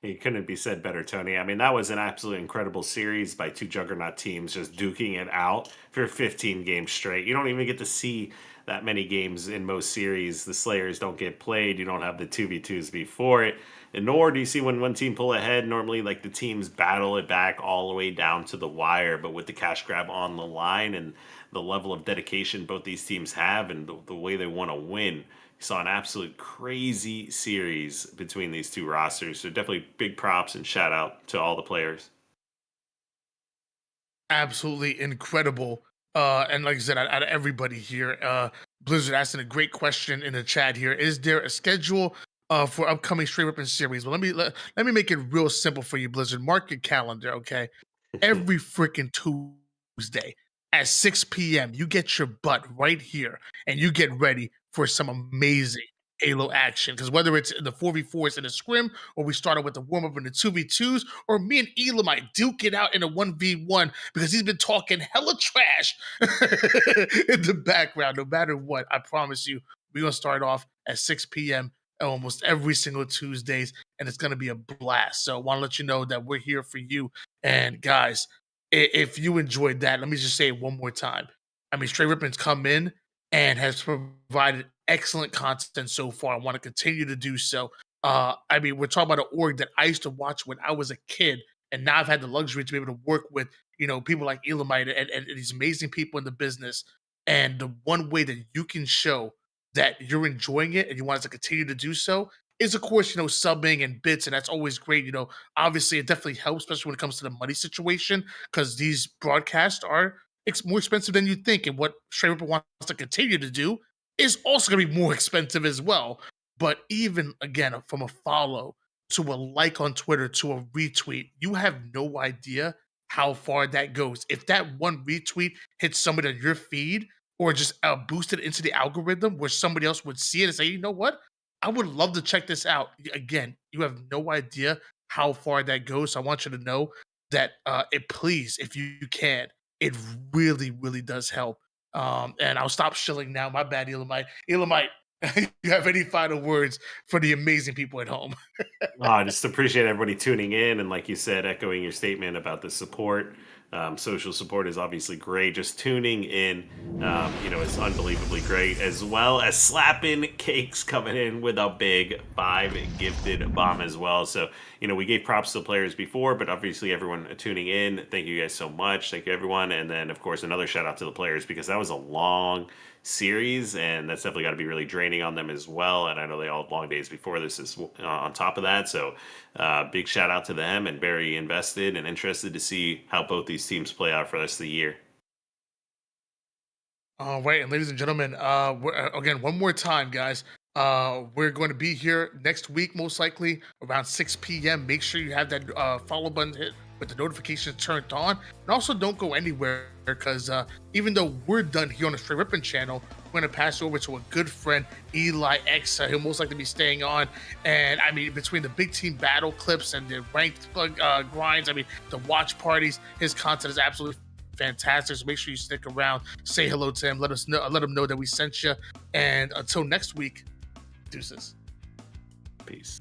It couldn't be said better, Tony. I mean, that was an absolutely incredible series by 2 juggernaut teams just duking it out for 15 games straight. You don't even get to see that many games in most series. The Slayers don't get played. You don't have the 2v2s before it. And nor do you see when one team pull ahead. Normally, like, the teams battle it back all the way down to the wire. But with the cash grab on the line and the level of dedication both these teams have and the way they want to win, you saw an absolute crazy series between these 2 rosters. So definitely big props and shout out to all the players. Absolutely incredible. And like I said, out of everybody here, Blizzard asking a great question in the chat here. Is there a schedule for upcoming Straight Rippin series? Well, let me make it real simple for you, Blizzard. Mark your calendar, okay? Every freaking Tuesday at 6 p.m., you get your butt right here and you get ready for some amazing Halo action. Because whether it's in the 4v4s in the scrim, or we started with the warm-up in the 2v2s, or me and Elam might duke it out in a 1v1 because he's been talking hella trash in the background. No matter what, I promise you, we're going to start off at 6 p.m. almost every single Tuesdays, and it's going to be a blast. So I want to let you know that we're here for you. And guys, if you enjoyed that, let me just say it one more time. I mean, Straight Rippin's come in and has provided excellent content so far. I want to continue to do so. I mean, we're talking about an org that I used to watch when I was a kid, and now I've had the luxury to be able to work with, people like Elamite and these amazing people in the business. And the one way that you can show that you're enjoying it and you want us to continue to do so is, of course, subbing and bits, and that's always great. Obviously, it definitely helps, especially when it comes to the money situation, because these broadcasts are more expensive than you think, and what Straight Ripper wants to continue to do is also going to be more expensive as well. But even, again, from a follow to a like on Twitter to a retweet, you have no idea how far that goes. If that one retweet hits somebody on your feed or just boosted into the algorithm where somebody else would see it and say, you know what? I would love to check this out. Again, you have no idea how far that goes. So I want you to know that please, if you can, it really, really does help. And I'll stop shilling now. My bad, Elamite. Elamite, you have any final words for the amazing people at home? I just appreciate everybody tuning in. And like you said, echoing your statement about the support. Social support is obviously great. Just tuning in, is unbelievably great, as well as slapping cakes coming in with a big 5 gifted bomb as well. So, we gave props to the players before, but obviously everyone tuning in, thank you guys so much. Thank you, everyone. And then, of course, another shout out to the players, because that was a long series, and that's definitely got to be really draining on them as well. And I know they all had long days before this is on top of that. So big shout out to them, and very invested and interested to see how both these teams play out for the rest of the year. All right, and ladies and gentlemen, again, one more time, guys. We're going to be here next week, most likely around 6 p.m. Make sure you have that follow button hit with the notifications turned on. And also don't go anywhere, because even though we're done here on the Straight Rippin channel, we're going to pass over to a good friend, Eli X. He'll most likely be staying on. And I mean, between the big team battle clips and the ranked grinds, I mean, the watch parties, his content is absolutely fantastic. So make sure you stick around, say hello to him, let him know that we sent you. And until next week, deuces. Peace.